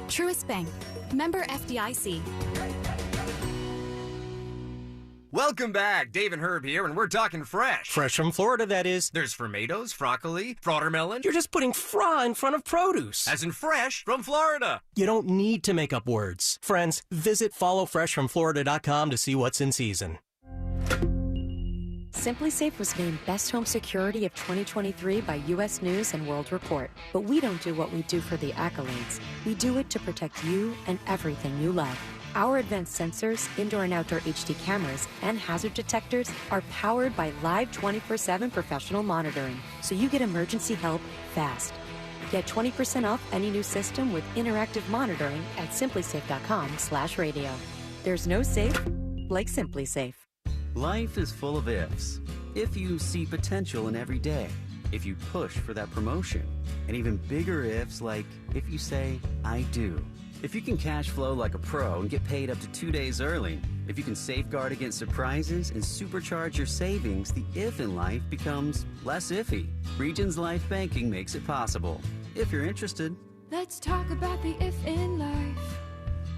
Truist Bank. Member FDIC. Welcome back. Dave and Herb here, and we're talking fresh. Fresh from Florida, that is. There's tomatoes, broccoli, watermelon. You're just putting fra in front of produce. As in fresh from Florida. You don't need to make up words. Friends, visit followfreshfromflorida.com to see what's in season. SimpliSafe was named Best Home Security of 2023 by U.S. News and World Report. But we don't do what we do for the accolades. We do it to protect you and everything you love. Our advanced sensors, indoor and outdoor HD cameras, and hazard detectors are powered by live 24/7 professional monitoring, so you get emergency help fast. Get 20% off any new system with interactive monitoring at simplysafe.com/radio. There's no safe like SimpliSafe. Life is full of ifs. If you see potential in every day, if you push for that promotion, and even bigger ifs like if you say, I do. If you can cash flow like a pro and get paid up to 2 days early, if you can safeguard against surprises and supercharge your savings, the if in life becomes less iffy. Regions Life Banking makes it possible. If you're interested. Let's talk about the if in life.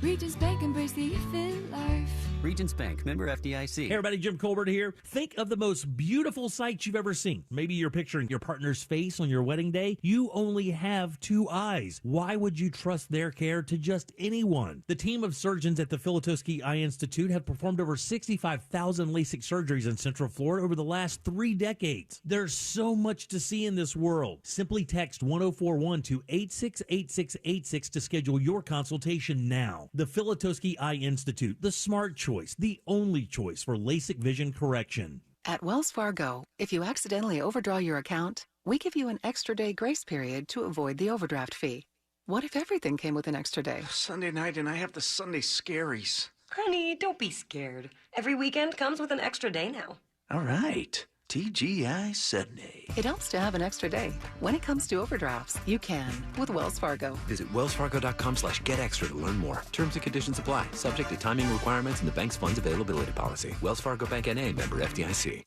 Regions Bank, embrace the if in life. Regions Bank, member FDIC. Hey everybody, Jim Colbert here. Think of the most beautiful sight you've ever seen. Maybe you're picturing your partner's face on your wedding day. You only have 2 eyes. Why would you trust their care to just anyone? The team of surgeons at the Filutowski Eye Institute have performed over 65,000 LASIK surgeries in Central Florida over the last 3 decades. There's so much to see in this world. Simply text 1041 to 868686 to schedule your consultation now. The Filutowski Eye Institute, the smart choice, the only choice for LASIK vision correction. At Wells Fargo, if you accidentally overdraw your account, we give you an extra day grace period to avoid the overdraft fee. What if everything came with an extra day? Sunday night and I have the Sunday scaries. Honey, don't be scared. Every weekend comes with an extra day now. All right. TGI Sunday. It helps to have an extra day. When it comes to overdrafts, you can with Wells Fargo. Visit wellsfargo.com/getextra to learn more. Terms and conditions apply. Subject to timing requirements and the bank's funds availability policy. Wells Fargo Bank N.A. member FDIC.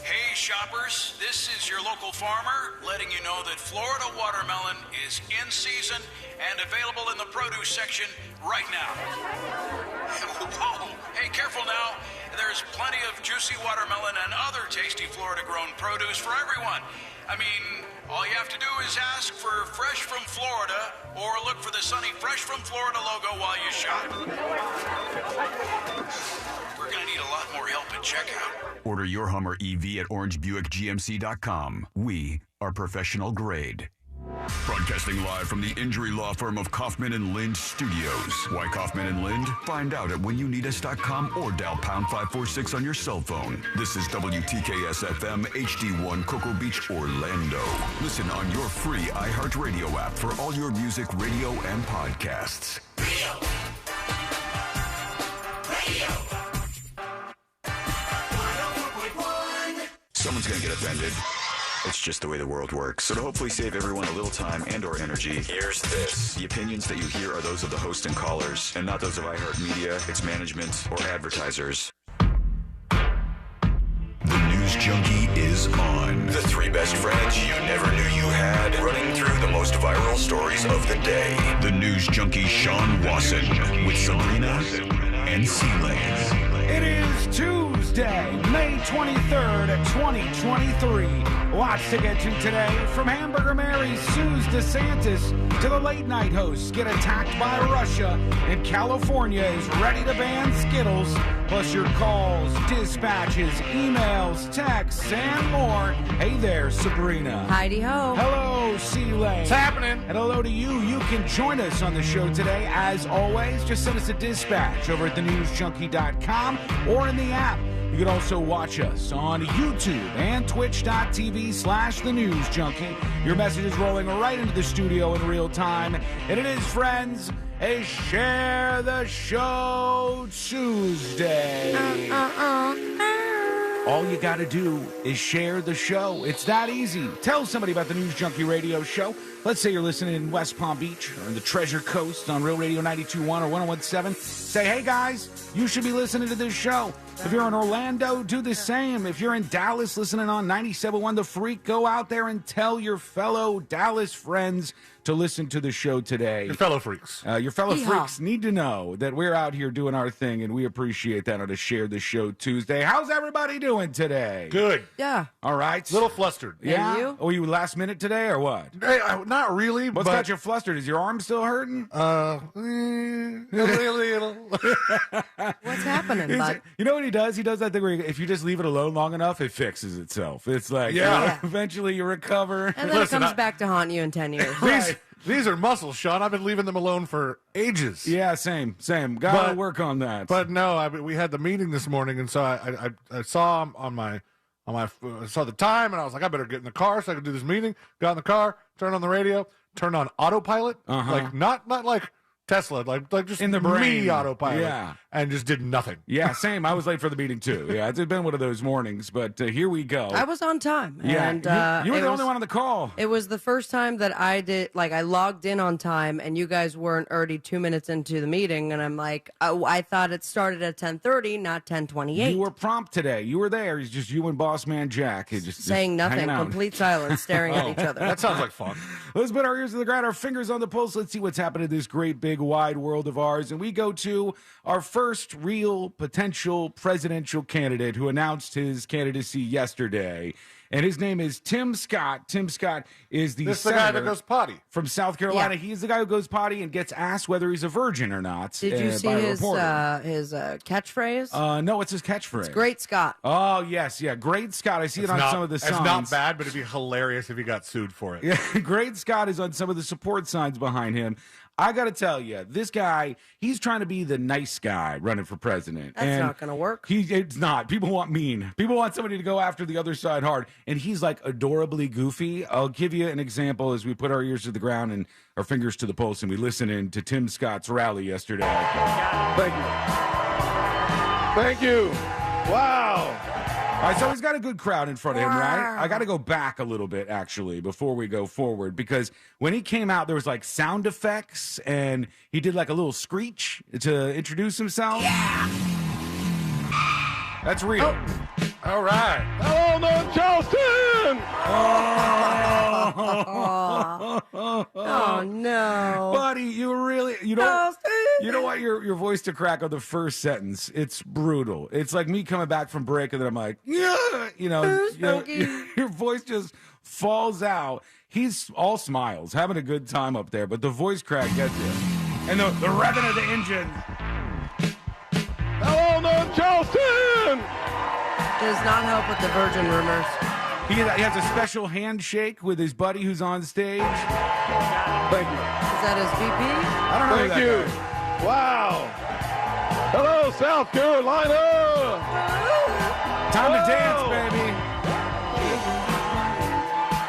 Hey shoppers, this is your local farmer letting you know that Florida watermelon is in season and available in the produce section right now. Whoa, hey, careful now. There's plenty of juicy watermelon and other tasty Florida-grown produce for everyone. I mean, all you have to do is ask for Fresh from Florida or look for the sunny Fresh from Florida logo while you shop. We're going to need a lot more help at checkout. Order your Hummer EV at orangebuickgmc.com. We are professional grade. Broadcasting live from the injury law firm of Kaufman and Lind Studios. Why Kaufman and Lind? Find out at whenyouneedus.com or dial pound 546 on your cell phone. This is WTKS FM HD1 Cocoa Beach, Orlando. Listen on your free iHeartRadio app for all your music, radio, and podcasts. Radio. Someone's going to get offended. It's just the way the world works. So to hopefully save everyone a little time and or energy, here's this. The opinions that you hear are those of the host and callers, and not those of iHeartMedia, its management, or advertisers. The News Junkie is on. The 3 best friends you never knew you had, running through the most viral stories of the day. The News Junkie Sean Wasson with Sabrina and Seeley. It is Tuesday, May 23rd, 2023. Lots to get to today. From Hamburger Mary sues DeSantis to the late night hosts get attacked by Russia, and California is ready to ban Skittles. Plus your calls, dispatches, emails, texts, and more. Hey there, Sabrina. Heidi ho. Hello, Seeley. What's happening? And hello to you. You can join us on the show today. As always, just send us a dispatch over at thenewsjunkie.com or in the app. You can also watch us on YouTube and twitch.tv/thenewsjunkie. Your message is rolling right into the studio in real time. And it is, friends, a Share the Show Tuesday. All you got to do is share the show. It's that easy. Tell somebody about the News Junkie Radio Show. Let's say you're listening in West Palm Beach or in the Treasure Coast on Real Radio 92.1 or 101.7. Say, hey, guys, you should be listening to this show. If you're in Orlando, do the same. If you're in Dallas listening on 97.1 The Freak, go out there and tell your fellow Dallas friends to listen to the show today. Your fellow freaks. Your fellow freaks need to know that we're out here doing our thing, and we appreciate that on a Share the Show Tuesday. How's everybody doing today? Good. Yeah. All right. Little flustered. Yeah? And you? Oh, you last minute today or what? Hey, not really. What's got you flustered? Is your arm still hurting? A little. What's happening, bud? You know what he does? He does that thing where if you just leave it alone long enough, it fixes itself. It's like, eventually you recover. And then it comes back to haunt you in 10 years. These are muscles, Sean. I've been leaving them alone for ages. Yeah, same. Gotta work on that. But no, we had the meeting this morning, and so I saw I saw the time, and I was like, I better get in the car so I can do this meeting. Got in the car, turned on the radio, turned on autopilot, like not like Tesla, like just in the brain, me autopilot, and just did nothing. Yeah, same. I was late for the meeting too. Yeah, it's been one of those mornings, but here we go. I was on time. Yeah, and you were the only one on the call. It was the first time that I did, I logged in on time, and you guys weren't already 2 minutes into the meeting, and I'm like, oh, I thought it started at 10:30, not 10:28. You were prompt today. You were there. It's just you and Boss Man Jack. Just saying nothing, complete silence, staring at each other. That sounds like fun. Let's put our ears to the ground, our fingers on the pulse. Let's see what's happening in this great, big, wide world of ours. And we go to our first real potential presidential candidate who announced his candidacy yesterday. And his name is Tim Scott. Tim Scott is the guy that goes potty from South Carolina. Yeah. He's the guy who goes potty and gets asked whether he's a virgin or not. Did you see his catchphrase? No, what's his catchphrase? It's Great Scott. Oh, yes, yeah. Great Scott. I see it on some of the signs. It's not bad, but it'd be hilarious if he got sued for it. Yeah, Great Scott is on some of the support signs behind him. I got to tell you, this guy, he's trying to be the nice guy running for president. That's not going to work. It's not. People want mean. People want somebody to go after the other side hard. And he's like adorably goofy. I'll give you an example as we put our ears to the ground and our fingers to the pulse and we listen in to Tim Scott's rally yesterday. Thank you. Thank you. Wow. All right, so he's got a good crowd in front of him, right? I got to go back a little bit, actually, before we go forward, because when he came out, there was like sound effects, and he did like a little screech to introduce himself. Yeah. That's real. Oh. All right. Hello, North Charleston. Oh no, buddy, you know what? Your voice to crack on the first sentence. It's brutal. It's like me coming back from break, and then I'm like, yeah, your voice just falls out. He's all smiles, having a good time up there, but the voice crack gets you, and the revving of the engine. Hello, North Charleston. Does not help with the virgin rumors. He has a special handshake with his buddy who's on stage. Thank you. Is that his VP? I don't know. Thank you. Guy. Wow. Hello, South Carolina. Time to dance, baby.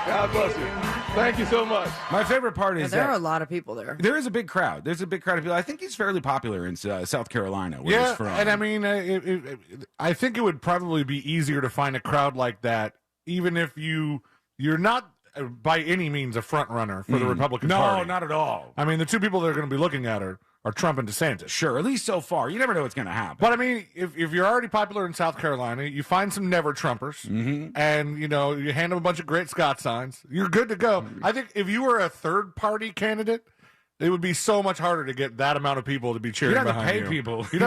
God bless you. Thank you so much. My favorite part is there are a lot of people there. There is a big crowd. There's a big crowd of people. I think he's fairly popular in South Carolina, where he's from. And I mean, I think it would probably be easier to find a crowd like that, even if you're not by any means a front runner for the Republican Party. No, not at all. I mean, the two people they're going to be looking at are Trump and DeSantis. Sure, at least so far. You never know what's going to happen. But I mean, if you're already popular in South Carolina, you find some never Trumpers, and you hand them a bunch of Great Scott signs, you're good to go. I think if you were a third party candidate, it would be so much harder to get that amount of people to be cheering behind you. You'd have to pay people. You'd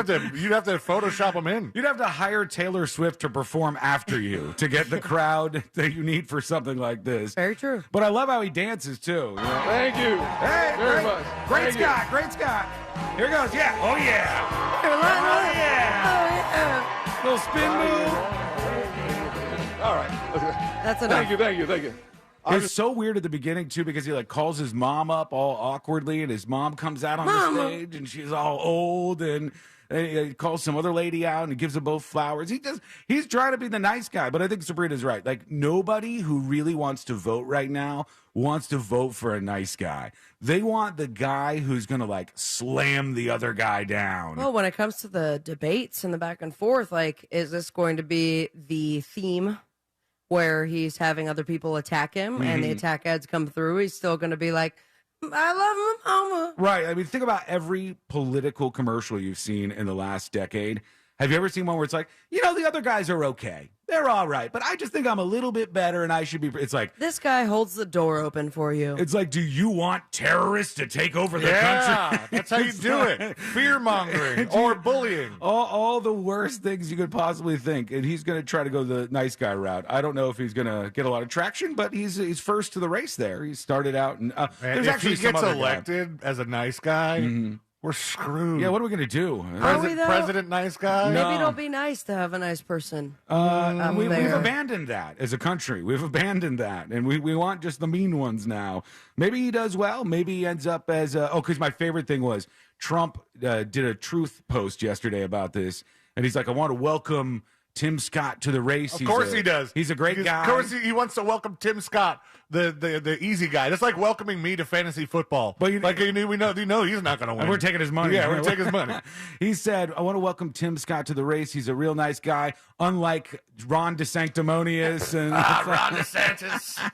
have to Photoshop them in. You'd have to hire Taylor Swift to perform after you to get the crowd that you need for something like this. Very true. But I love how he dances too. Thank you. Hey, very much. Great Scott. Great Scott. Here goes. Yeah. Oh yeah. Oh yeah. Little spin move. All right. That's enough. Thank you. It's so weird at the beginning, too, because he calls his mom up all awkwardly, and his mom comes out on the stage, and she's all old, and he calls some other lady out, and he gives them both flowers. He's trying to be the nice guy, but I think Sabrina's right. Like, nobody who really wants to vote right now wants to vote for a nice guy. They want the guy who's going to, slam the other guy down. Well, when it comes to the debates and the back and forth, is this going to be the theme where he's having other people attack him and the attack ads come through? He's still going to be like, I love my mama. Right. I mean, think about every political commercial you've seen in the last decade. Have you ever seen one where it's like, the other guys are okay. They're all right, but I just think I'm a little bit better and I should be. It's like, this guy holds the door open for you. It's like, do you want terrorists to take over the country? That's how you do it. Fear-mongering or bullying. All the worst things you could possibly think. And he's going to try to go the nice guy route. I don't know if he's going to get a lot of traction, but he's first to the race there. He started out. And there's if actually he gets some elected as a nice guy, we're screwed. Yeah, what are we going to do? President nice guy? Maybe it'll be nice to have a nice person. We've abandoned that as a country. We've abandoned that, and we want just the mean ones now. Maybe he does well. Maybe he ends up as because my favorite thing was Trump did a truth post yesterday about this, and he's like, I want to welcome Tim Scott to the race. Of course he does. He's a great guy. Of course he wants to welcome Tim Scott, the easy guy. That's like welcoming me to fantasy football. But we know he's not going to win. And we're taking his money. Yeah, we're going to take his money. He said, I want to welcome Tim Scott to the race. He's a real nice guy, unlike Ron DeSanctimonious. And Ron DeSantis.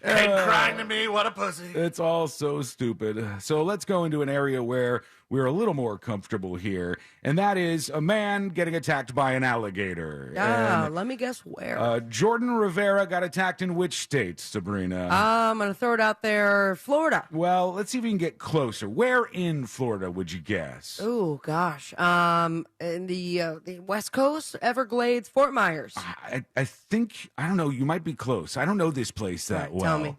Came crying to me. What a pussy. It's all so stupid. So let's go into an area where we're a little more comfortable here, and that is a man getting attacked by an alligator. Let me guess where. Jordan Rivera got attacked in which state, Sabrina? I'm going to throw it out there, Florida. Well, let's see if we can get closer. Where in Florida would you guess? Oh, gosh. In the West Coast, Everglades, Fort Myers. I think, I don't know, you might be close. I don't know this place that well. Tell me.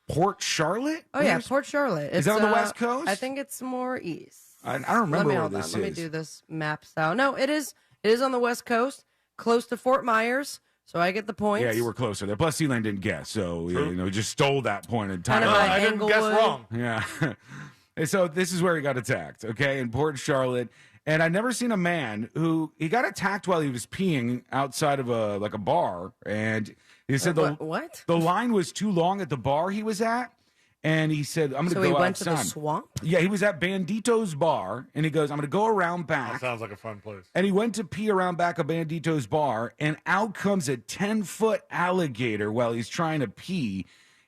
Port Charlotte? Oh, yeah, Port Charlotte. Is that on the West Coast? I think it's more east. I don't remember where this is. Let me do this map style. No, it is on the West Coast, close to Fort Myers, so I get the points. Yeah, you were closer there. Plus, Sealand didn't guess, so just stole that point in time. I didn't guess wrong. Yeah. And so this is where he got attacked, okay, in Port Charlotte. And I've never seen a man he got attacked while he was peeing outside of a bar. And he said what? The line was too long at the bar he was at. And he said, I'm going to go outside. So he went to the swamp? Yeah, he was at Bandito's bar, and he goes, I'm going to go around back. That sounds like a fun place. And he went to pee around back of Bandito's bar, and out comes a 10-foot alligator while he's trying to pee.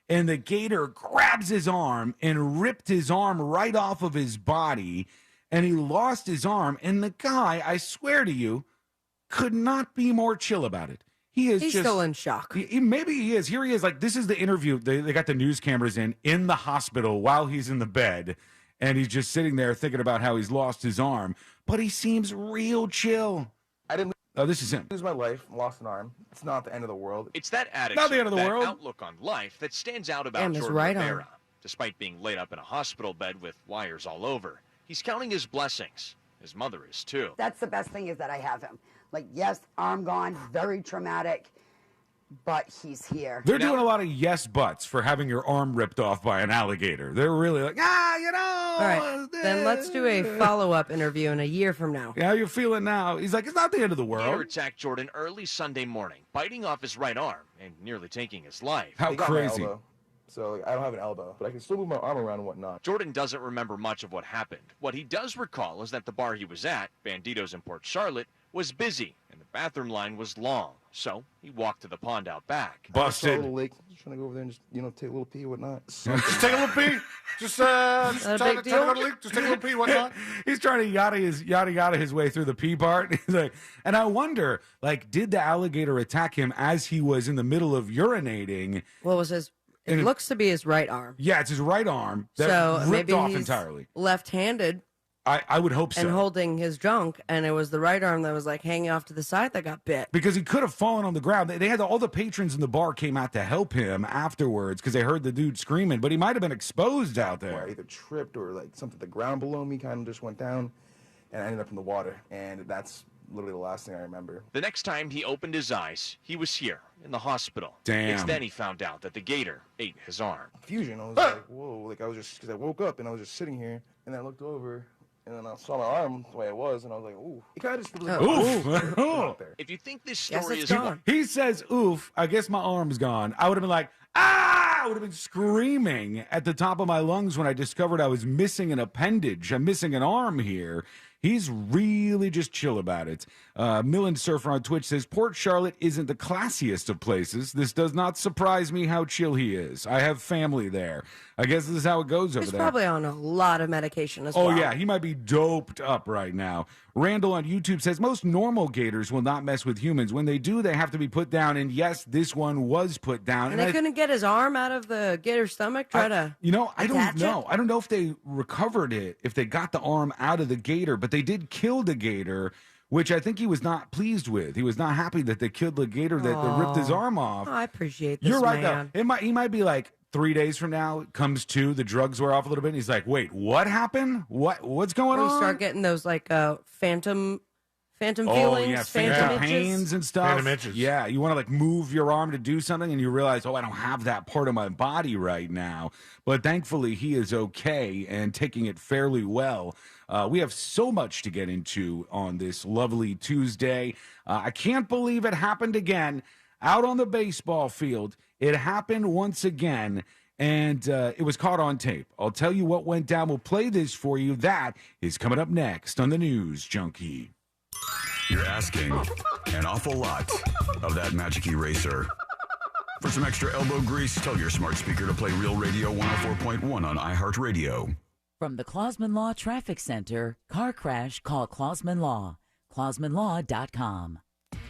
And the gator grabs his arm and ripped his arm right off of his body, and he lost his arm. And the guy, I swear to you, could not be more chill about it. He's still in shock. Maybe he is. Here he is. Like, this is the interview. They got the news cameras in the hospital while he's in the bed. And he's just sitting there thinking about how he's lost his arm. But he seems real chill. I didn't this is him. lose my life, lost an arm. It's not the end of the world. It's that attitude, not the end of the world. Outlook on life that stands out about Jordan Rivera. Despite being laid up in a hospital bed with wires all over, he's counting his blessings. His mother is too. That's the best thing is that I have him. Like, yes, arm gone, very traumatic, but he's here. They're doing a lot of yes buts for having your arm ripped off by an alligator. They're really like, All right, then let's do a follow-up interview in a year from now. How you feeling now? He's like, it's not the end of the world. Gator attacked Jordan early Sunday morning, biting off his right arm and nearly taking his life. How crazy. So I don't have an elbow, but I can still move my arm around and whatnot. Jordan doesn't remember much of what happened. What he does recall is that the bar he was at, Bandito's in Port Charlotte, was busy and the bathroom line was long. So he walked to the pond out back. Busted. I saw a little lake. Just trying to go over there and just take a little pee and whatnot. Just take a little pee. Just trying to go to leak. Just take a little pee. Whatnot. He's trying to yada his way through the pee part. He's like, and I wonder, like, did the alligator attack him as he was in the middle of urinating? What was his? It looks to be his right arm. Yeah, it's his right arm that so ripped maybe off he's entirely. Left-handed. I would hope so. And holding his junk, and it was the right arm that was like hanging off to the side that got bit. Because he could have fallen on the ground. They had all the patrons in the bar came out to help him afterwards because they heard the dude screaming, but he might have been exposed out there. I either tripped or like something, the ground below me kind of just went down, and I ended up in the water. And that's literally the last thing I remember. The next time he opened his eyes, he was here in the hospital. Damn. It's then he found out that the gator ate his arm. Confusion. I was like, whoa. Like, I was just, because I woke up and I was just sitting here, and I looked over. And then I saw my arm the way it was, and I was like, ooh. It kind of just oof. If you think this story is gone. He says, oof, I guess my arm's gone. I would have been like, ah! I would have been screaming at the top of my lungs when I discovered I was missing an appendage. I'm missing an arm here. He's really just chill about it. Millen Surfer on Twitch says, Port Charlotte isn't the classiest of places. This does not surprise me how chill he is. I have family there. I guess this is how it goes over He's there. probably on a lot of medication as well. Oh, yeah, he might be doped up right now. Randall on YouTube says, most normal gators will not mess with humans. When they do, they have to be put down. And yes, this one was put down. And they couldn't get his arm out of the gator's stomach? I don't know. I don't know if they recovered it, if they got the arm out of the gator, but they did kill the gator, which I think he was not pleased with. He was not happy that they killed the gator that ripped his arm off. I appreciate this, You're right, man. though. He might be like, 3 days from now, it comes to, the drugs wear off a little bit, and he's like, wait, what happened? What's going on? You start getting those, like, phantom feelings, yeah, phantom pains and stuff. Phantom itches. Yeah, you want to like move your arm to do something, and you realize, I don't have that part of my body right now. But thankfully, he is okay and taking it fairly well. We have so much to get into on this lovely Tuesday. I can't believe it happened again out on the baseball field. It happened once again. And it was caught on tape. I'll tell you what went down. We'll play this for you. That is coming up next on the News Junkie. You're asking an awful lot of that Magic Eraser. For some extra elbow grease, tell your smart speaker to play Real Radio 104.1 on iHeartRadio. From the Clausman Law Traffic Center, car crash, call Clausman Law. ClausmanLaw.com.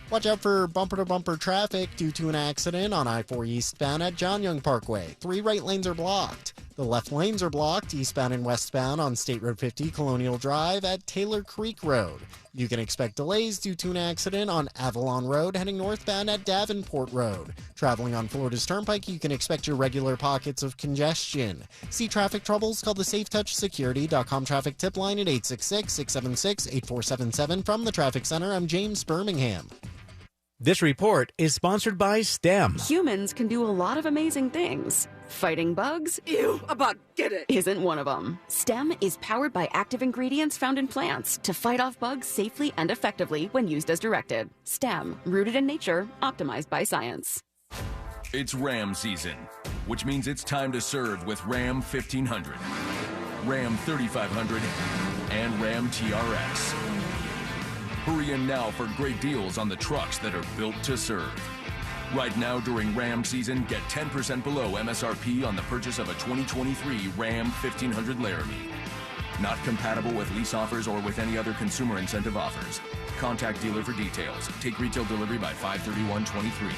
Watch out for bumper-to-bumper traffic due to an accident on I-4 eastbound at John Young Parkway. 3 right lanes are blocked. The left lanes are blocked eastbound and westbound on State Road 50 Colonial Drive at Taylor Creek Road. You can expect delays due to an accident on Avalon Road heading northbound at Davenport Road. Traveling on Florida's Turnpike, you can expect your regular pockets of congestion. See traffic troubles? Call the SafeTouchSecurity.com traffic tip line at 866-676-8477. From the Traffic Center, I'm James Birmingham. This report is sponsored by STEM. Humans can do a lot of amazing things. Fighting bugs? Ew, a bug, get it! Isn't one of them. STEM is powered by active ingredients found in plants to fight off bugs safely and effectively when used as directed. STEM, rooted in nature, optimized by science. It's Ram season, which means it's time to serve with Ram 1500, Ram 3500, and Ram TRX. Hurry in now for great deals on the trucks that are built to serve. Right now during Ram season, get 10% below MSRP on the purchase of a 2023 Ram 1500 Laramie. Not compatible with lease offers or with any other consumer incentive offers. Contact dealer for details. Take retail delivery by 5/31/23.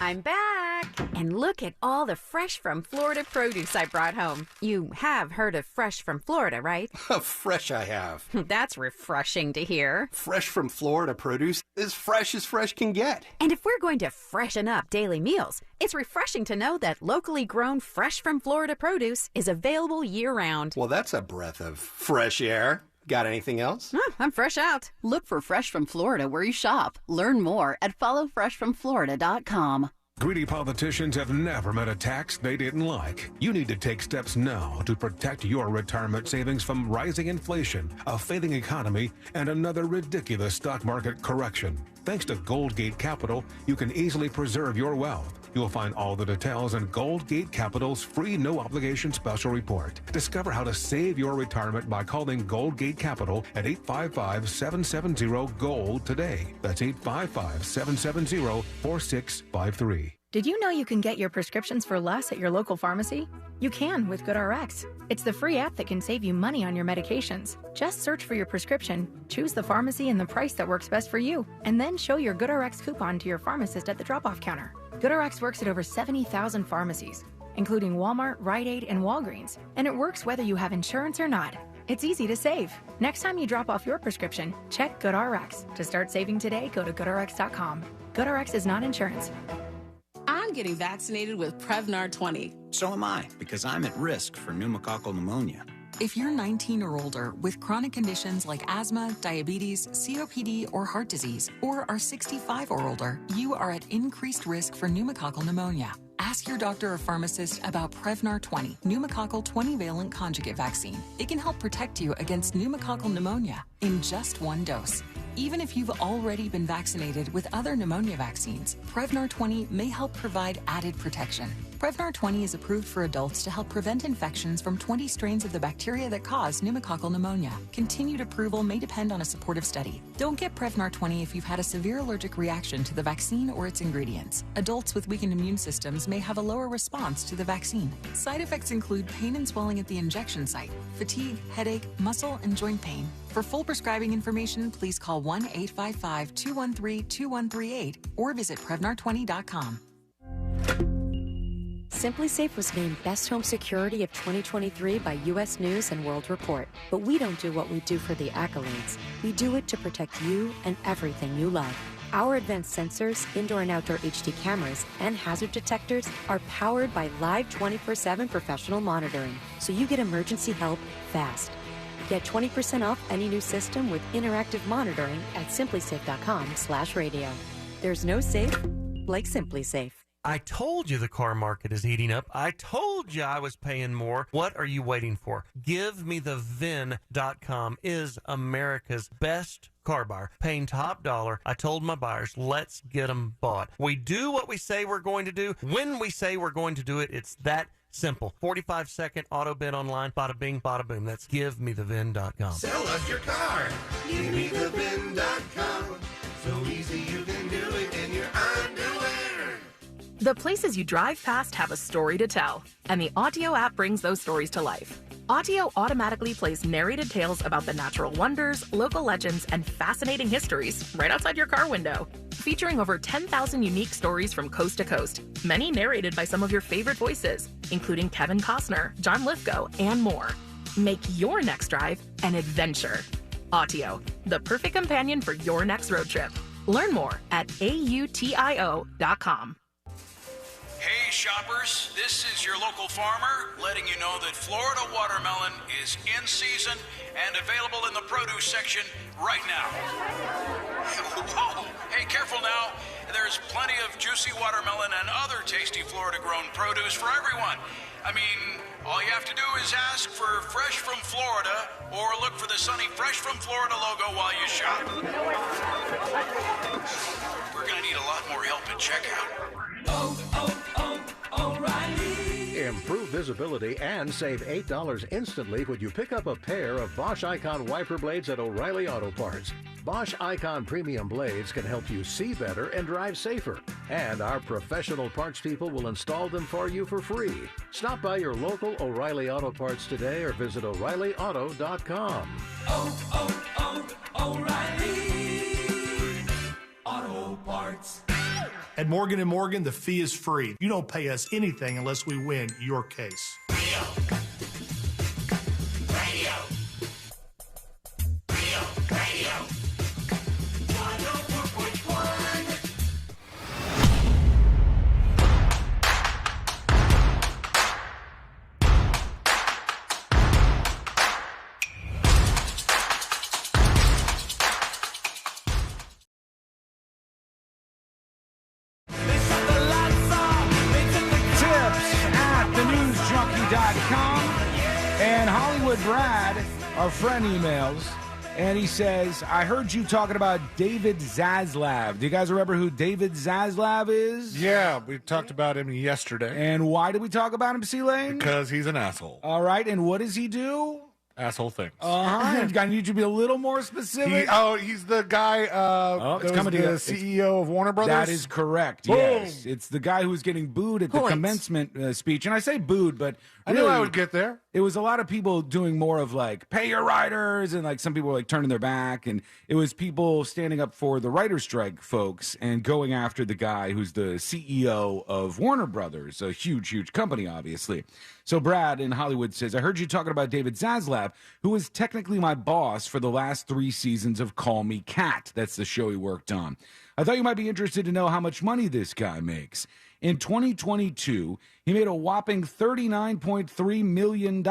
I'm back! And look at all the fresh from Florida produce I brought home. You have heard of Fresh from Florida, right? Fresh I have. That's refreshing to hear. Fresh from Florida produce is fresh as fresh can get. And if we're going to freshen up daily meals, it's refreshing to know that locally grown Fresh from Florida produce is available year-round. Well, that's a breath of fresh air. Got anything else? I'm fresh out. Look for Fresh from Florida where you shop. Learn more at followfreshfromflorida.com. Greedy politicians have never met a tax they didn't like. You need to take steps now to protect your retirement savings from rising inflation, a failing economy, and another ridiculous stock market correction. Thanks to Goldgate Capital, you can easily preserve your wealth. You'll find all the details in Goldgate Capital's free no-obligation special report. Discover how to save your retirement by calling Goldgate Capital at 855-770-GOLD today. That's 855-770-4653. Did you know you can get your prescriptions for less at your local pharmacy? You can with GoodRx. It's the free app that can save you money on your medications. Just search for your prescription, choose the pharmacy and the price that works best for you, and then show your GoodRx coupon to your pharmacist at the drop-off counter. GoodRx works at over 70,000 pharmacies, including Walmart, Rite Aid, and Walgreens, and it works whether you have insurance or not. It's easy to save. Next time you drop off your prescription, check GoodRx. To start saving today, go to GoodRx.com. GoodRx is not insurance. I'm getting vaccinated with Prevnar 20. So am I, because I'm at risk for pneumococcal pneumonia. If you're 19 or older with chronic conditions like asthma, diabetes, COPD, or heart disease, or are 65 or older, you are at increased risk for pneumococcal pneumonia. Ask your doctor or pharmacist about Prevnar 20, pneumococcal 20-valent conjugate vaccine. It can help protect you against pneumococcal pneumonia in just one dose. Even if you've already been vaccinated with other pneumonia vaccines, Prevnar 20 may help provide added protection. Prevnar 20 is approved for adults to help prevent infections from 20 strains of the bacteria that cause pneumococcal pneumonia. Continued approval may depend on a supportive study. Don't get Prevnar 20 if you've had a severe allergic reaction to the vaccine or its ingredients. Adults with weakened immune systems may have a lower response to the vaccine. Side effects include pain and swelling at the injection site, fatigue, headache, muscle, and joint pain. For full prescribing information, please call 1-855-213-2138 or visit Prevnar20.com. SimpliSafe was named Best Home Security of 2023 by U.S. News and World Report. But we don't do what we do for the accolades. We do it to protect you and everything you love. Our advanced sensors, indoor and outdoor HD cameras, and hazard detectors are powered by live 24/7 professional monitoring, so you get emergency help fast. Get 20% off any new system with interactive monitoring at simplysafe.com/radio. There's no safe like SimpliSafe. I told you the car market is heating up. I told you I was paying more. What are you waiting for? GiveMeTheVin.com is America's best car buyer, paying top dollar. I told my buyers, let's get them bought. We do what we say we're going to do. When we say we're going to do it, it's that simple. 45-second auto bid online. Bada bing, bada boom. That's GiveMeTheVin.com. Sell us your car. GiveMeTheVin.com. So easy you can do it in your underwear. The places you drive past have a story to tell, and the Audio app brings those stories to life. Audio automatically plays narrated tales about the natural wonders, local legends, and fascinating histories right outside your car window. Featuring over 10,000 unique stories from coast to coast, many narrated by some of your favorite voices, including Kevin Costner, John Lithgow, and more. Make your next drive an adventure. Audio, the perfect companion for your next road trip. Learn more at AUTIO.com. Hey shoppers, this is your local farmer letting you know that Florida watermelon is in season and available in the produce section right now. Whoa, hey, careful now. There's plenty of juicy watermelon and other tasty Florida-grown produce for everyone. I mean, all you have to do is ask for Fresh from Florida or look for the sunny Fresh from Florida logo while you shop. We're going to need a lot more help at checkout. O'Reilly. Improve visibility and save $8 instantly when you pick up a pair of Bosch Icon wiper blades at O'Reilly Auto Parts. Bosch Icon premium blades can help you see better and drive safer. And our professional parts people will install them for you for free. Stop by your local O'Reilly Auto Parts today or visit O'ReillyAuto.com. O'Reilly Auto Parts. At Morgan & Morgan, the fee is free. You don't pay us anything unless we win your case. Radio. Radio. Radio. Radio. 104.1. And Hollywood Brad, our friend, emails, and he says, I heard you talking about David Zaslav. Do you guys remember who David Zaslav is? Yeah, we talked about him yesterday. And why did we talk about him, C-Lane? Because he's an asshole. All right, and what does he do? Asshole things. I need you to be a little more specific. He's the guy it's coming the CEO of Warner Brothers? That is correct, Boom. yes. It's the guy who was getting booed at the commencement speech. And I say booed, but really, I knew I would get there. It was a lot of people doing more of like, pay your writers, and like some people were like turning their back. And it was people standing up for the writer's strike folks and going after the guy who's the CEO of Warner Brothers, a huge, huge company, obviously. So Brad in Hollywood says, I heard you talking about David Zaslav, who was technically my boss for the last 3 seasons of Call Me Kat. That's the show he worked on. I thought you might be interested to know how much money this guy makes. In 2022, he made a whopping $39.3 million.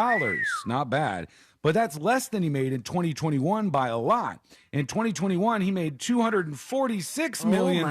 Not bad. But that's less than he made in 2021 by a lot. In 2021, he made $246 million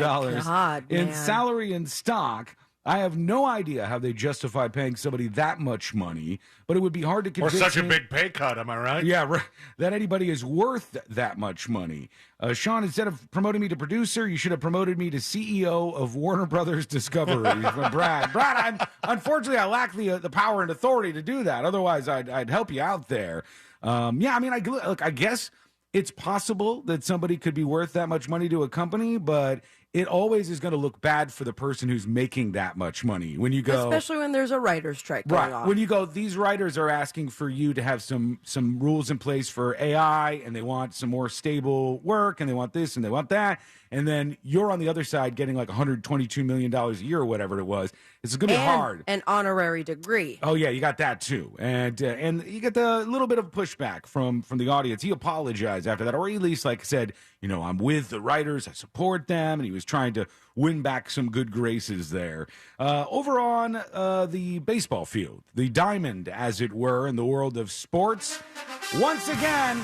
in salary and stock. I have no idea how they justify paying somebody that much money, but it would be hard to convince Or such a me- big pay cut, am I right? Yeah, right, that anybody is worth that much money. Sean, instead of promoting me to producer, you should have promoted me to CEO of Warner Brothers Discovery. Brad, unfortunately, I lack the power and authority to do that. Otherwise, I'd help you out there. Yeah, I mean, I guess it's possible that somebody could be worth that much money to a company, but it always is going to look bad for the person who's making that much money. When you go, especially when there's a writer's strike going on. When you go, these writers are asking for you to have some rules in place for AI, and they want some more stable work, and they want this and they want that, and then you're on the other side getting like $122 million a year or whatever it was. It's going to be hard. An honorary degree. Oh yeah, you got that too, and you get the little bit of pushback from the audience. He apologized after that, or at least like said, I'm with the writers, I support them, and he was trying to win back some good graces there. Over on the baseball field, the diamond, as it were, in the world of sports, once again,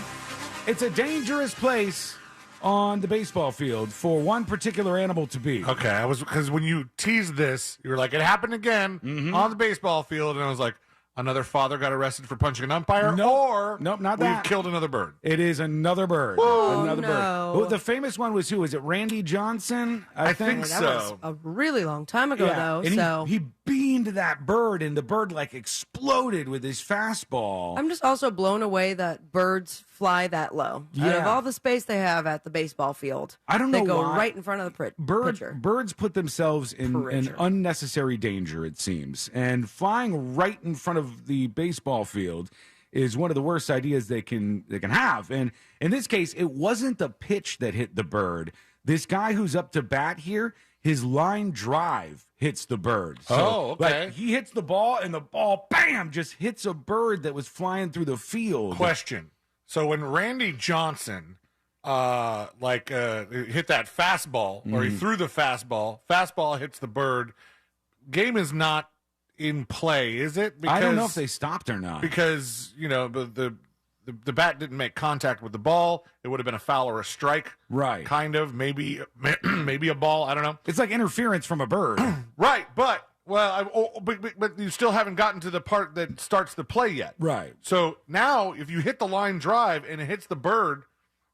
it's a dangerous place on the baseball field for one particular animal to be. Okay, because when you teased this, you were like, it happened again on the baseball field, and I was like, another father got arrested for punching an umpire? Nope, not we've that. killed another bird. It is another bird. Another bird. Oh, the famous one was who? Was it Randy Johnson? I think that was a really long time ago, though. And so he beamed that bird, and the bird like exploded with his fastball. I'm just also blown away that birds fly that low. Out of all the space they have at the baseball field, I don't know they go why. right in front of the pitcher. Birds put themselves in unnecessary danger, it seems, and flying right in front of the baseball field is one of the worst ideas they can have. And in this case, it wasn't the pitch that hit the bird. This guy who's up to bat here, his line drive hits the bird. So, okay. Like, he hits the ball, and the ball, bam, just hits a bird that was flying through the field. Question. So when Randy Johnson hit that fastball, or he threw the fastball hits the bird, game is not in play, is it? I don't know if they stopped or not. Because, the bat didn't make contact with the ball. It would have been a foul or a strike. Right. Kind of. Maybe a ball. I don't know. It's like interference from a bird. Right. But you still haven't gotten to the part that starts the play yet. Right. So now if you hit the line drive and it hits the bird,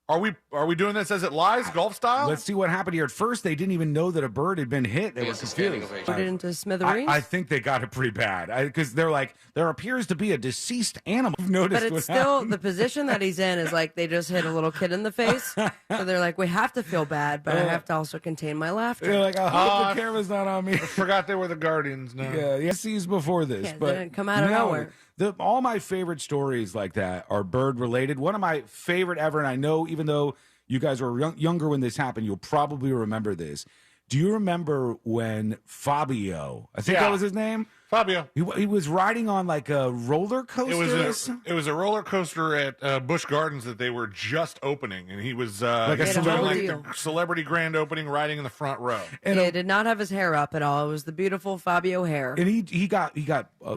are we doing this as it lies, golf style? Let's see what happened here. At first, they didn't even know that a bird had been hit. They were confused. Put it into smithereens? I think they got it pretty bad because they're like, there appears to be a deceased animal. You've noticed But it's still, the position that he's in is like they just hit a little kid in the face. So they're like, we have to feel bad, but I have to also contain my laughter. They're like, I hope the camera's not on me. I forgot they were the Guardians now. Yeah, sees before this. Yeah, but didn't come out of nowhere. All my favorite stories like that are bird related. One of my favorite ever, and I know even though you guys were younger when this happened, you'll probably remember this. Do you remember when Fabio, I think that was his name? Fabio. He was riding on like a roller coaster. It was a roller coaster at Busch Gardens that they were just opening, and he was like a celebrity grand opening, riding in the front row. And he did not have his hair up at all. It was the beautiful Fabio hair. And he got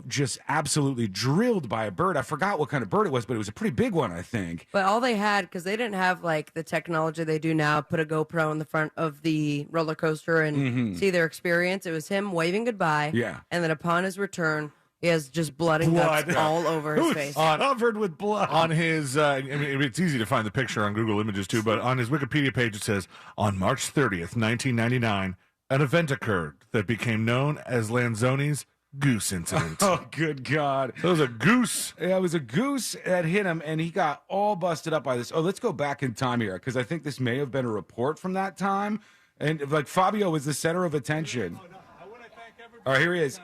just absolutely drilled by a bird. I forgot what kind of bird it was, but it was a pretty big one, I think. But all they had, because they didn't have like the technology they do now, put a GoPro in the front of the roller coaster and see their experience. It was him waving goodbye. Yeah. And then upon his return, he has just blood and guts all over his face. Covered with blood. On his, it's easy to find the picture on Google Images too, but on his Wikipedia page it says, on March 30th, 1999, an event occurred that became known as Lanzoni's goose incident. Oh, good God. So it was a goose. Yeah, it was a goose that hit him, and he got all busted up by this. Oh, let's go back in time here, because I think this may have been a report from that time. And, like, Fabio was the center of attention. All right, here he is.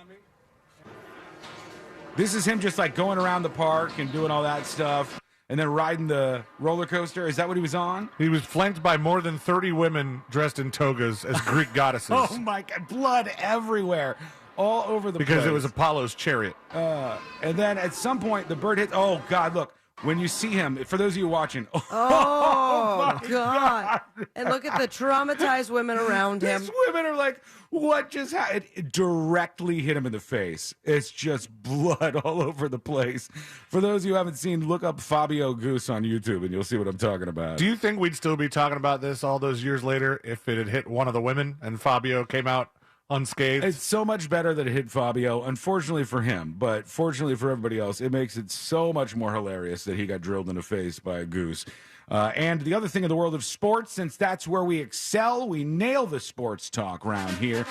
This is him just, like, going around the park and doing all that stuff, and then riding the roller coaster. Is that what he was on? He was flanked by more than 30 women dressed in togas as Greek goddesses. Oh, my God. Blood everywhere. All over the place. Because it was Apollo's chariot. And then at some point, the bird hit. Oh, God, look. When you see him, for those of you watching. Oh, God. And look at the traumatized women around him. These women are like, what just happened? It directly hit him in the face. It's just blood all over the place. For those of you who haven't seen, look up Fabio Goose on YouTube, and you'll see what I'm talking about. Do you think we'd still be talking about this all those years later if it had hit one of the women and Fabio came out unscathed. It's so much better that it hit Fabio, unfortunately for him, but fortunately for everybody else, it makes it so much more hilarious that he got drilled in the face by a goose. And the other thing in the world of sports, since that's where we excel, we nail the sports talk round here.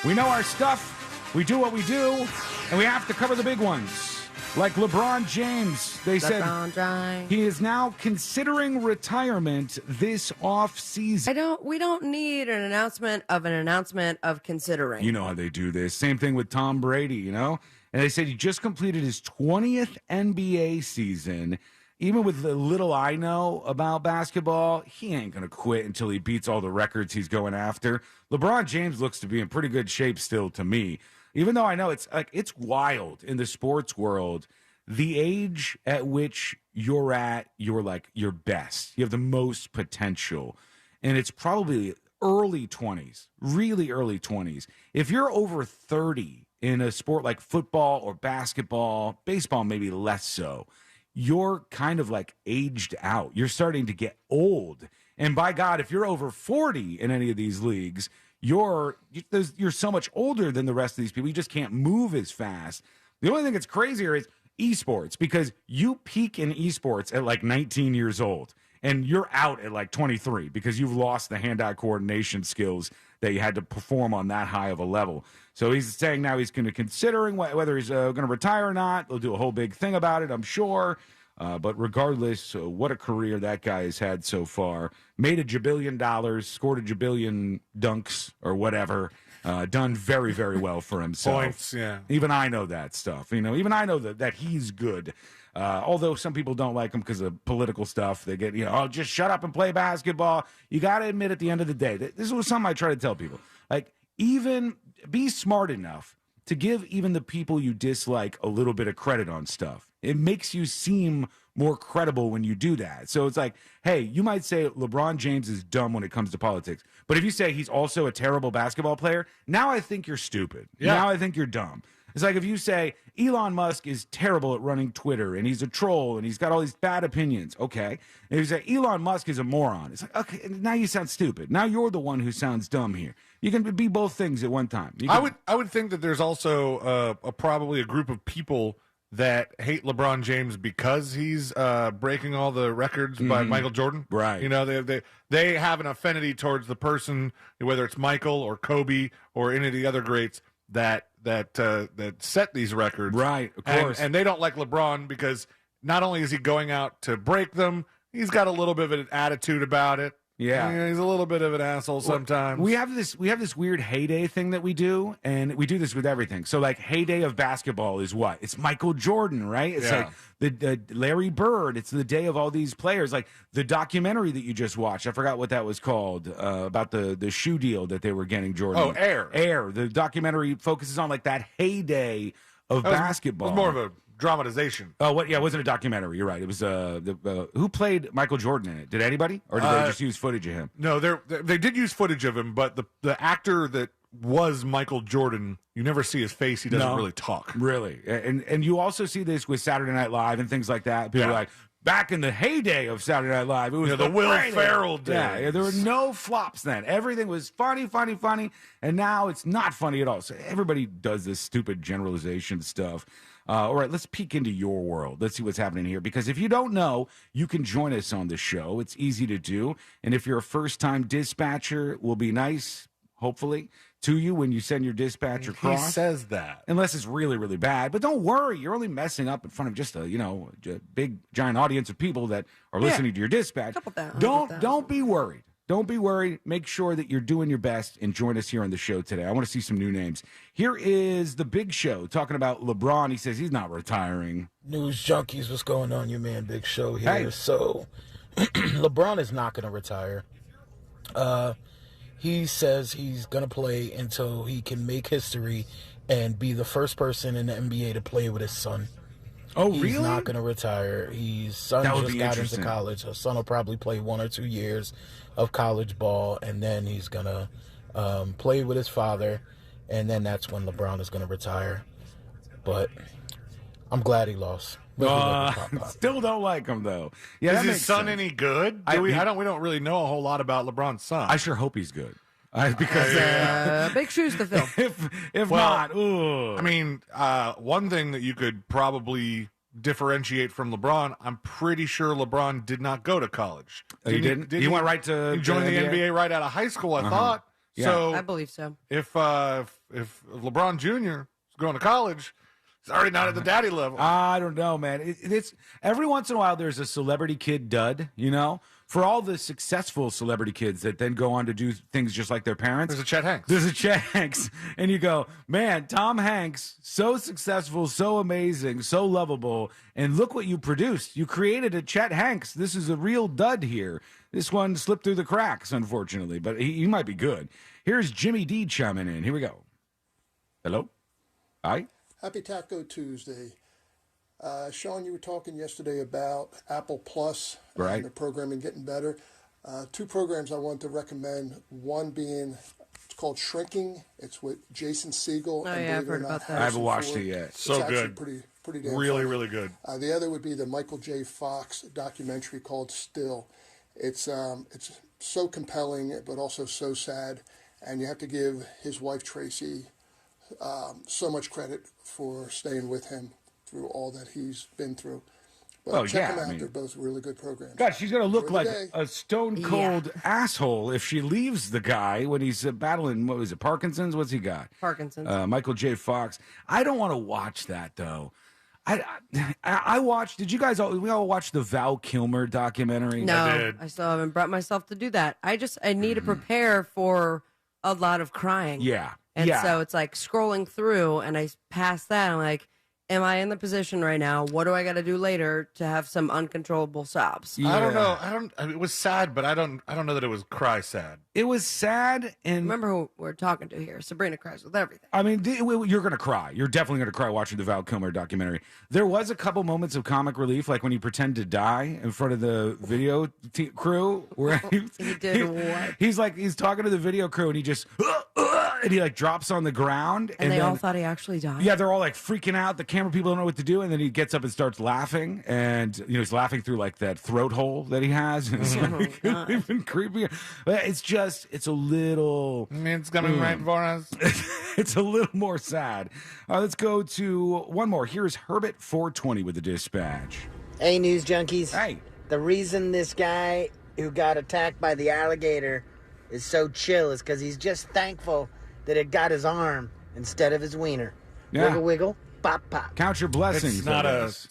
We know our stuff, we do what we do, and we have to cover the big ones. Like LeBron James, they said he is now considering retirement this off season. We don't need an announcement of considering. You know how they do this. Same thing with Tom Brady, you know? And they said he just completed his 20th NBA season. Even with the little I know about basketball, he ain't going to quit until he beats all the records he's going after. LeBron James looks to be in pretty good shape still to me. Even though I know it's wild in the sports world, the age at which you're at, you're like your best. You have the most potential. And it's probably early 20s, really early 20s. If you're over 30 in a sport like football or basketball, baseball maybe less so, you're kind of like aged out. You're starting to get old. And by God, if you're over 40 in any of these leagues, you're so much older than the rest of these people. You just can't move as fast. The only thing that's crazier is esports, because you peak in esports at like 19 years old and you're out at like 23 because you've lost the hand-eye coordination skills that you had to perform on that high of a level. So he's saying now he's going to considering whether he's going to retire or not. They'll do a whole big thing about it, I'm sure. But regardless, what a career that guy has had so far. Made $1 billion, scored $1 billion dunks or whatever. Done very, very well for himself. Points, yeah. Even I know that stuff. You know, even I know that he's good. Although some people don't like him because of political stuff. They get, oh, just shut up and play basketball. You got to admit at the end of the day, this was something I try to tell people. Like, even be smart enough to give even the people you dislike a little bit of credit on stuff. It makes you seem more credible when you do that. So it's like, hey, you might say LeBron James is dumb when it comes to politics. But if you say he's also a terrible basketball player, now I think you're stupid. Yeah. Now I think you're dumb. It's like if you say Elon Musk is terrible at running Twitter and he's a troll and he's got all these bad opinions. Okay. And if you say Elon Musk is a moron, it's like, okay, now you sound stupid. Now you're the one who sounds dumb here. You can be both things at one time. I would think that there's also probably a group of people that hate LeBron James because he's breaking all the records by Michael Jordan. Right. You know, they have an affinity towards the person, whether it's Michael or Kobe or any of the other greats that set these records. Right, of course. And they don't like LeBron because not only is he going out to break them, he's got a little bit of an attitude about it. Yeah. He's a little bit of an asshole sometimes. We have this weird heyday thing that we do, and we do this with everything. So, like, heyday of basketball is what? It's Michael Jordan, right? It's like the Larry Bird. It's the day of all these players. Like, the documentary that you just watched, I forgot what that was called, about the shoe deal that they were getting Jordan. Oh, Air. Air. The documentary focuses on, like, that heyday of basketball. It was more of a dramatization. Oh, what? Yeah, it wasn't a documentary. You're right. It was who played Michael Jordan in it? Did anybody, or did they just use footage of him? No, they did use footage of him, but the actor that was Michael Jordan, you never see his face. He doesn't really talk. Really, and you also see this with Saturday Night Live and things like that. People are like, back in the heyday of Saturday Night Live, it was the Will Ferrell days. Yeah, there were no flops then. Everything was funny, and now it's not funny at all. So everybody does this stupid generalization stuff. All right, let's peek into your world. Let's see what's happening here. Because if you don't know, you can join us on the show. It's easy to do. And if you're a first-time dispatcher, we'll be nice, hopefully, to you when you send your dispatch across. He says that. Unless it's really, really bad. But don't worry. You're only messing up in front of just a big, giant audience of people that are listening to your dispatch. Don't be worried. Don't be worried. Make sure that you're doing your best and join us here on the show today. I want to see some new names. Here is The Big Show talking about LeBron. He says he's not retiring. News junkies, what's going on? Your man Big Show here. Hey. So, LeBron is not going to retire. He says he's going to play until he can make history and be the first person in the NBA to play with his son. Oh, he's really? He's not going to retire. His son just got into college. His son will probably play 1 or 2 years of college ball, and then he's going to play with his father, and then that's when LeBron is going to retire. But I'm glad he lost. Still don't like him, though. Yeah, is his son any good? We don't really know a whole lot about LeBron's son. I sure hope he's good. Because big shoes to fill. If not, ooh. I mean, one thing that you could probably differentiate from LeBron, I'm pretty sure LeBron did not go to college. He didn't? He went right to he joined the NBA right out of high school, I thought. Yeah. So I believe so. If LeBron Jr. is going to college, he's already not at the daddy level. I don't know, man. It's every once in a while there's a celebrity kid dud, you know? For all the successful celebrity kids that then go on to do things just like their parents. There's a Chet Hanks. There's a Chet Hanks. And you go, man, Tom Hanks, so successful, so amazing, so lovable. And look what you produced. You created a Chet Hanks. This is a real dud here. This one slipped through the cracks, unfortunately. But he might be good. Here's Jimmy D chiming in. Here we go. Hello? Hi? Happy Taco Tuesday. Sean, you were talking yesterday about Apple Plus and the programming getting better. Two programs I want to recommend. One being, it's called Shrinking. It's with Jason Segel. Oh, yeah, I've heard about that. I haven't watched it yet. So it's good. Pretty damn really, funny. really good. The other would be the Michael J. Fox documentary called Still. It's so compelling, but also so sad. And you have to give his wife, Tracy, so much credit for staying with him through all that he's been through. But check them out. They're both really good programs. God, she's going to look like day. a stone-cold asshole if she leaves the guy when he's battling, what was it, Parkinson's? What's he got? Parkinson's. Michael J. Fox. I don't want to watch that, though. I watched, we all watch the Val Kilmer documentary? No, I still haven't brought myself to do that. I need to prepare for a lot of crying. Yeah. And so it's like scrolling through, and I pass that, I'm like, am I in the position right now? What do I got to do later to have some uncontrollable sobs? Yeah. I don't know. It was sad, but I don't know that it was cry sad. It was sad, and remember who we're talking to here. Sabrina cries with everything. I mean, you're going to cry. You're definitely going to cry watching the Val Kilmer documentary. There was a couple moments of comic relief, like when he pretended to die in front of the video crew. Where he did what? He's talking to the video crew, and he just and he like drops on the ground, and they all thought he actually died. Yeah, they're all like freaking out. The camera people don't know what to do, and then he gets up and starts laughing, and he's laughing through like that throat hole that he has. And it's like, even creepy. It's a little. It's coming right for us. It's a little more sad. Let's go to one more. Here's Herbert 420 with the dispatch. Hey, news junkies. Hey. The reason this guy who got attacked by the alligator is so chill is because he's just thankful that it got his arm instead of his wiener. Yeah. Wiggle, wiggle, pop, pop. Count your blessings. It's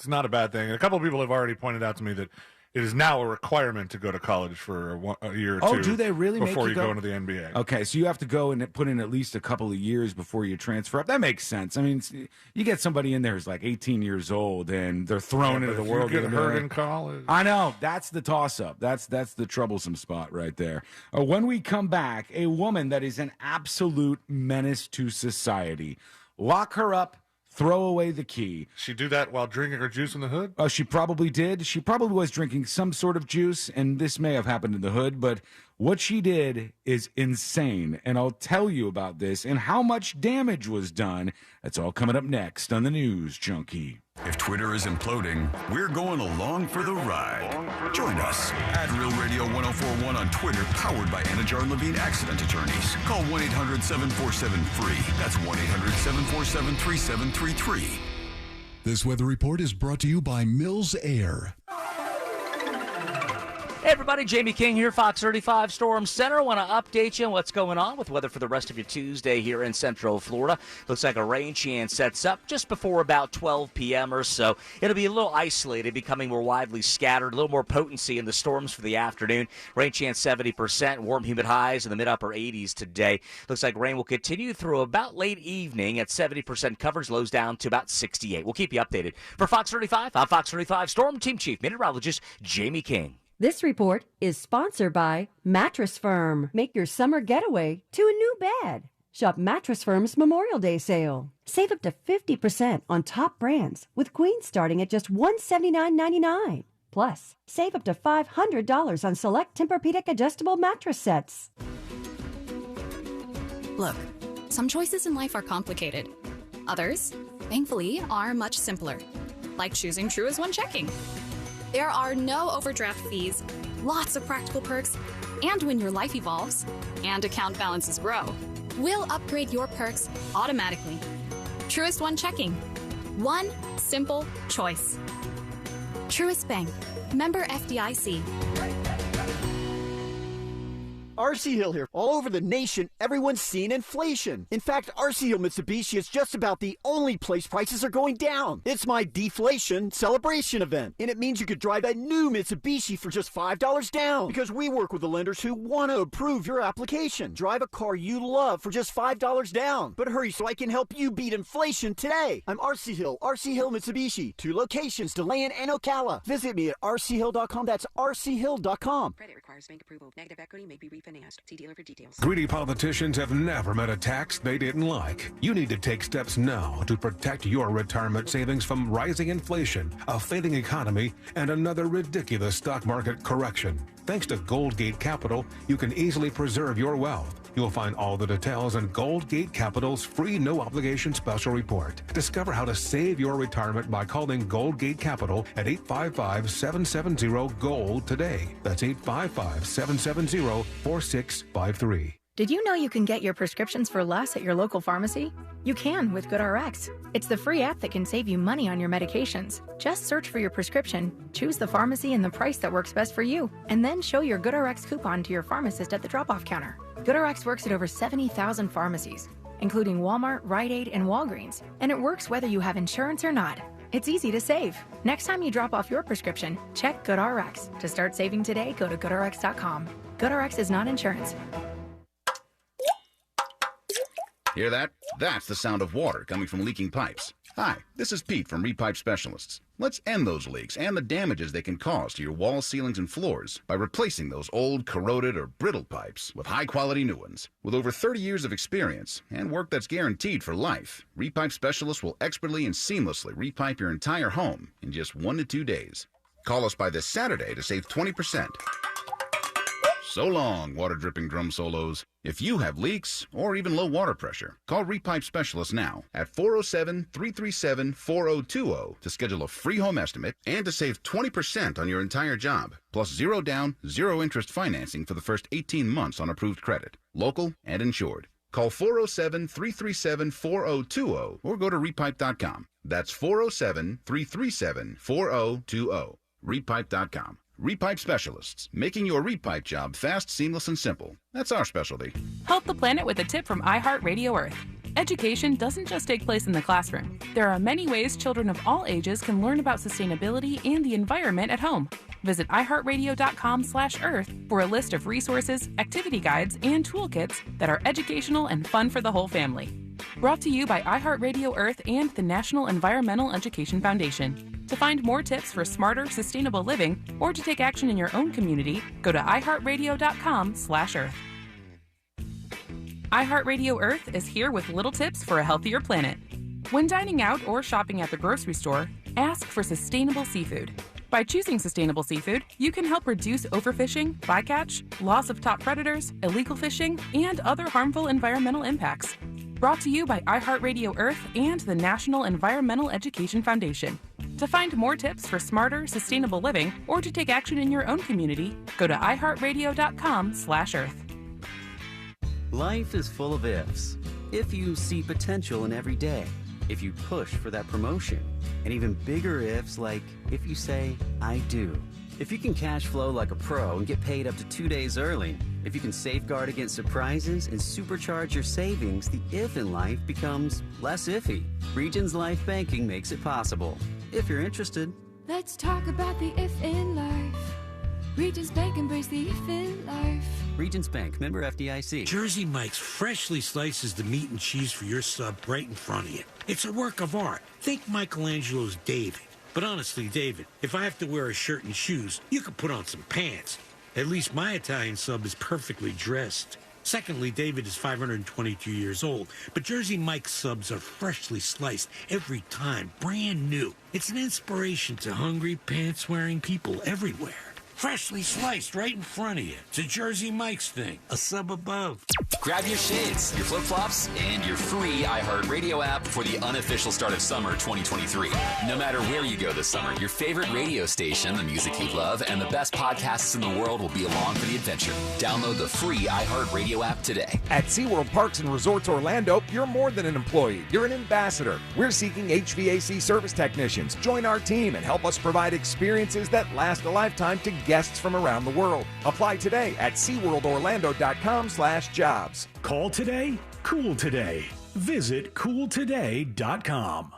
not a bad thing. A couple of people have already pointed out to me that it is now a requirement to go to college for a year or two. Oh, do they really before make you go into the NBA? Okay, so you have to go and put in at least a couple of years before you transfer up. That makes sense. I mean, you get somebody in there who's like 18 years old and they're thrown into the world. You get hurt in college. I know. That's the toss-up. That's the troublesome spot right there. When we come back, a woman that is an absolute menace to society. Lock her up. Throw away the key. She do that while drinking her juice in the hood? She probably did. She probably was drinking some sort of juice, and this may have happened in the hood, but what she did is insane, and I'll tell you about this and how much damage was done. That's all coming up next on the News Junkie. If Twitter is imploding, we're going along for the ride. Join us at Real Radio 1041 on Twitter, powered by Anajar Levine Accident Attorneys. Call 1-800-747-FREE. That's 1-800-747-3733. This weather report is brought to you by Mills Air. Hey everybody, Jamie King here, Fox 35 Storm Center. I want to update you on what's going on with weather for the rest of your Tuesday here in Central Florida. Looks like a rain chance sets up just before about 12 p.m. or so. It'll be a little isolated, becoming more widely scattered, a little more potency in the storms for the afternoon. Rain chance 70%, warm humid highs in the mid-upper 80s today. Looks like rain will continue through about late evening at 70% coverage, lows down to about 68. We'll keep you updated. For Fox 35, I'm Fox 35 Storm Team Chief Meteorologist Jamie King. This report is sponsored by Mattress Firm. Make your summer getaway to a new bed. Shop Mattress Firm's Memorial Day sale. Save up to 50% on top brands, with queens starting at just $179.99. Plus, save up to $500 on select Tempur-Pedic adjustable mattress sets. Look, some choices in life are complicated. Others, thankfully, are much simpler. Like choosing True as one checking. There are no overdraft fees, lots of practical perks, and when your life evolves and account balances grow, we'll upgrade your perks automatically. Truist One Checking. One simple choice. Truist Bank. Member FDIC. RC Hill here. All over the nation, everyone's seeing inflation. In fact, RC Hill Mitsubishi is just about the only place prices are going down. It's my deflation celebration event, and it means you could drive a new Mitsubishi for just $5 down, because we work with the lenders who want to approve your application. Drive a car you love for just $5 down. But hurry so I can help you beat inflation today. I'm RC Hill Mitsubishi. 2 locations, DeLand and Ocala. Visit me at rchill.com. That's rchill.com. Credit requires bank approval. Negative equity may be refinanced. See dealer for details. Greedy politicians have never met a tax they didn't like. You need to take steps now to protect your retirement savings from rising inflation, a failing economy, and another ridiculous stock market correction. Thanks to Goldgate Capital, you can easily preserve your wealth. You'll find all the details in Goldgate Capital's free no-obligation special report. Discover how to save your retirement by calling Goldgate Capital at 855-770-GOLD today. That's 855-770-4653. Did you know you can get your prescriptions for less at your local pharmacy? You can with GoodRx. It's the free app that can save you money on your medications. Just search for your prescription, choose the pharmacy and the price that works best for you, and then show your GoodRx coupon to your pharmacist at the drop-off counter. GoodRx works at over 70,000 pharmacies, including Walmart, Rite Aid, and Walgreens, and it works whether you have insurance or not. It's easy to save. Next time you drop off your prescription, check GoodRx. To start saving today, go to GoodRx.com. GoodRx is not insurance. Hear that? That's the sound of water coming from leaking pipes. Hi, this is Pete from Repipe Specialists. Let's end those leaks and the damages they can cause to your walls, ceilings, and floors by replacing those old, corroded, or brittle pipes with high-quality new ones. With over 30 years of experience and work that's guaranteed for life, Repipe Specialists will expertly and seamlessly repipe your entire home in just 1 to 2 days. Call us by this Saturday to save 20%. So long, water-dripping drum solos. If you have leaks or even low water pressure, call Repipe Specialists now at 407-337-4020 to schedule a free home estimate and to save 20% on your entire job, plus zero down, zero interest financing for the first 18 months on approved credit, local and insured. Call 407-337-4020 or go to repipe.com. That's 407-337-4020. Repipe.com. Repipe Specialists, making your repipe job fast, seamless, and simple. That's our specialty. Help the planet with a tip from iHeartRadio Earth. Education doesn't just take place in the classroom. There are many ways children of all ages can learn about sustainability and the environment at home. Visit iHeartRadio.com/Earth for a list of resources, activity guides, and toolkits that are educational and fun for the whole family. Brought to you by iHeartRadio Earth and the National Environmental Education Foundation. To find more tips for smarter, sustainable living, or to take action in your own community, go to iHeartRadio.com/Earth. iHeartRadio Earth is here with little tips for a healthier planet. When dining out or shopping at the grocery store, ask for sustainable seafood. By choosing sustainable seafood, you can help reduce overfishing, bycatch, loss of top predators, illegal fishing, and other harmful environmental impacts. Brought to you by iHeartRadio Earth and the National Environmental Education Foundation. To find more tips for smarter, sustainable living, or to take action in your own community, go to iHeartRadio.com/Earth. Life is full of ifs. If you see potential in every day, if you push for that promotion, and even bigger ifs like if you say, I do. If you can cash flow like a pro and get paid up to 2 days early, if you can safeguard against surprises and supercharge your savings, the if in life becomes less iffy. Regions Life Banking makes it possible. If you're interested. Let's talk about the if in life. Regions Bank, embrace the if in life. Regions Bank, member FDIC. Jersey Mike's freshly slices the meat and cheese for your sub right in front of you. It's a work of art. Think Michelangelo's David. But honestly, David, if I have to wear a shirt and shoes, you could put on some pants. At least my Italian sub is perfectly dressed. Secondly, David is 522 years old, but Jersey Mike's subs are freshly sliced every time, brand new. It's an inspiration to hungry, pants-wearing people everywhere. Freshly sliced right in front of you. It's a Jersey Mike's thing. A sub above. Grab your shades, your flip-flops, and your free iHeartRadio app for the unofficial start of summer 2023. No matter where you go this summer, your favorite radio station, the music you love, and the best podcasts in the world will be along for the adventure. Download the free iHeartRadio app today. At SeaWorld Parks and Resorts Orlando, you're more than an employee. You're an ambassador. We're seeking HVAC service technicians. Join our team and help us provide experiences that last a lifetime to guests from around the world. Apply today at SeaWorldOrlando.com/jobs. Call today, cool today. Visit cooltoday.com.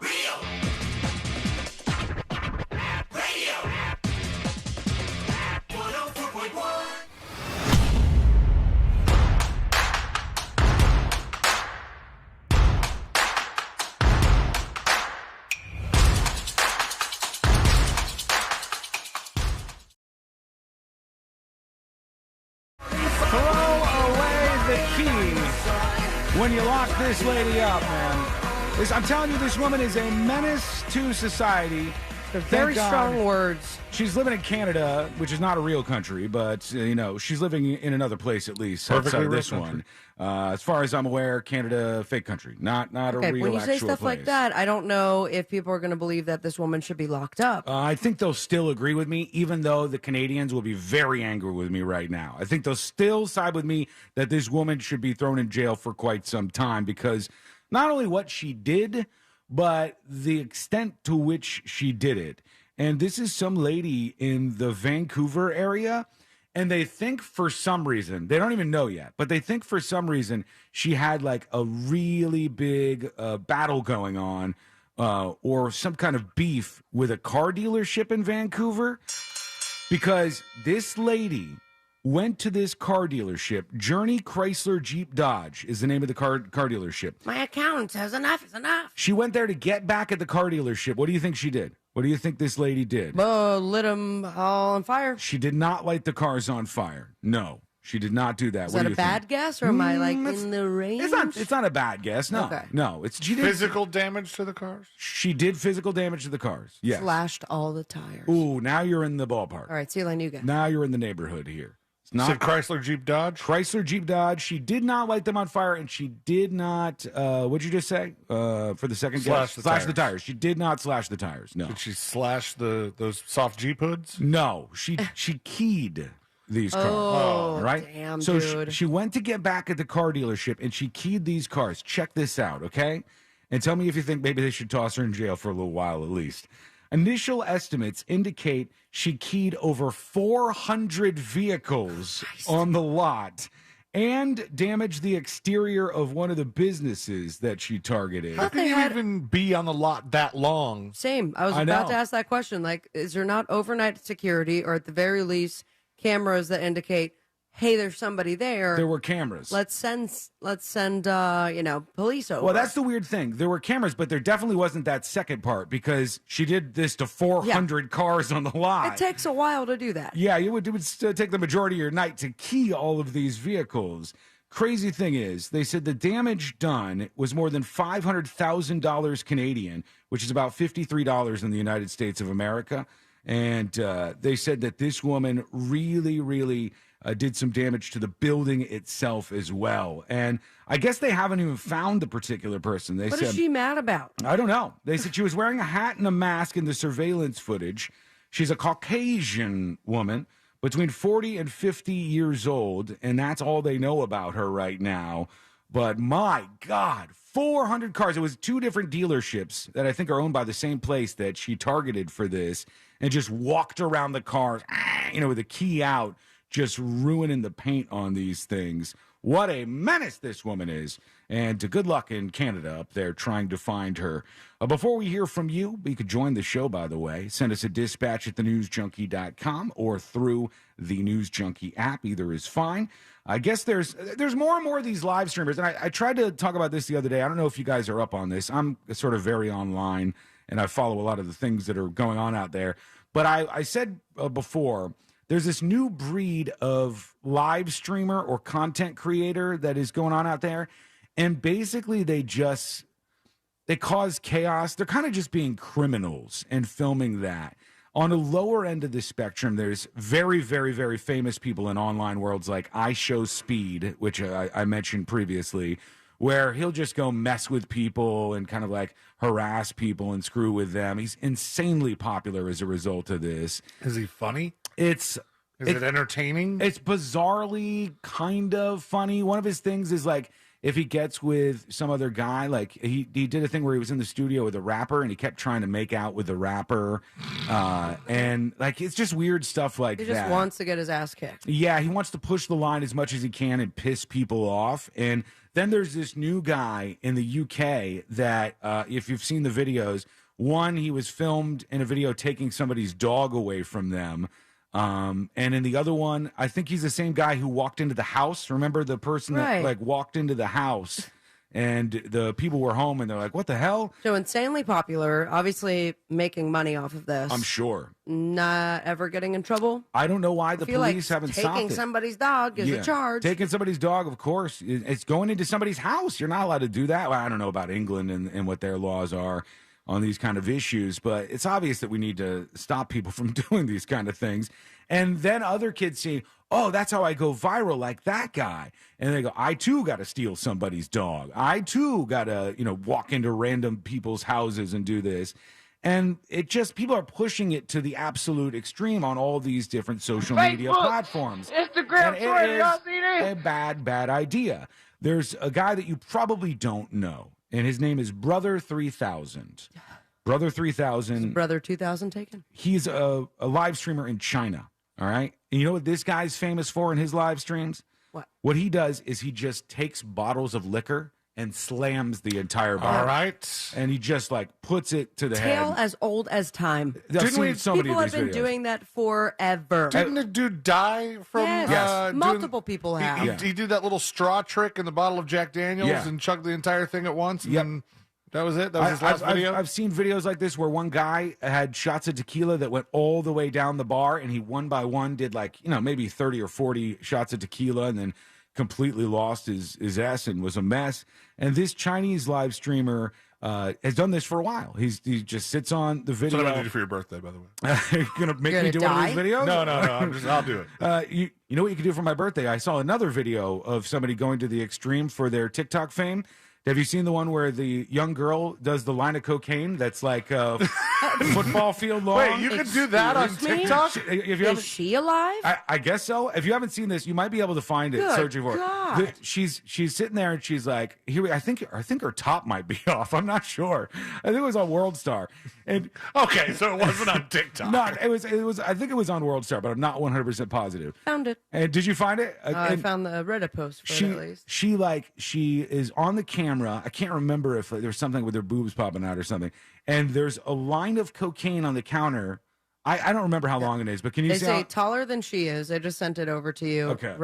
When you lock this lady up, man. I'm telling you, this woman is a menace to society. They're very strong words. She's living in Canada, which is not a real country, but, she's living in another place at least. Perfectly outside of real this country. one. As far as I'm aware, Canada, fake country. Not a real when you say actual stuff place. like that, I don't know if people are going to believe that this woman should be locked up. I think they'll still agree with me, even though the Canadians will be very angry with me right now. I think they'll still side with me that this woman should be thrown in jail for quite some time because not only what she did, but the extent to which she did it. And this is some lady in the Vancouver area, and they think for some reason, they don't even know yet, but they think for some reason she had like a really big battle going on or some kind of beef with a car dealership in Vancouver, because this lady went to this car dealership. Journey Chrysler Jeep Dodge is the name of the car dealership. My accountant says enough is enough. She went there to get back at the car dealership. What do you think she did? What do you think this lady did? Lit them all on fire. She did not light the cars on fire. No, she did not do that. Is what that do a you bad think? guess, or am I in the range? It's not a bad guess. No, Okay. no. She did Physical damage to the cars? She did physical damage to the cars. Yes. Slashed all the tires. Ooh, now you're in the ballpark. All right, see you later, you guys. Now you're in the neighborhood here. It's not Said Chrysler Jeep Dodge? Chrysler Jeep Dodge. She did not light them on fire, and she did not. What'd you just say? For the second guess, slash the tires. She did not slash the tires. No. Did she slash those soft Jeep hoods? No. She keyed these cars. Oh, right? damn, so dude. she went to get back at the car dealership, and she keyed these cars. Check this out, okay? And tell me if you think maybe they should toss her in jail for a little while at least. Initial estimates indicate she keyed over 400 vehicles on the lot and damaged the exterior of one of the businesses that she targeted. How can you even be on the lot that long? Same. I was about to ask that question. Like, is there not overnight security, or at the very least, cameras that indicate, hey, there's somebody there? There were cameras. Let's send police over. Well, that's the weird thing. There were cameras, but there definitely wasn't that second part because she did this to 400 cars on the lot. It takes a while to do that. Yeah, it would take the majority of your night to key all of these vehicles. Crazy thing is, they said the damage done was more than $500,000 Canadian, which is about $53 in the United States of America. And they said that this woman really, really did some damage to the building itself as well. And I guess they haven't even found the particular person. They What said, is she mad about? I don't know. They said she was wearing a hat and a mask in the surveillance footage. She's a Caucasian woman between 40 and 50 years old, and that's all they know about her right now. But my God, 400 cars. It was two different dealerships that I think are owned by the same place that she targeted for this, and just walked around the cars, with the key out, just ruining the paint on these things. What a menace this woman is. And good luck in Canada up there trying to find her. Before we hear from you, you could join the show, by the way. Send us a dispatch at thenewsjunkie.com or through the News Junkie app. Either is fine. I guess there's more and more of these live streamers. And I tried to talk about this the other day. I don't know if you guys are up on this. I'm sort of very online, and I follow a lot of the things that are going on out there. But I said before, there's this new breed of live streamer or content creator that is going on out there. And basically they cause chaos. They're kind of just being criminals and filming that. On the lower end of the spectrum, there's very, very, very famous people in online worlds like I Show Speed, which I mentioned previously, where he'll just go mess with people and kind of like harass people and screw with them. He's insanely popular as a result of this. Is he funny? Is it entertaining? It's bizarrely kind of funny. One of his things is like if he gets with some other guy, like he did a thing where he was in the studio with a rapper and he kept trying to make out with the rapper. And like it's just weird stuff like that. He just wants to get his ass kicked. Yeah, he wants to push the line as much as he can and piss people off. And then there's this new guy in the UK that, if you've seen the videos, one, he was filmed in a video taking somebody's dog away from them. And in the other one, I think he's the same guy who walked into the house. Remember the person that like walked into the house and the people were home and they're like, what the hell? So insanely popular, obviously making money off of this. I'm sure. Not ever getting in trouble. I don't know why the feel police like haven't stopped it. taking somebody's dog is a charge. Taking somebody's dog, of course. It's going into somebody's house. You're not allowed to do that. Well, I don't know about England and what their laws are on these kind of issues, but it's obvious that we need to stop people from doing these kind of things. And then other kids see, oh, that's how I go viral, like that guy. And they go, I too got to steal somebody's dog. I too got to, walk into random people's houses and do this. And it just, people are pushing it to the absolute extreme on all these different social media platforms. Instagram, And Twitter, it y'all see this? is a bad idea. There's a guy that you probably don't know, and his name is Brother 3000. Brother 3000. Brother 2000 taken? He's a live streamer in China, all right? And you know what this guy's famous for in his live streams? What? What he does is he just takes bottles of liquor and slams the entire bar. All right. And he just like puts it to the Tale head. as old as time. I've seen so many People of have these been videos. doing that forever. Didn't the dude die from... Yes. Multiple people have. He did that little straw trick in the bottle of Jack Daniels Yeah. and chugged the entire thing at once. And then that was it? That was his last I've video? I've seen videos like this where one guy had shots of tequila that went all the way down the bar, and he one by one did like, maybe 30 or 40 shots of tequila and then completely lost his ass and was a mess. And this Chinese live streamer has done this for a while. He just sits on the video. That's what I'm going to do for your birthday, by the way. You're going to make me do one of these videos? No. I'll do it. You know what you can do for my birthday? I saw another video of somebody going to the extreme for their TikTok fame. Have you seen the one where the young girl does the line of cocaine that's like a football field long? Wait, you can do that on TikTok? Is she alive? I guess so. If you haven't seen this, you might be able to find it Good searching for God. it. She's sitting there and she's like, "Here, I think her top might be off. I'm not sure. I think it was on World Star." And okay, so it wasn't on TikTok. No, it was. I think it was on World Star, but I'm not 100% positive. Found it. And did you find it? I found the Reddit post for it at least. She is on the camera. I can't remember if there's something with her boobs popping out or something. And there's a line of cocaine on the counter. I don't remember how long it is, but can you They see? say taller than she is. I just sent it over to you. Okay.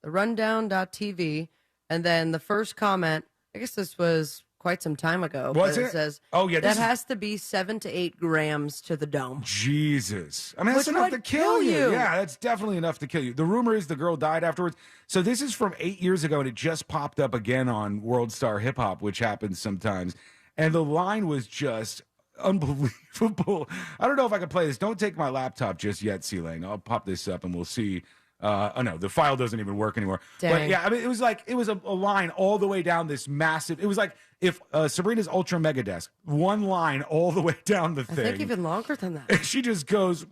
Rundown.tv. And then the first comment, I guess this was quite some time ago. Was but it? says, Oh, yeah, this that is- has to be 7 to 8 grams to the dome. Jesus. I mean, that's Which enough would to kill you. kill you. Yeah, that's definitely enough to kill you. The rumor is the girl died afterwards. So this is from 8 years ago, and it just popped up again on World Star Hip Hop, which happens sometimes. And the line was just unbelievable. I don't know if I can play this. Don't take my laptop just yet, C-Lane. I'll pop this up, and we'll see. Oh, no, the file doesn't even work anymore. But Dang. yeah, I mean, it was a line all the way down this massive. It was like if Sabrina's Ultra Mega Desk, one line all the way down the I thing. think even longer than that. And she just goes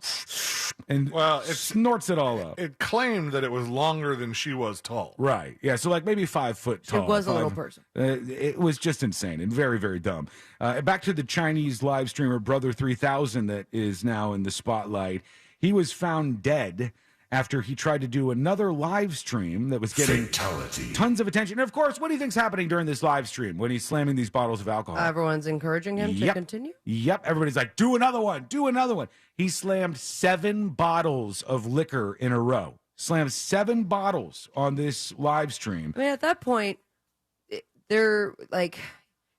and it snorts it all up. It claimed that it was longer than she was tall. Right. Yeah. So like maybe 5 foot tall. was a little person. It was just insane and very, very dumb. Back to the Chinese live streamer Brother 3000 that is now in the spotlight. He was found dead after he tried to do another live stream that was getting tons of attention. And of course, what do you think's happening during this live stream when he's slamming these bottles of alcohol? Everyone's encouraging him to Yep. continue. Yep. Everybody's like, do another one. Do another one. He slammed 7 bottles of liquor in a row. Slammed 7 bottles on this live stream. I mean, at that point, they're like,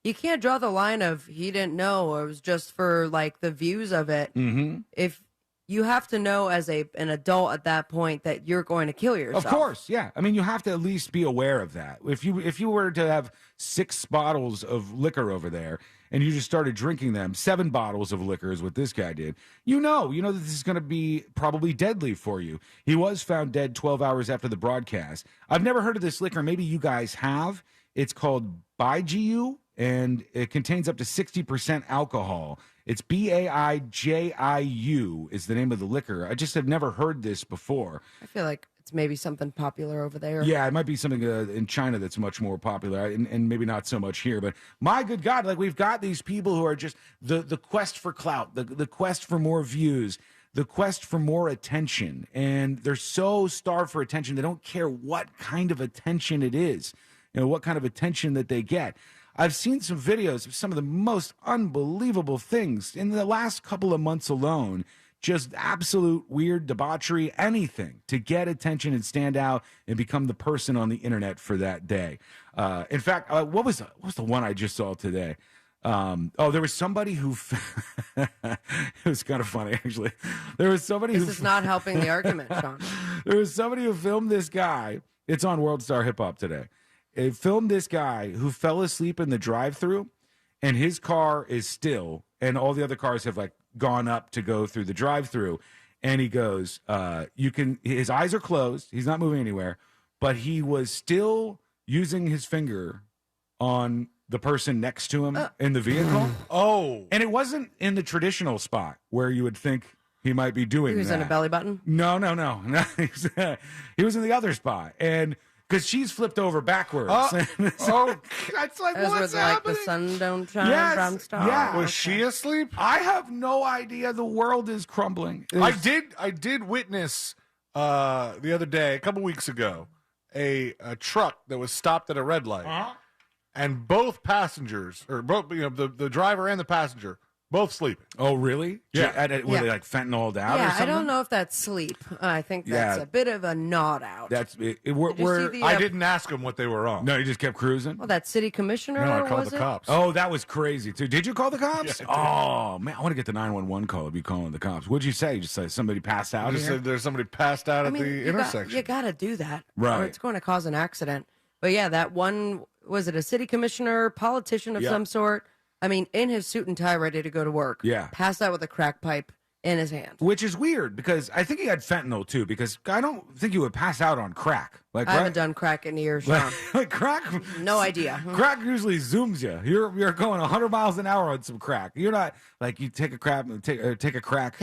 you can't draw the line of he didn't know or it was just for like the views of it. Mm-hmm. If you have to know as an adult at that point that you're going to kill yourself. Of course, yeah. I mean, you have to at least be aware of that. If you were to have 6 bottles of liquor over there and you just started drinking them, 7 bottles of liquor is what this guy did, you know that this is going to be probably deadly for you. He was found dead 12 hours after the broadcast. I've never heard of this liquor. Maybe you guys have. It's called Baijiu, and it contains up to 60% alcohol. It's Baijiu is the name of the liquor. I just have never heard this before. I feel like it's maybe something popular over there. Yeah, it might be something in China that's much more popular, and maybe not so much here. But my good God, like we've got these people who are just the quest for clout, the quest for more views, the quest for more attention, and they're so starved for attention they don't care what kind of attention it is, what kind of attention that they get. I've seen some videos of some of the most unbelievable things in the last couple of months alone. Just absolute weird debauchery, anything to get attention and stand out and become the person on the internet for that day. In fact, what was the one I just saw today? There was somebody who it was kind of funny actually. There was somebody This is not helping the argument, Sean. There was somebody who filmed this guy. It's on World Star Hip Hop today. It filmed this guy who fell asleep in the drive-thru, and his car is still, and all the other cars have like gone up to go through the drive-thru, and he goes, his eyes are closed, he's not moving anywhere, but he was still using his finger on the person next to him in the vehicle. Oh. And it wasn't in the traditional spot where you would think he might be doing that. He was in a belly button? No. He was in the other spot, and because she's flipped over backwards. That's like, As what's with, happening? like the sun don't shine, brown star. Yeah. Was she asleep? I have no idea. The world is crumbling. I did witness the other day, a couple weeks ago, a truck that was stopped at a red light, and both passengers, or both the driver and the passenger, both sleeping. Oh, really? Yeah. Were they like fentanyled out or Yeah, something? I don't know if that's sleep. I think that's a bit of a nod out. That's Did you see the, I didn't ask them what they were on. No, you just kept cruising? Well, that city commissioner, No, I called was the it? cops. Oh, that was crazy, too. Did you call the cops? Yeah, I Oh, man, I want to get the 911 call of you calling the cops. What'd you say? You just said somebody passed out I just here? said there's somebody passed out at the intersection. You got to do that. Right. Or it's going to cause an accident. But yeah, that one, was it a city commissioner, politician of some sort? I mean, in his suit and tie, ready to go to work. Yeah. Passed out with a crack pipe in his hand. Which is weird, because I think he had fentanyl, too, because I don't think you would pass out on crack. Like, I haven't done crack in years, Sean. like crack? No idea. Crack usually zooms you. You're going 100 miles an hour on some crack. You're not, like, you take a crack hit. Take a crack.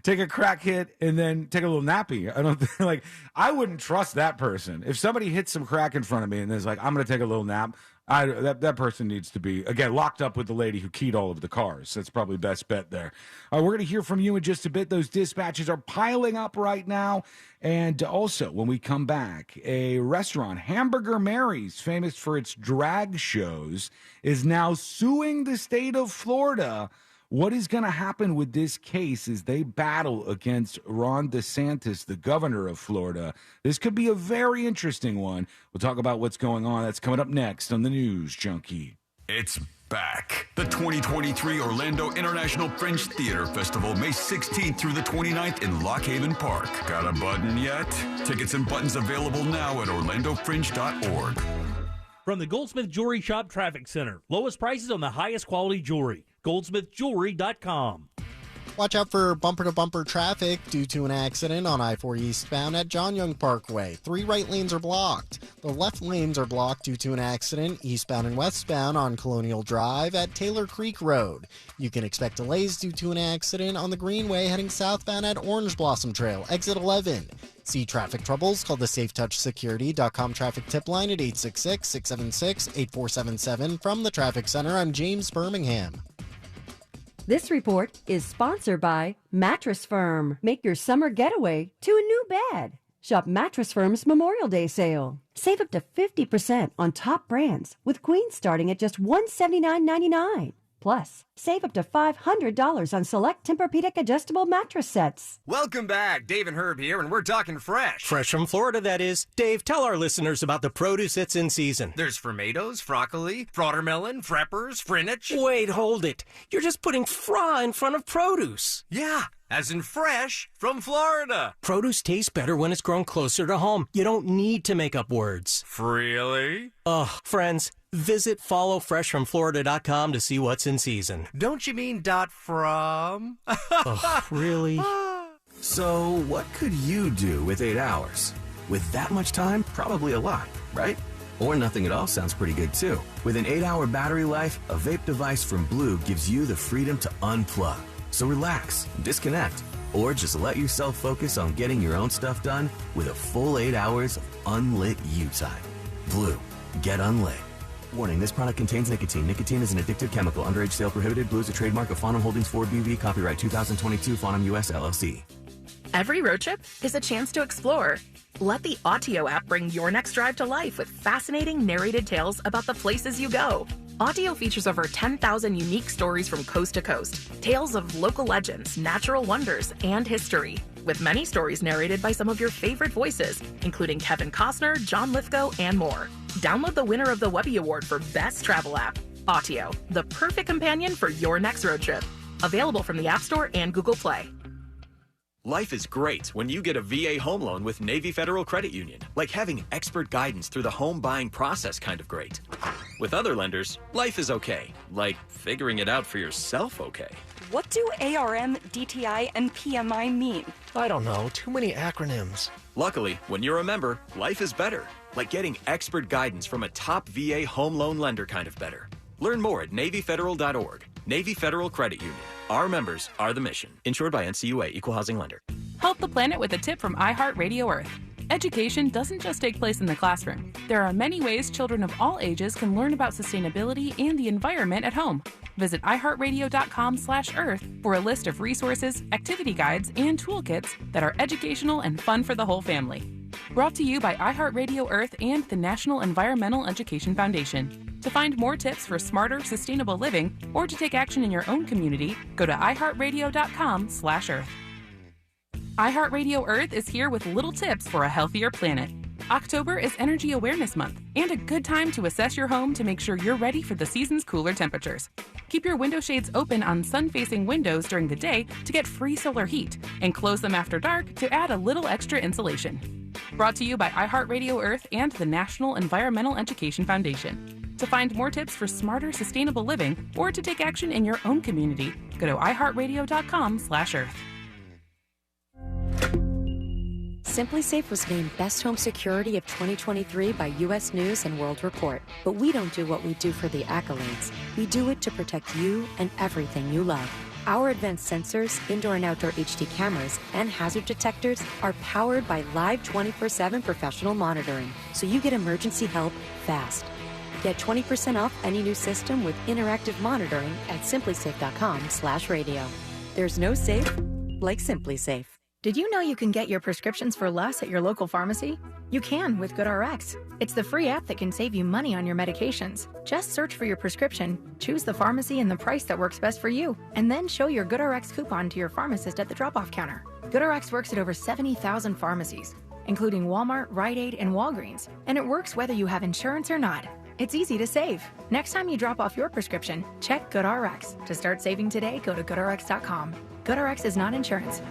Take a crack hit and then take a little nappy. I don't think, like, I wouldn't trust that person. If somebody hits some crack in front of me and is like, I'm going to take a little nap, that person needs to be, again, locked up with the lady who keyed all of the cars. That's probably best bet there. We're going to hear from you in just a bit. Those dispatches are piling up right now. And also, when we come back, a restaurant, Hamburger Mary's, famous for its drag shows, is now suing the state of Florida. What is going to happen with this case as they battle against Ron DeSantis, the governor of Florida? This could be a very interesting one. We'll talk about what's going on. That's coming up next on the News Junkie. It's back. The 2023 Orlando International Fringe Theater Festival, May 16th through the 29th in Lock Haven Park. Got a button yet? Tickets and buttons available now at orlandofringe.org. From the Goldsmith Jewelry Shop Traffic Center. Lowest prices on the highest quality jewelry. goldsmithjewelry.com. Watch out for bumper-to-bumper traffic due to an accident on I-4 eastbound at John Young Parkway. 3 right lanes are blocked. The left lanes are blocked due to an accident eastbound and westbound on Colonial Drive at Taylor Creek Road. You can expect delays due to an accident on the Greenway heading southbound at Orange Blossom Trail, exit 11. See traffic troubles? Call the SafeTouchSecurity.com traffic tip line at 866-676-8477. From the Traffic Center, I'm James Birmingham. This report is sponsored by Mattress Firm. Make your summer getaway to a new bed. Shop Mattress Firm's Memorial Day sale. Save up to 50% on top brands, with queens starting at just $179.99. Plus, save up to $500 on select Tempur-Pedic adjustable mattress sets. Welcome back. Dave and Herb here, and we're talking fresh. Fresh from Florida, that is. Dave, tell our listeners about the produce that's in season. There's tomatoes, broccoli, watermelon, freppers, spinach. Wait, hold it. You're just putting fra in front of produce. Yeah, as in fresh from Florida. Produce tastes better when it's grown closer to home. You don't need to make up words. Really? Ugh, friends, visit followfreshfromflorida.com to see what's in season. Don't you mean .from? Ugh, really? So, what could you do with 8 hours? With that much time, probably a lot, right? Or nothing at all sounds pretty good too. With an 8-hour battery life, a vape device from Blue gives you the freedom to unplug. So relax, disconnect, or just let yourself focus on getting your own stuff done with a full 8 hours of unlit you time. Blue, get unlit. Warning, this product contains nicotine. Nicotine is an addictive chemical. Underage sale prohibited. Blue is a trademark of Fonum Holdings 4BV. Copyright 2022. Fonum US LLC. Every road trip is a chance to explore. Let the Autio app bring your next drive to life with fascinating narrated tales about the places you go. Autio features over 10,000 unique stories from coast to coast. Tales of local legends, natural wonders, and history. With many stories narrated by some of your favorite voices, including Kevin Costner, John Lithgow, and more. Download the winner of the Webby Award for Best Travel App. Autio, the perfect companion for your next road trip. Available from the App Store and Google Play. Life is great when you get a VA home loan with Navy Federal Credit Union, like having expert guidance through the home buying process kind of great. With other lenders, life is okay, like figuring it out for yourself okay. What do ARM, DTI, and PMI mean? I don't know, too many acronyms. Luckily, when you're a member, life is better, like getting expert guidance from a top VA home loan lender kind of better. Learn more at NavyFederal.org. Navy Federal Credit Union. Our members are the mission. Insured by NCUA, Equal Housing Lender. Help the planet with a tip from iHeartRadio Earth. Education doesn't just take place in the classroom. There are many ways children of all ages can learn about sustainability and the environment at home. Visit iHeartRadio.com/Earth for a list of resources, activity guides, and toolkits that are educational and fun for the whole family. Brought to you by iHeartRadio Earth and the National Environmental Education Foundation. To find more tips for smarter, sustainable living, or to take action in your own community, go to iHeartRadio.com/Earth. iHeartRadio Earth is here with little tips for a healthier planet. October is Energy Awareness Month, and a good time to assess your home to make sure you're ready for the season's cooler temperatures. Keep your window shades open on sun-facing windows during the day to get free solar heat, and close them after dark to add a little extra insulation. Brought to you by iHeartRadio Earth and the National Environmental Education Foundation. To find more tips for smarter, sustainable living, or to take action in your own community, go to iHeartRadio.com/Earth. Simply Safe was named Best Home Security of 2023 by U.S. News and World Report. But we don't do what we do for the accolades. We do it to protect you and everything you love. Our advanced sensors, indoor and outdoor HD cameras, and hazard detectors are powered by live 24/7 professional monitoring, so you get emergency help fast. Get 20% off any new system with interactive monitoring at simplysafe.com/radio. There's no safe like Simply Safe. Did you know you can get your prescriptions for less at your local pharmacy? You can with GoodRx. It's the free app that can save you money on your medications. Just search for your prescription, choose the pharmacy and the price that works best for you, and then show your GoodRx coupon to your pharmacist at the drop-off counter. GoodRx works at over 70,000 pharmacies, including Walmart, Rite Aid, and Walgreens, and it works whether you have insurance or not. It's easy to save. Next time you drop off your prescription, check GoodRx. To start saving today, go to GoodRx.com. GoodRx is not insurance.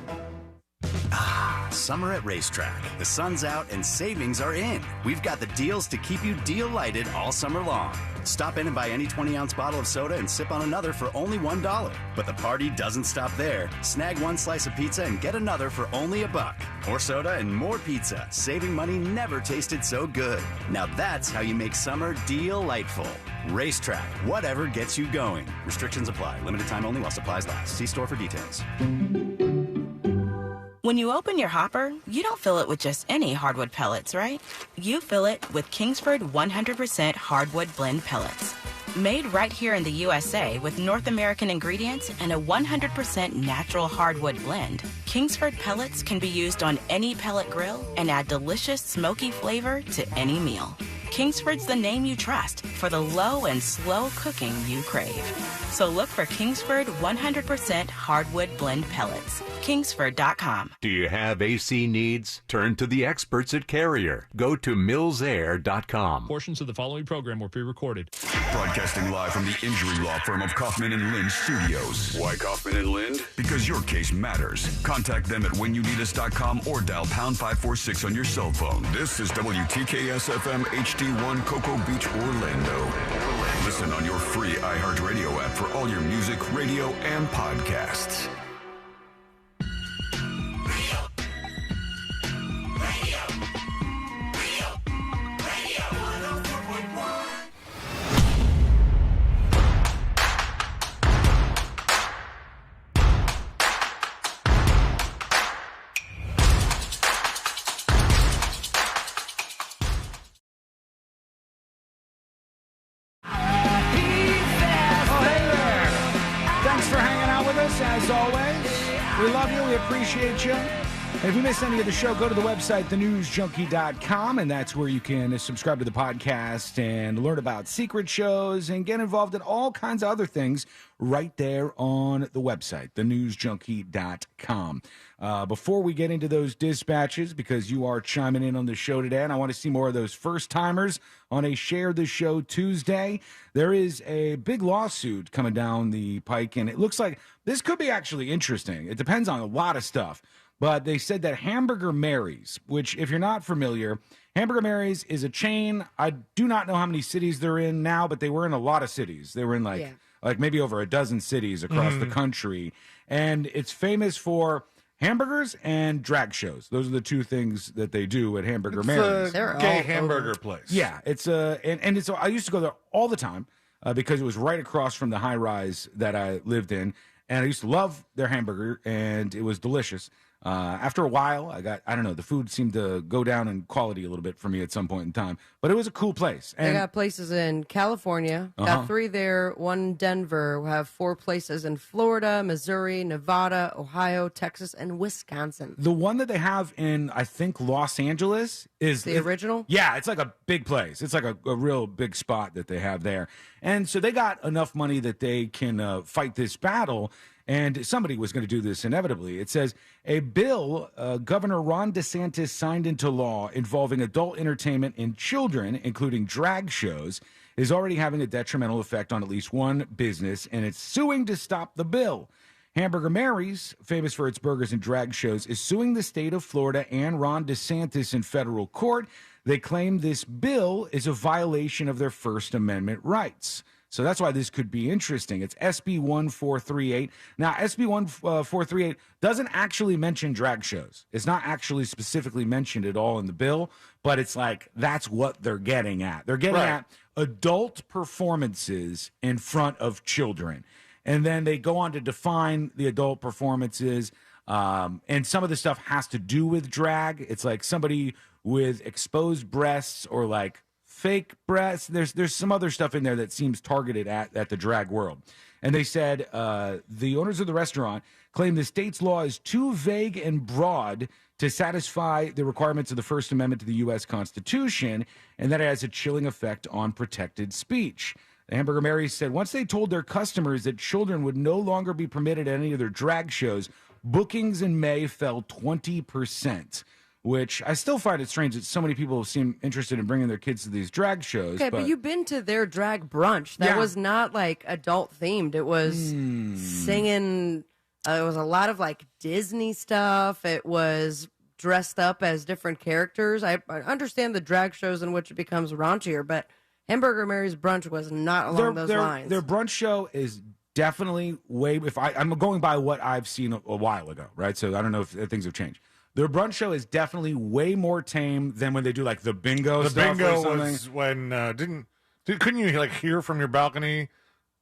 Summer at Racetrack. The sun's out and savings are in. We've got the deals to keep you deal-lighted all summer long. Stop in and buy any 20-ounce bottle of soda and sip on another for only $1. But the party doesn't stop there. Snag one slice of pizza and get another for only $1. More soda and more pizza. Saving money never tasted so good. Now that's how you make summer deal-lightful. Racetrack. Whatever gets you going. Restrictions apply. Limited time only while supplies last. See store for details. When you open your hopper, you don't fill it with just any hardwood pellets, right? You fill it with Kingsford 100% hardwood blend pellets. Made right here in the USA with North American ingredients and a 100% natural hardwood blend, Kingsford pellets can be used on any pellet grill and add delicious smoky flavor to any meal. Kingsford's the name you trust for the low and slow cooking you crave. So look for Kingsford 100% hardwood blend pellets. Kingsford.com. Do you have AC needs? Turn to the experts at Carrier. Go to millsair.com. Portions of the following program were pre-recorded. Broadcasting live from the injury law firm of Kaufman and Lind Studios. Why Kaufman and Lind? Because your case matters. Contact them at whenyouneedus.com or dial pound 546 on your cell phone. This is WTKS FM HD1 Cocoa Beach, Orlando. Listen on your free iHeartRadio app for all your music, radio, and podcasts. As always, we love you. We appreciate you. And if you missed any of the show, go to the website, thenewsjunkie.com, and that's where you can subscribe to the podcast and learn about secret shows and get involved in all kinds of other things right there on the website, thenewsjunkie.com. Before we get into those dispatches, because you are chiming in on the show today, and I want to see more of those first-timers on a Share the Show Tuesday, there is a big lawsuit coming down the pike, and it looks like this could be actually interesting. It depends on a lot of stuff. But they said that Hamburger Mary's, which, if you're not familiar, Hamburger Mary's is a chain. I do not know how many cities they're in now, but they were in a lot of cities. They were in like maybe over a dozen cities across the country. And it's famous for hamburgers and drag shows. Those are the two things that they do at Hamburger Mary's. They're gay hamburger place. Yeah, it's and it's. I used to go there all the time because it was right across from the high rise that I lived in, and I used to love their hamburger, and it was delicious. After a while, I don't know, the food seemed to go down in quality a little bit for me at some point in time, but it was a cool place. And they got places in California, got 3 there, 1 in Denver. We have 4 places in Florida, Missouri, Nevada, Ohio, Texas, and Wisconsin. The one that they have in, I think, Los Angeles is the original? Yeah, it's like a big place. It's like a real big spot that they have there. And so they got enough money that they can fight this battle. And somebody was going to do this inevitably. It says, a bill Governor Ron DeSantis signed into law involving adult entertainment in children, including drag shows, is already having a detrimental effect on at least one business, and it's suing to stop the bill. Hamburger Mary's, famous for its burgers and drag shows, is suing the state of Florida and Ron DeSantis in federal court. They claim this bill is a violation of their First Amendment rights. So that's why this could be interesting. It's SB 1438. Now, SB 1438 doesn't actually mention drag shows. It's not actually specifically mentioned at all in the bill, but it's like that's what they're getting at. They're getting at adult performances in front of children. And then they go on to define the adult performances, and some of the stuff has to do with drag. It's like somebody with exposed breasts or like fake breasts. There's some other stuff in there that seems targeted at the drag world. And they said the owners of the restaurant claim the state's law is too vague and broad to satisfy the requirements of the First Amendment to the U.S. Constitution, and that it has a chilling effect on protected speech. The Hamburger Mary's said once they told their customers that children would no longer be permitted at any of their drag shows, bookings in May fell 20%. Which I still find it strange that so many people seem interested in bringing their kids to these drag shows. Okay, but you've been to their drag brunch. That was not like adult themed. It was singing. It was a lot of like Disney stuff. It was dressed up as different characters. I understand the drag shows in which it becomes raunchier, but Hamburger Mary's brunch was not along those lines. Their brunch show is definitely way. I'm going by what I've seen a while ago, right? So I don't know if things have changed. Their brunch show is definitely way more tame than when they do like the bingo stuff. The bingo or something. was when couldn't you like hear from your balcony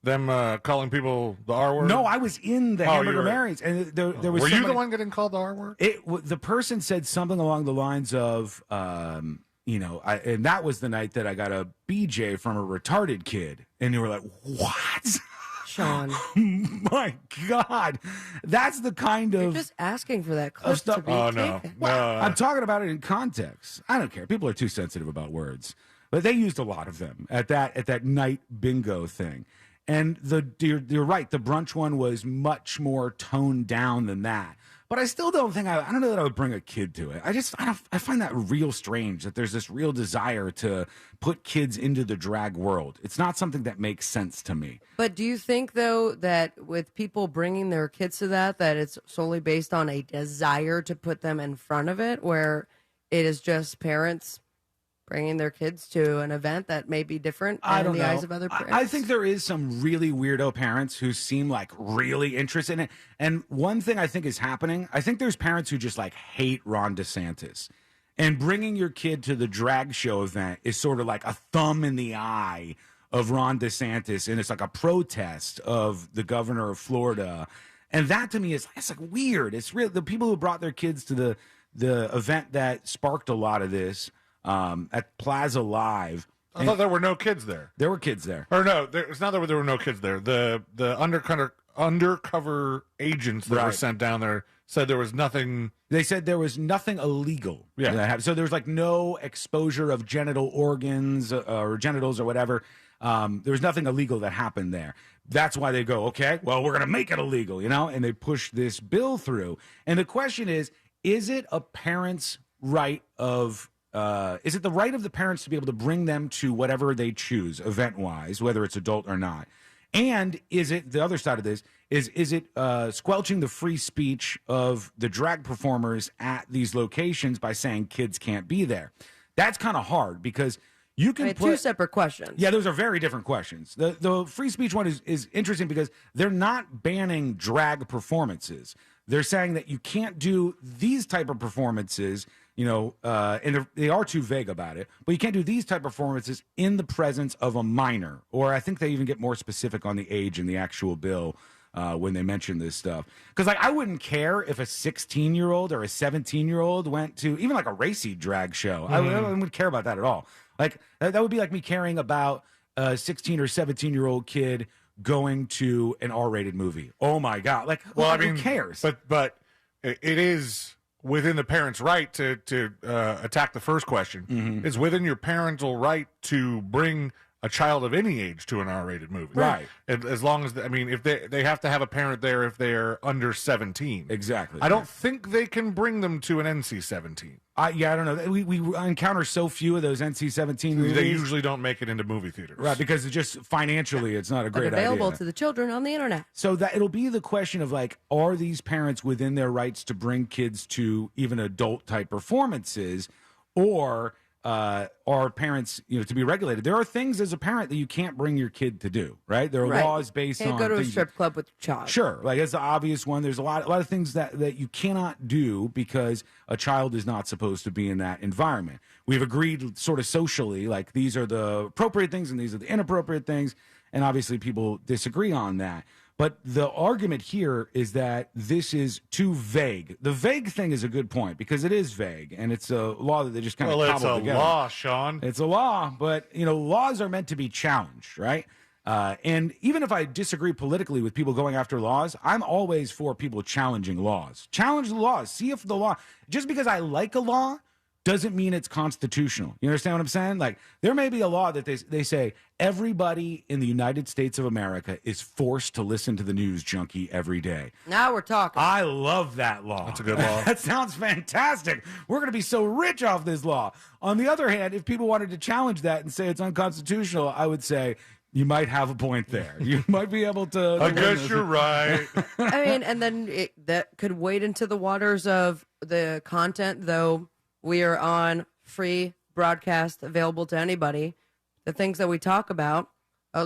them calling people the R word? No, I was in the Hamburger Mary's, and there was. Were you the one getting called the R word? The person said something along the lines of, and that was the night that I got a BJ from a retarded kid, and you were like, what? Sean. My God. That's the kind of... You're just asking for that clip to be taken. No. I'm talking about it in context. I don't care. People are too sensitive about words. but they used a lot of them at that night bingo thing. And you're right, the brunch one was much more toned down than that. But I still don't think I don't know that I would bring a kid to it. I find that real strange that there's this real desire to put kids into the drag world. It's not something that makes sense to me. But do you think, though, that with people bringing their kids to that it's solely based on a desire to put them in front of it, where it is just parents bringing their kids to an event that may be different in the eyes of other parents? I think there is some really weirdo parents who seem like really interested in it. And one thing I think is happening, I think there's parents who just like hate Ron DeSantis. And bringing your kid to the drag show event is sort of like a thumb in the eye of Ron DeSantis. And it's like a protest of the governor of Florida. And that to me it's like weird. It's real. The people who brought their kids to the event that sparked a lot of this, at Plaza Live. I thought there were no kids there. There were kids there. Or no, it's not that there were no kids there. The undercover agents that were sent down there said there was nothing. They said there was nothing illegal. Yeah. So there was like no exposure of genital organs or genitals or whatever. There was nothing illegal that happened there. That's why they go, okay, well, we're going to make it illegal, and they push this bill through. And the question is it a parent's right of is it the right of the parents to be able to bring them to whatever they choose, event-wise, whether it's adult or not? And is it, the other side of this, is it squelching the free speech of the drag performers at these locations by saying kids can't be there? That's kind of hard because you can put two separate questions. Yeah, those are very different questions. The free speech one is interesting because they're not banning drag performances. They're saying that you can't do these type of performances, and they are too vague about it, but you can't do these type of performances in the presence of a minor. Or I think they even get more specific on the age in the actual bill when they mention this stuff. Because I wouldn't care if a 16-year-old or a 17-year-old went to even like a racy drag show. I wouldn't care about that at all. Like that would be like me caring about a 16 or 17-year-old kid going to an R-rated movie. Oh my God! Like, who cares? But it is within the parent's right to attack the first question. Mm-hmm. It's within your parental right to bring a child of any age to an R-rated movie, right? As long as if they have to have a parent there if they're under 17. Exactly. I don't think they can bring them to an NC-17. I don't know. We encounter so few of those NC-17 movies. They usually don't make it into movie theaters, right? Because it's just financially, it's not a great idea. Available to the children on the internet. So that it'll be the question of like, are these parents within their rights to bring kids to even adult type performances, or are parents, to be regulated? There are things as a parent that you can't bring your kid to do, right? There are laws based on. Can't go to a strip club with your child. Sure, like that's the obvious one. There's a lot of things that you cannot do because a child is not supposed to be in that environment. We've agreed sort of socially, like these are the appropriate things and these are the inappropriate things, and obviously people disagree on that. But the argument here is that this is too vague. The vague thing is a good point because it is vague, and it's a law that they just kind of cobbled together. It's a law, Sean. It's a law, but, laws are meant to be challenged, right? And even if I disagree politically with people going after laws, I'm always for people challenging laws. Challenge the laws. See if the law, just because I like a law doesn't mean it's constitutional. You understand what I'm saying? Like, there may be a law that they say everybody in the United States of America is forced to listen to the news junkie every day. Now we're talking. I love that law. That's a good law. That sounds fantastic. We're going to be so rich off this law. On the other hand, if people wanted to challenge that and say it's unconstitutional, I would say you might have a point there. You might be able to. I guess you're right. And then that could wade into the waters of the content, though. We are on free broadcast available to anybody. The things that we talk about,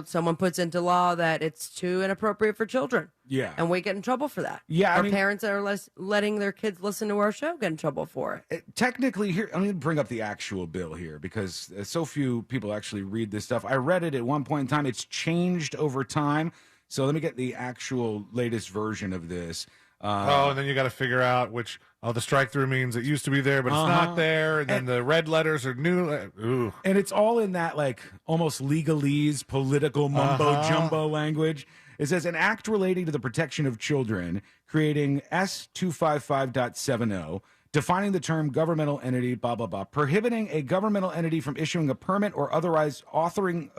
someone puts into law that it's too inappropriate for children. Yeah. And we get in trouble for that. Yeah. Parents that are letting their kids listen to our show get in trouble for it. Technically, here, I'm going to bring up the actual bill here because so few people actually read this stuff. I read it at one point in time. It's changed over time. So let me get the actual latest version of this. And then you got to figure out which. The strike through means it used to be there, but it's not there. And then the red letters are new. Ooh. And it's all in that like almost legalese, political mumbo jumbo language. It says an act relating to the protection of children, creating S255.70, defining the term governmental entity, blah, blah, blah, prohibiting a governmental entity from issuing a permit or otherwise authorizing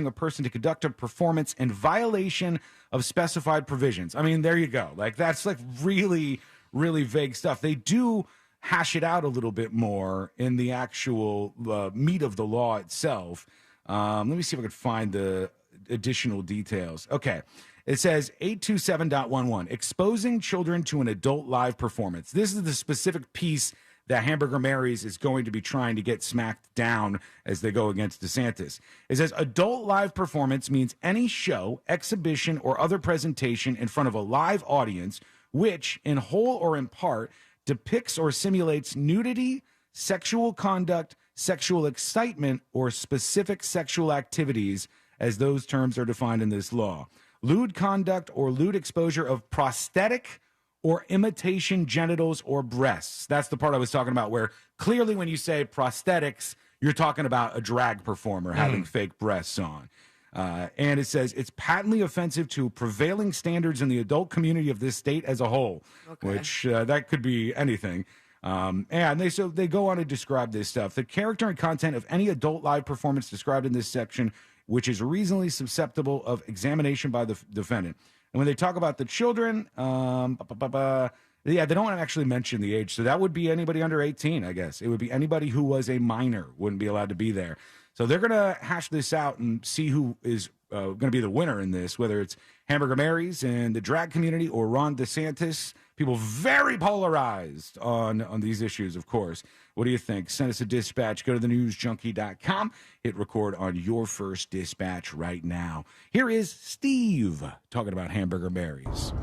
a person to conduct a performance in violation of specified provisions. I mean, there you go. Like, that's like really, really vague stuff. They do hash it out a little bit more in the actual meat of the law itself. Let me see if I can find the additional details. Okay. It says 827.11, exposing children to an adult live performance. This is the specific piece that Hamburger Mary's is going to be trying to get smacked down as they go against DeSantis. It says adult live performance means any show, exhibition, or other presentation in front of a live audience which, in whole or in part, depicts or simulates nudity, sexual conduct, sexual excitement, or specific sexual activities as those terms are defined in this law. Lewd conduct or lewd exposure of prosthetic or imitation genitals or breasts. That's the part I was talking about, where clearly when you say prosthetics, you're talking about a drag performer having fake breasts on. And it says it's patently offensive to prevailing standards in the adult community of this state as a whole, which that could be anything. And they go on to describe this stuff. The character and content of any adult live performance described in this section, which is reasonably susceptible of examination by the defendant. And when they talk about the children, they don't actually mention the age. So that would be anybody under 18, I guess. It would be anybody who was a minor wouldn't be allowed to be there. So they're going to hash this out and see who is going to be the winner in this, whether it's Hamburger Mary's and the drag community or Ron DeSantis. People very polarized on these issues, of course. What do you think? Send us a dispatch. Go to thenewsjunkie.com. Hit record on your first dispatch right now. Here is Steve talking about Hamburger Mary's.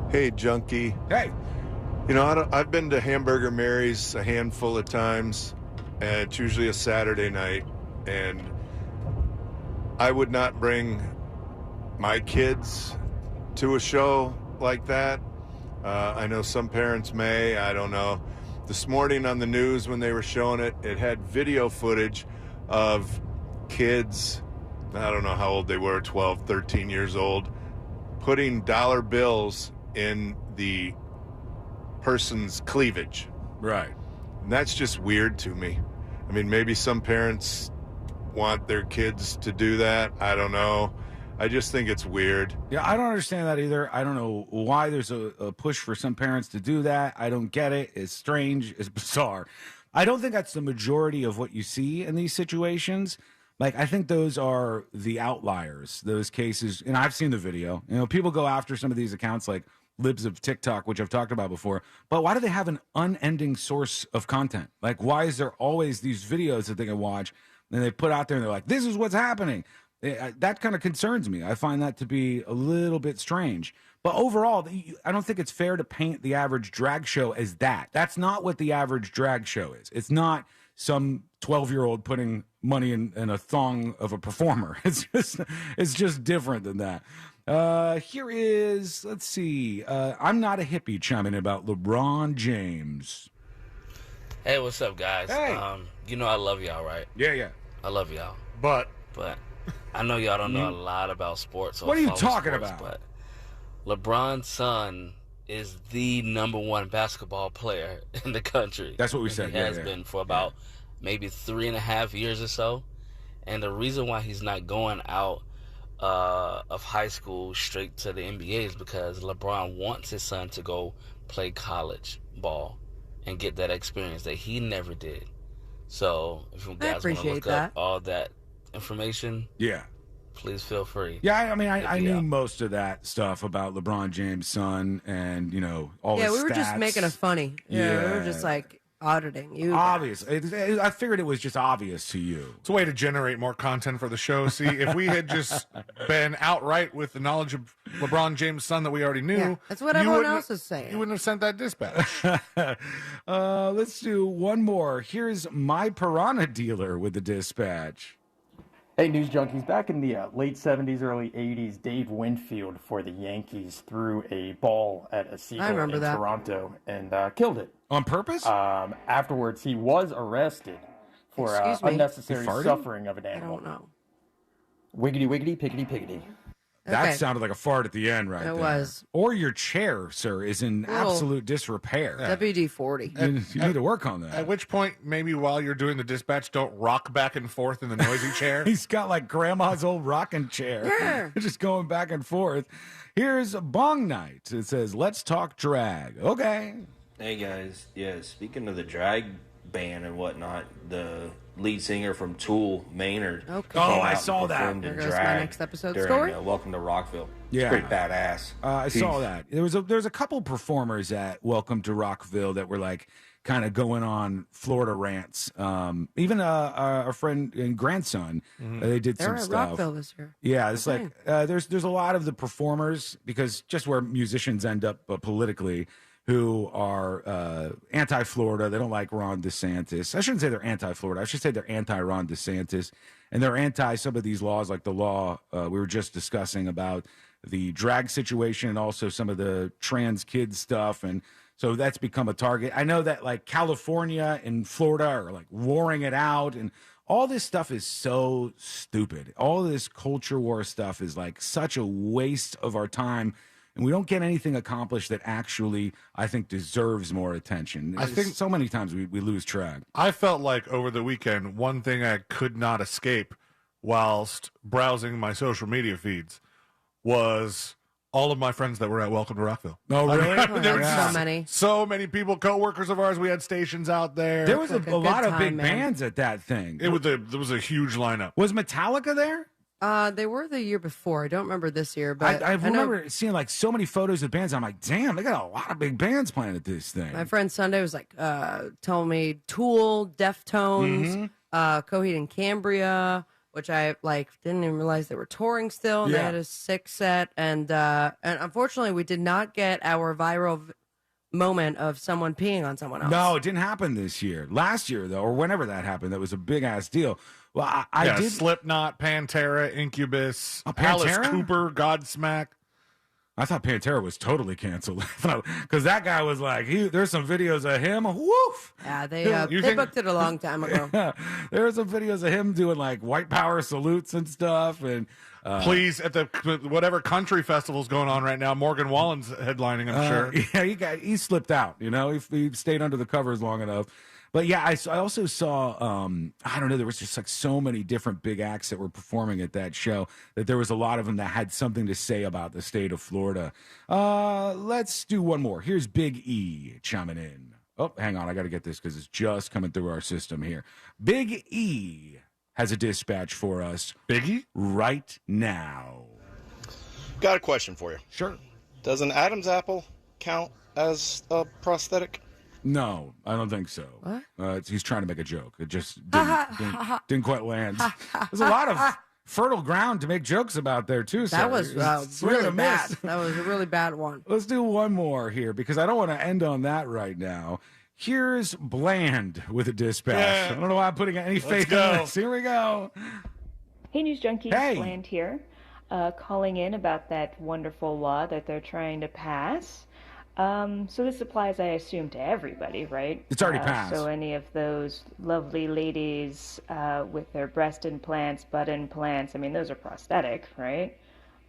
Hey, Junkie. Hey. You know, I've been to Hamburger Mary's a handful of times, and it's usually a Saturday night, and I would not bring my kids to a show like that. I know some parents may, I don't know. This morning on the news when they were showing it, it had video footage of kids, I don't know how old they were, 12, 13 years old, putting dollar bills in the person's cleavage. Right. And that's just weird to me. I mean, maybe some parents want their kids to do that. I don't know. I just think it's weird. Yeah, I don't understand that either. I don't know why there's a push for some parents to do that. I don't get it. It's strange. It's bizarre. I don't think that's the majority of what you see in these situations. Like, I think those are the outliers, those cases. And I've seen the video. You know, people go after some of these accounts like Libs of TikTok, which I've talked about before. But why do they have an unending source of content? Like, why is there always these videos that they can watch and they put out there and they're like, this is what's happening? That kind of concerns me. I find that to be a little bit strange. But overall, I don't think it's fair to paint the average drag show as that. That's not what the average drag show is. It's not some 12-year-old putting money in a thong of a performer. It's just different than that. Here is, let's see, I'm not a hippie chiming in about LeBron James. Hey, what's up, guys? Hey. You know I love y'all, right? Yeah. I love y'all. But I know y'all don't know a lot about sports. What are you follow talking sports, about? But LeBron's son is the #1 basketball player in the country. That's what we said. He has been for about maybe 3.5 years or so. And the reason why he's not going out of high school straight to the NBA is because LeBron wants his son to go play college ball and get that experience that he never did. So if you guys want to look up all that information, please feel free. Yeah, I mean, I knew most of that stuff about LeBron James' son and, you know, all his stats. Yeah, we were just making it funny. Yeah, we were just like auditing you. Obvious. I figured it was just obvious to you. It's a way to generate more content for the show. See, if we had just been outright with the knowledge of LeBron James' son that we already knew, that's what everyone else is saying. You wouldn't have sent that dispatch. Let's do one more. Here's my piranha dealer with the dispatch. Hey, News Junkies. Back in the late 70s, early 80s, Dave Winfield for the Yankees threw a ball at a seagull in Toronto and killed it. On purpose? Afterwards, he was arrested for unnecessary suffering of an animal. I don't know. Wiggity, wiggity, piggity, piggity. That sounded like a fart at the end right there. It was. Or your chair, sir, is in absolute disrepair. WD-40. You need to work on that. At which point, maybe while you're doing the dispatch, don't rock back and forth in the noisy chair. He's got like grandma's old rocking chair. Just going back and forth. Here's a Bong Night. It says, let's talk drag. Okay. Hey, guys. Yeah, speaking of the drag band and whatnot, the lead singer from Tool, Maynard. Okay. came I out saw and that. performed There in goes my drag next episode during, story. Welcome to Rockville. Yeah. It's pretty badass. I saw Peace. that. There's a couple performers at Welcome to Rockville that were like kind of going on Florida rants. Even our friend and grandson, they did They're some at stuff. Rockville this year. Yeah, it's Okay. like there's a lot of the performers, because just where musicians end up politically, who are anti-Florida. They don't like Ron DeSantis. I shouldn't say they're anti-Florida. I should say they're anti-Ron DeSantis. And they're anti some of these laws, like the law we were just discussing about the drag situation and also some of the trans kids stuff. And so that's become a target. I know that like California and Florida are like warring it out, and all this stuff is so stupid. All this culture war stuff is like such a waste of our time. And we don't get anything accomplished that actually, I think, deserves more attention. I think so many times we lose track. I felt like over the weekend, one thing I could not escape whilst browsing my social media feeds was all of my friends that were at Welcome to Rockville. Oh, really? There were So many. So many people, coworkers of ours. We had stations out there. There was a Like a lot good of big time, man. bands at that thing. There was a huge lineup. Was Metallica there? They were the year before. I don't remember this year, but I know remember seeing like so many photos of bands. I'm like, damn, they got a lot of big bands playing at this thing. my friend Sunday was like telling me Tool, Deftones, Coheed and Cambria, which I like didn't even realize they were touring still. And They Yeah. had a 6 set, and unfortunately, we did not get our viral moment of someone peeing on someone else. No, it didn't happen this year. Last year, though, or whenever that happened, that was a big ass deal. Well, I did. Slipknot, Pantera, Incubus, Oh, Alice Pantera? Cooper, Godsmack. I thought Pantera was totally canceled because that guy was like, there's some videos of him. Woof. Yeah, they You they think- booked it a long time ago. There were some videos of him doing like white power salutes and stuff. And Please, at the whatever country festival's going on right now, Morgan Wallen's headlining, I'm sure. Yeah, he slipped out. You know, he stayed under the covers long enough. But yeah, I also saw, I don't know, there was just like so many different big acts that were performing at that show that there was a lot of them that had something to say about the state of Florida. Let's do one more. Here's Big E chiming in. Oh, hang on. I got to get this because it's just coming through our system here. Big E has a dispatch for us. Biggie? Right now. Got a question for you. Sure. Does an Adam's apple count as a prosthetic? No, I don't think so. What? He's trying to make a joke. It just didn't quite land. There's a lot of fertile ground to make jokes about there, too. That was Swing and really a miss. bad. That was a really bad one. Let's do one more here because I don't want to end on that right now. Here's Bland with a dispatch. Yeah. I don't know why I'm putting any Let's faith go. in this. Here we go. Hey, News Junkies, Hey. Bland here, calling in about that wonderful law that they're trying to pass. So this applies, I assume, to everybody, right? It's already passed. So any of those lovely ladies with their breast implants, butt implants, I mean, those are prosthetic, right?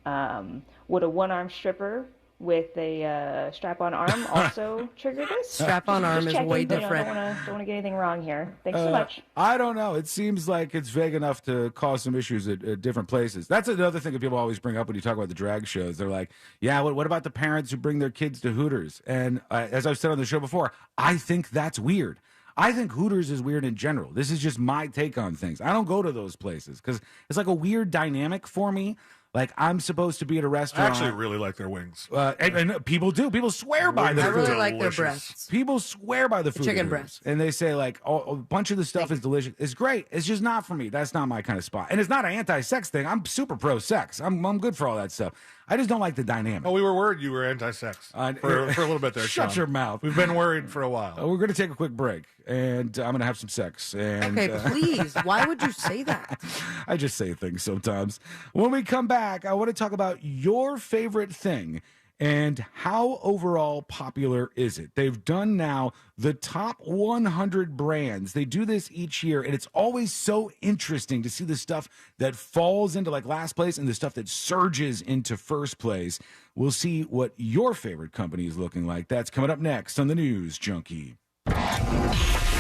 Would a one-arm stripper with a strap-on arm also trigger this? Strap-on arm Just is checking, way you know, different. don't want to get anything wrong here. Thanks so much. I don't know. It seems like it's vague enough to cause some issues at different places. That's another thing that people always bring up when you talk about the drag shows. They're like, yeah, what about the parents who bring their kids to Hooters? And as I've said on the show before, I think that's weird. I think Hooters is weird in general. This is just my take on things. I don't go to those places because it's like a weird dynamic for me. Like, I'm supposed to be at a I restaurant. actually really like their wings. And people do. People swear by their I food. really like their breasts. People swear by the food. chicken at Hooters. breasts. And they say, like, a bunch of the stuff is delicious. It's great. It's just not for me. That's not my kind of spot. And it's not an anti-sex thing. I'm super pro-sex. I'm good for all that stuff. I just don't like the dynamic. Oh, we were worried you were anti-sex for a little bit there, Shut Sean. your mouth. We've been worried for a while. We're going to take a quick break, and I'm going to have some sex. And, Okay, please. Why would you say that? I just say things sometimes. When we come back, I want to talk about your favorite thing And how overall popular is it? They've done now the top 100 brands. They do this each year, and it's always so interesting to see the stuff that falls into like last place and the stuff that surges into first place. We'll see what your favorite company is looking like. That's coming up next on the News Junkie.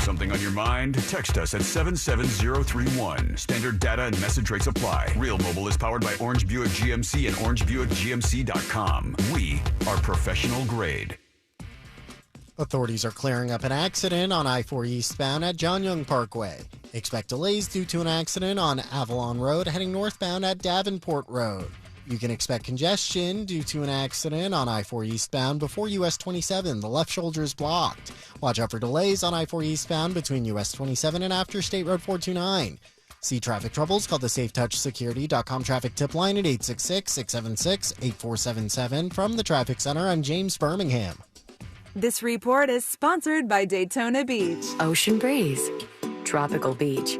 Something on your mind? Text us at 77031. Standard data and message rates apply. Real Mobile is powered by Orange Buick GMC and OrangeBuickGMC.com. We are professional grade. Authorities are clearing up an accident on I-4 eastbound at John Young Parkway. Expect delays due to an accident on Avalon Road heading northbound at Davenport Road. You can expect congestion due to an accident on I-4 eastbound before US 27. The left shoulder is blocked. Watch out for delays on I-4 eastbound between US 27 and after State Road 429. See traffic troubles, call the SafeTouchSecurity.com traffic tip line at 866-676-8477. From the Traffic Center, I'm James Birmingham. This report is sponsored by Daytona Beach. Ocean breeze, tropical beach.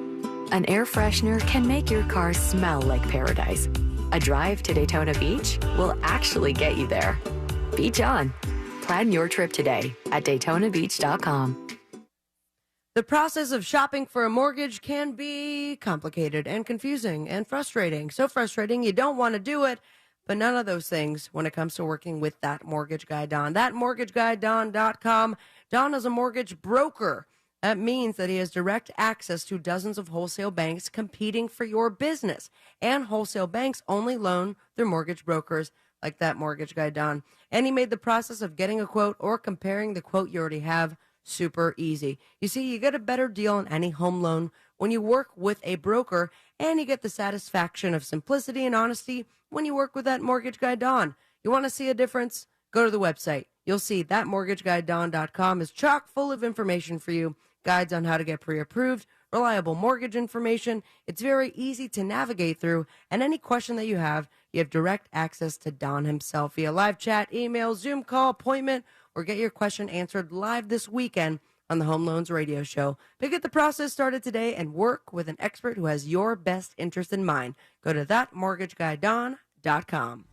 An air freshener can make your car smell like paradise. A drive to Daytona Beach will actually get you there. Beach on. Plan your trip today at DaytonaBeach.com. The process of shopping for a mortgage can be complicated and confusing and frustrating. So frustrating you don't want to do it, but none of those things when it comes to working with that mortgage guy, Don. ThatMortgageGuyDon.com. Don is a mortgage broker. That means that he has direct access to dozens of wholesale banks competing for your business. And wholesale banks only loan their mortgage brokers like that mortgage guy, Don. And he made the process of getting a quote or comparing the quote you already have super easy. You see, you get a better deal on any home loan when you work with a broker, and you get the satisfaction of simplicity and honesty when you work with that mortgage guy, Don. You want to see a difference? Go to the website. You'll see that mortgageguyDon.com is chock full of information for you. Guides on how to get pre-approved, reliable mortgage information. It's very easy to navigate through, and any question that you have direct access to Don himself via live chat, email, Zoom call, appointment, or get your question answered live this weekend on the Home Loans Radio Show. But get the process started today and work with an expert who has your best interest in mind. Go to thatmortgageguyDon.com.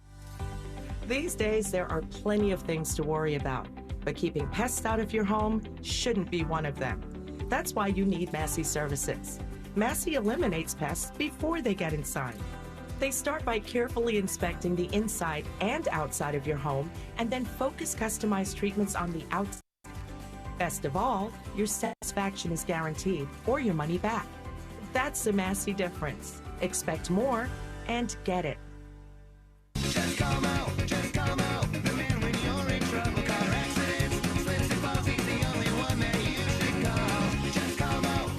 These days, there are plenty of things to worry about, but keeping pests out of your home shouldn't be one of them. That's why you need Massey Services. Massey eliminates pests before they get inside. They start by carefully inspecting the inside and outside of your home and then focus customized treatments on the outside. Best of all, your satisfaction is guaranteed or your money back. That's the Massey difference. Expect more and get it. Just come out, just come out. The man when you're in trouble, car accidents, slips and falls, he's the only one that you should call. Just come out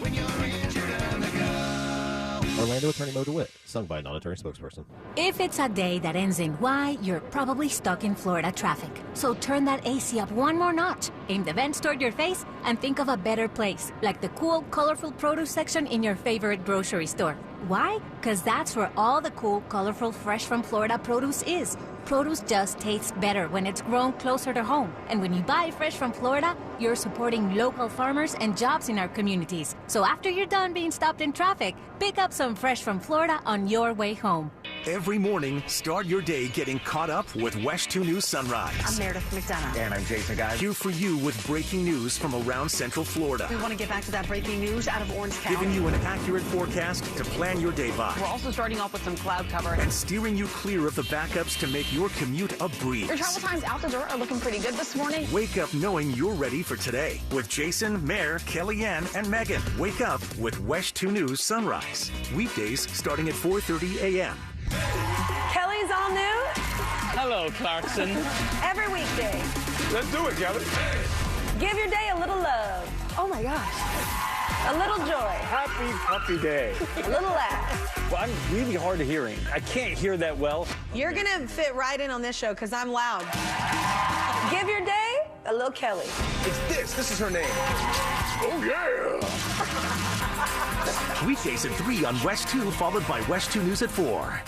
when you're injured on the go. Orlando attorney Mo DeWitt, sung by a non-attorney spokesperson. If it's a day that ends in Y, you're probably stuck in Florida traffic. So turn that AC up one more notch, aim the vents toward your face, and think of a better place, like the cool, colorful produce section in your favorite grocery store. Why? Because that's where all the cool, colorful, fresh from Florida produce is. Produce just tastes better when it's grown closer to home. And when you buy fresh from Florida, you're supporting local farmers and jobs in our communities. So after you're done being stopped in traffic, pick up some fresh from Florida on your way home. Every morning, start your day getting caught up with West 2 News Sunrise. I'm Meredith McDonough. And I'm Jason Guy. Here for you with breaking news from around Central Florida. We want to get back to that breaking news out of Orange County. Giving you an accurate forecast to plan your day by. We're also starting off with some cloud cover. And steering you clear of the backups to make your commute a breeze. Your travel times out the door are looking pretty good this morning. Wake up knowing you're ready for today with Jason, Mare, Kellyanne, and Megan. Wake up with West 2 News Sunrise. Weekdays starting at 4:30 a.m. Kelly's all new. Hello, Clarkson. Every weekday. Let's do it, Kelly. Give your day a little love. Oh my gosh. A little joy. Happy puppy day. A little laugh. Well, I'm really hard of hearing. I can't hear that well. You're going to fit right in on this show because I'm loud. Give your day a little Kelly. It's this. This is her name. Oh, yeah. Weekdays at 3 on West 2, followed by West 2 News at 4.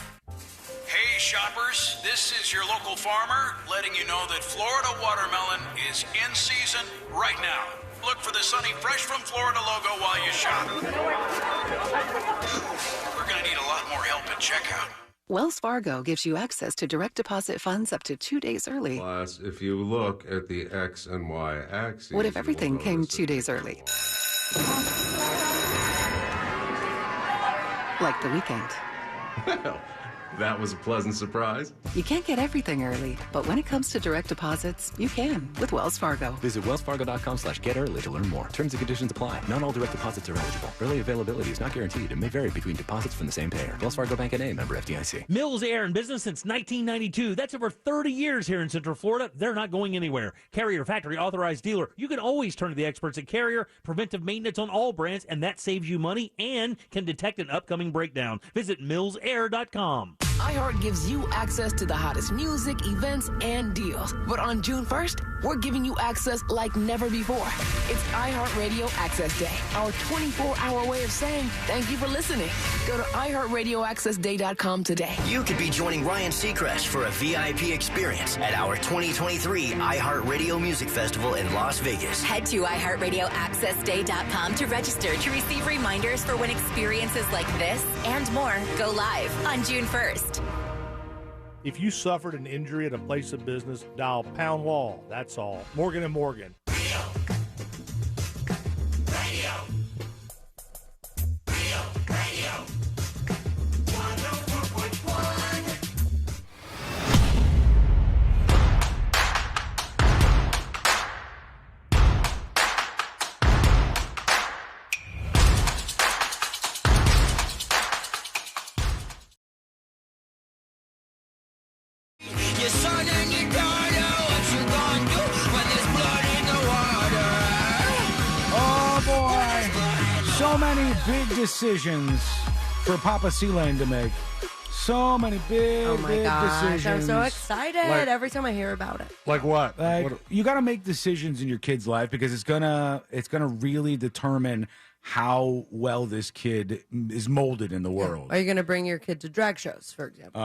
Hey shoppers, this is your local farmer letting you know that Florida watermelon is in season right now. Look for the sunny Fresh from Florida logo while you shop. We're going to need a lot more help at checkout. Wells Fargo gives you access to direct deposit funds up to 2 days early. Plus, if you look at the X and Y axes... What if everything came 2 days early? Like the weekend. Well, that was a pleasant surprise. You can't get everything early, but when it comes to direct deposits, you can with Wells Fargo. Visit wellsfargo.com/getearly to learn more. Terms and conditions apply. Not all direct deposits are eligible. Early availability is not guaranteed and may vary between deposits from the same payer. Wells Fargo Bank N.A., member FDIC. Mills Air in business since 1992. That's over 30 years here in Central Florida. They're not going anywhere. Carrier factory authorized dealer. You can always turn to the experts at Carrier. Preventive maintenance on all brands, and that saves you money and can detect an upcoming breakdown. Visit millsair.com. iHeart gives you access to the hottest music, events, and deals. But on June 1st, we're giving you access like never before. It's iHeartRadio Access Day, our 24-hour way of saying thank you for listening. Go to iHeartRadioAccessDay.com today. You could be joining Ryan Seacrest for a VIP experience at our 2023 iHeartRadio Music Festival in Las Vegas. Head to iHeartRadioAccessDay.com to register to receive reminders for when experiences like this and more go live on June 1st. If you suffered an injury at a place of business, dial pound wall. That's all. Morgan & Morgan. Your son and your daughter, what you gonna do when there's blood in the water? Oh boy, so many big decisions for Papa C-Lane to make. So many big, Oh my big gosh, decisions. I'm so excited Like- every time I hear about it. Like what? Like, you got to make decisions in your kid's life because it's gonna really determine how well this kid is molded in the world. Are you going to bring your kid to drag shows, for example?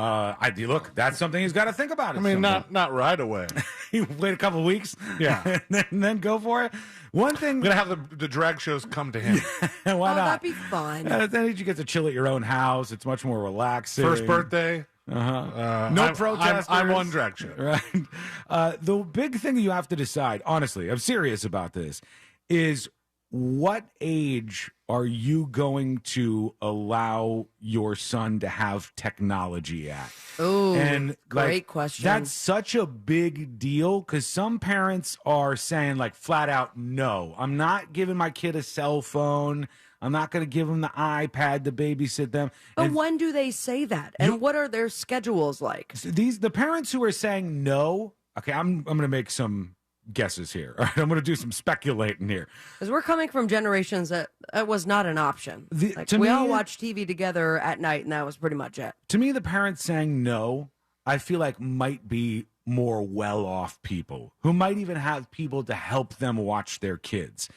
Look, that's something he's got to think about. I mean, not right away. You wait a couple of weeks, Yeah. and then go for it. One thing, I'm gonna have the drag shows come to him. why not? That'd be fun. Then you get to chill at your own house. It's much more relaxing. First birthday. No protesters. I'm on drag show. Right. The big thing you have to decide, honestly, I'm serious about this, is what age are you going to allow your son to have technology at? Oh, And great question. That's such a big deal because some parents are saying, like, flat out, no, I'm not giving my kid a cell phone. I'm not going to give them the iPad to babysit them. But And when do they say that? And what are their schedules like? the parents who are saying no, okay, I'm going to make some guesses here. All right, I'm going to do some speculating here. Because we're coming from generations that was not an option. to we me- all watched TV together at night, and that was pretty much it. To me, the parents saying no, I feel like might be more well-off people who might even have people to help them watch their kids.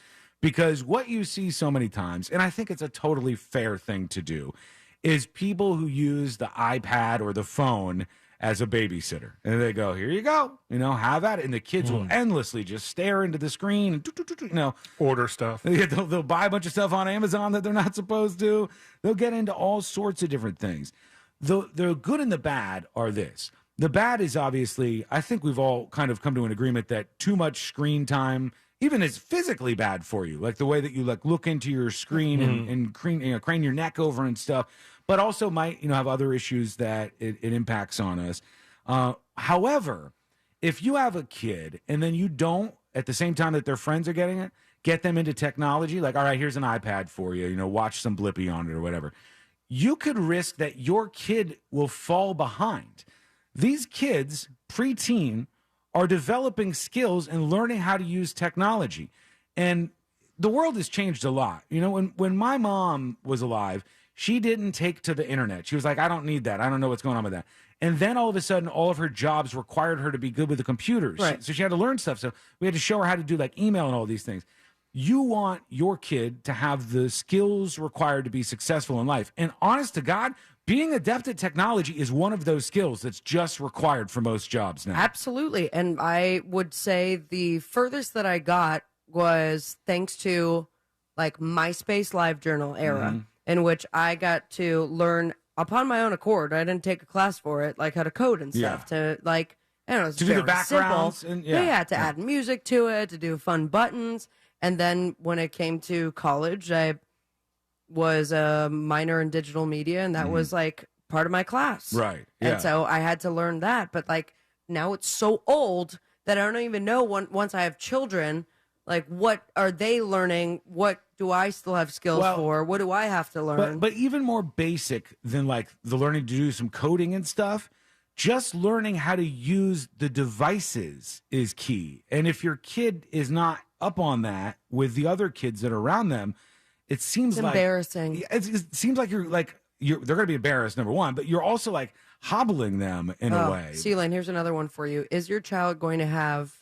Because what you see so many times, and I think it's a totally fair thing to do, is people who use the iPad or the phone as a babysitter. And they go, here you go, have at it. And the kids will endlessly just stare into the screen and, order stuff. They'll buy a bunch of stuff on Amazon that they're not supposed to. They'll get into all sorts of different things. The good and the bad are this. The bad is obviously, I think we've all kind of come to an agreement that too much screen time even is physically bad for you, like the way that you look into your screen and crane your neck over and stuff, but also might have other issues that it impacts on us. However, if you have a kid and then you don't, at the same time that their friends are getting it, get them into technology, like, all right, here's an iPad for you, watch some Blippy on it or whatever, you could risk that your kid will fall behind. These kids, preteen, are developing skills and learning how to use technology. And the world has changed a lot. When my mom was alive, she didn't take to the internet. She was like, I don't need that. I don't know what's going on with that. And then all of a sudden, all of her jobs required her to be good with the computers. Right. So she had to learn stuff. So we had to show her how to do email and all these things. You want your kid to have the skills required to be successful in life. And honest to God, being adept at technology is one of those skills that's just required for most jobs now. Absolutely. And I would say the furthest that I got was thanks to MySpace Live Journal era, in which I got to learn upon my own accord. I didn't take a class for it, like how to code and stuff. To like, I don't know, it's To do the very backgrounds simple. and- To add music to it, to do fun buttons. And then when it came to college, I was a minor in digital media, and that was like part of my class. Right. Yeah. And so I had to learn that. But like now it's so old that I don't even know once I have children, like what are they learning? What do I still have skills for? What do I have to learn? But even more basic than like the learning to do some coding and stuff, just learning how to use the devices is key. And if your kid is not up on that with the other kids that are around them, it seems It's like embarrassing. It seems like they're going to be embarrassed, number one, but you're also like hobbling them in a way. Elaine, here's another one for you. Is your child going to have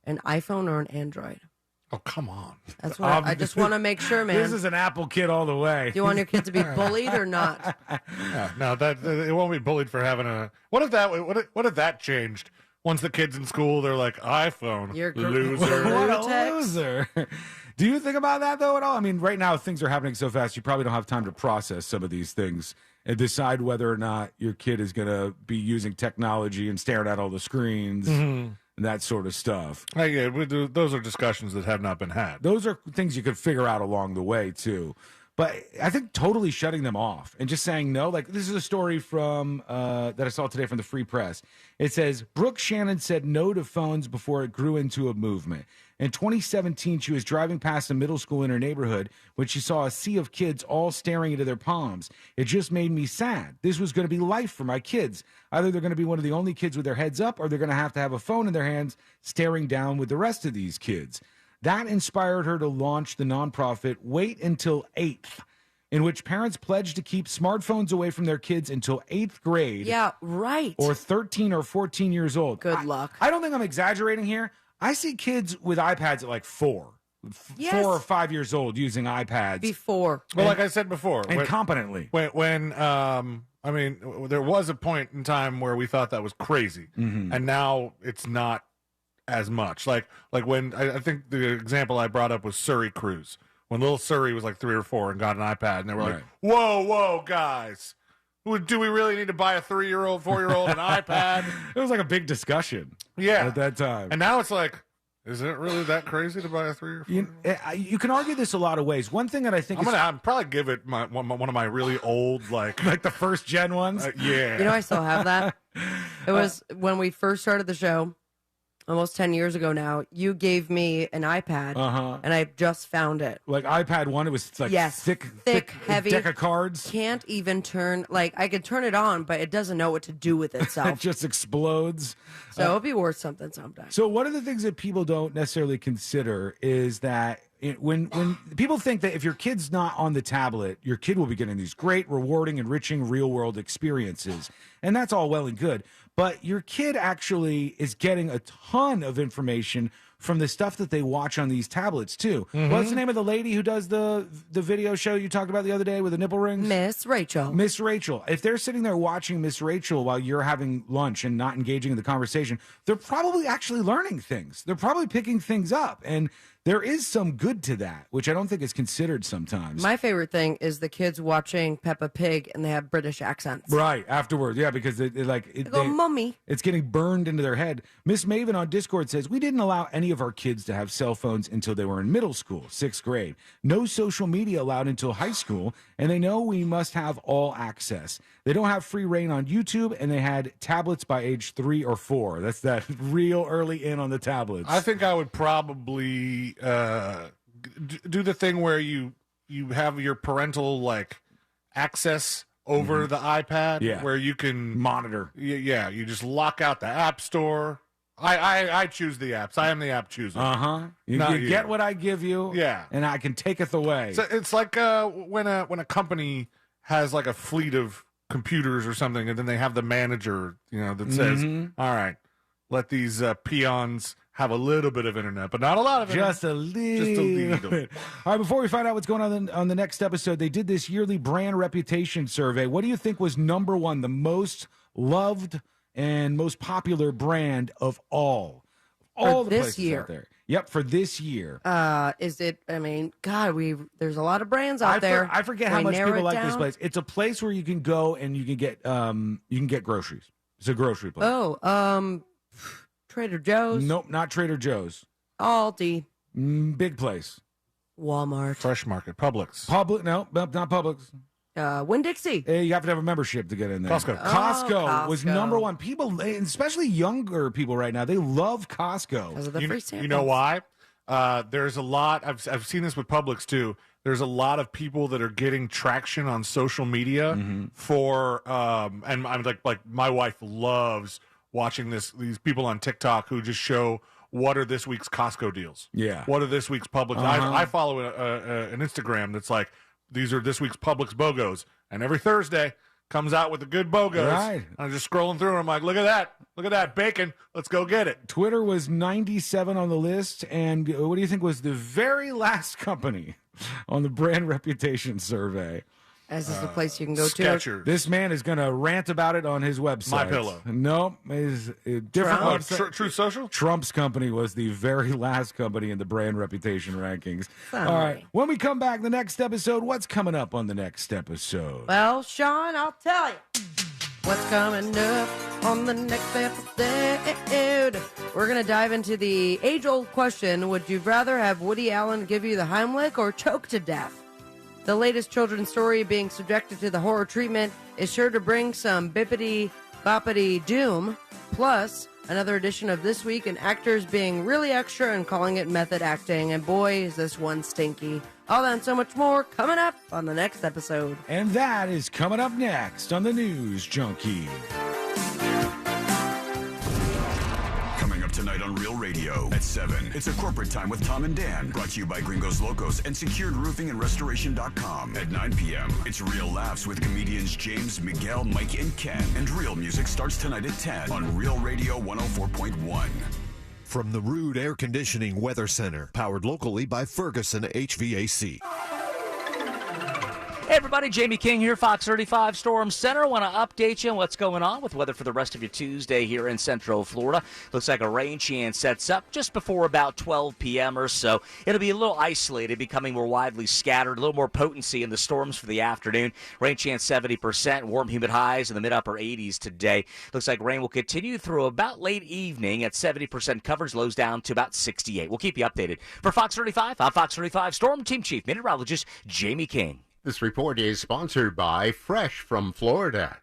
an iPhone or an Android? Oh, come on. That's what I just want to make sure, man. This is an Apple kid all the way. Do you want your kid to be bullied or not? Yeah, no, that it won't be bullied for having a. What if that changed? Once the kid's in school, they're like, iPhone, You're loser. What a loser. Do you think about that, though, at all? I mean, right now, things are happening so fast, you probably don't have time to process some of these things and decide whether or not your kid is going to be using technology and staring at all the screens and that sort of stuff. Yeah, those are discussions that have not been had. Those are things you could figure out along the way, too. But I think totally shutting them off and just saying no. Like, this is a story from that I saw today from the Free Press. It says, Brooke Shannon said no to phones before it grew into a movement. In 2017, she was driving past a middle school in her neighborhood when she saw a sea of kids all staring into their palms. It just made me sad. This was going to be life for my kids. Either they're going to be one of the only kids with their heads up, or they're going to have a phone in their hands staring down with the rest of these kids. That inspired her to launch the nonprofit Wait Until 8th, in which parents pledge to keep smartphones away from their kids until 8th grade. Yeah, right. Or 13 or 14 years old. Good luck. I don't think I'm exaggerating here. I see kids with iPads at like 4 or 5 years old using iPads. Before. Well, like I said before. And competently. When I mean, there was a point in time where we thought that was crazy. And now it's not as much. Like when, I think the example I brought up was Surrey Cruise. When little Surrey was like 3 or 4 and got an iPad, and they were like, whoa, guys. Do we really need to buy a 3-year-old, 4-year-old an iPad? It was like a big discussion. Yeah. At that time. And now it's like, is it really that crazy to buy a 3 or 4? You can argue this a lot of ways. One thing that I think I'd probably give it one of my really old, like the first gen ones. Yeah. You know, I still have that. It was when we first started the show, almost 10 years ago now. You gave me an iPad, and I just found it. Like iPad 1, it was like thick, heavy deck of cards. Can't even turn, like, I could turn it on, but it doesn't know what to do with itself. It just explodes. So it'll be worth something sometime. So one of the things that people don't necessarily consider is that when people think that if your kid's not on the tablet, your kid will be getting these great, rewarding, enriching real-world experiences. And that's all well and good. But your kid actually is getting a ton of information from the stuff that they watch on these tablets, too. What's the name of the lady who does the video show you talked about the other day with the nipple rings? Miss Rachel. Miss Rachel. If they're sitting there watching Miss Rachel while you're having lunch and not engaging in the conversation, they're probably actually learning things. They're probably picking things up. And there is some good to that, which I don't think is considered sometimes. My favorite thing is the kids watching Peppa Pig and they have British accents. Right, afterwards. Yeah, because they go, Mummy. It's getting burned into their head. Miss Maven on Discord says, we didn't allow any of our kids to have cell phones until they were in middle school, 6th grade. No social media allowed until high school, and they know we must have all access. They don't have free reign on YouTube, and they had tablets by age 3 or 4. That's that real early in on the tablets. I think I would probably do the thing where you have your parental like access over the iPad, where you can monitor. Yeah, you just lock out the App Store. I choose the apps. I am the app chooser. You get what I give you. Yeah, and I can take it away. So it's like when a company has like a fleet of computers or something, and then they have the manager, that says, "All right, let these peons have a little bit of internet, but not a lot of it. Just a little bit. All right, before we find out what's going on the next episode, they did this yearly brand reputation survey. What do you think was number one, the most loved and most popular brand of all all the this places year. out there. Yep, for this year. Is it? I mean, God, there's a lot of brands out there. I forget Can how we much narrow people it like this down? place. It's a place where you can go and you can get groceries. It's a grocery place. Oh, Trader Joe's. Nope, not Trader Joe's. Aldi. Big place. Walmart. Fresh Market. Publix. No, not Publix. Winn-Dixie. You have to have a membership to get in there. Costco. Costco was Costco. number one. People, especially younger people right now, they love Costco. Because of the free samples. You know why? There's a lot. I've seen this with Publix too. There's a lot of people that are getting traction on social media for, and I'm like my wife loves watching these people on TikTok who just show what are this week's Costco deals. Yeah. What are this week's Publix? I follow an Instagram that's like, these are this week's Publix BOGOs, and every Thursday comes out with the good BOGOs. Right. I'm just scrolling through and I'm like, look at that bacon. Let's go get it. Twitter was 97 on the list, and what do you think was the very last company on the brand reputation survey? As is the place you can go Skechers. This man is going to rant about it on his website. MyPillow. Nope. Is different website. Truth Social? Trump's company was the very last company in the brand reputation rankings. Sorry. All right. When we come back, the next episode, what's coming up on the next episode? Well, Sean, I'll tell you what's coming up on the next episode. We're going to dive into the age-old question, would you rather have Woody Allen give you the Heimlich or choke to death? The latest children's story being subjected to the horror treatment is sure to bring some bippity-boppity doom. Plus, another edition of This Week and actors being really extra and calling it method acting. And boy, is this one stinky. All that and so much more coming up on the next episode. And that is coming up next on the News Junkie. Coming up tonight on Real Radio at 7. It's a corporate time with Tom and Dan, brought to you by Gringos Locos and SecuredRoofingAndRestoration.com. At 9 p.m., it's Real Laughs with comedians James, Miguel, Mike, and Ken. And Real Music starts tonight at 10 on Real Radio 104.1. From the Rude Air Conditioning Weather Center, powered locally by Ferguson HVAC. Hey everybody, Jamie King here, Fox 35 Storm Center. Want to update you on what's going on with weather for the rest of your Tuesday here in Central Florida. Looks like a rain chance sets up just before about 12 p.m. or so. It'll be a little isolated, becoming more widely scattered, a little more potency in the storms for the afternoon. Rain chance 70%, warm humid highs in the mid-upper 80s today. Looks like rain will continue through about late evening at 70% coverage, lows down to about 68. We'll keep you updated. For Fox 35, I'm Fox 35 Storm Team Chief Meteorologist Jamie King. This report is sponsored by Fresh from Florida.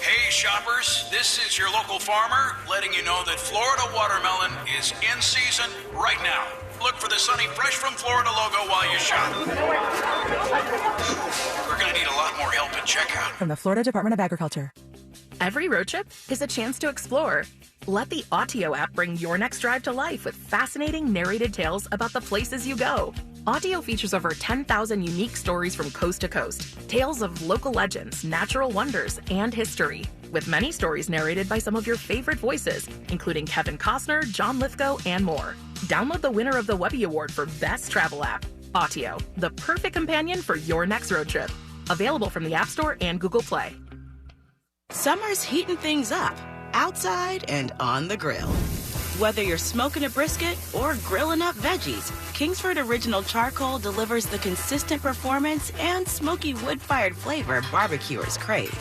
Hey shoppers, this is your local farmer letting you know that Florida watermelon is in season right now. Look for the sunny Fresh from Florida logo while you shop. We're going to need a lot more help at checkout. From the Florida Department of Agriculture. Every road trip is a chance to explore. Let the Autio app bring your next drive to life with fascinating narrated tales about the places you go. Autio features over 10,000 unique stories from coast to coast, tales of local legends, natural wonders, and history, with many stories narrated by some of your favorite voices, including Kevin Costner, John Lithgow, and more. Download the winner of the Webby Award for Best Travel App, Autio, the perfect companion for your next road trip. Available from the App Store and Google Play. Summer's heating things up, outside and on the grill. Whether you're smoking a brisket or grilling up veggies, Kingsford Original Charcoal delivers the consistent performance and smoky wood-fired flavor barbecuers crave.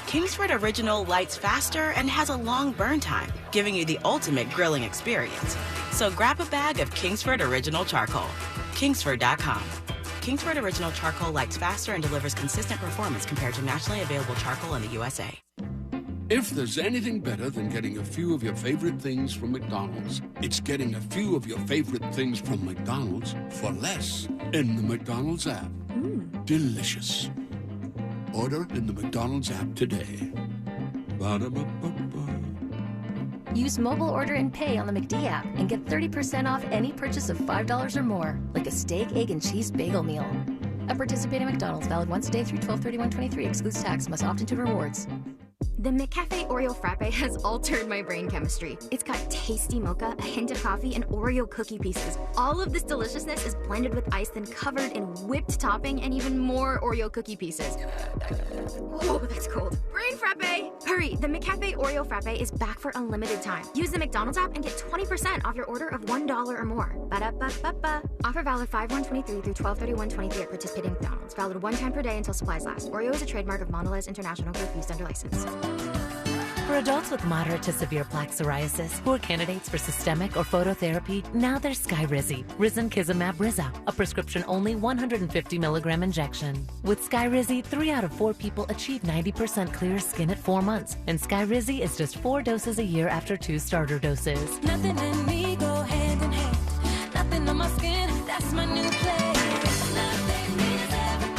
Kingsford Original lights faster and has a long burn time, giving you the ultimate grilling experience. So grab a bag of Kingsford Original Charcoal. Kingsford.com. Kingsford Original Charcoal lights faster and delivers consistent performance compared to nationally available charcoal in the USA. If there's anything better than getting a few of your favorite things from McDonald's, it's getting a few of your favorite things from McDonald's for less in the McDonald's app. Delicious. Order in the McDonald's app today. Ba-da-ba-ba-ba. Use mobile order and pay on the McD app and get 30% off any purchase of $5 or more, like a steak, egg, and cheese bagel meal. At participating McDonald's, valid once a day through 12/31/23, excludes tax, must opt into rewards. The McCafe Oreo Frappe has altered my brain chemistry. It's got tasty mocha, a hint of coffee, and Oreo cookie pieces. All of this deliciousness is blended with ice, then covered in whipped topping and even more Oreo cookie pieces. Oh, that's cold. Brain Frappe! Hurry, the McCafe Oreo Frappe is back for a limited time. Use the McDonald's app and get 20% off your order of $1 or more. Ba-da-ba-ba-ba. Offer valid 5/1/23 through 12/31/23 at participating McDonald's. Valid one time per day until supplies last. Oreo is a trademark of Mondelez International Group used under license. For adults with moderate to severe plaque psoriasis who are candidates for systemic or phototherapy, now there's Skyrizi, Risankizumab Riza, a prescription-only 150 milligram injection. With Skyrizi, 3 out of 4 people achieve 90% clear skin at 4 months, and Skyrizi is just 4 doses a year after 2 starter doses. Nothing in me go hand in hand. Nothing on my skin, that's my new place. Nothing is everything.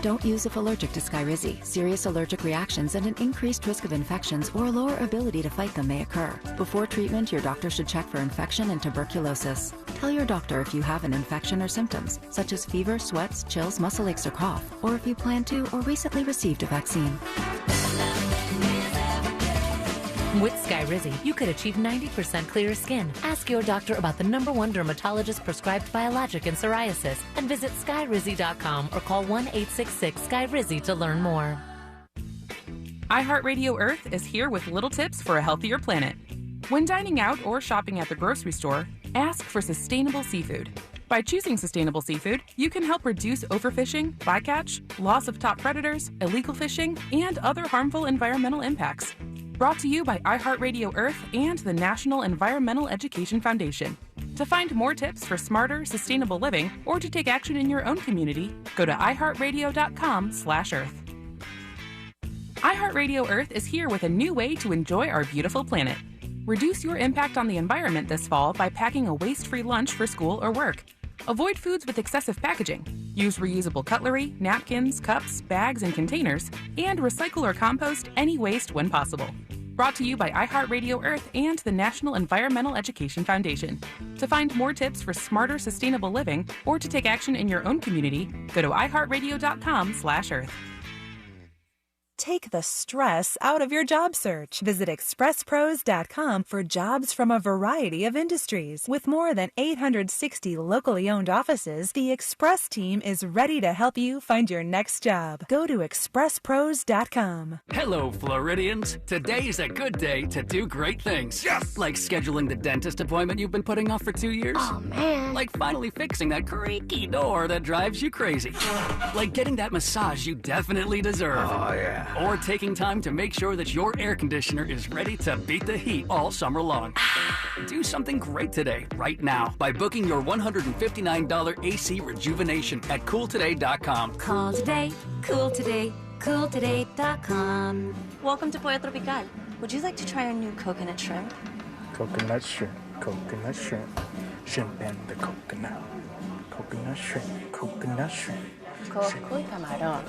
Don't use if allergic to Skyrizi. Serious allergic reactions and an increased risk of infections or a lower ability to fight them may occur. Before treatment, your doctor should check for infection and tuberculosis. Tell your doctor if you have an infection or symptoms, such as fever, sweats, chills, muscle aches, or cough, or if you plan to or recently received a vaccine. With Skyrizi, you could achieve 90% clearer skin. Ask your doctor about the #1 dermatologist prescribed biologic in psoriasis and visit skyrizi.com or call 1-866-SKYRIZI to learn more. iHeartRadio Earth is here with little tips for a healthier planet. When dining out or shopping at the grocery store, ask for sustainable seafood. By choosing sustainable seafood, you can help reduce overfishing, bycatch, loss of top predators, illegal fishing, and other harmful environmental impacts. Brought to you by iHeartRadio Earth and the National Environmental Education Foundation. To find more tips for smarter, sustainable living, or to take action in your own community, go to iHeartRadio.com/Earth. iHeartRadio Earth is here with a new way to enjoy our beautiful planet. Reduce your impact on the environment this fall by packing a waste-free lunch for school or work. Avoid foods with excessive packaging. Use reusable cutlery, napkins, cups, bags, and containers, and recycle or compost any waste when possible. Brought to you by iHeartRadio Earth and the National Environmental Education Foundation. To find more tips for smarter, sustainable living, or to take action in your own community, go to iHeartRadio.com/Earth. Take the stress out of your job search. Visit expresspros.com for jobs from a variety of industries. With more than 860 locally owned offices, the Express team is ready to help you find your next job. Go to expresspros.com. Hello, Floridians. Today's a good day to do great things. Yes! Like scheduling the dentist appointment you've been putting off for 2 years. Oh, man. Like finally fixing that creaky door that drives you crazy. Like getting that massage you definitely deserve. Oh, yeah. Or taking time to make sure that your air conditioner is ready to beat the heat all summer long. Do something great today, right now, by booking your $159 AC rejuvenation at CoolToday.com. Call today, cool today, cooltoday.com. Welcome to Pollo Tropical. Would you like to try our new coconut shrimp? Coconut shrimp, coconut shrimp, shrimp and the coconut. Coconut shrimp, coconut shrimp. Coco y camarón.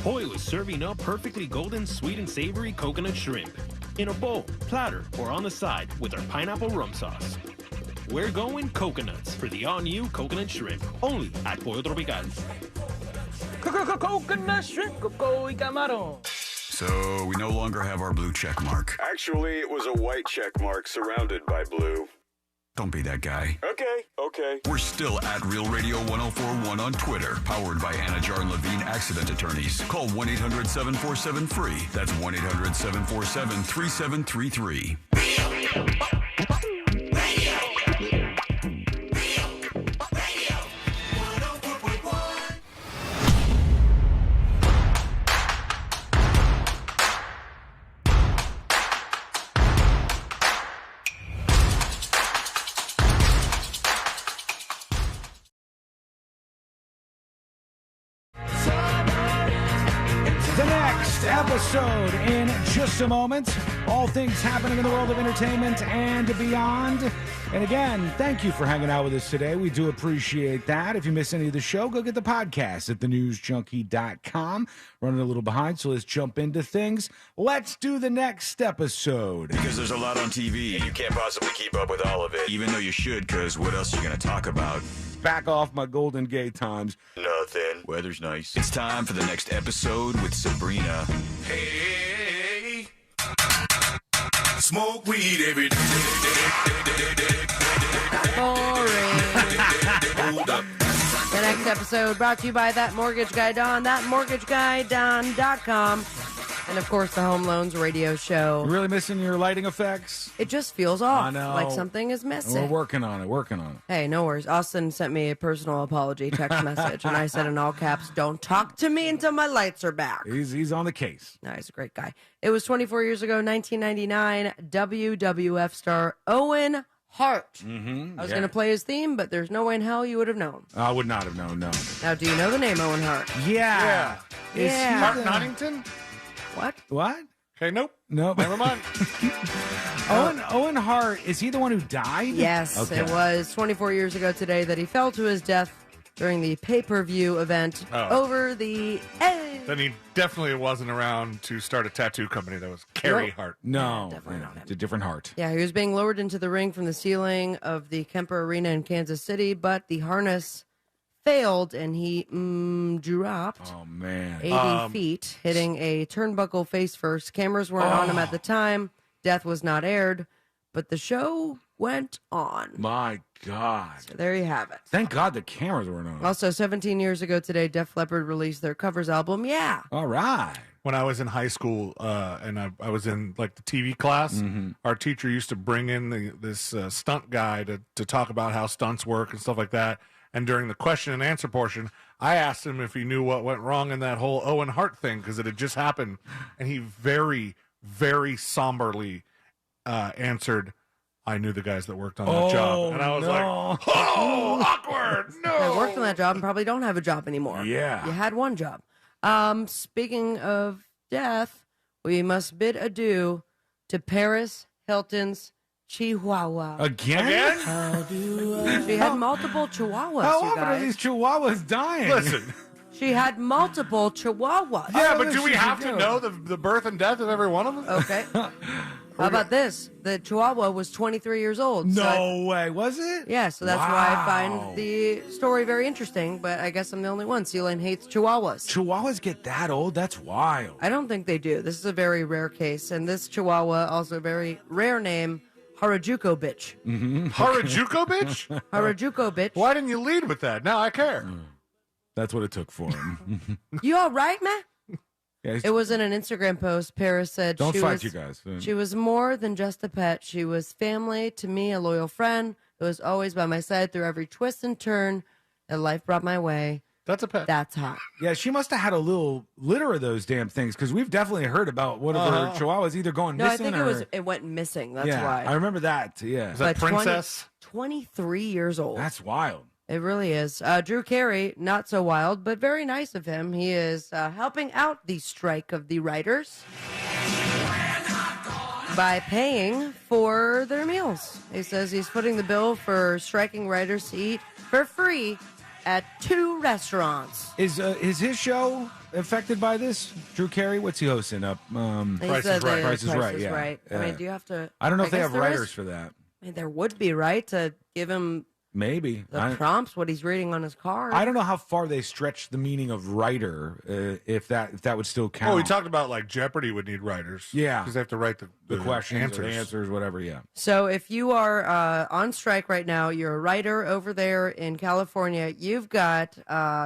Pollo is serving up perfectly golden, sweet, and savory coconut shrimp in a bowl, platter, or on the side with our pineapple rum sauce. We're going coconuts for the all-new coconut shrimp, only at Pollo Tropical. Coconut shrimp, coco y camarón. So we no longer have our blue check mark. Actually, it was a white check mark surrounded by blue. Don't be that guy. Okay. We're still at Real Radio 1041 on Twitter, powered by Anna Jar and Levine Accident Attorneys. Call 1-800-747-FREE. That's 1-800-747-3733. The next episode in just a moment. All things happening in the world of entertainment and beyond. And again, thank you for hanging out with us today. We do appreciate that. If you miss any of the show, go get the podcast at thenewsjunkie.com. Running a little behind, so let's jump into things. Let's do the next episode. Because there's a lot on TV, and you can't possibly keep up with all of it. Even though you should, because what else are you going to talk about? back off my Golden Gate Times. Nothing. Weather's nice. It's time for the next episode with Sabrina. Hey, smoke weed every day. Boring. Hold up. The next episode brought to you by That Mortgage Guy Don, thatmortgageguyDon.com. And, of course, the Home Loans Radio Show. You really missing your lighting effects? It just feels off. I know. Like something is missing. We're working on it. Hey, no worries. Austin sent me a personal apology text message, and I said in all caps, don't talk to me until my lights are back. He's on the case. No, he's a great guy. It was 24 years ago, 1999, WWF star Owen Hart. Mm-hmm. I was going to play his theme, but there's no way in hell you would have known. I would not have known, no. Now, do you know the name Owen Hart? Yeah. Yeah. Hart Nottington? What? Okay, nope. Never mind. Owen Hart, is he the one who died? Yes, Okay. It was 24 years ago today that he fell to his death during the pay-per-view event over the... Then he definitely wasn't around to start a tattoo company that was Carrie Nope. Hart. No, it's a different Hart. Yeah, he was being lowered into the ring from the ceiling of the Kemper Arena in Kansas City, but the harness failed and he dropped Oh, man. 80 feet, hitting a turnbuckle face first. Cameras weren't on him at the time. Death was not aired, but the show went on. My God. So there you have it. Thank God the cameras weren't on. Also, 17 years ago today, Def Leppard released their covers album, Yeah. All right. When I was in high school and I was in like the TV class, our teacher used to bring in this stunt guy to talk about how stunts work and stuff like that. And during the question and answer portion, I asked him if he knew what went wrong in that whole Owen Hart thing because it had just happened. And he very, very somberly answered, I knew the guys that worked on that job. And I was like, oh, awkward. No. They worked on that job and probably don't have a job anymore. Yeah. You had one job. Speaking of death, we must bid adieu to Paris Hilton's Chihuahua. Again? She had multiple Chihuahuas. How you often are guys. these Chihuahuas dying? Listen. She had multiple Chihuahuas. Yeah, but do we have to know the birth and death of every one of them? Okay. How about this? The Chihuahua was 23 years old. No way. Was it? Yeah, so that's why I find the story very interesting, but I guess I'm the only one. Sea Lane hates Chihuahuas. Chihuahuas get that old? That's wild. I don't think they do. This is a very rare case, and this Chihuahua, also a very rare name, Harajuku bitch. Mm-hmm. Harajuku bitch? Harajuku bitch. Why didn't you lead with that? Now I care. That's what it took for him. You all right, man? Yeah, It was in an Instagram post. Paris said Don't she fight, was, you guys. She was more than just a pet. She was family to me, a loyal friend who was always by my side through every twist and turn that life brought my way. That's a pet. That's hot. Yeah, she must have had a little litter of those damn things because we've definitely heard about one of her Chihuahuas either going No, I missing think or... it went missing. That's yeah, why. I remember that. Yeah. Is that But Princess? 23 years old. That's wild. It really is. Drew Carey, not so wild, but very nice of him. He is helping out the strike of the writers by paying for their meals. He says he's footing the bill for striking writers to eat for free at 2 restaurants. Is his show affected by this? Drew Carey, what's he hosting up? He Price said is Right. the Price is Right. is Yeah. right. I mean, do you have to? I don't know if they guess have there writers is. for that. I mean, there would be, right, to give him Maybe. the prompts, what he's reading on his card. I don't know how far they stretch the meaning of writer, if that would still count. Oh, we talked about like Jeopardy would need writers. Yeah. Because they have to write the questions, or the answers, whatever, yeah. So if you are on strike right now, you're a writer over there in California, you've got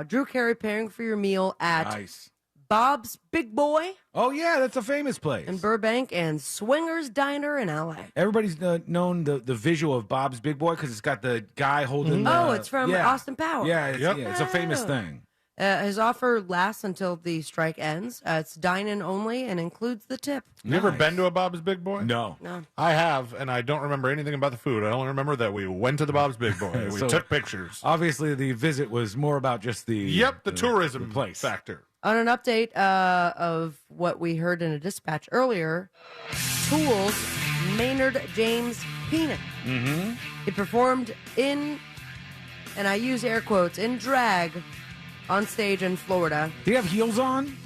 Drew Carey paying for your meal at Nice. Bob's Big Boy Oh, yeah, that's a famous place. in Burbank and Swingers Diner in L.A. Everybody's known the visual of Bob's Big Boy because it's got the guy holding the... Oh, it's from yeah. Austin Powers. Yeah, it's a famous Oh. thing. His offer lasts until the strike ends. It's dine-in only and includes the tip. You ever been to a Bob's Big Boy? No. No. I have, and I don't remember anything about the food. I only remember that we went to the Bob's Big Boy. and we So, took pictures. Obviously, the visit was more about just the... the tourism place. factor. On an update of what we heard in a dispatch earlier, Tool's Maynard James Keenan. Mm-hmm. He performed in, and I use air quotes, in drag on stage in Florida. Do you have heels on?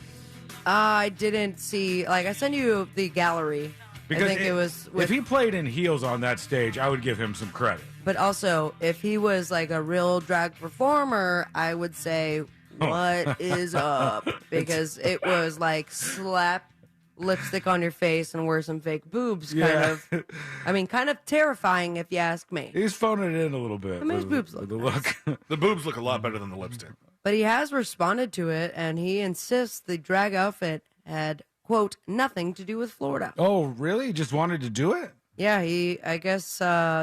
I didn't see, I sent you the gallery. Because I think it was with, if he played in heels on that stage, I would give him some credit. But also, if he was like a real drag performer, I would say, what is up? Because it was like slap lipstick on your face and wear some fake boobs, kind of. I mean, kind of terrifying if you ask me. He's phoning it in a little bit. I mean, his boobs the look. The boobs look a lot better than the lipstick. But he has responded to it, and he insists the drag outfit had, quote, nothing to do with Florida. Oh, really? He just wanted to do it? Yeah, I guess,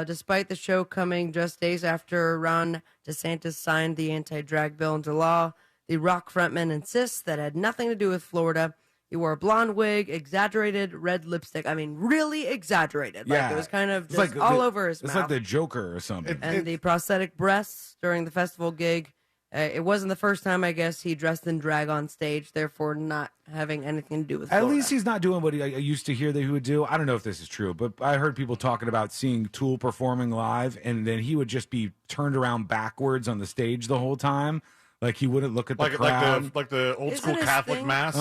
despite the show coming just days after Ron DeSantis signed the anti-drag bill into law, the rock frontman insists that it had nothing to do with Florida. He wore a blonde wig, exaggerated red lipstick. I mean, really exaggerated. Yeah. Like, it was kind of It's just like all over his It's mouth. like the Joker or something. And the prosthetic breasts during the festival gig. It wasn't the first time, I guess, he dressed in drag on stage, therefore not having anything to do with At Florida. least he's not doing what I used to hear that he would do. I don't know if this is true, but I heard people talking about seeing Tool performing live, and then he would just be turned around backwards on the stage the whole time. Like he wouldn't look at the crowd. Like the old Isn't school his Catholic thing- mass.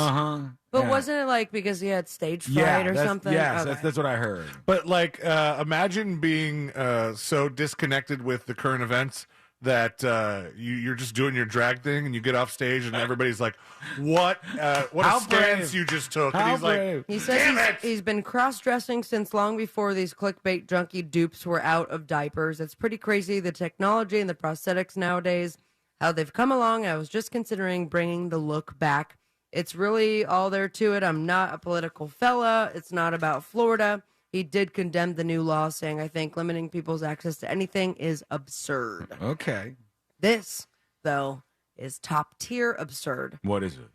But Yeah. wasn't it like because he had stage fright Yeah, or that's- something? yes, Okay. that's what I heard. But like, imagine being so disconnected with the current events that you're just doing your drag thing, and you get off stage, and everybody's like, "What? What How a stance brave. you just took!" How and he's brave. like, He says "Damn it!" he's been cross-dressing since long before these clickbait junkie dupes were out of diapers. It's pretty crazy, the technology and the prosthetics nowadays, how they've come along. I was just considering bringing the look back. It's really all there to it. I'm not a political fella. It's not about Florida. He did condemn the new law, saying, I think limiting people's access to anything is absurd. Okay. This, though, is top-tier absurd. What is it?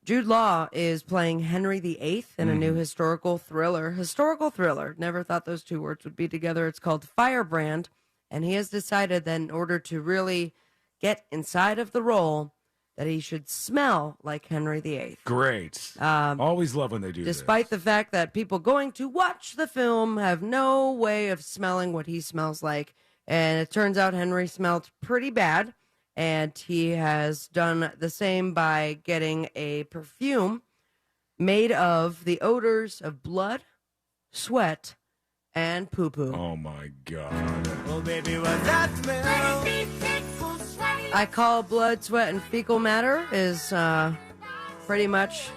Jude Law is playing Henry VIII in a new historical thriller. Historical thriller. Never thought those two words would be together. It's called Firebrand, and he has decided that in order to really get inside of the role, that he should smell like Henry VIII. Great. Always love when they do Despite the fact that people going to watch the film have no way of smelling what he smells like. And it turns out Henry smelled pretty bad. And he has done the same by getting a perfume made of the odors of blood, sweat, and poo-poo. Oh, my God. Oh, baby, what's that smell? I call blood, sweat, and fecal matter is pretty much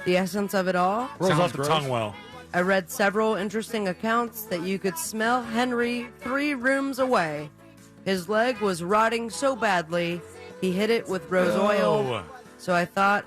the essence of it all. Rolls off the tongue well. I read several interesting accounts that you could smell Henry 3 rooms away. His leg was rotting so badly, he hit it with rose oil. So I thought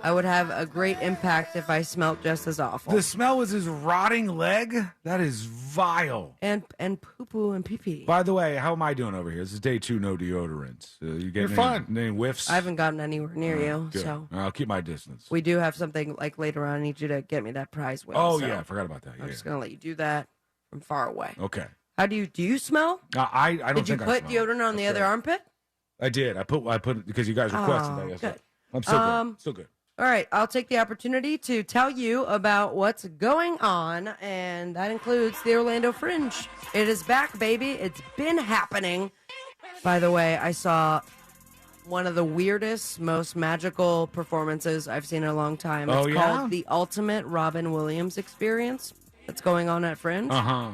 I would have a great impact if I smelled just as awful. The smell was his rotting leg? That is vile. And poo-poo and pee-pee. By the way, how am I doing over here? This is day 2, no deodorants. You getting any whiffs? I haven't gotten anywhere near you, Good. so I'll keep my distance. we do have something like later on. I need you to get me that prize wheel. Oh, so yeah, I forgot about that. I'm Yeah. just gonna let you do that from far away. Okay. How do you smell? I don't Did you think I put smell. deodorant on the other armpit? I did. I put it because you guys requested Oh, that. Yes, good. I'm still good. Still good. All right, I'll take the opportunity to tell you about what's going on, and that includes the Orlando Fringe. It is back, baby. It's been happening. By the way, I saw one of the weirdest, most magical performances I've seen in a long time. It's Oh, yeah? called the Ultimate Robin Williams Experience that's going on at Fringe. Uh-huh.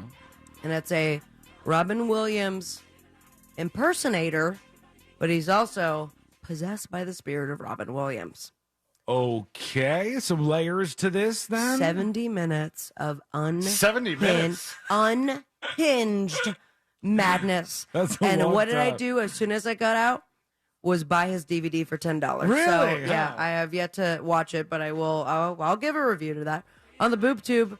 And it's a Robin Williams impersonator, but he's also possessed by the spirit of Robin Williams. Okay, some layers to this then. 70 minutes of 70 minutes? unhinged madness. That's a and long what did I time. do as soon as I got out? Was buy his DVD for $10. Really? So, yeah, Huh. I have yet to watch it, but I will. I'll give a review to that on the Boob Tube.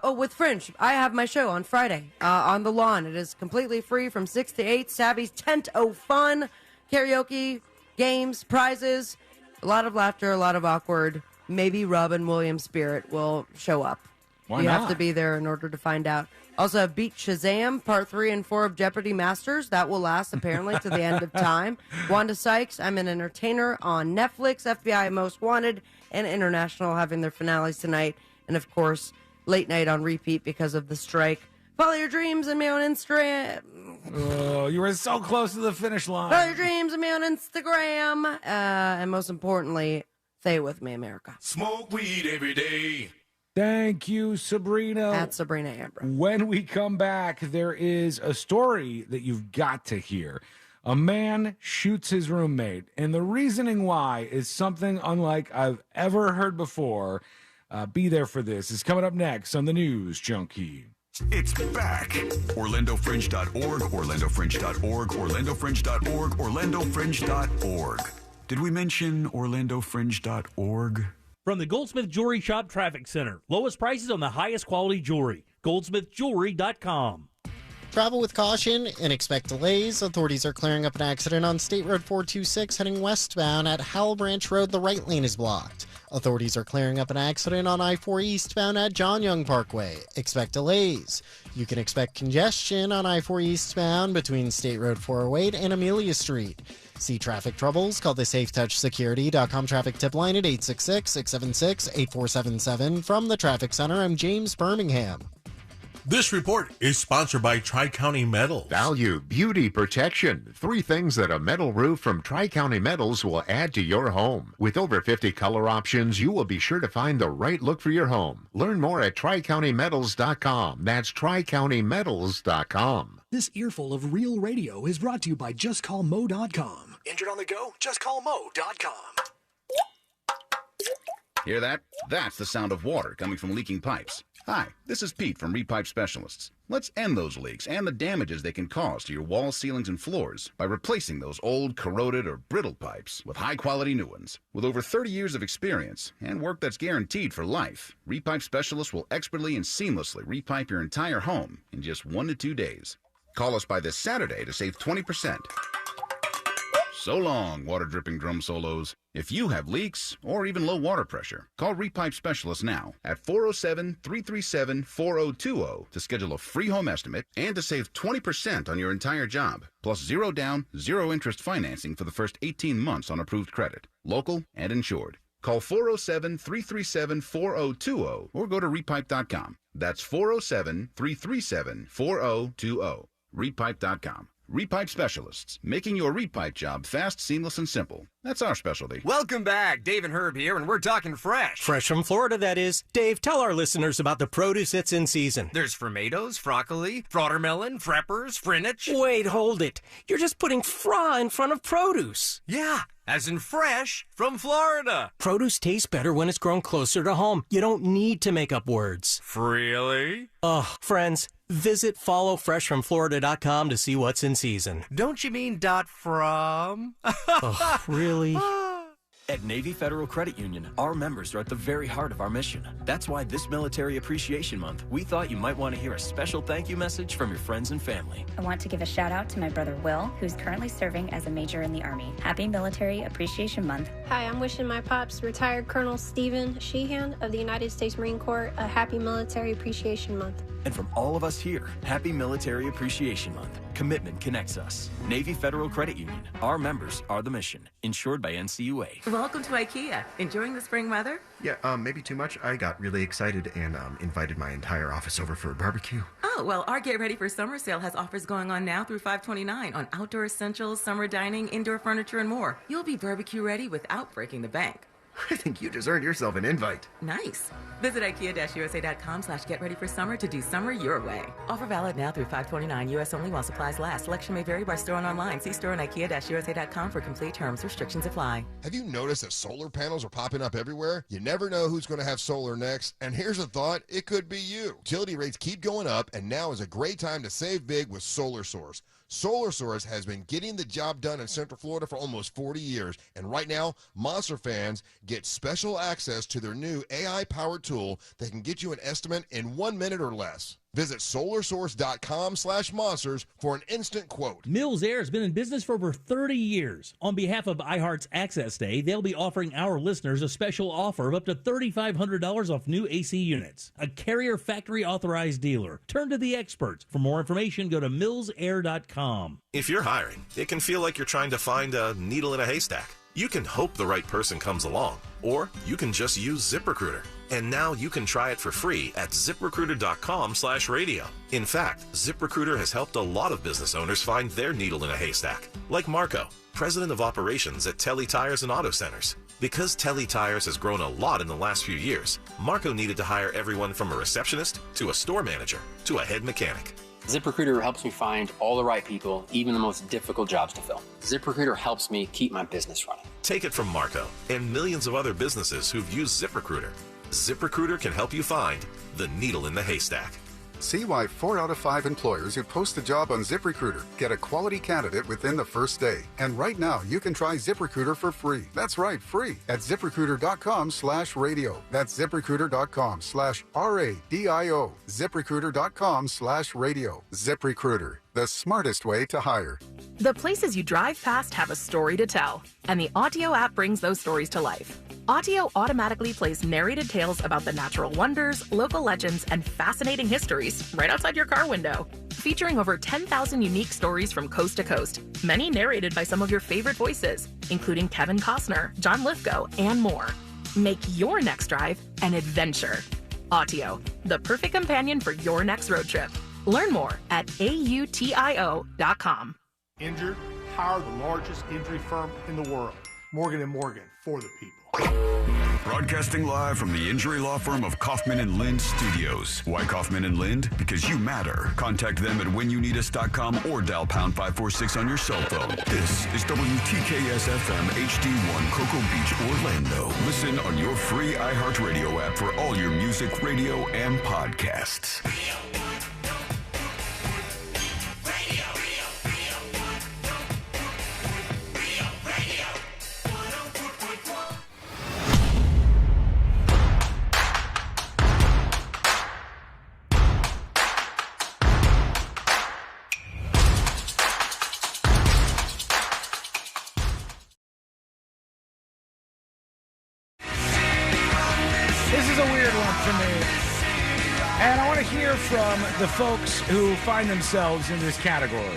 With Fringe, I have my show on Friday on the lawn. It is completely free from 6 to 8. Savvy's Tent O Fun, karaoke, games, prizes, a lot of laughter, a lot of awkward. Maybe Robin Williams' spirit will show up. Why you not? have to be there in order to find out. Also, Beat Shazam, Part 3 and 4 of Jeopardy Masters. That will last, apparently, to the end of time. Wanda Sykes, I'm an Entertainer on Netflix. FBI Most Wanted and International having their finales tonight. And, of course, late night on repeat because of the strike. Follow your dreams and me on Instagram. Oh, you were so close to the finish line. Follow your dreams and me on Instagram. And most importantly, stay with me, America. Smoke weed every day. Thank you, Sabrina. At Sabrina Ambra. When we come back, there is a story that you've got to hear. A man shoots his roommate, and the reasoning why is something unlike I've ever heard before. Be there for this. It's coming up next on the News Junkie. It's back. OrlandoFringe.org, OrlandoFringe.org, OrlandoFringe.org, OrlandoFringe.org. Did we mention OrlandoFringe.org? From the Goldsmith Jewelry Shop Traffic Center. Lowest prices on the highest quality jewelry. GoldsmithJewelry.com. Travel with caution and expect delays. Authorities are clearing up an accident on State Road 426 heading westbound at Howell Branch Road. The right lane is blocked. Authorities are clearing up an accident on I-4 eastbound at John Young Parkway. Expect delays. You can expect congestion on I-4 eastbound between State Road 408 and Amelia Street. See traffic troubles? Call the SafeTouchSecurity.com traffic tip line at 866-676-8477. From the Traffic Center, I'm James Birmingham. This report is sponsored by Tri-County Metals. Value, beauty, protection. 3 things that a metal roof from Tri-County Metals will add to your home. With over 50 color options, you will be sure to find the right look for your home. Learn more at TriCountyMetals.com. That's TriCountyMetals.com. This earful of real radio is brought to you by JustCallMo.com. Injured on the go? JustCallMo.com. Hear that? That's the sound of water coming from leaking pipes. Hi, this is Pete from Repipe Specialists. Let's end those leaks and the damages they can cause to your walls, ceilings, and floors by replacing those old, corroded, or brittle pipes with high-quality new ones. With over 30 years of experience and work that's guaranteed for life, Repipe Specialists will expertly and seamlessly repipe your entire home in just 1 to 2 days. Call us by this Saturday to save 20%. So long, water-dripping drum solos. If you have leaks or even low water pressure, call Repipe Specialists now at 407-337-4020 to schedule a free home estimate and to save 20% on your entire job, plus 0 down, 0 interest financing for the first 18 months on approved credit, local and insured. Call 407-337-4020 or go to repipe.com. That's 407-337-4020. Repipe.com. Repipe Specialists, making your repipe job fast, seamless, and simple. That's our specialty. Welcome back. Dave and Herb here, and we're talking fresh. Fresh from Florida, that is. Dave, tell our listeners about the produce that's in season. There's tomatoes, broccoli, watermelon, freppers, spinach. Wait, hold it. You're just putting fra in front of produce. Yeah, as in fresh from Florida. Produce tastes better when it's grown closer to home. You don't need to make up words. Really? Oh, friends, visit followfreshfromflorida.com to see what's in season. Don't you mean .from? Oh, really? At Navy Federal Credit Union, our members are at the very heart of our mission. That's why this Military Appreciation Month, we thought you might want to hear a special thank you message from your friends and family. I want to give a shout out to my brother Will, who's currently serving as a major in the Army. Happy Military Appreciation Month. Hi, I'm wishing my pops, retired Colonel Stephen Sheehan of the United States Marine Corps, a happy Military Appreciation Month. And from all of us here, happy Military Appreciation Month. Commitment connects us. Navy Federal Credit Union. Our members are the mission. Insured by NCUA. Welcome to IKEA. Enjoying the spring weather? Yeah, maybe too much. I got really excited and invited my entire office over for a barbecue. Oh, well, our Get Ready for Summer sale has offers going on now through 5/29 on outdoor essentials, summer dining, indoor furniture, and more. You'll be barbecue ready without breaking the bank. I think you just earned yourself an invite. Nice. Visit IKEA-USA.com/getreadyforsummer to do summer your way. Offer valid now through 5/29, U.S. only while supplies last. Selection may vary by store and online. See store and IKEA-USA.com for complete terms. Restrictions apply. Have you noticed that solar panels are popping up everywhere? You never know who's going to have solar next. And here's a thought, it could be you. Utility rates keep going up, and now is a great time to save big with Solar Source. Solar Source has been getting the job done in Central Florida for almost 40 years, and right now, Monster fans get special access to their new AI-powered tool that can get you an estimate in 1 minute or less. Visit solarsource.com/monsters for an instant quote. Mills Air has been in business for over 30 years. On behalf of iHeart's Access Day, they'll be offering our listeners a special offer of up to $3,500 off new AC units. A Carrier factory authorized dealer. Turn to the experts. For more information, go to millsair.com. If you're hiring, it can feel like you're trying to find a needle in a haystack. You can hope the right person comes along, or you can just use ZipRecruiter. And now you can try it for free at ZipRecruiter.com/radio. In fact, ZipRecruiter has helped a lot of business owners find their needle in a haystack, like Marco. president of operations at Telly Tires and Auto Centers. Because Telly Tires has grown a lot in the last few years, Marco needed to hire everyone from a receptionist to a store manager to a head mechanic. ZipRecruiter helps me find all the right people, even the most difficult jobs to fill. ZipRecruiter helps me keep my business running. Take it from Marco and millions of other businesses who've used ZipRecruiter. ZipRecruiter can help you find the needle in the haystack. See why 4 out of 5 employers who post a job on ZipRecruiter get a quality candidate within the first day. And right now, you can try ZipRecruiter for free. That's right, free at ZipRecruiter.com/radio. That's ZipRecruiter.com/RADIO. ZipRecruiter.com/radio. ZipRecruiter, the smartest way to hire. The places you drive past have a story to tell, and the Audio app brings those stories to life. Audio automatically plays narrated tales about the natural wonders, local legends, and fascinating histories right outside your car window. Featuring over 10,000 unique stories from coast to coast, many narrated by some of your favorite voices, including Kevin Costner, John Lithgow, and more. Make your next drive an adventure. Audio, the perfect companion for your next road trip. Learn more at AUTIO.com. Injured? Hire the largest injury firm in the world. Morgan & Morgan, for the people. Broadcasting live from the injury law firm of Kaufman and Lind Studios. Why Kaufman and Lind? Because you matter. Contact them at whenyouneedus.com or dial pound 546 on your cell phone. This is WTKS FM HD1 Cocoa Beach, Orlando. Listen on your free iHeartRadio app for all your music, radio, and podcasts. And I want to hear from the folks who find themselves in this category.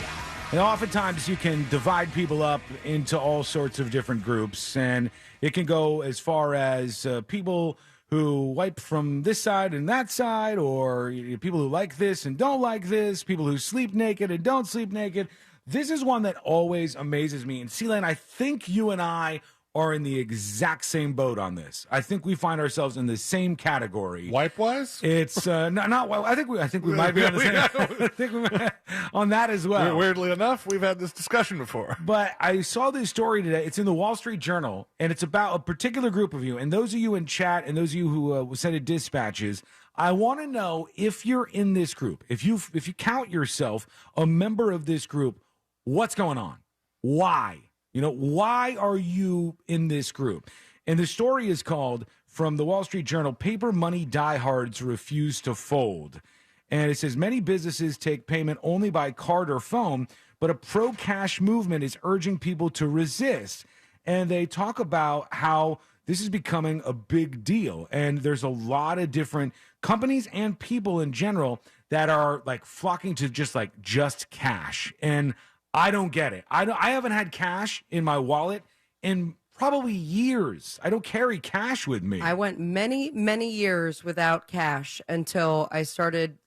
And oftentimes you can divide people up into all sorts of different groups, and it can go as far as people who wipe from this side and that side, or people who like this and don't like this, people who sleep naked and don't sleep naked. This is one that always amazes me. And C-Lane, I think you and I are in the exact same boat on this. I think we find ourselves in the same category. Wipe-wise? It's not. I think we might be on the same. I think we might, on that as well. Weirdly enough, we've had this discussion before. But I saw this story today. It's in the Wall Street Journal, and it's about a particular group of you. And those of you in chat, and those of you who sent dispatches, I want to know if you're in this group. If you count yourself a member of this group, what's going on? Why? Why are you in this group? And the story is called, from the Wall Street Journal, Paper Money Diehards Refuse to Fold. And it says, many businesses take payment only by card or phone, but a pro-cash movement is urging people to resist. And they talk about how this is becoming a big deal. And there's a lot of different companies and people in general that are like flocking to just cash. And I don't get it. I haven't had cash in my wallet in probably years. I don't carry cash with me. I went many, many years without cash until I started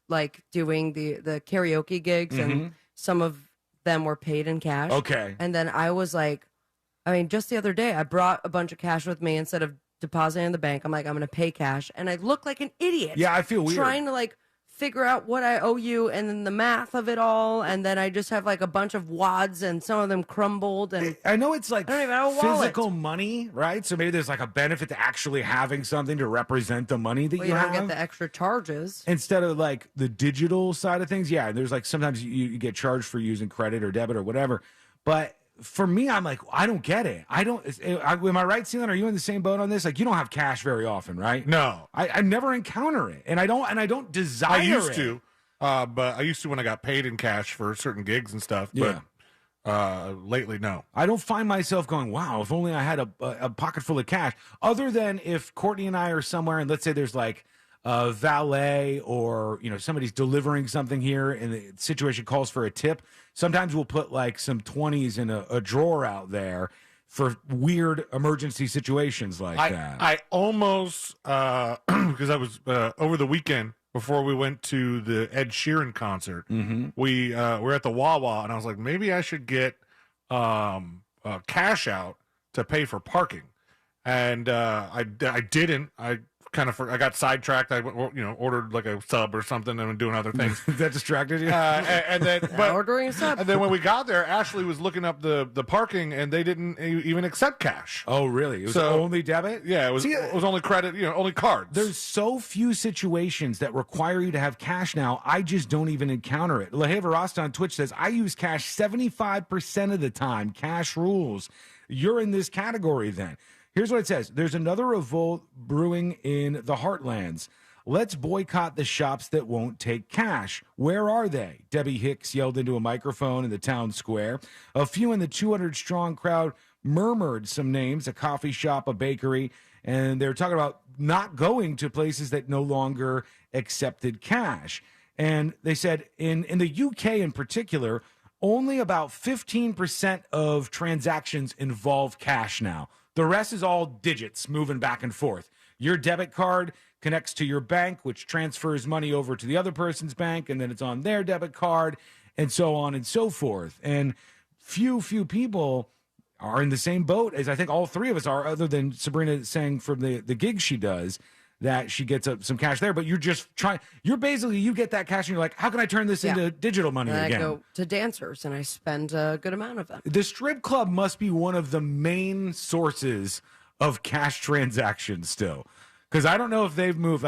doing the karaoke gigs, and some of them were paid in cash. Okay. And then I was just the other day, I brought a bunch of cash with me instead of depositing in the bank. I'm like, I'm going to pay cash. And I look like an idiot. Yeah, I feel weird. Trying to figure out what I owe you and then the math of it all, and then I just have a bunch of wads and some of them crumbled, and I know it's I don't even have a wallet. Physical money, right? So maybe there's a benefit to actually having something to represent the money that well, you don't have. get the extra charges instead of the digital side of things. Yeah, there's sometimes you get charged for using credit or debit or whatever, but for me, I'm I don't get it. Am I right, Celine? Are you in the same boat on this? You don't have cash very often, right? No. I never encounter it. And I don't desire it. I used to, but I used to when I got paid in cash for certain gigs and stuff. Yeah. But lately, no. I don't find myself going, wow, if only I had a pocket full of cash. Other than if Courtney and I are somewhere and let's say there's a valet or, somebody's delivering something here and the situation calls for a tip. Sometimes we'll put some 20s in a drawer out there for weird emergency situations like that. I almost, because I was over the weekend before we went to the Ed Sheeran concert, we were at the Wawa, and I was like, maybe I should get cash out to pay for parking, and I didn't. I got sidetracked. I ordered like a sub or something and doing other things. That distracted you. And then ordering a sub. And then when we got there, Ashley was looking up the parking, and they didn't even accept cash. Oh, really? It was only debit? Yeah, it was only credit. Only cards. There's so few situations that require you to have cash now. I just don't even encounter it. Laheva Rasta on Twitch says, I use cash 75% of the time. Cash rules. You're in this category then. Here's what it says. There's another revolt brewing in the heartlands. Let's boycott the shops that won't take cash. Where are they? Debbie Hicks yelled into a microphone in the town square. A few in the 200-strong crowd murmured some names, a coffee shop, a bakery, and they were talking about not going to places that no longer accepted cash. And they said in the UK in particular, only about 15% of transactions involve cash now. The rest is all digits moving back and forth. Your debit card connects to your bank, which transfers money over to the other person's bank, and then it's on their debit card, and so on and so forth. And few people are in the same boat as I think all three of us are, other than Sabrina saying from the gig she does that she gets some cash there. But you're just trying. You get that cash, and you're like, how can I turn this into digital money and again? I go to dancers, and I spend a good amount of them. The strip club must be one of the main sources of cash transactions still. Because I don't know if they've moved.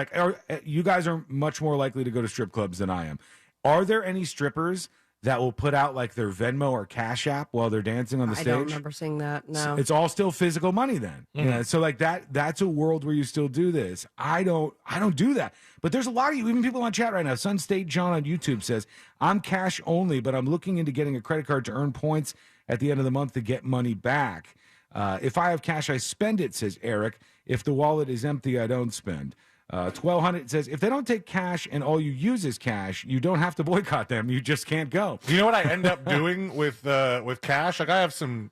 You guys are much more likely to go to strip clubs than I am. Are there any strippers that will put out like their Venmo or Cash App while they're dancing on the stage? I don't remember seeing that. No, it's all still physical money then. Mm-hmm. Yeah, so like that's a world where you still do this. I don't do that. But there's a lot of you, even people on chat right now. Sun State John on YouTube says, I'm cash only, but I'm looking into getting a credit card to earn points at the end of the month to get money back. If I have cash, I spend it, says Eric. If the wallet is empty, I don't spend. 1200 says, if they don't take cash and all you use is cash, you don't have to boycott them. You just can't go. You know what I end up doing with cash? Like I have some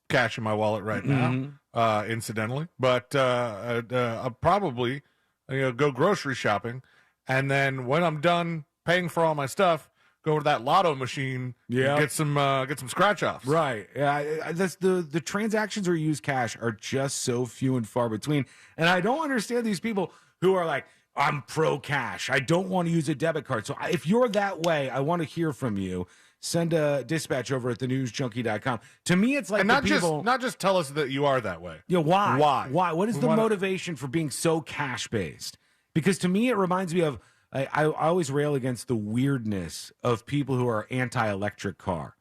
cash in my wallet right now, incidentally. But I'll probably go grocery shopping, and then when I'm done paying for all my stuff, go to that lotto machine, get some scratch offs. Right. Yeah. That's the transactions where you use cash are just so few and far between. And I don't understand these people who are like, I'm pro cash. I don't want to use a debit card. So if you're that way, I want to hear from you. Send a dispatch over at thenewsjunkie.com. To me, it's like and not just tell us that you are that way. Yeah. Why? Why? What is the motivation for being so cash based? Because to me, it reminds me of. I always rail against the weirdness of people who are anti-electric car.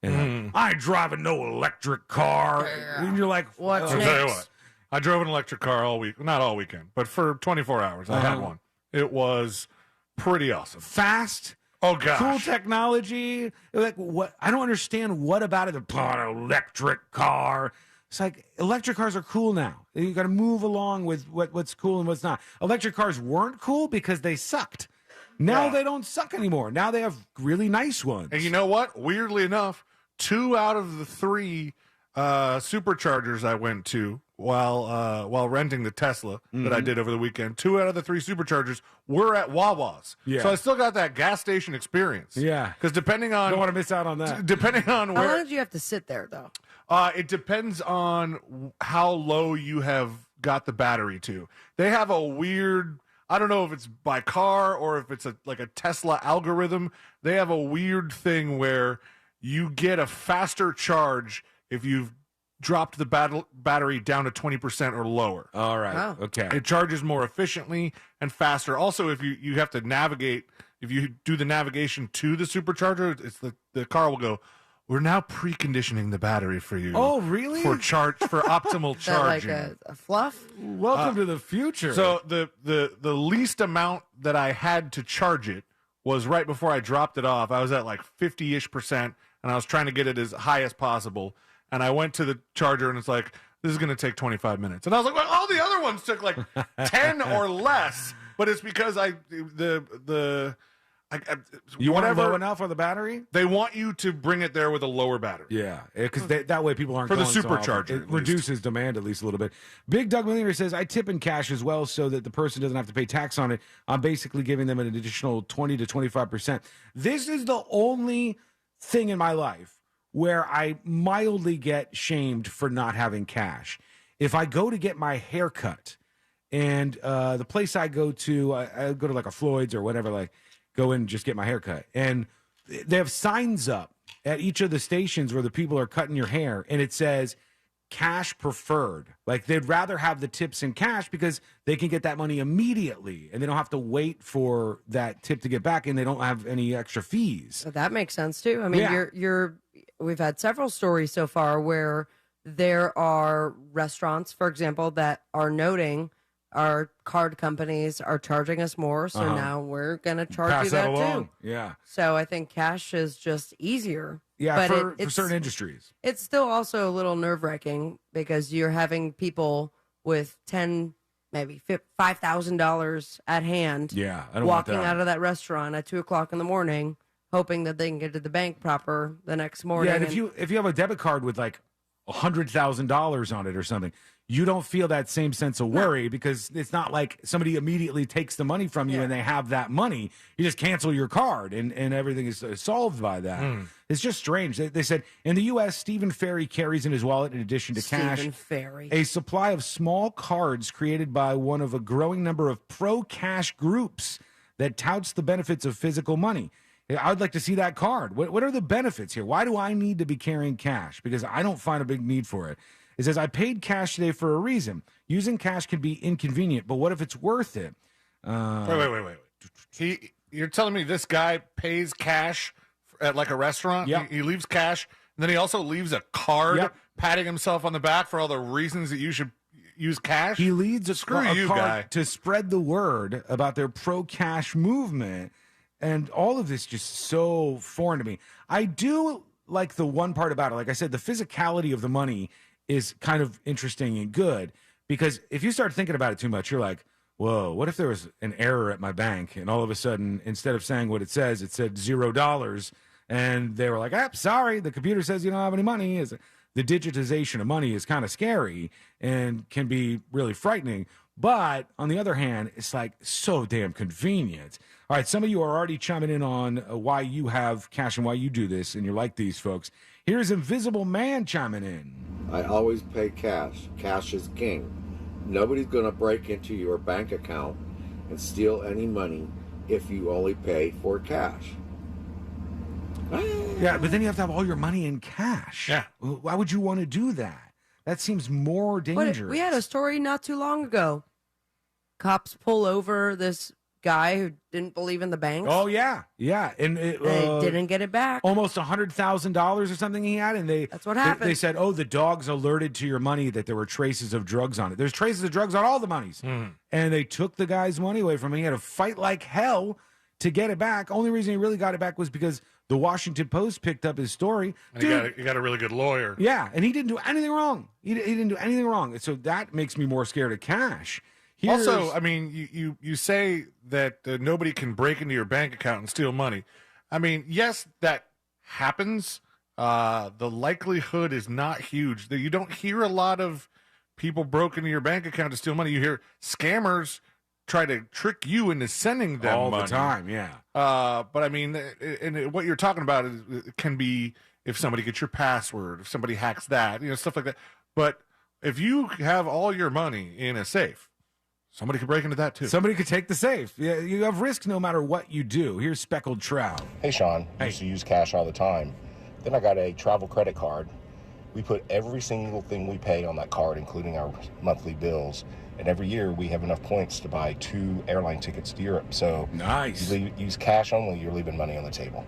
And I ain't driving no electric car. And you're like, what's I'll tell you what. I drove an electric car all week. Not all weekend, but for 24 hours. I had one. It was pretty awesome. Fast. Oh, gosh. Cool technology. Like, what? I don't understand what about it. An electric car. It's like electric cars are cool now. You got to move along with what's cool and what's not. Electric cars weren't cool because they sucked. Now they don't suck anymore. Now they have really nice ones. And you know what? Weirdly enough, 2 out of the 3 superchargers I went to while renting the Tesla that I did over the weekend, 2 out of the 3 superchargers were at Wawa's. Yeah. So I still got that gas station experience. Yeah. Because depending on... Don't want to miss out on that. Depending on How where... long did you have to sit there, though? It depends on how low you have got the battery to. They have a weird... I don't know if it's by car or if it's like a Tesla algorithm. They have a weird thing where you get a faster charge if you've dropped the battery down to 20% or lower. All right. Oh. Okay. It charges more efficiently and faster. Also, if you have to navigate, if you do the navigation to the supercharger, it's the car will go, we're now preconditioning the battery for you. Oh, really? For optimal Is that like charging. a fluff? Welcome to the future. So the least amount that I had to charge it was right before I dropped it off. I was at like 50-ish%, and I was trying to get it as high as possible. And I went to the charger, and it's like, this is going to take 25 minutes. And I was like, well, all the other ones took like 10 or less. But it's because you want it low enough on the battery? They want you to bring it there with a lower battery. Yeah, because that way people aren't for the going so supercharger. often. It reduces demand at least a little bit. Big Doug Millionaire says, I tip in cash as well so that the person doesn't have to pay tax on it. I'm basically giving them an additional 20 to 25%. This is the only thing in my life where I mildly get shamed for not having cash. If I go to get my hair cut, and the place I go to like a Floyd's or whatever, like go in and just get my hair cut, and they have signs up at each of the stations where the people are cutting your hair, and it says cash preferred. Like they'd rather have the tips in cash because they can get that money immediately and they don't have to wait for that tip to get back, and they don't have any extra fees. That makes sense too. I mean, we've had several stories so far where there are restaurants, for example, that are noting our card companies are charging us more, so now we're going to charge you that too. Yeah. So I think cash is just easier. Yeah, but for certain industries. It's still also a little nerve-wracking because you're having people with $10,000, maybe $5,000 at hand Yeah, I don't want walking that. out of that restaurant at 2 o'clock in the morning, hoping that they can get to the bank proper the next morning. Yeah, and if you have a debit card with like $100,000 on it or something, you don't feel that same sense of worry because it's not like somebody immediately takes the money from you and they have that money. You just cancel your card and everything is solved by that. It's just strange. They said in the U.S., Stephen Ferry carries in his wallet, in addition to cash, Stephen Ferry, a supply of small cards created by one of a growing number of pro-cash groups that touts the benefits of physical money. I'd like to see that card. What are the benefits here? Why do I need to be carrying cash? Because I don't find a big need for it. It says, I paid cash today for a reason. Using cash can be inconvenient, but what if it's worth it? Wait. You're telling me this guy pays cash at like a restaurant? Yep. He leaves cash, and then he also leaves a card Yep. patting himself on the back for all the reasons that you should use cash? He leads a you, card guy. to spread the word about their pro-cash movement, and all of this just so foreign to me. I do like the one part about it. Like I said, the physicality of the money is kind of interesting and good, because if you start thinking about it too much, you're like, whoa, what if there was an error at my bank and all of a sudden, instead of saying what it said $0, and they were like, sorry, the computer says you don't have any money. The digitization of money is kind of scary and can be really frightening. But on the other hand, it's like so damn convenient. All right, some of you are already chiming in on why you have cash and why you do this, and you're like these folks. Here's Invisible Man chiming in. I always pay cash. Cash is king. Nobody's going to break into your bank account and steal any money if you only pay for cash. Yeah, but then you have to have all your money in cash. Yeah. Why would you want to do that? That seems more dangerous. We had a story not too long ago. Cops pull over this guy who didn't believe in the banks. Oh, yeah. Yeah. And they didn't get it back. Almost $100,000 or something he had. And that's what happened. They said, the dogs alerted to your money that there were traces of drugs on it. There's traces of drugs on all the monies. And they took the guy's money away from him. He had to fight like hell to get it back. Only reason he really got it back was because the Washington Post picked up his story. And you got a really good lawyer. Yeah, and he didn't do anything wrong. He didn't do anything wrong. So that makes me more scared of cash. Also, I mean, you say that nobody can break into your bank account and steal money. I mean, yes, that happens. The likelihood is not huge. You don't hear a lot of people broke into your bank account to steal money. You hear scammers try to trick you into sending them all money. the time, yeah. But I mean, and what you're talking about it can be if somebody gets your password, if somebody hacks that, stuff like that. But if you have all your money in a safe, somebody could break into that too. Somebody could take the safe. Yeah, you have risk no matter what you do. Here's Speckled Trout. Hey, Sean. I used to use cash all the time. Then I got a travel credit card. We put every single thing we pay on that card, including our monthly bills. And every year we have enough points to buy 2 airline tickets to Europe. So nice. You use cash only, you're leaving money on the table.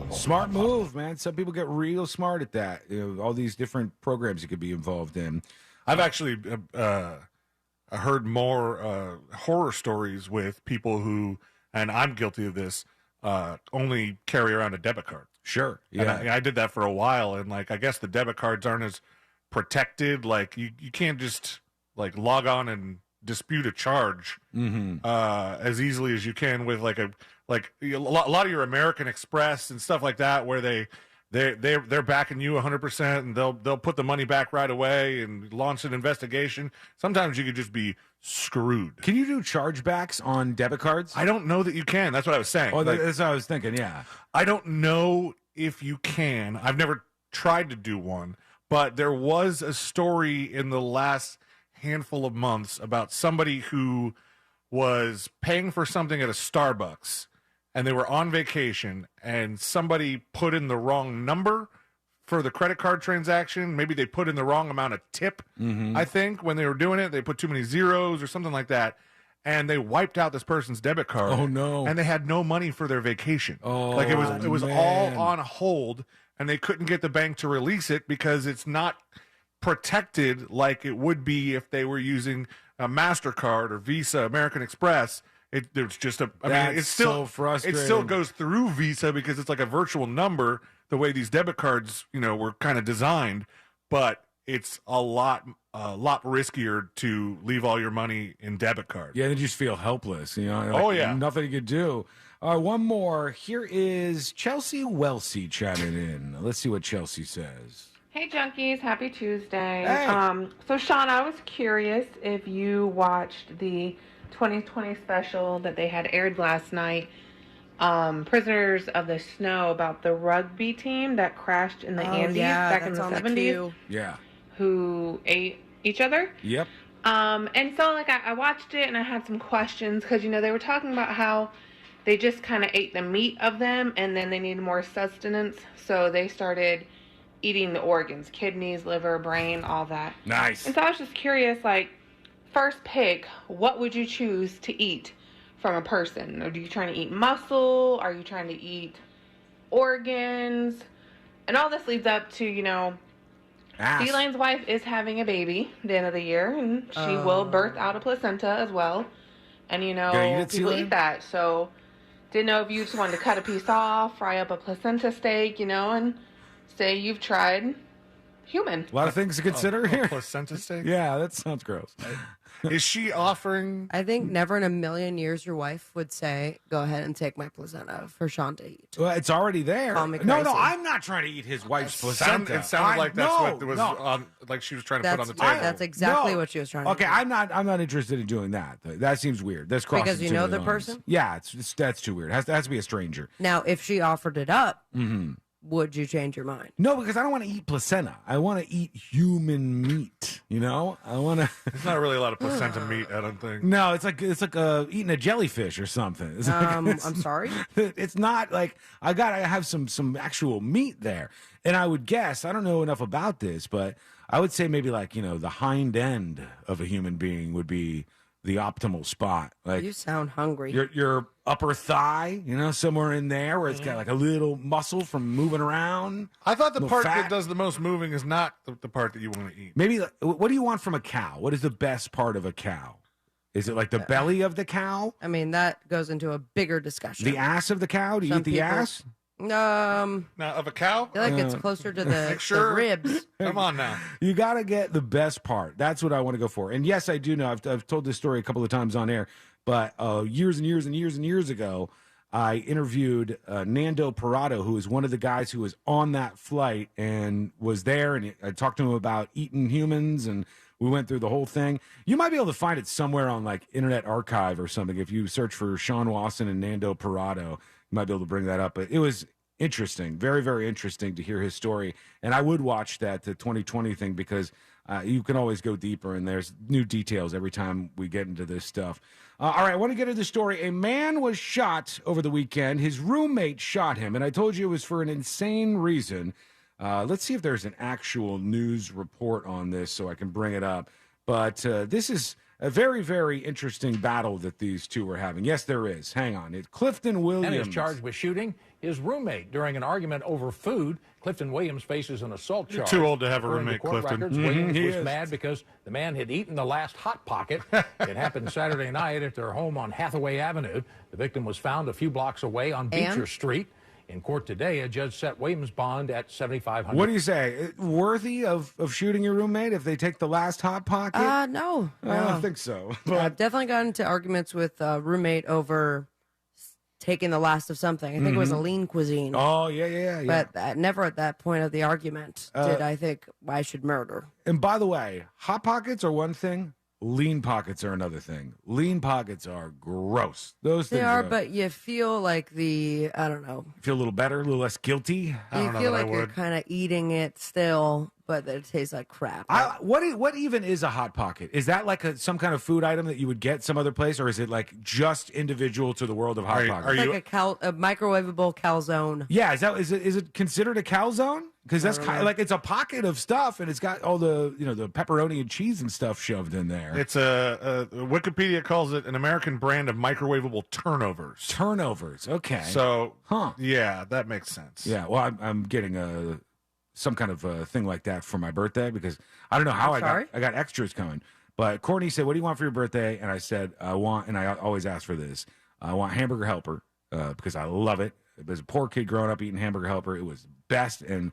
Smart move, man. Some people get real smart at that. All these different programs you could be involved in. I've actually heard more horror stories with people who, and I'm guilty of this, only carry around a debit card. Sure. Yeah. And I did that for a while, and I guess the debit cards aren't as protected. You can't just log on and dispute a charge as easily as you can with a lot of your American Express and stuff like that, where they're backing you 100%, and they'll put the money back right away and launch an investigation. Sometimes you could just be screwed. Can you do chargebacks on debit cards? I don't know that you can. That's what I was saying. Oh, that's what I was thinking. Yeah, I don't know if you can. I've never tried to do one, but there was a story in the last handful of months about somebody who was paying for something at a Starbucks, and they were on vacation, and somebody put in the wrong number for the credit card transaction. Maybe they put in the wrong amount of tip, I think, when they were doing it. They put too many zeros or something like that, and they wiped out this person's debit card. Oh, no. And they had no money for their vacation. Oh, like, it was man. all on hold, and they couldn't get the bank to release it because it's not protected like it would be if they were using a MasterCard or Visa, American Express. It's just a, I mean, it's still so frustrating. It still goes through Visa because it's like a virtual number, the way these debit cards, were kind of designed, but it's a lot riskier to leave all your money in debit cards. Yeah, they just feel helpless. Oh, yeah. Nothing you could do. One more. Here is Chelsea Welsey chatting in. Let's see what Chelsea says. Hey, junkies. Happy Tuesday. Hey. So, Sean, I was curious if you watched the 2020 special that they had aired last night, Prisoners of the Snow, about the rugby team that crashed in the Andes back in the 70s. Yeah. Who ate each other. Yep. And so, like, I watched it and I had some questions because, they were talking about how they just kind of ate the meat of them and then they needed more sustenance. So they started eating the organs, kidneys, liver, brain, all that. Nice. And so I was just curious, like, first pick, what would you choose to eat from a person? Are you trying to eat muscle? Are you trying to eat organs? And all this leads up to, D-Lane's wife is having a baby at the end of the year, and she will birth out a placenta as well. And, people eat that. So, didn't know if you just wanted to cut a piece off, fry up a placenta steak, and say you've tried human. A lot of things to consider here. Placenta steak? Yeah, that sounds gross. Is she offering? I think never in a million years your wife would say, go ahead and take my placenta for Sean to eat. Well, it's already there. Call me No, crazy. I'm not trying to eat his wife's placenta. It sounded like that's what was on, like she was trying to put on the table. That's exactly what she was trying to do. Okay, I'm not interested in doing that. That seems weird. That's crossing Because you too know many the lines. person? Yeah, that's too weird. It has to be a stranger. Now, if she offered it up, Mm-hmm. would you change your mind? No, because I don't want to eat placenta. I want to eat human meat. I want to. There's not really a lot of placenta meat, I don't think. No, it's like eating a jellyfish or something. It's like, I'm sorry. It's not like I gotta have some actual meat there. And I would guess, I don't know enough about this, but I would say maybe like the hind end of a human being would be the optimal spot. Like You sound hungry. your upper thigh, somewhere in there where it's got like a little muscle from moving around. I thought the Little part fat. that does the most moving is not the part that you want to eat. Maybe what do you want from a cow? What is the best part of a cow? Is it like the belly of the cow? I mean, that goes into a bigger discussion. The ass of the cow? Do you Some eat the people- ass? Now, of a cow? I feel like it's closer to the, Make sure. the ribs. Come on now. You got to get the best part. That's what I want to go for. And yes, I do know. I've told this story a couple of times on air, but years and years and years and years ago, I interviewed Nando Parado, who is one of the guys who was on that flight and was there. And I talked to him about eating humans, and we went through the whole thing. You might be able to find it somewhere on like Internet Archive or something. If you search for Sean Wasson and Nando Parado, you might be able to bring that up. But it was interesting, very, very interesting to hear his story. And I would watch the 2020 thing because you can always go deeper, and there's new details every time we get into this stuff. All right, I want to get into the story. A man was shot over the weekend. His roommate shot him, and I told you it was for an insane reason. Let's see if there's an actual news report on this so I can bring it up. But this is a very, very interesting battle that these two were having. Yes, there is. Hang on. It's Clifton Williams. And is charged with shooting his roommate during an argument over food. Clifton Williams faces an assault You're charge. too old to have a According to roommate, court Clifton. records, Mhm, Williams he was is. mad because the man had eaten the last Hot Pocket. It happened Saturday night at their home on Hathaway Avenue. The victim was found a few blocks away on Beecher Street. In court today, a judge set Williams' bond at $7,500. What do you say? Worthy of shooting your roommate if they take the last Hot Pocket? No. I don't think so. Yeah, I've definitely gotten into arguments with a roommate over taking the last of something. I think it was a lean cuisine. Oh, yeah. But never at that point of the argument did I think I should murder. And by the way, Hot Pockets are one thing. Lean pockets are another thing. Lean pockets are gross. Those things They are, but you feel like I don't know. Feel a little better, a little less guilty. You feel like you're kind of eating it still, but that it tastes like crap. What even is a Hot Pocket? Is that like some kind of food item that you would get some other place, or is it like just individual to the world of Hot Pockets? It's like a microwavable calzone. Yeah, is it considered a calzone? Because that's kind of like it's a pocket of stuff, and it's got all the the pepperoni and cheese and stuff shoved in there. It's Wikipedia calls it an American brand of microwavable turnovers. Turnovers, okay. So, yeah, that makes sense. Yeah, well, I'm getting some kind of thing like that for my birthday because I don't know how I got extras coming. But Courtney said, "What do you want for your birthday?" And I said, "I want," and I always ask for this. I want Hamburger Helper because I love it. As a poor kid growing up eating Hamburger Helper, it was best. And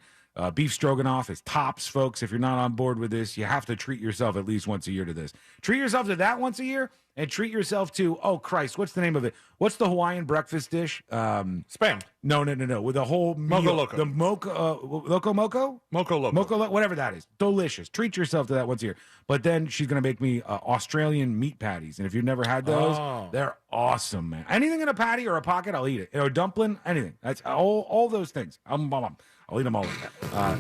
beef stroganoff is tops, folks. If you're not on board with this, you have to treat yourself at least once a year to this. Treat yourself to that once a year, and treat yourself to, oh, Christ, what's the name of it? What's the Hawaiian breakfast dish? Spam. No. With the whole meal. Moco Loco. The Loco Moco? Moco Loco. Moco Loco, whatever that is. Delicious. Treat yourself to that once a year. But then she's going to make me Australian meat patties. And if you've never had those, they're awesome, man. Anything in a patty or a pocket, I'll eat it. Or a dumpling, anything. That's all those things. I'll eat them all.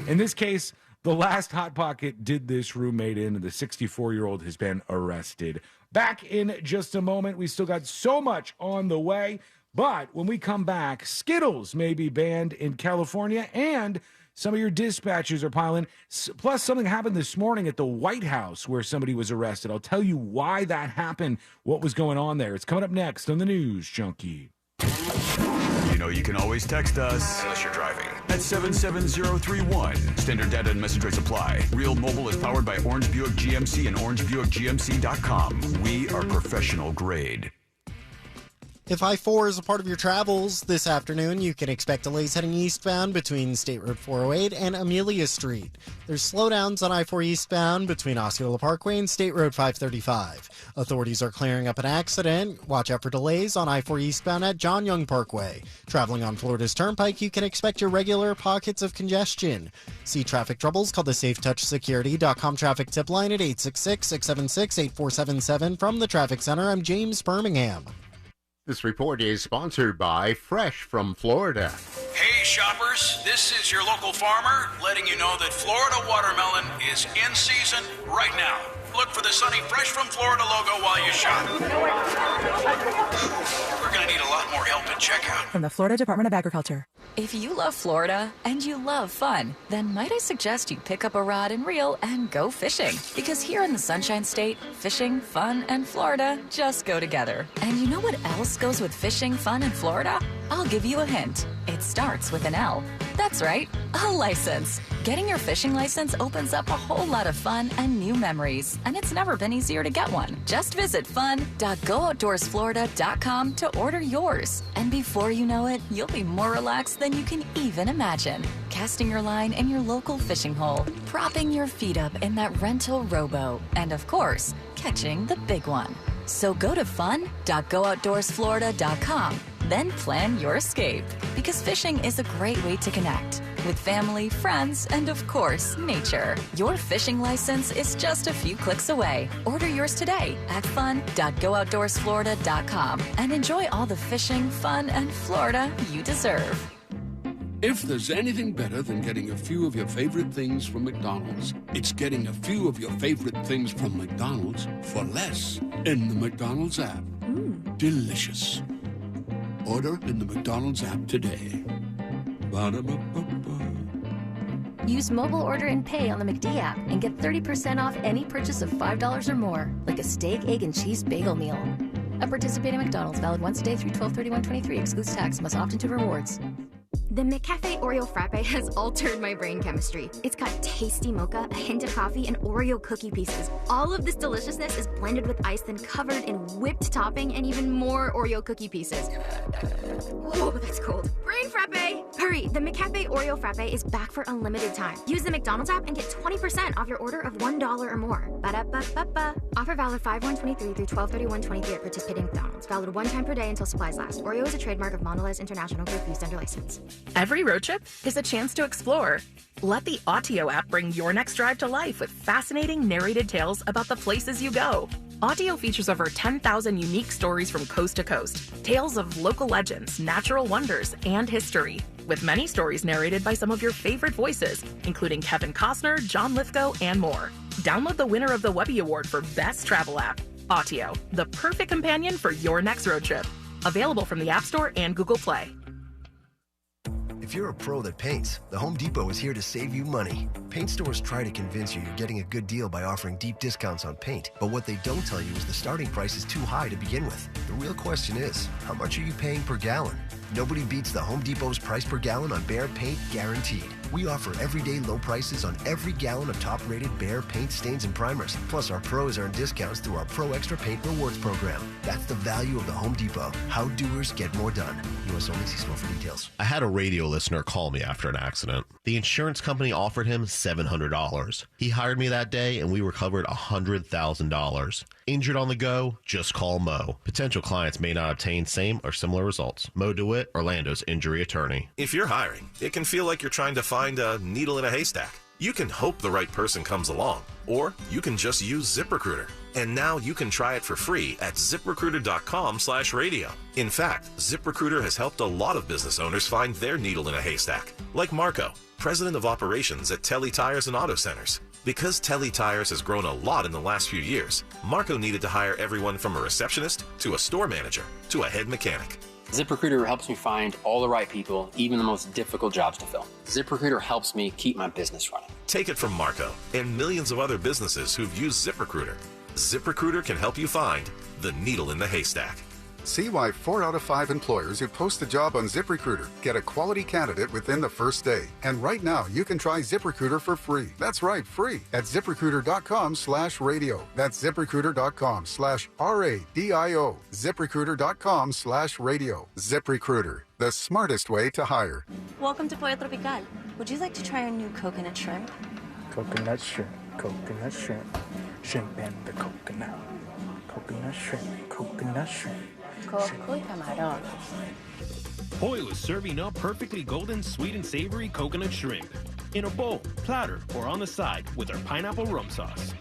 In this case, the last Hot Pocket did this roommate in. The 64-year-old has been arrested. Back in just a moment. We still got so much on the way. But when we come back, Skittles may be banned in California, and some of your dispatches are piling. Plus, something happened this morning at the White House where somebody was arrested. I'll tell you why that happened, what was going on there. It's coming up next on the News Junkie. You know you can always text us, unless you're driving, at 77031. Standard data and message rates apply. Real Mobile is powered by Orange Buick GMC and OrangeBuickGMC.com. We are professional grade. If I-4 is a part of your travels this afternoon, you can expect delays heading eastbound between State Road 408 and Amelia Street. There's slowdowns on I-4 eastbound between Osceola Parkway and State Road 535. Authorities are clearing up an accident. Watch out for delays on I-4 eastbound at John Young Parkway. Traveling on Florida's Turnpike, you can expect irregular pockets of congestion. See traffic troubles, call the SafeTouchSecurity.com traffic tip line at 866-676-8477. From the Traffic Center, I'm James Birmingham. This report is sponsored by Fresh from Florida. Hey shoppers, this is your local farmer letting you know that Florida watermelon is in season right now. Look for the sunny Fresh from Florida logo while you shop. We're going to need a lot more help at checkout. From the Florida Department of Agriculture. If you love Florida and you love fun, then might I suggest you pick up a rod and reel and go fishing? Because here in the Sunshine State, fishing, fun, and Florida just go together. And you know what else goes with fishing, fun, and Florida? I'll give you a hint. It starts with an L. That's right, a license. Getting your fishing license opens up a whole lot of fun and new memories, and it's never been easier to get one. Just visit fun.gooutdoorsflorida.com to order yours. And before you know it, you'll be more relaxed than you can even imagine. Casting your line in your local fishing hole, propping your feet up in that rental rowboat, and of course, catching the big one. So go to fun.gooutdoorsflorida.com. Then plan your escape, because fishing is a great way to connect with family, friends, and of course, nature. Your fishing license is just a few clicks away. Order yours today at fun.gooutdoorsflorida.com and enjoy all the fishing, fun, and Florida you deserve. If there's anything better than getting a few of your favorite things from McDonald's, it's getting a few of your favorite things from McDonald's for less in the McDonald's app. Delicious. Order in the McDonald's app today. Ba-da-ba-ba-ba. Use mobile order and pay on the McD app and get 30% off any purchase of $5 or more, like a steak, egg, and cheese bagel meal. At participating McDonald's, valid once a day through 12/31/23, excludes tax, must opt into rewards. The McCafe Oreo Frappe has altered my brain chemistry. It's got tasty mocha, a hint of coffee, and Oreo cookie pieces. All of this deliciousness is blended with ice, then covered in whipped topping and even more Oreo cookie pieces. Whoa, that's cold. Brain Frappe! Hurry, the McCafe Oreo Frappe is back for a limited time. Use the McDonald's app and get 20% off your order of $1 or more. Ba-da-ba-ba-ba. Offer valid 5/1/23 through 12/31/23 at participating McDonald's. Valid one time per day until supplies last. Oreo is a trademark of Mondelez International Group used under license. Every road trip is a chance to explore. Let the Autio app bring your next drive to life with fascinating narrated tales about the places you go. Autio features over 10,000 unique stories from coast to coast, tales of local legends, natural wonders, and history, with many stories narrated by some of your favorite voices, including Kevin Costner, John Lithgow, and more. Download the winner of the Webby Award for Best Travel App, Autio, the perfect companion for your next road trip. Available from the App Store and Google Play. If you're a pro that paints, the Home Depot is here to save you money. Paint stores try to convince you you're getting a good deal by offering deep discounts on paint, but what they don't tell you is the starting price is too high to begin with. The real question is, how much are you paying per gallon? Nobody beats the Home Depot's price per gallon on Behr paint, guaranteed. We offer everyday low prices on every gallon of top-rated Behr paint, stains, and primers. Plus, our pros earn discounts through our Pro Extra Paint Rewards program. That's the value of the Home Depot. How doers get more done. U.S. only. See store for details. I had a radio listener call me after an accident. The insurance company offered him $700. He hired me that day, and we recovered $100,000. Injured on the go? Just call Mo. Potential clients may not obtain same or similar results. Mo DeWitt, Orlando's injury attorney. If you're hiring, it can feel like you're trying to find a needle in a haystack. You can hope the right person comes along, or you can just use ZipRecruiter. And now you can try it for free at ZipRecruiter.com/radio. In fact, ZipRecruiter has helped a lot of business owners find their needle in a haystack, like Marco, president of operations at Telly Tires and Auto Centers. Because Telly Tires has grown a lot in the last few years, Marco needed to hire everyone from a receptionist to a store manager to a head mechanic. ZipRecruiter helps me find all the right people, even the most difficult jobs to fill. ZipRecruiter helps me keep my business running. Take it from Marco and millions of other businesses who've used ZipRecruiter. ZipRecruiter can help you find the needle in the haystack. See why 4 out of 5 employers who post a job on ZipRecruiter get a quality candidate within the first day. And right now, you can try ZipRecruiter for free. That's right, free at ZipRecruiter.com/radio. That's ZipRecruiter.com/RADIO. ZipRecruiter.com/radio. ZipRecruiter, the smartest way to hire. Welcome to Pollo Tropical. Would you like to try our new coconut shrimp? Coconut shrimp, coconut shrimp, shrimp and the coconut. Coconut shrimp, coconut shrimp. Coco y camarón. Pollo is serving up perfectly golden, sweet, and savory coconut shrimp in a bowl, platter, or on the side with our pineapple rum sauce.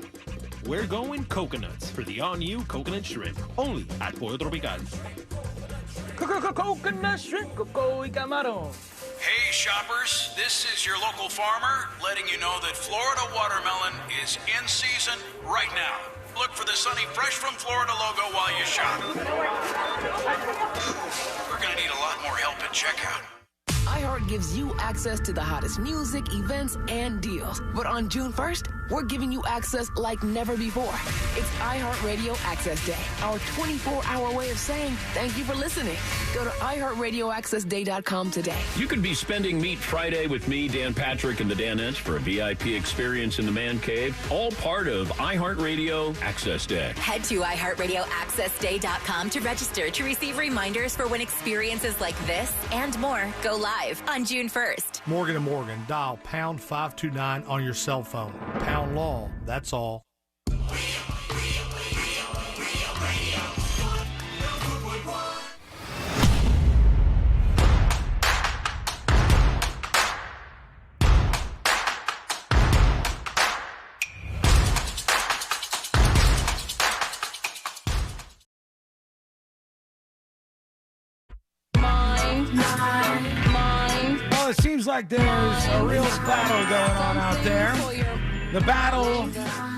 We're going coconuts for the all-new coconut shrimp, only at Pollo Tropical. Coconut shrimp, coco y camarón. Hey shoppers, this is your local farmer letting you know that Florida watermelon is in season right now. Look for the Sunny Fresh from Florida logo while you shop. We're going to need a lot more help at checkout. iHeart gives you access to the hottest music, events, and deals. But on June 1st, we're giving you access like never before. It's iHeartRadio Access Day, our 24-hour way of saying thank you for listening. Go to iHeartRadioAccessDay.com today. You could be spending Meet Friday with me, Dan Patrick, and the Danettes for a VIP experience in the Man Cave, all part of iHeartRadio Access Day. Head to iHeartRadioAccessDay.com to register to receive reminders for when experiences like this and more go live on June 1st. Morgan & Morgan, dial pound 529 on your cell phone. Pound law, that's all. Well, it seems like there's a real battle going on out there. The battle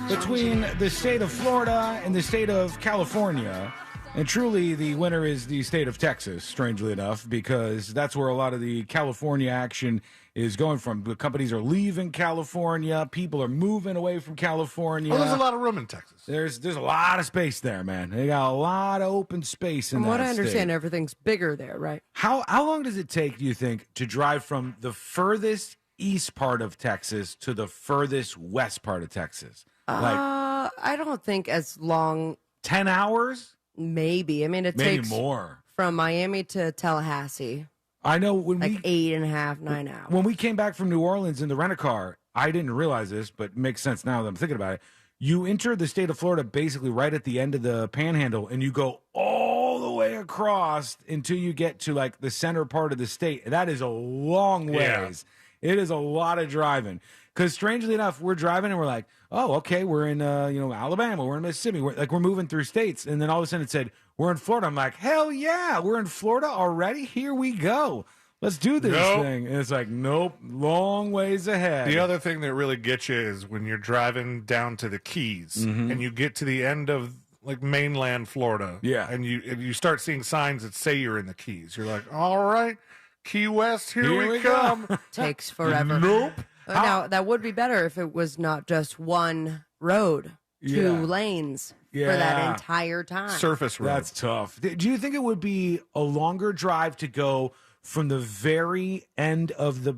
between the state of Florida and the state of California. And truly, the winner is the state of Texas, strangely enough, because that's where a lot of the California action is going from. The companies are leaving California. People are moving away from California. Oh, there's a lot of room in Texas. There's a lot of space there, man. They got a lot of open space in From that what I understand, state. everything's bigger there, right? How long does it take, do you think, to drive from the furthest east part of Texas to the furthest west part of Texas? I don't think as long. 10 hours? Maybe. I mean, it Maybe takes more. from Miami to Tallahassee. I know when like we 8.5, 9 hours. when we came back from New Orleans in the rent-a-car, I didn't realize this, but it makes sense now that I'm thinking about it. You enter the state of Florida basically right at the end of the panhandle, and you go all the way across across until you get to like the center part of the state. That is a long ways. Yeah. It is a lot of driving. Because strangely enough, we're driving and we're like, oh, okay, we're in Alabama, we're in Mississippi, we're moving through states, and then all of a sudden it said we're in Florida. I'm like, hell yeah, we're in Florida already. Here we go. Let's do this thing. And it's like, nope, long ways ahead. The other thing that really gets you is when you're driving down to the Keys and you get to the end of like mainland Florida. Yeah. And you start seeing signs that say you're in the Keys. You're like, all right, Key West, here we come. Takes forever. Nope. Now, that would be better if it was not just one road, two lanes for that entire time. Surface road. That's tough. Do you think it would be a longer drive to go from the very end of the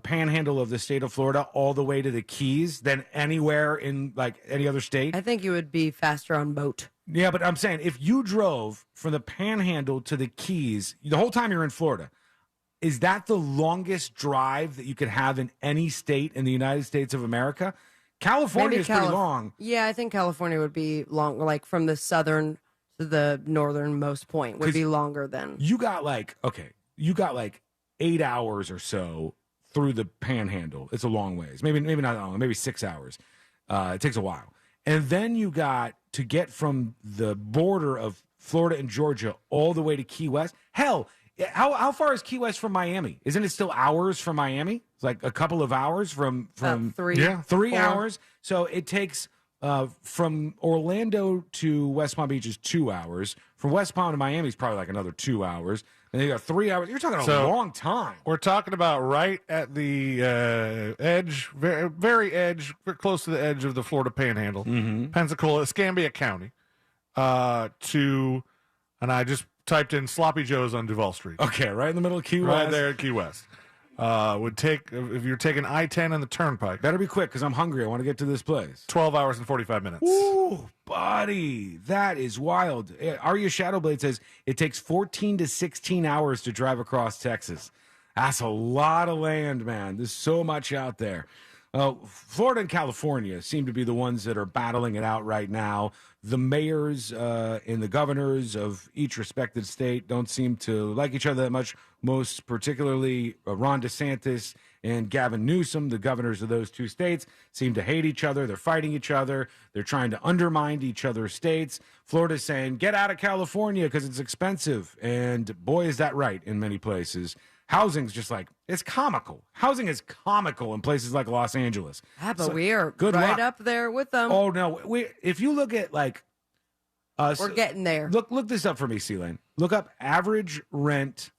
panhandle of the state of Florida all the way to the Keys than anywhere in like any other state? I think you would be faster on boat. Yeah, but I'm saying if you drove from the panhandle to the Keys the whole time you're in Florida, is that the longest drive that you could have in any state in the United States of America? California is pretty long. Yeah, I think California would be long, like from the southern to the northernmost point would be longer than. You got like 8 hours or so through the panhandle. It's a long ways. Maybe not long, maybe 6 hours. It takes a while. And then you got to get from the border of Florida and Georgia all the way to Key West. Hell, how far is Key West from Miami? Isn't it still hours from Miami? It's like a couple of hours from 3. Yeah, 3 4 hours. So it takes from Orlando to West Palm Beach is 2 hours. From West Palm to Miami is probably like another 2 hours. And you got 3 hours. You're talking a long time. We're talking about right at the edge, very edge, very close to the edge of the Florida Panhandle, Pensacola, Escambia County, and I just typed in Sloppy Joe's on Duval Street. Okay, right in the middle of Key West. Right there at Key West. Would take, if you're taking I-10 and the Turnpike. Better be quick because I'm hungry. I want to get to this place. 12 hours and 45 minutes. Ooh, buddy. That is wild. Arya Shadowblade says it takes 14 to 16 hours to drive across Texas. That's a lot of land, man. There's so much out there. Florida and California seem to be the ones that are battling it out right now. The mayors and the governors of each respected state don't seem to like each other that much, most particularly Ron DeSantis and Gavin Newsom, the governors of those two states, seem to hate each other. They're fighting each other. They're trying to undermine each other's states. Florida's saying, get out of California because it's expensive. And boy, is that right in many places. Housing's just like, it's comical. Housing is comical in places like Los Angeles. Yeah, but we are right up there with them. Oh, no. If you look at like... we're getting there. Look this up for me, C-Lane. Look up average rent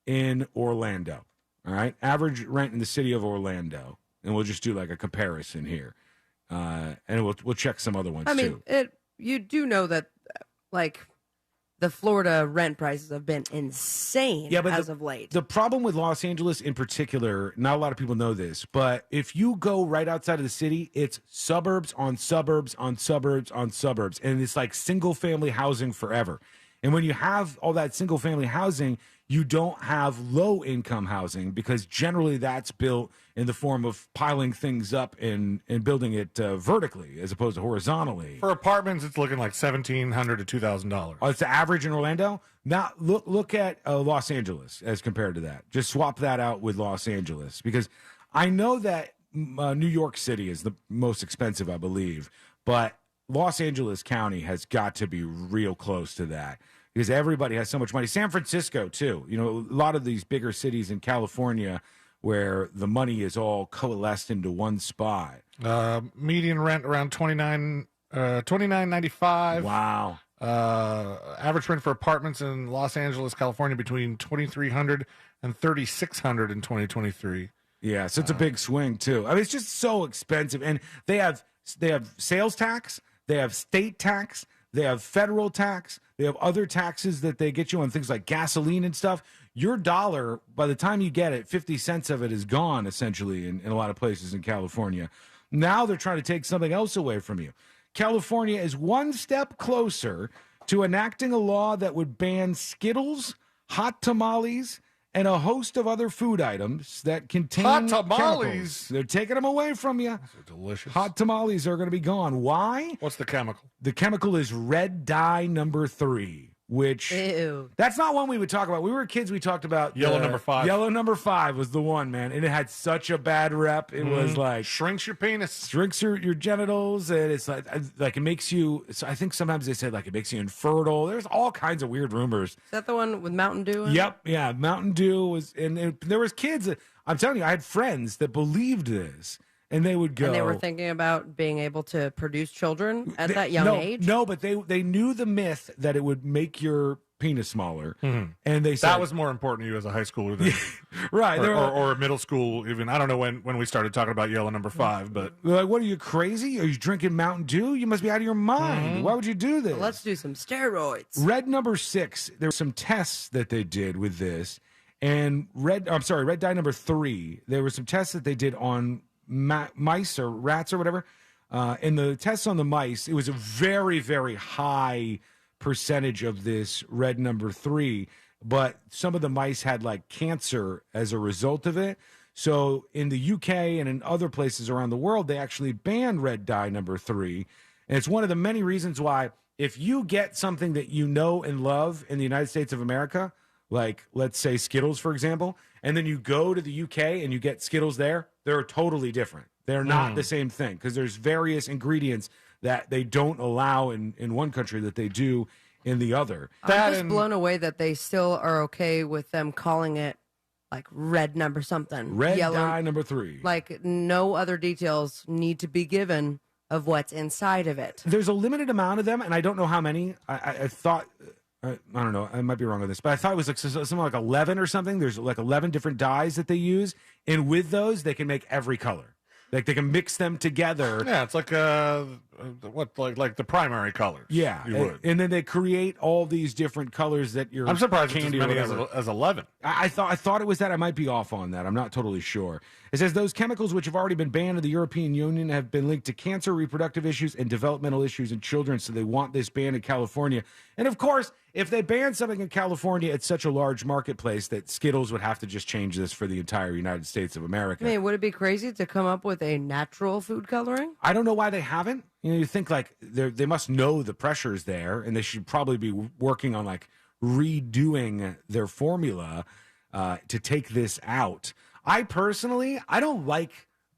in Orlando. All right? Average rent in the city of Orlando. And we'll just do like a comparison here. And we'll check some other ones too. I mean, you do know that like... the Florida rent prices have been insane as of late. The problem with Los Angeles in particular, not a lot of people know this, but if you go right outside of the city, it's suburbs on suburbs on suburbs on suburbs. And it's like single-family housing forever. And when you have all that single-family housing, you don't have low-income housing because generally that's built in the form of piling things up and building it vertically as opposed to horizontally. For apartments, it's looking like $1,700 to $2,000. Oh, it's the average in Orlando? Now, look at Los Angeles as compared to that. Just swap that out with Los Angeles because I know that New York City is the most expensive, I believe, but Los Angeles County has got to be real close to that. Because everybody has so much money. San Francisco, too. You know, a lot of these bigger cities in California where the money is all coalesced into one spot. Median rent around $29.95. Wow. Average rent for apartments in Los Angeles, California, between $2,300 and $3,600 in 2023. Yeah, so it's a big swing, too. I mean, it's just so expensive. And they have sales tax. They have state tax. They have federal tax. They have other taxes that they get you on things like gasoline and stuff. Your dollar, by the time you get it, 50 cents of it is gone, essentially, in a lot of places in California. Now they're trying to take something else away from you. California is one step closer to enacting a law that would ban Skittles, hot tamales, and a host of other food items that contain hot tamales. Chemicals. They're taking them away from you. Those are delicious. Hot tamales are going to be gone. Why? What's the chemical? The chemical is red dye number 3. which that's not one we would talk about. We were kids, we talked about Yellow number 5. Yellow number 5 was the one, man. And it had such a bad rep. It was like shrinks your penis. Shrinks your genitals, and it's like it makes you, so I think sometimes they said like it makes you infertile. There's all kinds of weird rumors. Is that the one with Mountain Dew in it? Yep, yeah. Mountain Dew was, and there was kids, I'm telling you, I had friends that believed this. And they would go. And they were thinking about being able to produce children at that young age? No, but they knew the myth that it would make your penis smaller. And they said that was more important to you as a high schooler than right. or middle school even. I don't know when we started talking about yellow number 5, but they're like, what, are you crazy? Are you drinking Mountain Dew? You must be out of your mind. Why would you do this? Well, let's do some steroids. Red number 6, there were some tests that they did with this. And red dye number 3, there were some tests that they did on mice or rats or whatever. In the tests on the mice, it was a very, very high percentage of this red number 3, but some of the mice had like cancer as a result of it. So in the UK and in other places around the world, they actually banned red dye number 3. And it's one of the many reasons why if you get something that you know and love in the United States of America, like let's say Skittles, for example, and then you go to the UK and you get Skittles there, they're totally different. They're not the same thing because there's various ingredients that they don't allow in one country that they do in the other. I'm just blown away that they still are okay with them calling it like red number something. Red yellow, dye number 3. Like no other details need to be given of what's inside of it. There's a limited amount of them, and I don't know how many. I thought... I don't know. I might be wrong on this, but I thought it was like something like 11 or something. There's like 11 different dyes that they use, and with those, they can make every color. Like they can mix them together. Yeah, it's like like the primary colors. Yeah, you would. And then they create all these different colors that you're. I'm surprised candy it's as or many whatever. as 11. I thought it was that. I might be off on that. I'm not totally sure. It says those chemicals, which have already been banned in the European Union, have been linked to cancer, reproductive issues, and developmental issues in children. So they want this banned in California. And of course, if they ban something in California, it's such a large marketplace that Skittles would have to just change this for the entire United States of America. I mean, would it be crazy to come up with a natural food coloring? I don't know why they haven't. You know, you think like they must know the pressure's there, and they should probably be working on like redoing their formula to take this out. I don't like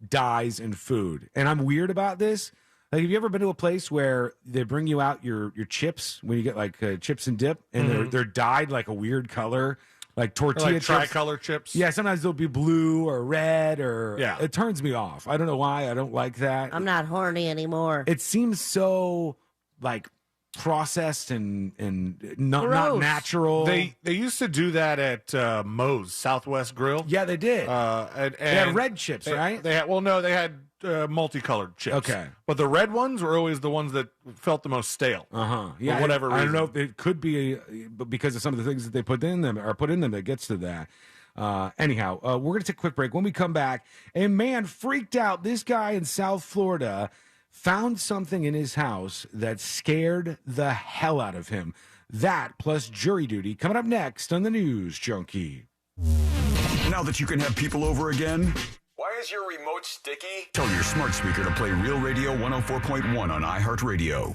dyes in food, and I'm weird about this. Like, have you ever been to a place where they bring you out your chips when you get like chips and dip, and they're dyed like a weird color, like tortilla like chips, tricolor chips? Yeah, sometimes they'll be blue or red, or yeah. It turns me off. I don't know why. I don't like that. I'm not horny anymore. It seems so like processed and not natural. They used to do that at Moe's Southwest Grill. Yeah, they did. And they had red chips, right? They had they had multicolored chips. Okay, but the red ones were always the ones that felt the most stale. Yeah, for whatever reason. I don't know if it could be because of some of the things that they put in them that gets to that. Anyhow, we're gonna take a quick break. When we come back, a man freaked out. This guy in South Florida found something in his house that scared the hell out of him. That plus jury duty coming up next on the News Junkie. Now that you can have people over again, why is your remote sticky? Tell your smart speaker to play Real Radio 104.1 on iHeartRadio.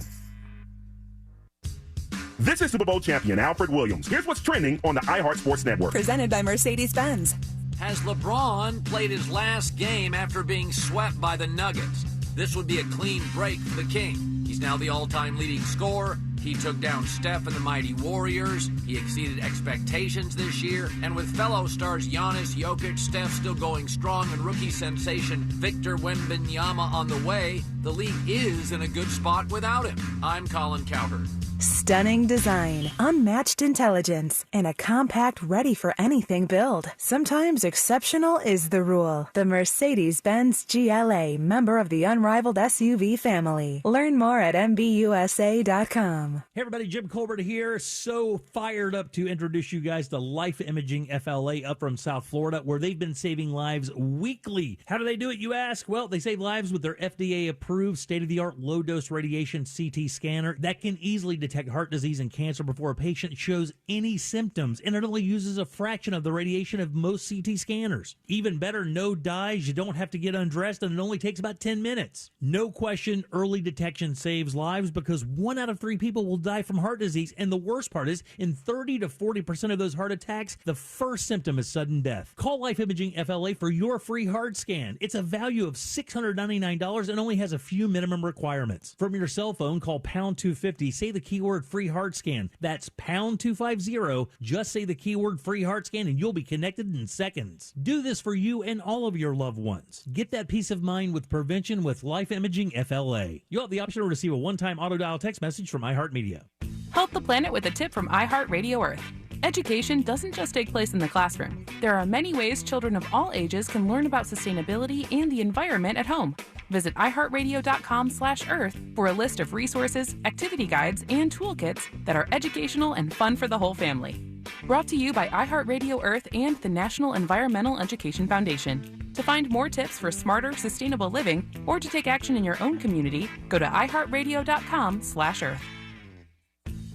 This is Super Bowl champion Alfred Williams. Here's what's trending on the iHeart Sports Network. Presented by Mercedes-Benz. Has LeBron played his last game after being swept by the Nuggets? This would be a clean break for the King. He's now the all-time leading scorer. He took down Steph and the mighty Warriors. He exceeded expectations this year. And with fellow stars Giannis, Jokic, Steph still going strong, and rookie sensation Victor Wembanyama on the way, the league is in a good spot without him. I'm Colin Cowherd. Stunning design, unmatched intelligence, and a compact ready for anything build. Sometimes exceptional is the rule. The Mercedes-Benz GLA, member of the unrivaled SUV family. Learn more at MBUSA.com. Hey everybody, Jim Colbert here. So fired up to introduce you guys to Life Imaging FLA up from South Florida, where they've been saving lives weekly. How do they do it, you ask? Well, they save lives with their FDA-approved state-of-the-art low-dose radiation CT scanner that can easily detect heart disease and cancer before a patient shows any symptoms, and it only uses a fraction of the radiation of most CT scanners. Even better, no dyes, you don't have to get undressed, and it only takes about 10 minutes. No question, early detection saves lives because 1 out of 3 people will die from heart disease, and the worst part is, in 30 to 40% of those heart attacks, the first symptom is sudden death. Call Life Imaging FLA for your free heart scan. It's a value of $699 and only has a few minimum requirements. From your cell phone, call pound 250, say the keyword free heart scan. That's pound 250. Just say the keyword free heart scan and you'll be connected in seconds. Do this for you and all of your loved ones. Get that peace of mind with prevention with Life Imaging FLA. You'll have the option to receive a one-time auto-dial text message from iHeartMedia. Help the planet with a tip from iHeartRadio Earth. Education doesn't just take place in the classroom. There are many ways children of all ages can learn about sustainability and the environment at home. Visit iHeartRadio.com/Earth for a list of resources, activity guides, and toolkits that are educational and fun for the whole family. Brought to you by iHeartRadio Earth and the National Environmental Education Foundation. To find more tips for smarter, sustainable living, or to take action in your own community, go to iHeartRadio.com/Earth.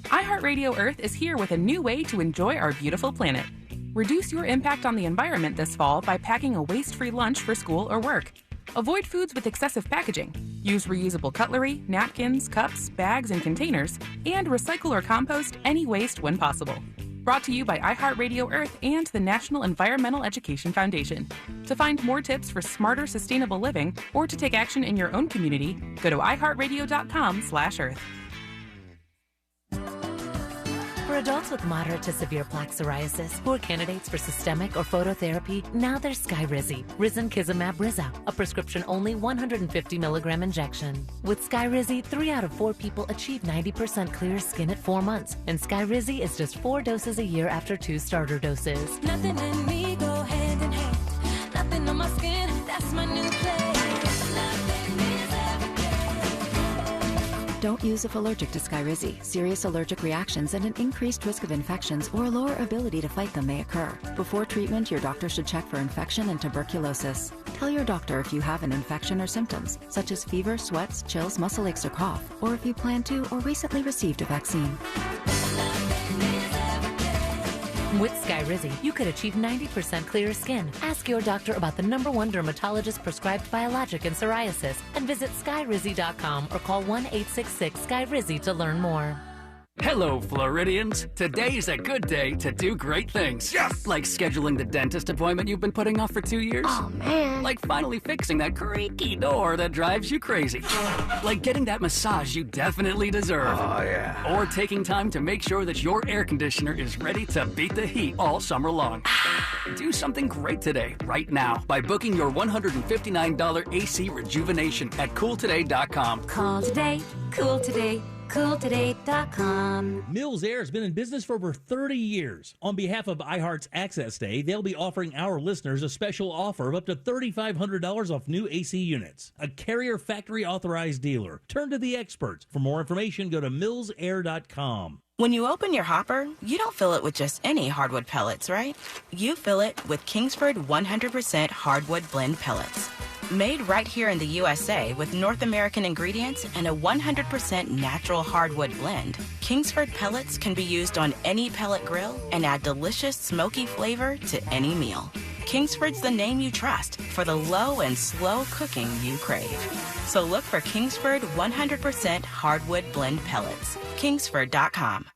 iHeartRadio Earth is here with a new way to enjoy our beautiful planet. Reduce your impact on the environment this fall by packing a waste-free lunch for school or work. Avoid foods with excessive packaging. Use reusable cutlery, napkins, cups, bags, and containers, and recycle or compost any waste when possible. Brought to you by iHeartRadio Earth and the National Environmental Education Foundation. To find more tips for smarter, sustainable living, or to take action in your own community, go to iHeartRadio.com/Earth. For adults with moderate to severe plaque psoriasis who are candidates for systemic or phototherapy, now there's Skyrizi, Risankizumab Riza, a prescription-only 150 milligram injection. With Skyrizi, 3 out of 4 people achieve 90% clear skin at 4 months, and Skyrizi is just 4 doses a year after 2 starter doses. Nothing in me go hand in hand. Nothing on my skin, that's my new play. Don't use if allergic to Skyrizi. Serious allergic reactions and an increased risk of infections or a lower ability to fight them may occur. Before treatment, your doctor should check for infection and tuberculosis. Tell your doctor if you have an infection or symptoms, such as fever, sweats, chills, muscle aches, or cough, or if you plan to or recently received a vaccine. With Skyrizi, you could achieve 90% clearer skin. Ask your doctor about the #1 dermatologist prescribed biologic in psoriasis and visit Skyrizi.com or call 1-866-SKYRIZI to learn more. Hello, Floridians. Today's a good day to do great things. Yes! Like scheduling the dentist appointment you've been putting off for 2 years. Oh, man. Like finally fixing that creaky door that drives you crazy. Like getting that massage you definitely deserve. Oh, yeah. Or taking time to make sure that your air conditioner is ready to beat the heat all summer long. Do something great today, right now, by booking your $159 AC rejuvenation at CoolToday.com. Call today, cool today. CoolToday.com. Mills Air has been in business for over 30 years. On behalf of iHeart's Access Day, they'll be offering our listeners a special offer of up to $3,500 off new AC units. A Carrier factory authorized dealer. Turn to the experts. For more information, go to millsair.com. When you open your hopper, you don't fill it with just any hardwood pellets, right? You fill it with Kingsford 100% hardwood blend pellets. Made right here in the USA with North American ingredients and a 100% natural hardwood blend, Kingsford pellets can be used on any pellet grill and add delicious smoky flavor to any meal. Kingsford's the name you trust for the low and slow cooking you crave. So look for Kingsford 100% hardwood blend pellets. Kingsford.com.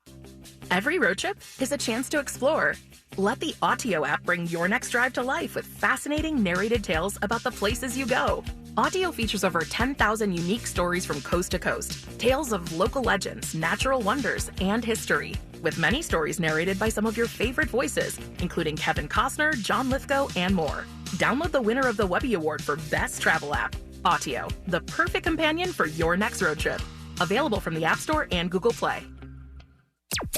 Every road trip is a chance to explore. Let the Autio app bring your next drive to life with fascinating narrated tales about the places you go. Autio features over 10,000 unique stories from coast to coast, tales of local legends, natural wonders, and history, with many stories narrated by some of your favorite voices, including Kevin Costner, John Lithgow, and more. Download the winner of the Webby Award for Best Travel App, Autio, the perfect companion for your next road trip. Available from the App Store and Google Play.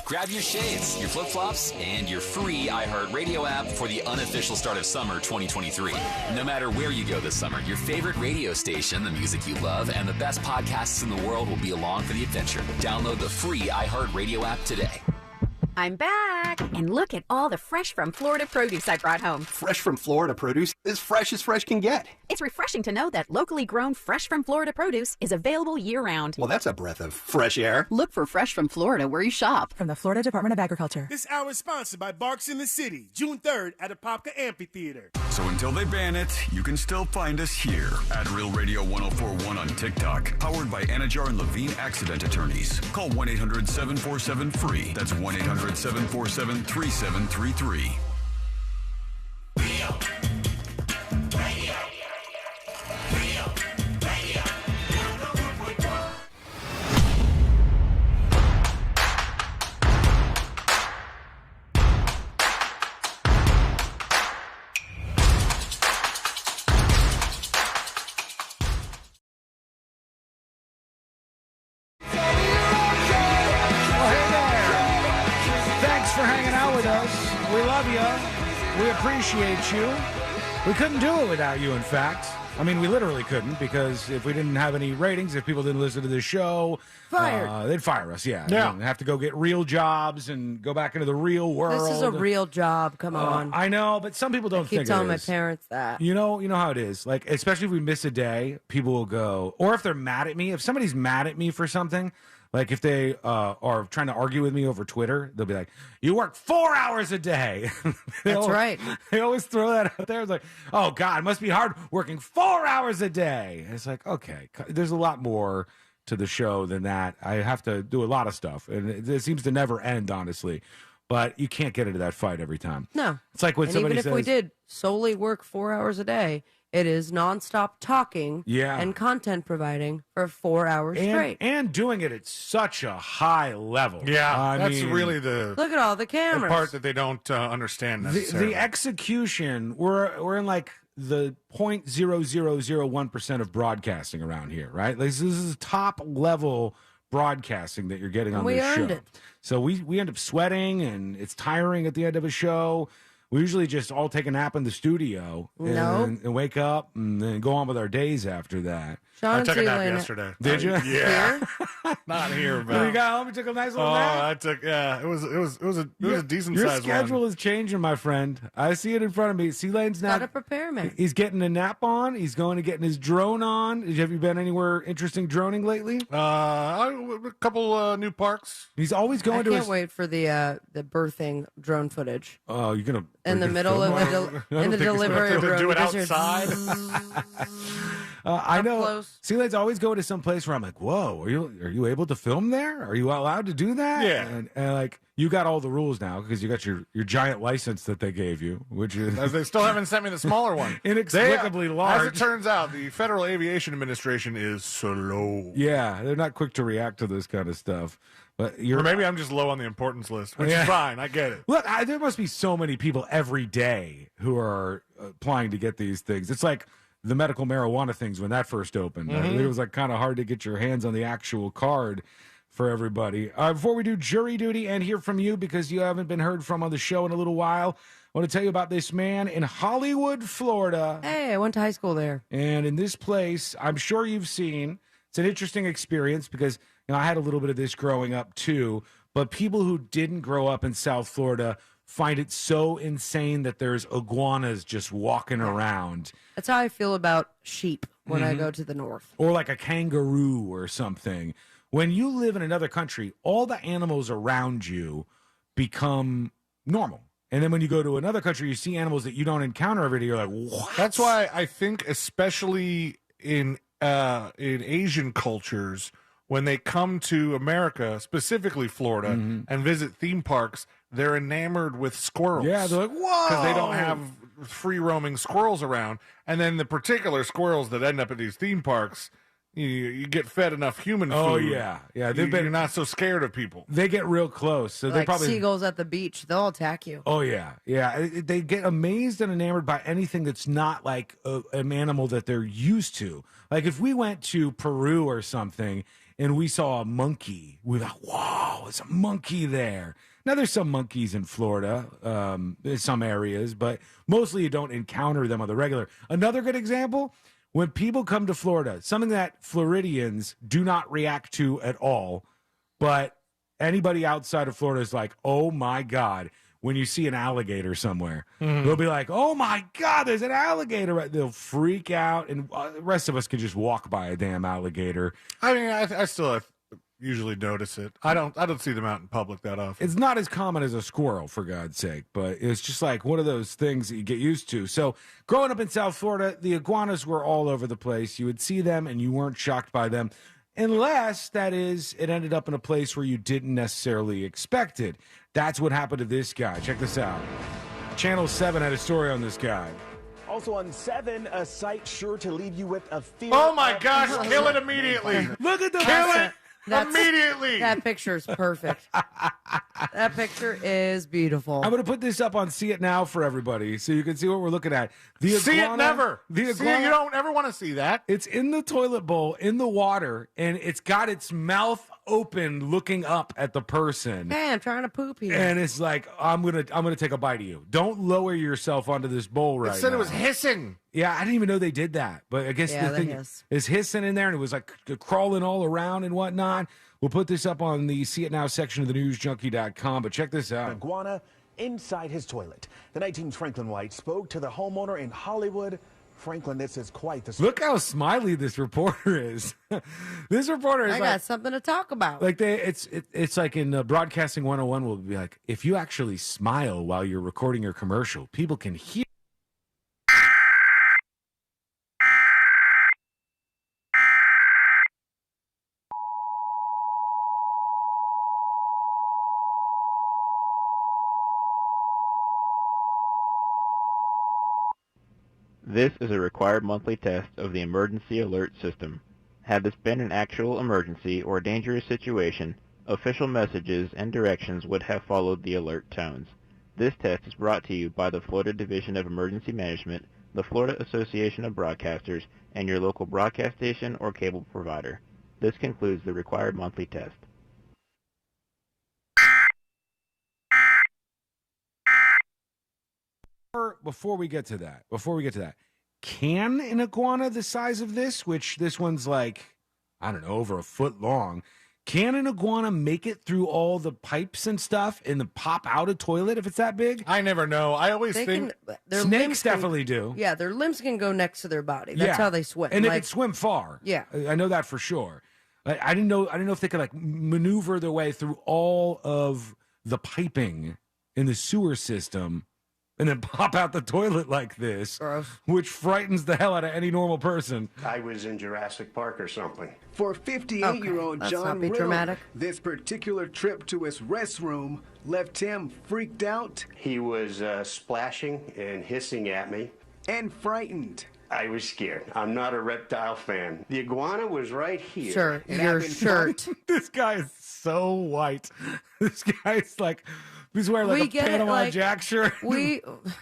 Grab your shades, your flip-flops, and your free iHeartRadio app for the unofficial start of summer 2023. No matter where you go this summer, your favorite radio station, the music you love, and the best podcasts in the world will be along for the adventure. Download the free iHeartRadio app today. I'm back. And look at all the fresh from Florida produce I brought home. Fresh from Florida produce, as fresh can get. It's refreshing to know that locally grown fresh from Florida produce is available year-round. Well, that's a breath of fresh air. Look for Fresh from Florida where you shop. From the Florida Department of Agriculture. This hour is sponsored by Barks in the City, June 3rd at Apopka Amphitheater. So until they ban it, you can still find us here at Real Radio 104.1 on TikTok. Powered by Anajar and Levine Accident Attorneys. Call 1-800-747-FREE. That's 1-800-747-3733. We appreciate you. We couldn't do it without you, in fact. I mean, we literally couldn't, because if we didn't have any ratings, if people didn't listen to this show, they'd fire us, yeah. We'd have to go get real jobs and go back into the real world. This is a real job, come on. I know, but some people don't think it is. I keep telling my parents that. You know how it is. Like, especially if we miss a day, people will go, or if they're mad at me, if somebody's mad at me for something, like if they are trying to argue with me over Twitter, they'll be like, you work 4 hours a day. That's right. They always throw that out there. It's like, oh, God, it must be hard working 4 hours a day. And it's like, okay, there's a lot more to the show than that. I have to do a lot of stuff, and it seems to never end, honestly. But you can't get into that fight every time. No. It's like when somebody even says, if we did solely work 4 hours a day, it is nonstop talking and content providing for 4 hours straight. And doing it at such a high level. Yeah, that's really the look at all the cameras. The part that they don't understand necessarily. The execution, we're in like the 0.0001% of broadcasting around here, right? Like, this is top level broadcasting that you're getting on this show. We earned it. So we end up sweating, and it's tiring at the end of a show. We usually just all take a nap in the studio and wake up and then go on with our days after that. I took a nap yesterday. Did you? Yeah. Not here, but you got home and took a nice little nap? I took, it was a decent Your size schedule one. is changing, my friend. I see it in front of me. C-Lane's now. Gotta prepare, man. He's getting a nap on. He's going to getting his drone on. Have you been anywhere interesting droning lately? A couple new parks. He's always going to I can't wait for the birthing drone footage. Oh, you're going to... In the middle of the delivery room. Do it outside. I know. C-Lane's always going to some place where I'm like, whoa, are you able to film there? Are you allowed to do that? Yeah. And like, you got all the rules now because you got your giant license that they gave you, which is... They still haven't sent me the smaller one. Inexplicably large. As it turns out, the Federal Aviation Administration is slow. Yeah, they're not quick to react to this kind of stuff. But or maybe I'm just low on the importance list, which is fine. I get it. Look, there must be so many people every day who are applying to get these things. It's like the medical marijuana things when that first opened. It was like kind of hard to get your hands on the actual card for everybody. Before we do jury duty and hear from you, because you haven't been heard from on the show in a little while, I want to tell you about this man in Hollywood, Florida. Hey, I went to high school there. And in this place, I'm sure you've seen, it's an interesting experience because I had a little bit of this growing up too, but people who didn't grow up in South Florida find it so insane that there's iguanas just walking around. That's how I feel about sheep when I go to the north. Or like a kangaroo or something. When you live in another country, all the animals around you become normal. And then when you go to another country, you see animals that you don't encounter every day. You're like, what? That's why I think, especially in Asian cultures, when they come to America, specifically Florida, and visit theme parks, they're enamored with squirrels. Yeah, they're like, whoa! Because they don't have free-roaming squirrels around. And then the particular squirrels that end up at these theme parks, you get fed enough human food. Oh, yeah. Yeah, you're not so scared of people. They get real close. So like they probably seagulls at the beach. They'll attack you. Oh, yeah. Yeah. They get amazed and enamored by anything that's not like an animal that they're used to. Like if we went to Peru or something and we saw a monkey, we're like, whoa, there's a monkey there. Now, there's some monkeys in Florida, in some areas, but mostly you don't encounter them on the regular. Another good example, when people come to Florida, something that Floridians do not react to at all, but anybody outside of Florida is like, oh my God, when you see an alligator somewhere, Mhm. they'll be like, oh my God, there's an alligator. They'll freak out. And the rest of us can just walk by a damn alligator. I mean, I still usually notice it. I don't see them out in public that often. It's not as common as a squirrel, for God's sake, but it's just like one of those things that you get used to. So growing up in South Florida, the iguanas were all over the place. You would see them and you weren't shocked by them, unless, that is, it ended up in a place where you didn't necessarily expect it. That's what happened to this guy. Check this out. Channel 7 had a story on this guy. Also on 7, a site sure to leave you with a fear. Oh my gosh, kill it immediately. Look at the kill it immediately. That picture is perfect. That picture is beautiful. I'm going to put this up on See It Now for everybody so you can see what we're looking at. The iguana, See it never. The See iguana, it, you don't ever want to see that. It's in the toilet bowl, in the water, and it's got its mouth open looking up at the person. Hey, I'm trying to poop here. And it's like, I'm gonna take a bite of you. Don't lower yourself onto this bowl right now. It said it was hissing. Yeah, I didn't even know they did that. But I guess Yeah, the they thing hiss. is hissing in there, and it was like crawling all around and whatnot. We'll put this up on the See It Now section of the newsjunkie.com, but check this out. Iguana inside his toilet. The 19 Franklin White spoke to the homeowner in Hollywood. Franklin, this is quite the Look how smiley this reporter is. This reporter is I got something to talk about. like it's like in Broadcasting 101 will be like, if you actually smile while you're recording your commercial, people can hear. This is a required monthly test of the emergency alert system. Had this been an actual emergency or dangerous situation, official messages and directions would have followed the alert tones. This test is brought to you by the Florida Division of Emergency Management, the Florida Association of Broadcasters, and your local broadcast station or cable provider. This concludes the required monthly test. Before we get to that, can an iguana the size of this, which this one's like, I don't know, over a foot long, can an iguana make it through all the pipes and stuff and pop out a toilet if it's that big? I never know. I always think their snakes limbs can- definitely do. Yeah, their limbs can go next to their body. That's how they swim. And they Like, can swim far. Yeah. I know that for sure. I didn't know if they could like maneuver their way through all of the piping in the sewer system and then pop out the toilet like this, which frightens the hell out of any normal person. I was in Jurassic Park or something. For 58-year-old let's John not be Riddle, dramatic. this particular trip to his restroom left him freaked out He was splashing and hissing at me. and frightened. I was scared. I'm not a reptile fan. The iguana was right here. Sure, It your happened- shirt. This guy is so white. This guy's like, he's wearing like a Panama Jack shirt.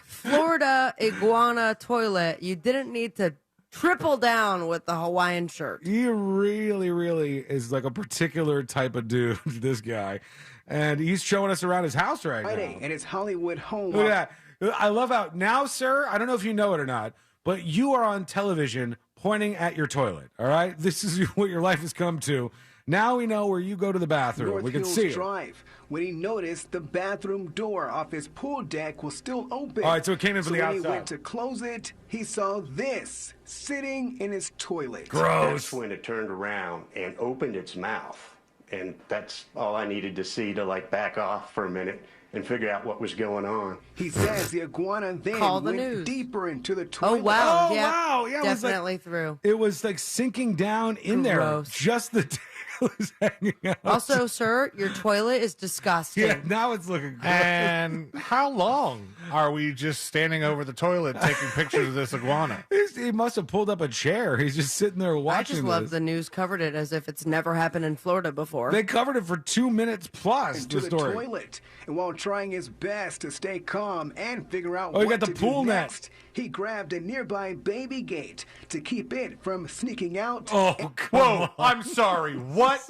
Florida iguana toilet. You didn't need to triple down with the Hawaiian shirt. He really, really is like a particular type of dude, this guy. And he's showing us around his house right Friday now. at his Hollywood home. Look at that. I love how now, sir, I don't know if you know it or not, but you are on television pointing at your toilet. All right? This is what your life has come to. Now we know where you go to the bathroom. North we can Hills see it. Drive, when he noticed the bathroom door off his pool deck was still open. All right, so it came in from the when he outside. went to close it, he saw this sitting in his toilet. That's when it turned around and opened its mouth. And that's all I needed to see to like back off for a minute and figure out what was going on. He says the iguana then Call the went news. deeper into the Oh toilet. wow! Oh, yeah, wow. Yeah, it was like- definitely through. It was like sinking down in Gross. there. Just the tail is hanging out. Also, sir, your toilet is disgusting. Yeah, now it's looking good. And how long are we just standing over the toilet taking pictures of this iguana? He must have pulled up a chair. He's just sitting there watching I just love this. the news covered it as if it's never happened in Florida before. They covered it for 2 minutes plus. Into The the story. toilet, and while trying his best to stay calm and figure out Oh, you what got the to pool do net. next, He grabbed a nearby baby gate to keep it from sneaking out. Oh, whoa! I'm sorry. What?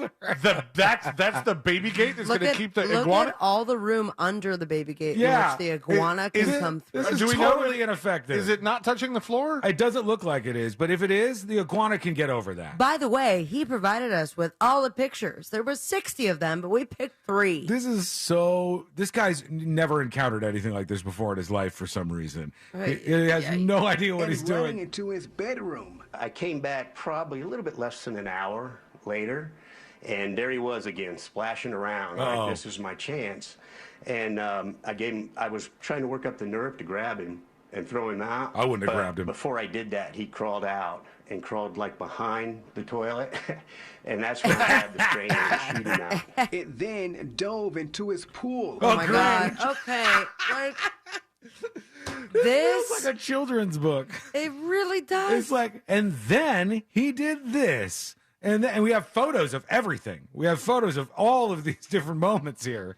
That's the baby gate that's going to keep the look iguana. at all the room under the baby gate Yeah. in which the iguana can come through. This is Do we know totally ineffective. Is it not touching the floor? It doesn't look like it is, but if it is, the iguana can get over that. By the way, he provided us with all the pictures. There were 60 of them, but we picked 3. This guy's never encountered anything like this before in his life for some reason. Right. He has no idea what he's running doing. into his bedroom. I came back probably a little bit less than an hour later, and there he was again, splashing around. Like, this is my chance. And I was trying to work up the nerve to grab him and throw him out. I wouldn't have but grabbed him. Before I did that, he crawled out and crawled like behind the toilet. And that's when I had the strain to shoot him out. It then dove into his pool. Oh my God. Okay. This It's like a children's book. It really does. It's like, and then he did this. And we have photos of everything. We have photos of all of these different moments here.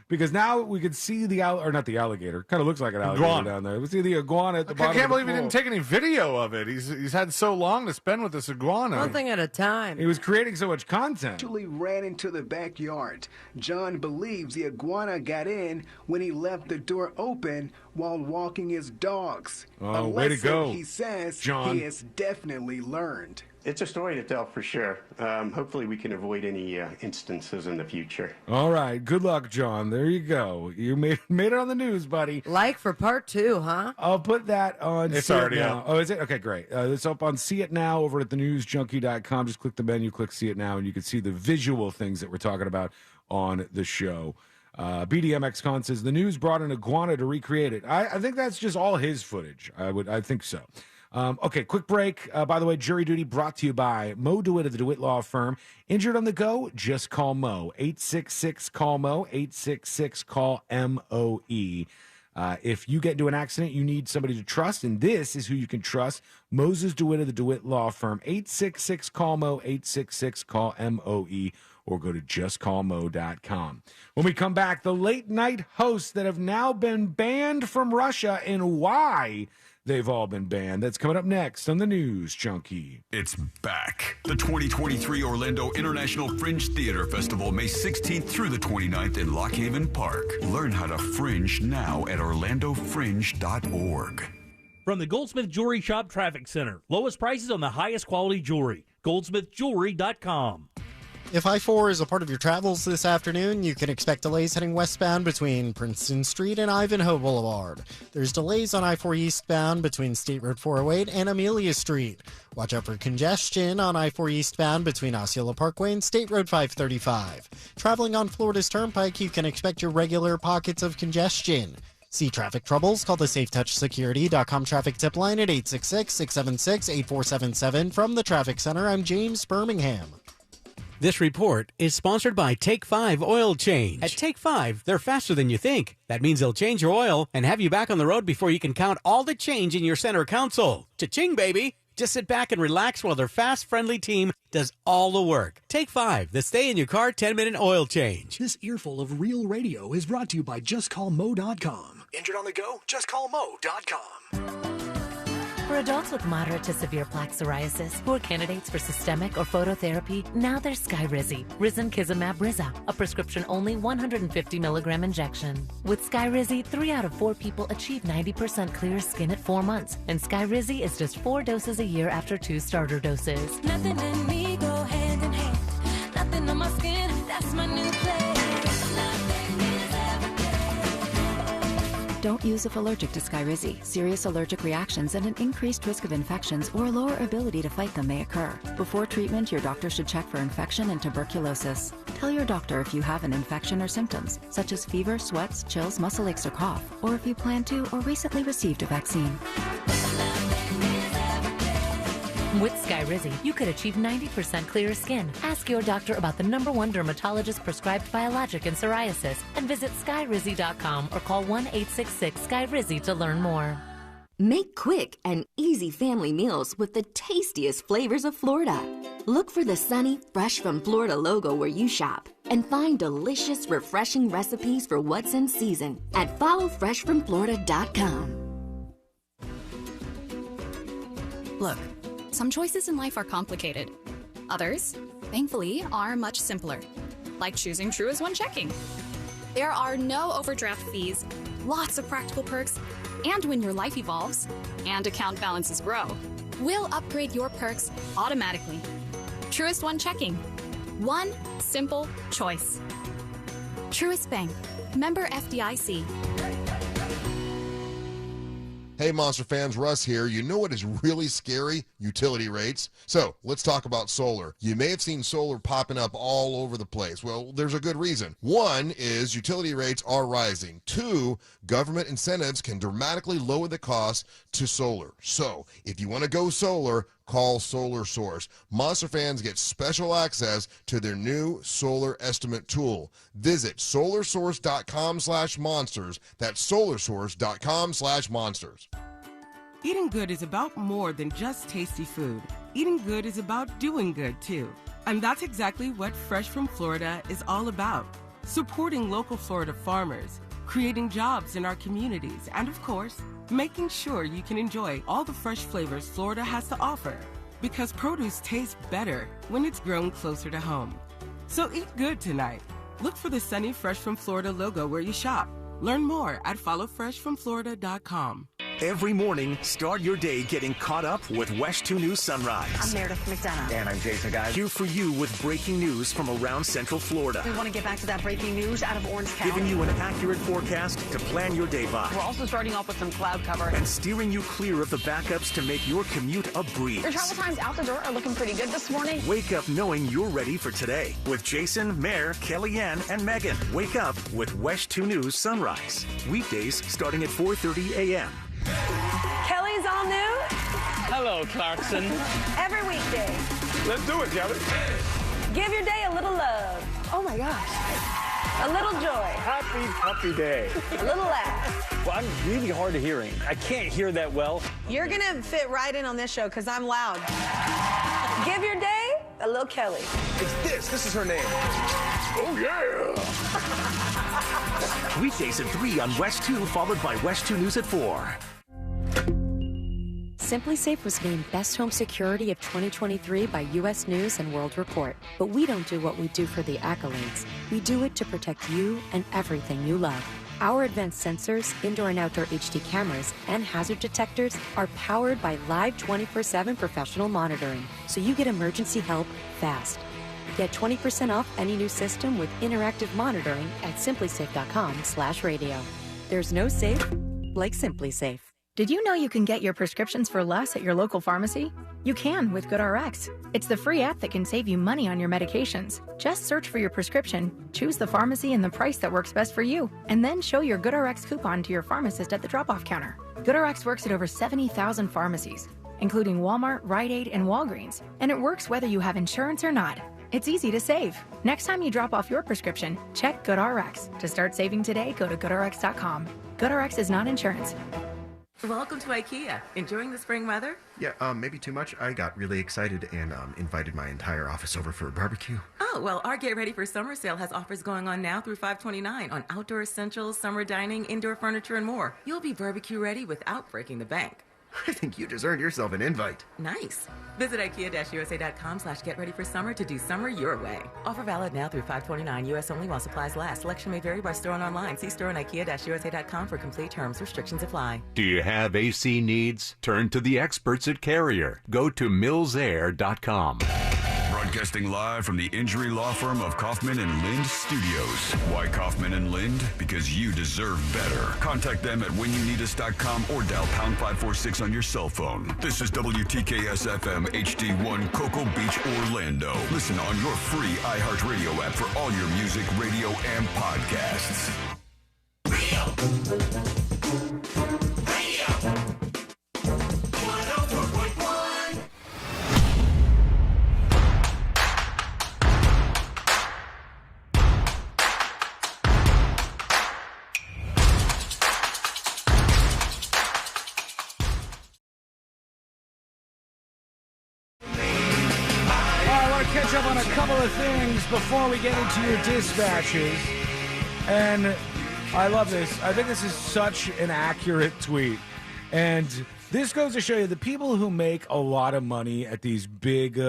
Because now we can see not the alligator. Kind of looks like an alligator Iguana. down there. We see the iguana at the bottom. I can't of the believe he pool. didn't take any video of it. He's had so long to spend with this iguana. One thing at a time. He was creating so much content. Actually ran into the backyard. John believes the iguana got in when he left the door open while walking his dogs. Oh, A way to lesson, go, he says, John. he has definitely learned. It's a story to tell for sure. Hopefully we can avoid any instances in the future. All right. Good luck, John. There you go. You made it on the news, buddy. Like for part 2, huh? I'll put that on It's See It already Now. up. Oh, is it? Okay, great. It's up on See It Now over at thenewsjunkie.com. Just click the menu, click See It Now, and you can see the visual things that we're talking about on the show. BDMX Con says the news brought an iguana to recreate it. I think that's just all his footage. I think so. Okay, quick break. By the way, Jury Duty brought to you by Mo DeWitt of the DeWitt Law Firm. Injured on the go? Just call Mo. 866-CALL-MO, 866-CALL-MOE. If you get into an accident, you need somebody to trust, and this is who you can trust. Moses DeWitt of the DeWitt Law Firm. 866-CALL-MO, 866-CALL-MOE, or go to justcallmo.com. When we come back, the late-night hosts that have now been banned from Russia and why they've all been banned. That's coming up next on the News Junkie. It's back. The 2023 Orlando International Fringe Theater Festival, May 16th through the 29th in Lock Haven Park. Learn how to fringe now at orlandofringe.org. From the Goldsmith Jewelry Shop Traffic Center. Lowest prices on the highest quality jewelry. goldsmithjewelry.com. If I-4 is a part of your travels this afternoon, you can expect delays heading westbound between Princeton Street and Ivanhoe Boulevard. There's delays on I-4 eastbound between State Road 408 and Amelia Street. Watch out for congestion on I-4 eastbound between Osceola Parkway and State Road 535. Traveling on Florida's Turnpike, you can expect your regular pockets of congestion. See traffic troubles? Call the SafeTouchSecurity.com traffic tip line at 866-676-8477. From the Traffic Center, I'm James Birmingham. This report is sponsored by Take 5 Oil Change. At Take 5, they're faster than you think. That means they'll change your oil and have you back on the road before you can count all the change in your center console. Cha-ching, baby! Just sit back and relax while their fast, friendly team does all the work. Take 5, the stay-in-your-car 10-minute oil change. This earful of real radio is brought to you by JustCallMo.com. Injured on the go? JustCallMo.com. For adults with moderate to severe plaque psoriasis who are candidates for systemic or phototherapy, now there's Skyrizi, Risankizumab Rizza, a prescription-only 150 milligram injection. With Skyrizi, 3 out of 4 people achieve 90% clear skin at 4 months, and Skyrizi is just 4 doses a year after 2 starter doses. Nothing in me go hand in hand. Nothing on my skin, that's my new place. Don't use if allergic to Skyrizi. Serious allergic reactions and an increased risk of infections or a lower ability to fight them may occur. Before treatment, your doctor should check for infection and tuberculosis. Tell your doctor if you have an infection or symptoms, such as fever, sweats, chills, muscle aches, or cough, or if you plan to or recently received a vaccine. With Skyrizi, you could achieve 90% clearer skin. Ask your doctor about the #1 dermatologist prescribed biologic in psoriasis and visit skyrizi.com or call 1-866-SKYRIZI to learn more. Make quick and easy family meals with the tastiest flavors of Florida. Look for the sunny, fresh from Florida logo where you shop and find delicious, refreshing recipes for what's in season at followfreshfromflorida.com. Look, some choices in life are complicated. Others, thankfully, are much simpler, like choosing Truist One Checking. There are no overdraft fees, lots of practical perks, and when your life evolves and account balances grow, we'll upgrade your perks automatically. Truist One Checking. One simple choice. Truist Bank. Member FDIC. Hey, Monster fans, Russ here. You know what is really scary? Utility rates. So let's talk about solar. You may have seen solar popping up all over the place. Well, there's a good reason. One is utility rates are rising. Two, government incentives can dramatically lower the cost to solar. So if you want to go solar, call Solar Source. Monster fans get special access to their new solar estimate tool. Visit solarsource.com/monsters. That's solarsource.com/monsters. Eating good is about more than just tasty food. Eating good is about doing good, too. And that's exactly what Fresh from Florida is all about. Supporting local Florida farmers, creating jobs in our communities, and of course, making sure you can enjoy all the fresh flavors Florida has to offer. Because produce tastes better when it's grown closer to home. So eat good tonight. Look for the sunny Fresh from Florida logo where you shop. Learn more at followfreshfromflorida.com. Every morning, start your day getting caught up with West 2 News Sunrise. I'm Meredith McDonough. And I'm Jason Guy. Here for you with breaking news from around Central Florida. We want to get back to that breaking news out of Orange County. Giving you an accurate forecast to plan your day by. We're also starting off with some cloud cover. And steering you clear of the backups to make your commute a breeze. Your travel times out the door are looking pretty good this morning. Wake up knowing you're ready for today. With Jason, Mare, Kellyanne, and Megan. Wake up with West 2 News Sunrise. Weekdays starting at 4:30 a.m. Kelly's all new. Hello, Clarkson. Every weekday. Let's do it, Kelly. Give your day a little love. Oh my gosh. A little joy. Happy day. A little laugh. Well, I'm really hard of hearing. I can't hear that well. You're going to fit right in on this show because I'm loud. Give your day a little Kelly. It's this. This is her name. Oh, yeah. Weekdays at 3 on West 2, followed by West 2 News at 4. Simply Safe was named Best Home Security of 2023 by U.S. News and World Report. But we don't do what we do for the accolades. We do it to protect you and everything you love. Our advanced sensors, indoor and outdoor HD cameras, and hazard detectors are powered by live 24/7 professional monitoring, so you get emergency help fast. Get 20% off any new system with interactive monitoring at simplysafe.com/radio. There's no safe like Simply Safe. Did you know you can get your prescriptions for less at your local pharmacy? You can with GoodRx. It's the free app that can save you money on your medications. Just search for your prescription, choose the pharmacy and the price that works best for you, and then show your GoodRx coupon to your pharmacist at the drop-off counter. GoodRx works at over 70,000 pharmacies, including Walmart, Rite Aid, and Walgreens, and it works whether you have insurance or not. It's easy to save. Next time you drop off your prescription, check GoodRx. To start saving today, go to GoodRx.com. GoodRx is not insurance. Welcome to IKEA. Enjoying the spring weather? Yeah, maybe too much. I got really excited and invited my entire office over for a barbecue. Oh, well, our Get Ready for Summer sale has offers going on now through 5/29 on outdoor essentials, summer dining, indoor furniture, and more. You'll be barbecue ready without breaking the bank. I think you just earned yourself an invite. Nice. Visit IKEA-USA.com/getreadyforsummer to do summer your way. Offer valid now through 5/29, U.S. only while supplies last. Selection may vary by store and online. See store and IKEA-USA.com for complete terms. Restrictions apply. Do you have AC needs? Turn to the experts at Carrier. Go to millsair.com. Broadcasting live from the injury law firm of Kaufman and Lind Studios. Why Kaufman and Lind? Because you deserve better. Contact them at whenyouneedus.com or dial #546 on your cell phone. This is WTKS-FM HD1 Cocoa Beach, Orlando. Listen on your free iHeartRadio app for all your music, radio, and podcasts. Catch up on a couple of things before we get into your dispatches. And I love this. I think this is such an accurate tweet. And This goes to show you the people who make a lot of money at these big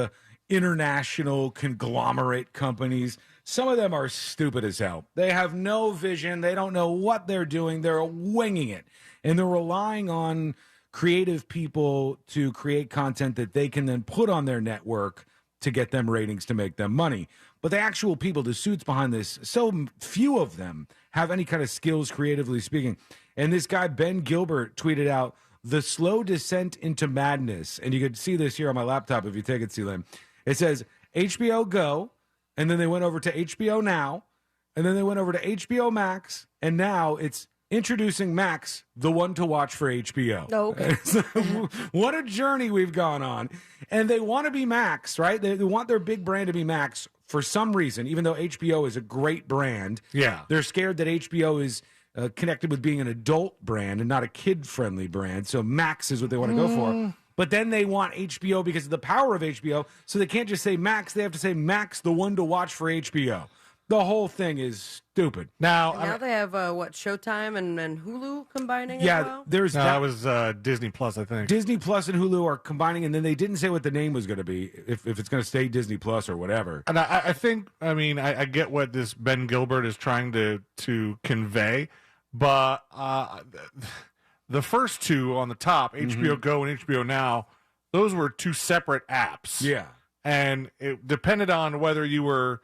international conglomerate companies, some of them are stupid as hell. They have no vision. They don't know what they're doing. They're winging it. And they're relying on creative people to create content that they can then put on their network to get them ratings to make them money. But the actual people, the suits behind this, so few of them have any kind of skills, creatively speaking. And this guy, Ben Gilbert, tweeted out, "The slow descent into madness." And you could see this here on my laptop if you take it, C-Lin. It says HBO Go, and then they went over to HBO Now, and then they went over to HBO Max, and now it's introducing Max, the one to watch for HBO. Oh, okay. What a journey we've gone on. And they want to be Max, right? They want their big brand to be Max for some reason, even though HBO is a great brand. Yeah. They're scared that HBO is connected with being an adult brand and not a kid-friendly brand. So Max is what they want to go for. But then they want HBO because of the power of HBO. So they can't just say Max. They have to say Max, the one to watch for HBO. The whole thing is stupid. Now they have, Showtime and Hulu combining as well? That was Disney Plus, I think. Disney Plus and Hulu are combining, and then they didn't say what the name was going to be, if it's going to stay Disney Plus or whatever. And I think, I get what this Ben Gilbert is trying to convey, but the first two on the top, HBO Go and HBO Now, those were two separate apps. Yeah. And it depended on whether you were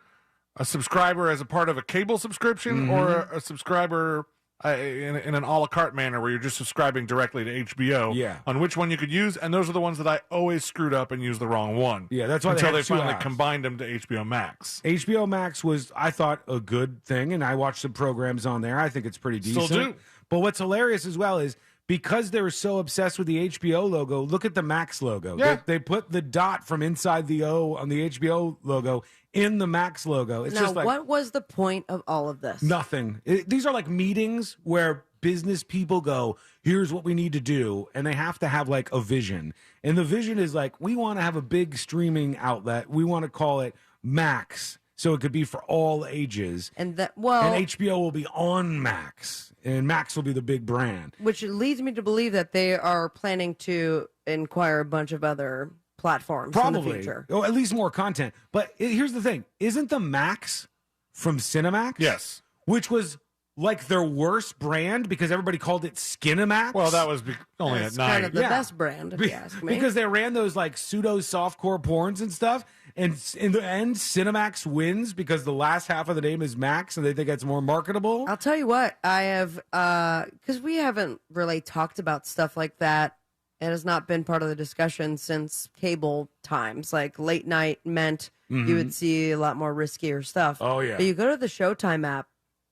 a subscriber as a part of a cable subscription or a subscriber in an a la carte manner where you're just subscribing directly to HBO on which one you could use. And those are the ones that I always screwed up and used the wrong one. Yeah, that's why until they they finally apps. combined them to HBO Max. HBO Max was, I thought, a good thing, and I watched some programs on there. I think it's pretty decent. Still do. But what's hilarious as well is because they're so obsessed with the HBO logo, look at the Max logo. Yeah. They put the dot from inside the O on the HBO logo in the Max logo. It's now, just like what was the point of all of this? nothing. These are like meetings where business people go, here's what we need to do, and they have to have like a vision. And the vision is like, we want to have a big streaming outlet. We want to call it Max, so it could be for all ages. And that, and HBO will be on Max, and Max will be the big brand. Which leads me to believe that they are planning to acquire a bunch of other platforms in the future. Or at least more content. But here's the thing. Isn't the Max from Cinemax? Yes. Which was like their worst brand because everybody called it Skinemax. Well, that was only That's at night. kind of the best brand, if you ask me. Because they ran those like pseudo softcore porns and stuff. And in the end, Cinemax wins because the last half of the name is Max and they think it's more marketable. I'll tell you what, I have, because we haven't really talked about stuff like that. It has not been part of the discussion since cable times. Like late night meant you would see a lot more riskier stuff. Oh, yeah. But you go to the Showtime app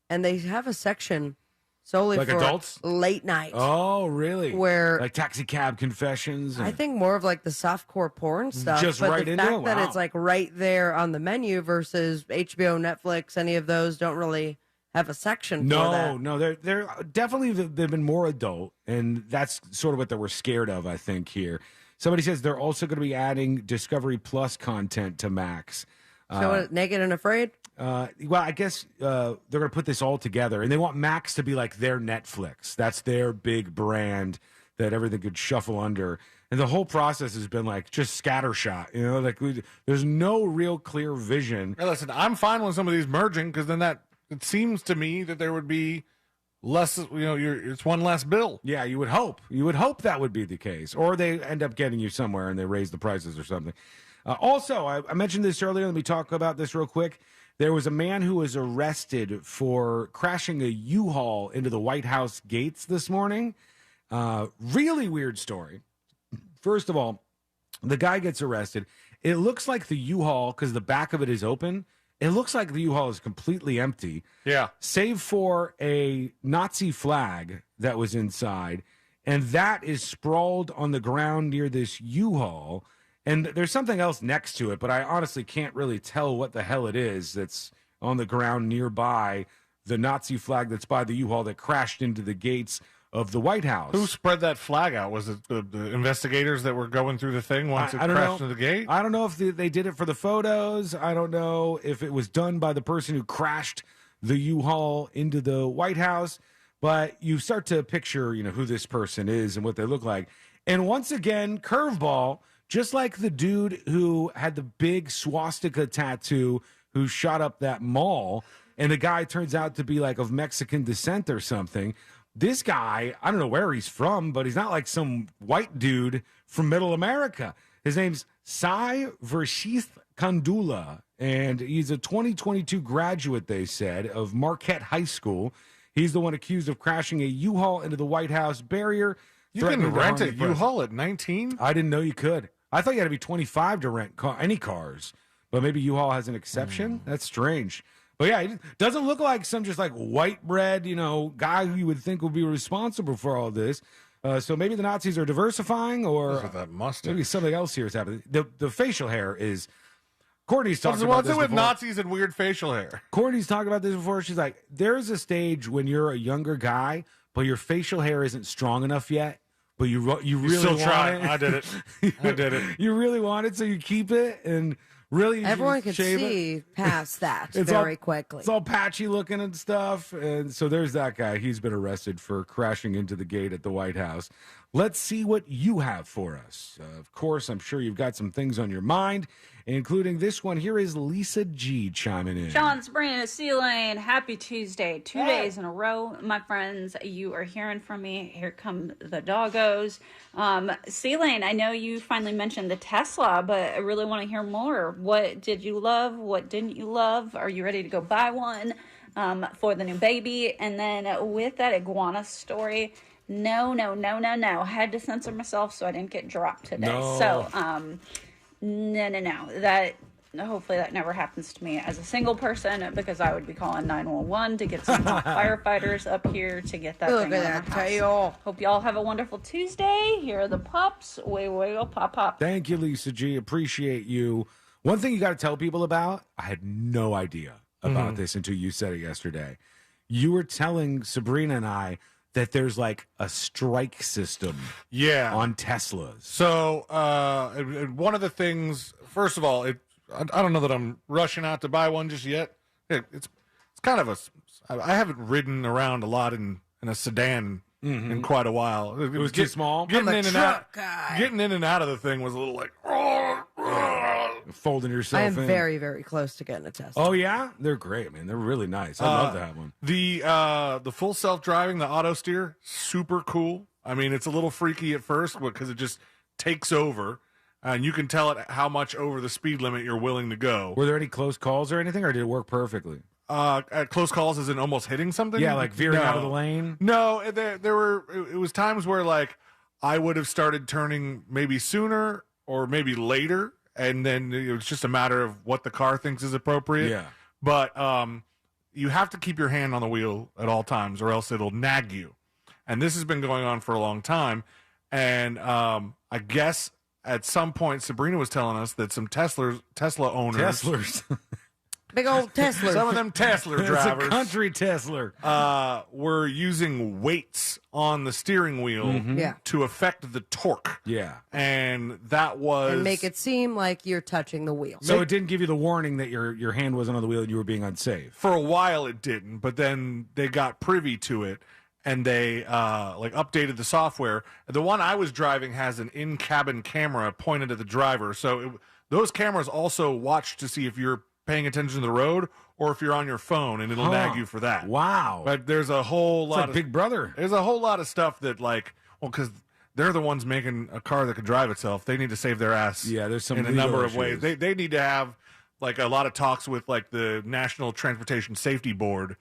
and they have a section solely Like for adults? late night. Oh, really? Where like Taxi Cab Confessions? I think more of like the softcore porn stuff. Just but right the into fact it? that Wow. it's like right there on the menu versus HBO, Netflix, any of those don't really have a section for that. No, they're definitely they've been more adult, and that's sort of what they were scared of, I think, here. Somebody says they're also going to be adding Discovery Plus content to Max. So Naked and Afraid? Well, I guess they're going to put this all together, and they want Max to be like their Netflix. That's their big brand that everything could shuffle under. And the whole process has been like just scattershot, like there's no real clear vision. Hey, listen, I'm fine with some of these merging because then it seems to me that there would be less, it's one less bill. Yeah, you would hope. You would hope that would be the case. Or they end up getting you somewhere and they raise the prices or something. Also, I mentioned this earlier. Let me talk about this real quick. There was a man who was arrested for crashing a U-Haul into the White House gates this morning. Really weird story. First of all, the guy gets arrested. It looks like the U-Haul, because the back of it is open, it looks like the U-Haul is completely empty. Yeah. Save for a Nazi flag that was inside, and that is sprawled on the ground near this U-Haul. And there's something else next to it, but I honestly can't really tell what the hell it is that's on the ground nearby the Nazi flag that's by the U-Haul that crashed into the gates of the White House. Who spread that flag out? Was it the investigators that were going through the thing once it crashed into the gate? I don't know if they did it for the photos. I don't know if it was done by the person who crashed the U-Haul into the White House. But you start to picture, who this person is and what they look like. And once again, curveball, just like the dude who had the big swastika tattoo who shot up that mall, and the guy turns out to be like of Mexican descent or something. This guy, I don't know where he's from, but he's not like some white dude from Middle America. His name's Sai Vershith Kandula, and he's a 2022 graduate, they said, of Marquette High School. He's the one accused of crashing a U-Haul into the White House barrier. You can rent a U-Haul at 19? I didn't know you could. I thought you had to be 25 to rent any cars, but maybe U-Haul has an exception? That's strange. But yeah, it doesn't look like some just like white bread, guy who you would think would be responsible for all this. So maybe the Nazis are diversifying, or that mustache. Maybe something else here is happening. The facial hair is. Courtney's talked about what's this it with before. Nazis and weird facial hair? Courtney's talked about this before. She's like, there's a stage when you're a younger guy, but your facial hair isn't strong enough yet. But you really still want try. it. I did it. I did it. You really want it, so you keep it, and really you Everyone just can shave see it. past that It's very all, quickly. It's all patchy looking and stuff. And so there's that guy. He's been arrested for crashing into the gate at the White House. Let's see what you have for us. Of course, I'm sure you've got some things on your mind, including this one. Here is Lisa G chiming in. Sean, Sabrina, C-Lane, happy Tuesday. 2 days in a row, my friends. You are hearing from me. Here come the doggos. C-Lane, I know you finally mentioned the Tesla, but I really want to hear more. What did you love? What didn't you love? Are you ready to go buy one for the new baby? And then with that iguana story, no. I had to censor myself so I didn't get dropped today. No. So, no. Hopefully that never happens to me as a single person, because I would be calling 911 to get some firefighters up here to get that Look thing at out that of the house. tail. Hope y'all have a wonderful Tuesday. Here are the pups. Wiggle, pop. Thank you, Lisa G. Appreciate you. One thing you got to tell people about, I had no idea about this until you said it yesterday. You were telling Sabrina and I that there's like a strike system on Teslas. So one of the things, first of all, I don't know that I'm rushing out to buy one just yet. It's kind of I haven't ridden around a lot in a sedan in quite a while. It was too small? Getting I'm a in and truck out, guy. getting in and out of the thing was a little like, Folding yourself I am in. very, very close to getting a Tesla. Oh, yeah? They're great, man. They're really nice. I'd love to have one. The full self-driving, the auto steer, super cool. I mean, it's a little freaky at first because it just takes over, and you can tell it how much over the speed limit you're willing to go. Were there any close calls or anything, or did it work perfectly? At close calls, as in almost hitting something? Yeah, like veering out of the lane? No, there were. It was times where like I would have started turning maybe sooner or maybe later, and then it was just a matter of what the car thinks is appropriate. Yeah. But you have to keep your hand on the wheel at all times, or else it'll nag you. And this has been going on for a long time. And I guess at some point, Sabrina was telling us that some Tesla owners, Big old Tesla. some of them Tesla It's drivers, a country Tesla. were using weights on the steering wheel Yeah. to affect the torque. Yeah. And that was And make it seem like you're touching the wheel. So it didn't give you the warning that your hand wasn't on the wheel and you were being unsafe. for a while it didn't, but then they got privy to it and they like updated the software. The one I was driving has an in-cabin camera pointed at the driver, so those cameras also watch to see if you're paying attention to the road or if you're on your phone, and it'll nag you for that. Wow. But there's a whole lot like of Big Brother. There's a whole lot of stuff that because they're the ones making a car that can drive itself. They need to save their ass. Yeah, there's some in a legal number of ways. issues. They need to have like a lot of talks with like the National Transportation Safety Board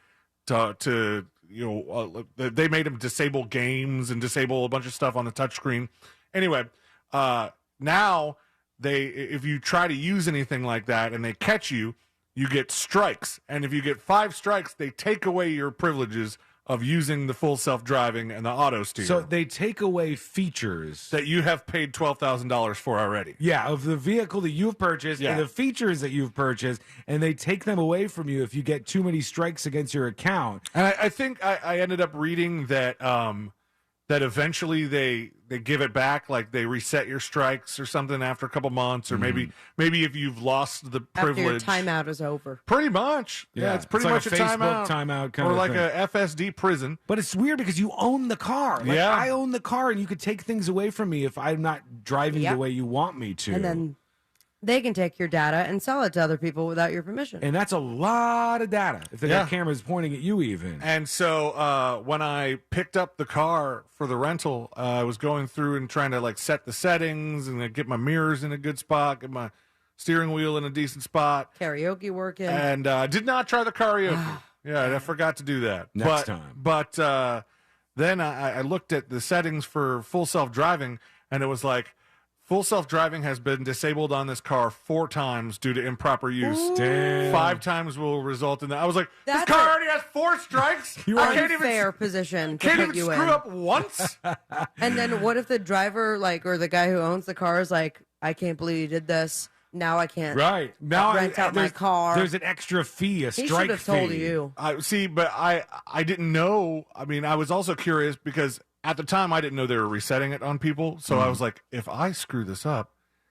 to they made them disable games and disable a bunch of stuff on the touchscreen. Anyway, now if you try to use anything like that and they catch you, you get strikes. And if you get 5 strikes, they take away your privileges of using the full self-driving and the auto steer. So they take away features that you have paid $12,000 for already. Yeah, of the vehicle that you've purchased and the features that you've purchased, and they take them away from you if you get too many strikes against your account. And I think I ended up reading that that eventually they give it back, like they reset your strikes or something after a couple months, or maybe if you've lost the privilege. After your timeout is over. Pretty much. Yeah, it's pretty much like a Facebook timeout kind or of like thing. a FSD prison. But it's weird because you own the car. Like, I own the car, and you could take things away from me if I'm not driving the way you want me to. And then they can take your data and sell it to other people without your permission. And that's a lot of data if they got cameras pointing at you even. And so when I picked up the car for the rental, I was going through and trying to like set the settings and get my mirrors in a good spot, get my steering wheel in a decent spot. Karaoke working. And did not try the karaoke. I forgot to do that. Next time. But then I looked at the settings for full self-driving, and it was like, full self-driving has been disabled on this car 4 times due to improper use. Damn. 5 times will result in that. I was like, That's this car already has 4 strikes? I can't even fair position to can't put even you screw in. up once? And then what if the driver, or the guy who owns the car is like, I can't believe you did this. Now I can't now rent out my car. There's an extra fee, a He strike should have fee. told you. But I didn't know. I mean, I was also curious because at the time I didn't know they were resetting it on people. So I was like, if I screw this up,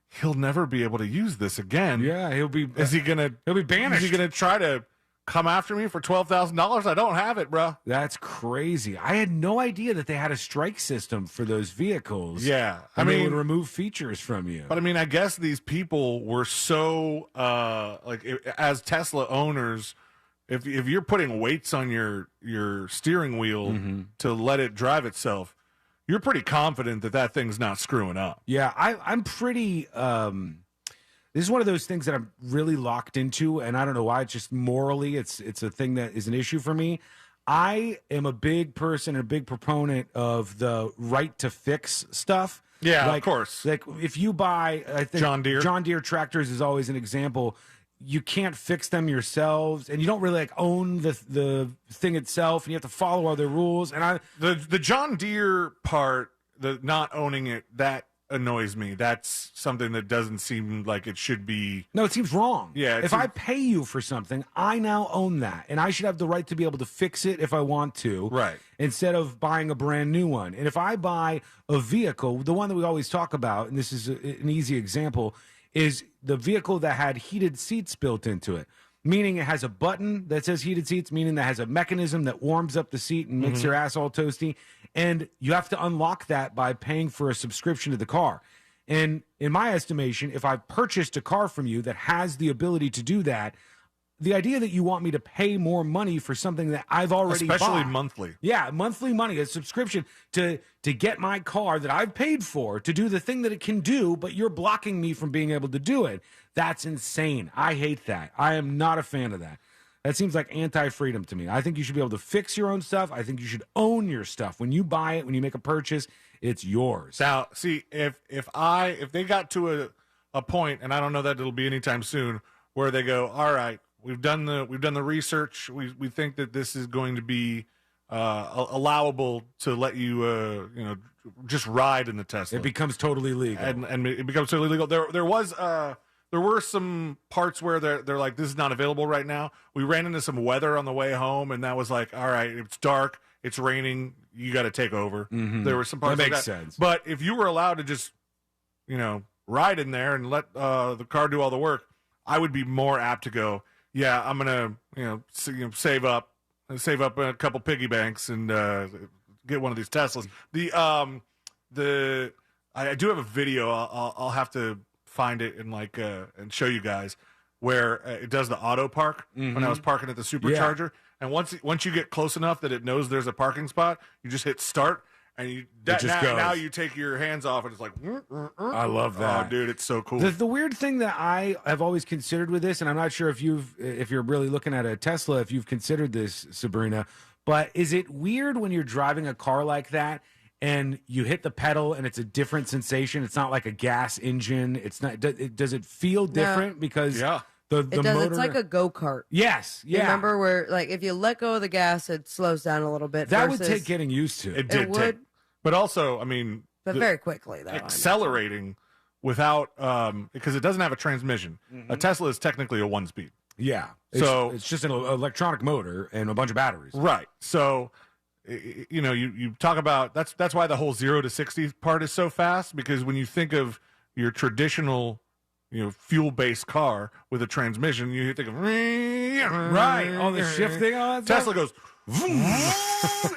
he'll never be able to use this again. Yeah, he'll be banished. Is he gonna try to come after me for $12,000? I don't have it, bro. That's crazy. I had no idea that they had a strike system for those vehicles. Yeah, I mean, they would remove features from you. But I mean, I guess these people were so as Tesla owners, if you're putting weights on your steering wheel to let it drive itself, you're pretty confident that thing's not screwing up. Yeah, I'm pretty. This is one of those things that I'm really locked into, and I don't know why. It's just morally, it's a thing that is an issue for me. I am a big person and a big proponent of the right to fix stuff. Yeah, of course. Like if you buy, I think John Deere tractors is always an example. You can't fix them yourselves, and you don't really own the thing itself, and you have to follow all their rules. And the John Deere part, the not owning it, that annoys me. That's something that doesn't seem like it should be. No, it seems wrong. Yeah. If I pay you for something, I now own that, and I should have the right to be able to fix it if I want to. Right. Instead of buying a brand new one. And if I buy a vehicle, the one that we always talk about, and this is an easy example, is the vehicle that had heated seats built into it. Meaning it has a button that says heated seats, meaning that has a mechanism that warms up the seat and makes your ass all toasty. And you have to unlock that by paying for a subscription to the car. And in my estimation, if I've purchased a car from you that has the ability to do that, the idea that you want me to pay more money for something that I've already especially bought, monthly. Yeah, monthly money, a subscription to get my car that I've paid for to do the thing that it can do, but you're blocking me from being able to do it. That's insane. I hate that. I am not a fan of that. That seems like anti-freedom to me. I think you should be able to fix your own stuff. I think you should own your stuff. When you buy it, when you make a purchase, it's yours. Now, see, if they got to a point, and I don't know that it'll be anytime soon, where they go, all right, we've done the research. We think that this is going to be allowable to let you just ride in the Tesla. It becomes totally legal, and it becomes totally legal. There were some parts where they're like, this is not available right now. We ran into some weather on the way home, and that was like, all right, it's dark, it's raining, you got to take over. There were some parts that like makes that. sense. But if you were allowed to just, ride in there and let the car do all the work, I would be more apt to go, yeah, I'm gonna save up a couple piggy banks and get one of these Teslas. I do have a video. I'll have to find it and show you guys where it does the auto park when I was parking at the supercharger. And once you get close enough that it knows there's a parking spot, you just hit start. And now you take your hands off, and it's like, I love that. Oh, dude, it's so cool. The weird thing that I have always considered with this, and I'm not sure if you're really looking at a Tesla, if you've considered this, Sabrina, but is it weird when you're driving a car like that and you hit the pedal and it's a different sensation? It's not like a gas engine. It's not. Does it feel different because the motor? It's like a go-kart. Yes. Yeah. You remember where if you let go of the gas, it slows down a little bit. That would take getting used to. It would. But also, I mean, but very quickly though. Accelerating without because it doesn't have a transmission. A Tesla is technically a 1-speed. Yeah. So it's just an electronic motor and a bunch of batteries. Right. So you talk about that's why the whole 0 to 60 part is so fast, because when you think of your traditional fuel-based car with a transmission, you think of right, all the shifting on Tesla goes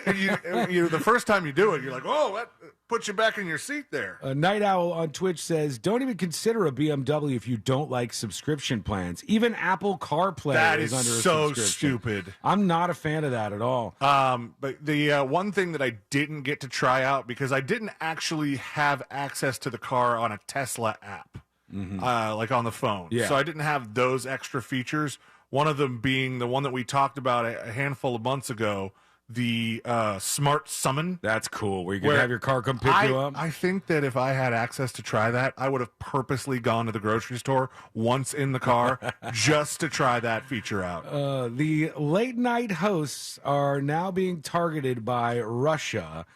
and the first time you do it, you're like, oh, that puts you back in your seat there. Night Owl on Twitch says, don't even consider a BMW if you don't like subscription plans. Even Apple CarPlay is under a so subscription. Stupid. I'm not a fan of that at all. But the one thing that I didn't get to try out, because I didn't actually have access to the car on a Tesla app, like on the phone. Yeah. So I didn't have those extra features. One of them being the one that we talked about a handful of months ago, the Smart Summon. That's cool, where you can have your car come pick you up. I think that if I had access to try that, I would have purposely gone to the grocery store once in the car just to try that feature out. The late night hosts are now being targeted by Russia.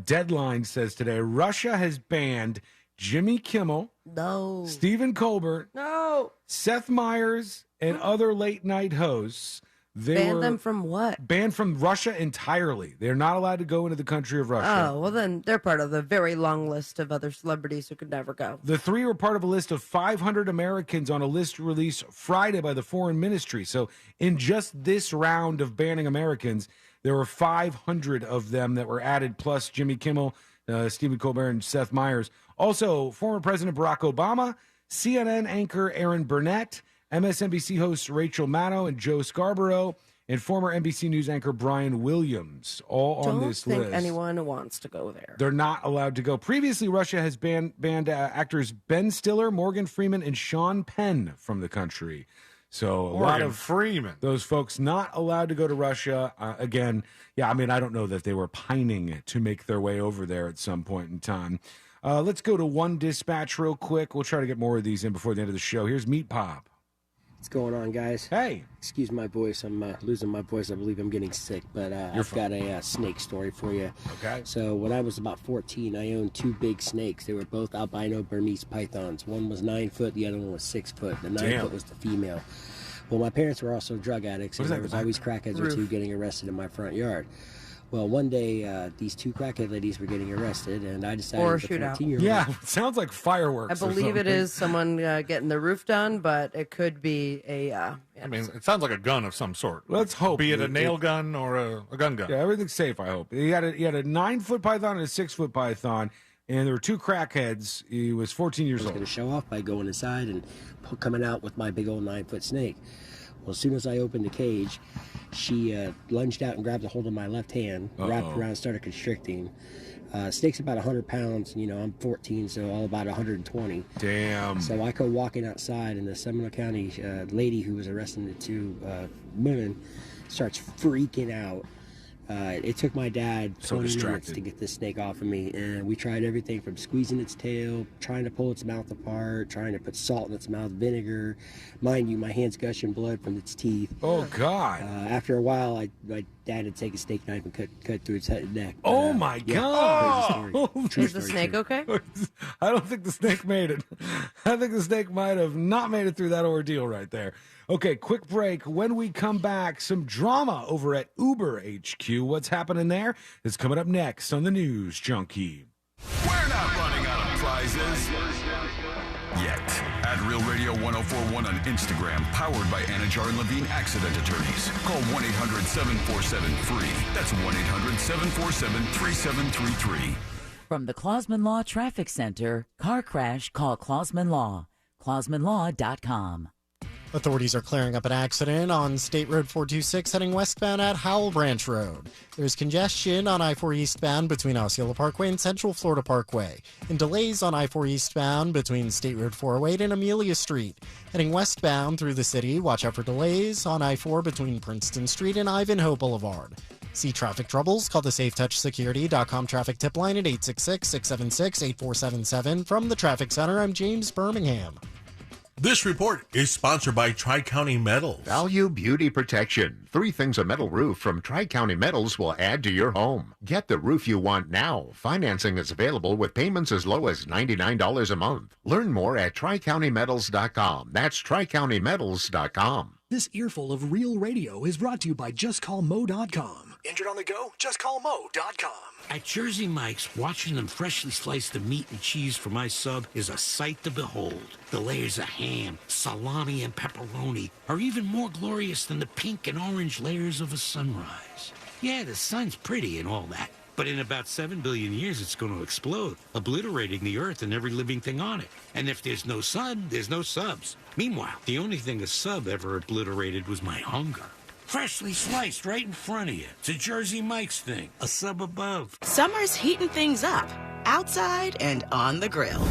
Deadline says today, Russia has banned Jimmy Kimmel, Stephen Colbert, Seth Meyers, and other late night hosts. Banned them from what? Banned from Russia entirely. They're not allowed to go into the country of Russia. Oh, well then they're part of the very long list of other celebrities who could never go. The three were part of a list of 500 Americans on a list released Friday by the Foreign Ministry. So in just this round of banning Americans, there were 500 of them that were added, plus Jimmy Kimmel, Stephen Colbert, and Seth Meyers. Also, former President Barack Obama, CNN anchor Aaron Burnett, MSNBC hosts Rachel Maddow and Joe Scarborough, and former NBC News anchor Brian Williams, all on this Don't list. think anyone wants to go there. They're not allowed to go. Previously, Russia has banned actors Ben Stiller, Morgan Freeman, and Sean Penn from the country. So a lot of Freeman, those folks not allowed to go to Russia. Again, I don't know that they were pining to make their way over there at some point in time. Let's go to one dispatch real quick. We'll try to get more of these in before the end of the show. Here's Meat Pop. What's going on, guys? Hey. Excuse my voice. I'm losing my voice. I believe I'm getting sick, but I've got a snake story for you. Okay. So when I was about 14, I owned two big snakes. They were both albino Burmese pythons. One was 9 foot, the other one was 6 foot. The 9 foot was the female. Well, my parents were also drug addicts, and there was always crackheads or two getting arrested in my front yard. Well, one day, these two crackhead ladies were getting arrested, and I decided Or a the shootout. 14-year-old... Yeah, sounds like fireworks. I believe it is someone getting the roof done, but it could be a... I mean, it sounds like a gun of some sort. Let's hope. Be it a nail gun or a gun gun. Yeah, everything's safe, I hope. He had a 9-foot python and a 6-foot python, and there were two crackheads. He was 14 years old. I was going to show off by going inside and coming out with my big old 9-foot snake. Well, as soon as I opened the cage, she lunged out and grabbed a hold of my left hand, wrapped around, and started constricting. Snake's about 100 pounds. I'm 14, so all about 120. Damn. So I go walking outside, and the Seminole County lady who was arresting the two women starts freaking out. It took my dad 20 minutes to get this snake off of me, and we tried everything from squeezing its tail, trying to pull its mouth apart, trying to put salt in its mouth, vinegar. Mind you, my hand's gushing blood from its teeth. Oh, God. After a while, my dad had to take a steak knife and cut through its head and neck. Oh, my God. Is the snake okay? I don't think the snake made it. I think the snake might have not made it through that ordeal right there. Okay, quick break. When we come back, some drama over at Uber HQ. What's happening there is coming up next on the News Junkie. We're not running out of prizes yet. At Real Radio 1041 on Instagram, powered by Anajar and Levine Accident Attorneys. Call 1-800-747-FREE. That's 1-800-747-3733. From the Clausman Law Traffic Center, car crash, call Clausman Law. ClausmanLaw.com. Authorities are clearing up an accident on State Road 426 heading westbound at Howell Branch Road. There's congestion on I-4 eastbound between Osceola Parkway and Central Florida Parkway, and delays on I-4 eastbound between State Road 408 and Amelia Street. Heading westbound through the city, watch out for delays on I-4 between Princeton Street and Ivanhoe Boulevard. See traffic troubles? Call the SafeTouchSecurity.com traffic tip line at 866-676-8477. From the Traffic Center, I'm James Birmingham. This report is sponsored by Tri-County Metals. Value Beauty Protection. 3 things a metal roof from Tri-County Metals will add to your home. Get the roof you want now. Financing is available with payments as low as $99 a month. Learn more at TriCountyMetals.com. That's TriCountyMetals.com. This earful of real radio is brought to you by JustCallMo.com. Injured on the go? Just call Mo.com. At Jersey Mike's, watching them freshly slice the meat and cheese for my sub is a sight to behold. The layers of ham, salami, and pepperoni are even more glorious than the pink and orange layers of a sunrise. Yeah, the sun's pretty and all that, but in about 7 billion years, it's going to explode, obliterating the Earth and every living thing on it. And if there's no sun, there's no subs. Meanwhile, the only thing a sub ever obliterated was my hunger. Freshly sliced right in front of you. It's a Jersey Mike's thing, a sub above. Summer's heating things up, outside and on the grill.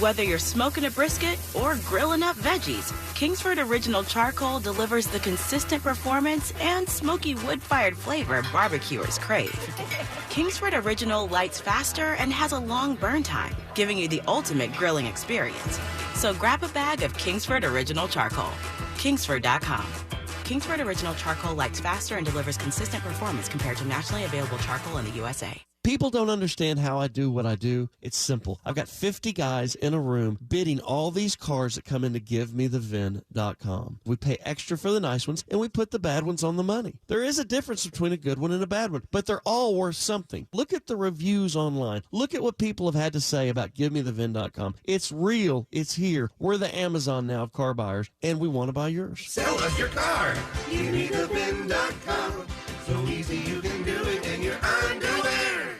Whether you're smoking a brisket or grilling up veggies, Kingsford Original Charcoal delivers the consistent performance and smoky wood-fired flavor barbecuers crave. Kingsford Original lights faster and has a long burn time, giving you the ultimate grilling experience. So grab a bag of Kingsford Original Charcoal. Kingsford.com. Kingsford Original Charcoal lights faster and delivers consistent performance compared to nationally available charcoal in the USA. People don't understand how I do what I do. It's simple. I've got 50 guys in a room bidding all these cars that come in to GiveMeTheVin.com. We pay extra for the nice ones, and we put the bad ones on the money. There is a difference between a good one and a bad one, but they're all worth something. Look at the reviews online. Look at what people have had to say about GiveMeTheVin.com. It's real. It's here. We're the Amazon now of car buyers, and we want to buy yours. Sell us your car. GiveMeTheVin.com. So easy you can do it in your underwear.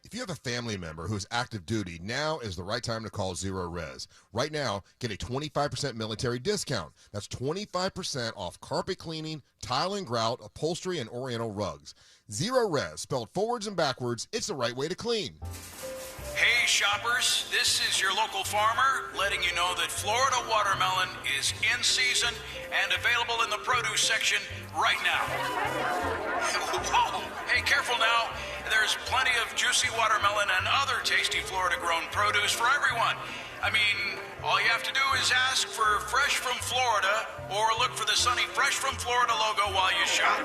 If you have a family member who's active duty, now is the right time to call Zero Res. Right now, get a 25% military discount. That's 25% off carpet cleaning, tile and grout, upholstery, and oriental rugs. Zero Res, spelled forwards and backwards, it's the right way to clean. Hey shoppers, this is your local farmer letting you know that Florida watermelon is in season and available in the produce section right now. Whoa, hey, careful now. There's plenty of juicy watermelon and other tasty Florida-grown produce for everyone. I mean, all you have to do is ask for Fresh from Florida or look for the sunny Fresh from Florida logo while you shop.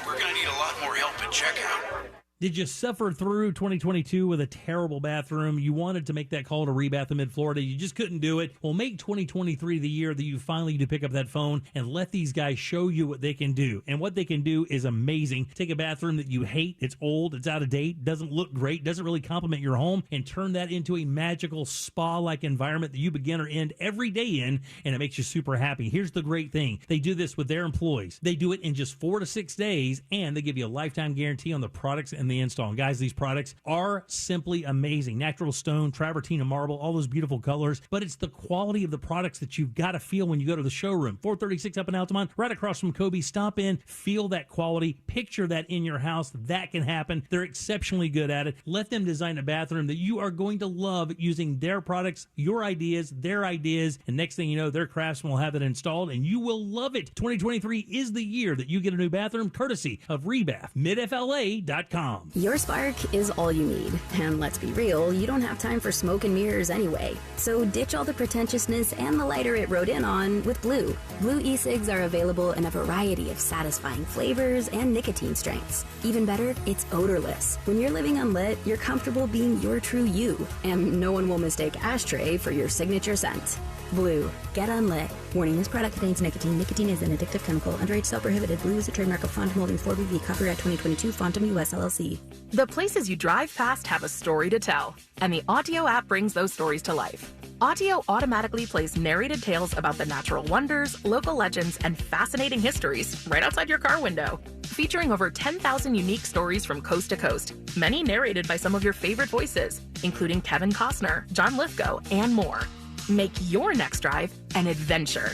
We're going to need a lot more help at checkout. Did you suffer through 2022 with a terrible bathroom? You wanted to make that call to Rebath in Mid-Florida. You just couldn't do it. Well, make 2023 the year that you finally do pick up that phone and let these guys show you what they can do. And what they can do is amazing. Take a bathroom that you hate, it's old, it's out of date, doesn't look great, doesn't really complement your home, and turn that into a magical spa-like environment that you begin or end every day in, and it makes you super happy. Here's the great thing. They do this with their employees. They do it in just 4 to 6 days, and they give you a lifetime guarantee on the products and the install. And guys, these products are simply amazing. Natural stone, travertine marble, all those beautiful colors, but it's the quality of the products that you've got to feel when you go to the showroom. 436 up in Altamont, right across from Kobe. Stop in, feel that quality, picture that in your house. That can happen. They're exceptionally good at it. Let them design a bathroom that you are going to love using their products, your ideas, their ideas, and next thing you know, their craftsmen will have it installed and you will love it. 2023 is the year that you get a new bathroom courtesy of Rebath, midfla.com. Your spark is all you need. And let's be real, you don't have time for smoke and mirrors anyway. So ditch all the pretentiousness and the lighter it rode in on with Blue. Blue e-cigs are available in a variety of satisfying flavors and nicotine strengths. Even better, it's odorless. When you're living unlit, you're comfortable being your true you. And no one will mistake ashtray for your signature scent. Blue. Get unlit. Warning, this product contains nicotine. Nicotine is an addictive chemical. Underage sale prohibited. Blue is a trademark of Font Molding 4BV. Copyright 2022. Fontum US LLC. The places you drive past have a story to tell, and the Audio app brings those stories to life. Audio automatically plays narrated tales about the natural wonders, local legends, and fascinating histories right outside your car window. Featuring over 10,000 unique stories from coast to coast, many narrated by some of your favorite voices, including Kevin Costner, John Lithgow, and more. Make your next drive an adventure.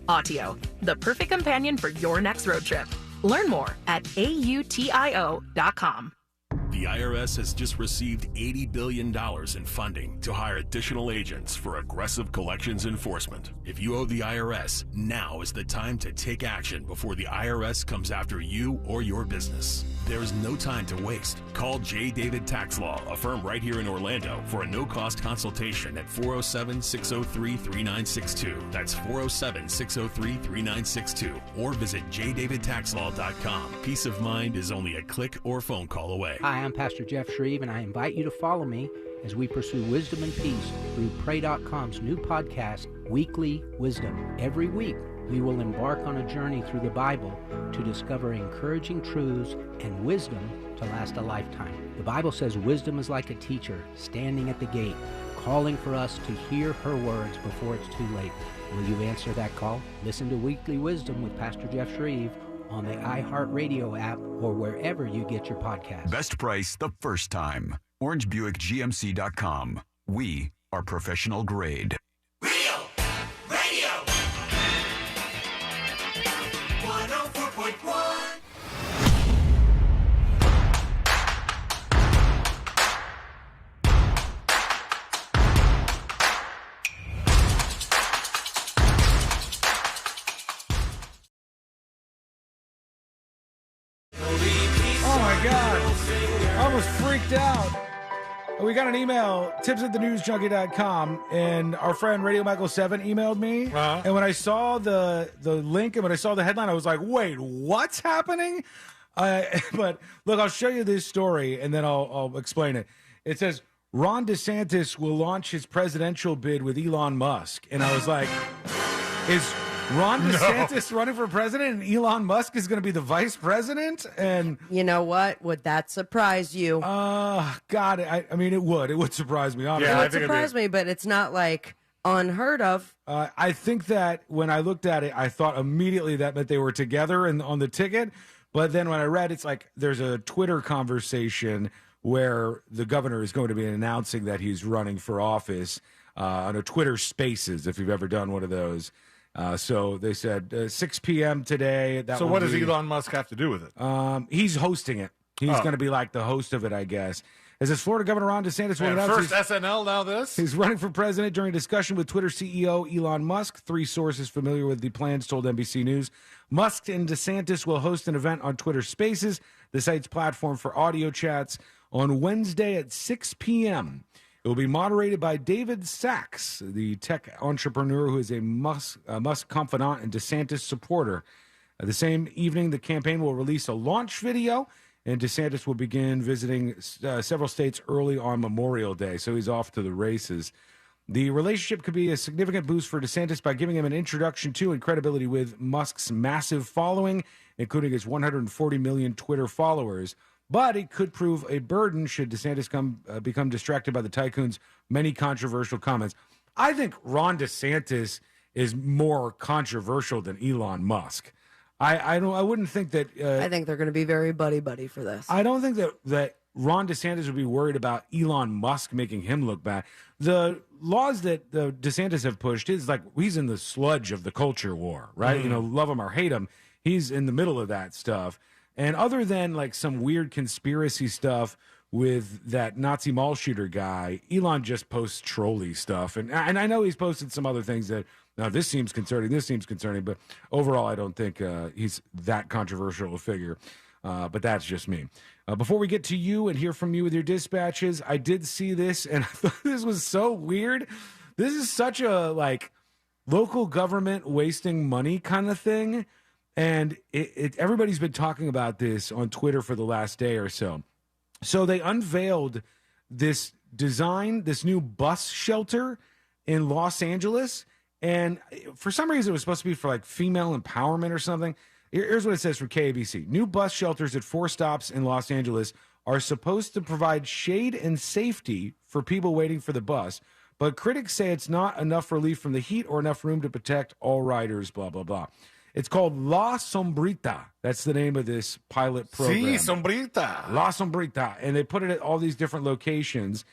Audio, the perfect companion for your next road trip. Learn more at autio.com. The IRS has just received $80 billion in funding to hire additional agents for aggressive collections enforcement. If you owe the IRS, now is the time to take action before the IRS comes after you or your business. There is no time to waste. Call J. David Tax Law, a firm right here in Orlando, for a no-cost consultation at 407-603-3962. That's 407-603-3962. Or visit jdavidtaxlaw.com. Peace of mind is only a click or phone call away. Hi, I'm Pastor Jeff Shreve, and I invite you to follow me as we pursue wisdom and peace through Pray.com's new podcast, Weekly Wisdom. Every week, We will embark on a journey through the Bible to discover encouraging truths and wisdom to last a lifetime. The Bible says wisdom is like a teacher standing at the gate, calling for us to hear her words before it's too late. Will you answer that call? Listen to Weekly Wisdom with Pastor Jeff Shreve on the iHeartRadio app or wherever you get your podcasts. Best price the first time. OrangeBuickGMC.com. We are professional grade. Radio 104.1. Oh my God. I almost freaked out. We got an email, tips@thenewsjunkie.com, and our friend Radio Michael 7 emailed me. And when I saw the link and when I saw the headline, I was like, wait, what's happening? But look, I'll show you this story and then I'll explain it. It says, Ron DeSantis will launch his presidential bid with Elon Musk. And I was like, is Ron DeSantis running for president and Elon Musk is going to be the vice president? And you know what? Would that surprise you? God, I mean, it would. It would surprise me, honestly. It would surprise me, but it's not like unheard of. I think that when I looked at it, I thought immediately that meant they were together and on the ticket. But then when I read, it's like there's a Twitter conversation where the governor is going to be announcing that he's running for office on a Twitter Spaces, if you've ever done one of those. So they said 6 p.m. today. So what does Elon Musk have to do with it? He's hosting it. He's going to be like the host of it, I guess. As his Florida Governor Ron DeSantis will announce first SNL, now this? He's running for president during discussion with Twitter CEO Elon Musk. 3 sources familiar with the plans told NBC News. Musk and DeSantis will host an event on Twitter Spaces, the site's platform for audio chats, on Wednesday at 6 p.m. It will be moderated by David Sachs, the tech entrepreneur who is a Musk confidant and DeSantis supporter. The same evening, the campaign will release a launch video, and DeSantis will begin visiting several states early on Memorial Day, so he's off to the races. The relationship could be a significant boost for DeSantis by giving him an introduction to and credibility with Musk's massive following, including his 140 million Twitter followers. But it could prove a burden should DeSantis become distracted by the tycoon's many controversial comments. I think Ron DeSantis is more controversial than Elon Musk. I wouldn't think that. I think they're going to be very buddy for this. I don't think that Ron DeSantis would be worried about Elon Musk making him look bad. The laws that the DeSantis have pushed is like he's in the sludge of the culture war, right? Mm. You know, love him or hate him, he's in the middle of that stuff. And other than like some weird conspiracy stuff with that Nazi mall shooter guy, Elon just posts trolley stuff. And I know he's posted some other things that, now this seems concerning, but overall I don't think he's that controversial a figure. But that's just me. Before we get to you and hear from you with your dispatches, I did see this and I thought this was so weird. This is such a like local government wasting money kind of thing. And everybody's been talking about this on Twitter for the last day or so. So they unveiled this design, this new bus shelter in Los Angeles. And for some reason, it was supposed to be for like female empowerment or something. Here's what it says from KABC. New bus shelters at 4 stops in Los Angeles are supposed to provide shade and safety for people waiting for the bus. But critics say it's not enough relief from the heat or enough room to protect all riders, blah, blah, blah. It's called La Sombrita. That's the name of this pilot program. Sí, Sombrita. La Sombrita. And they put it at all these different locations.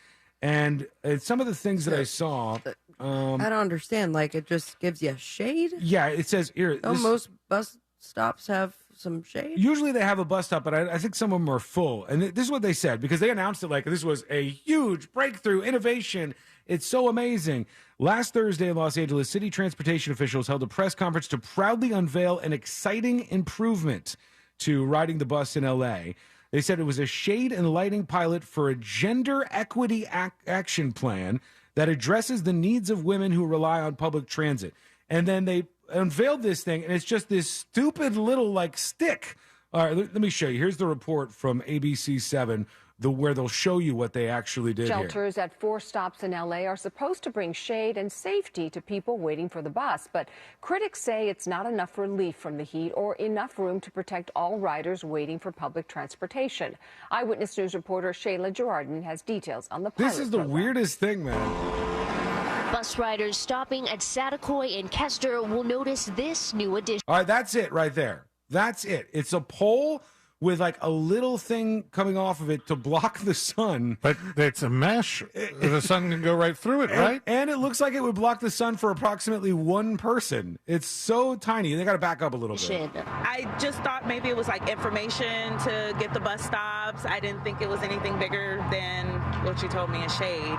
And some of the things that I saw... I don't understand. Like, it just gives you shade? Yeah, it says here... Most bus stops have some shade? Usually they have a bus stop, but I think some of them are full. And this is what they said, because they announced it like this was a huge breakthrough, innovation. It's so amazing. Last Thursday in Los Angeles, city transportation officials held a press conference to proudly unveil an exciting improvement to riding the bus in L.A. They said it was a shade and lighting pilot for a gender equity action plan that addresses the needs of women who rely on public transit. And then they unveiled this thing, and it's just this stupid little, like, stick. All right, let me show you. Here's the report from ABC 7 where they'll show you what they actually did here. Shelters at 4 stops in L.A. are supposed to bring shade and safety to people waiting for the bus, but critics say it's not enough relief from the heat or enough room to protect all riders waiting for public transportation. Eyewitness News reporter Shayla Girardin has details on the pilot This is the program. weirdest thing, man. Bus riders stopping at Satakoy and Kester will notice this new addition. All right, that's it right there. That's it. It's a pole with like a little thing coming off of it to block the sun. But it's a mesh. The sun can go right through it, right? And it looks like it would block the sun for approximately one person. It's so tiny. They got to back up a little bit. I just thought maybe it was like information to get the bus stops. I didn't think it was anything bigger than what you told me in shade.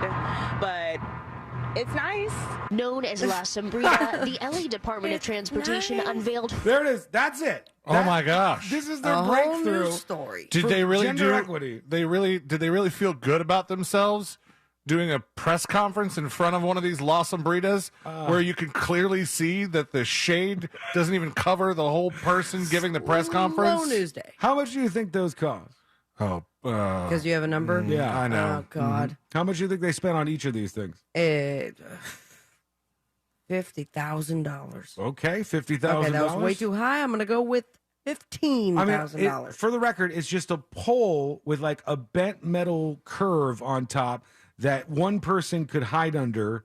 But it's nice. Known as La Sombrita, the LA Department of Transportation unveiled. There it is. That's it. Oh my gosh! This is their A whole breakthrough new story. Did they really gender do equity? Did they really feel good about themselves doing a press conference in front of one of these La Sombritas where you can clearly see that the shade doesn't even cover the whole person giving the press conference? Slow news day. How much do you think those cost? Oh, Because you have a number? Yeah, I know. Oh, God. How much do you think they spent on each of these things? $50,000. Okay, $50,000. Okay, that was way too high. I'm going to go with $15,000. I mean, for the record, it's just a pole with like a bent metal curve on top that one person could hide under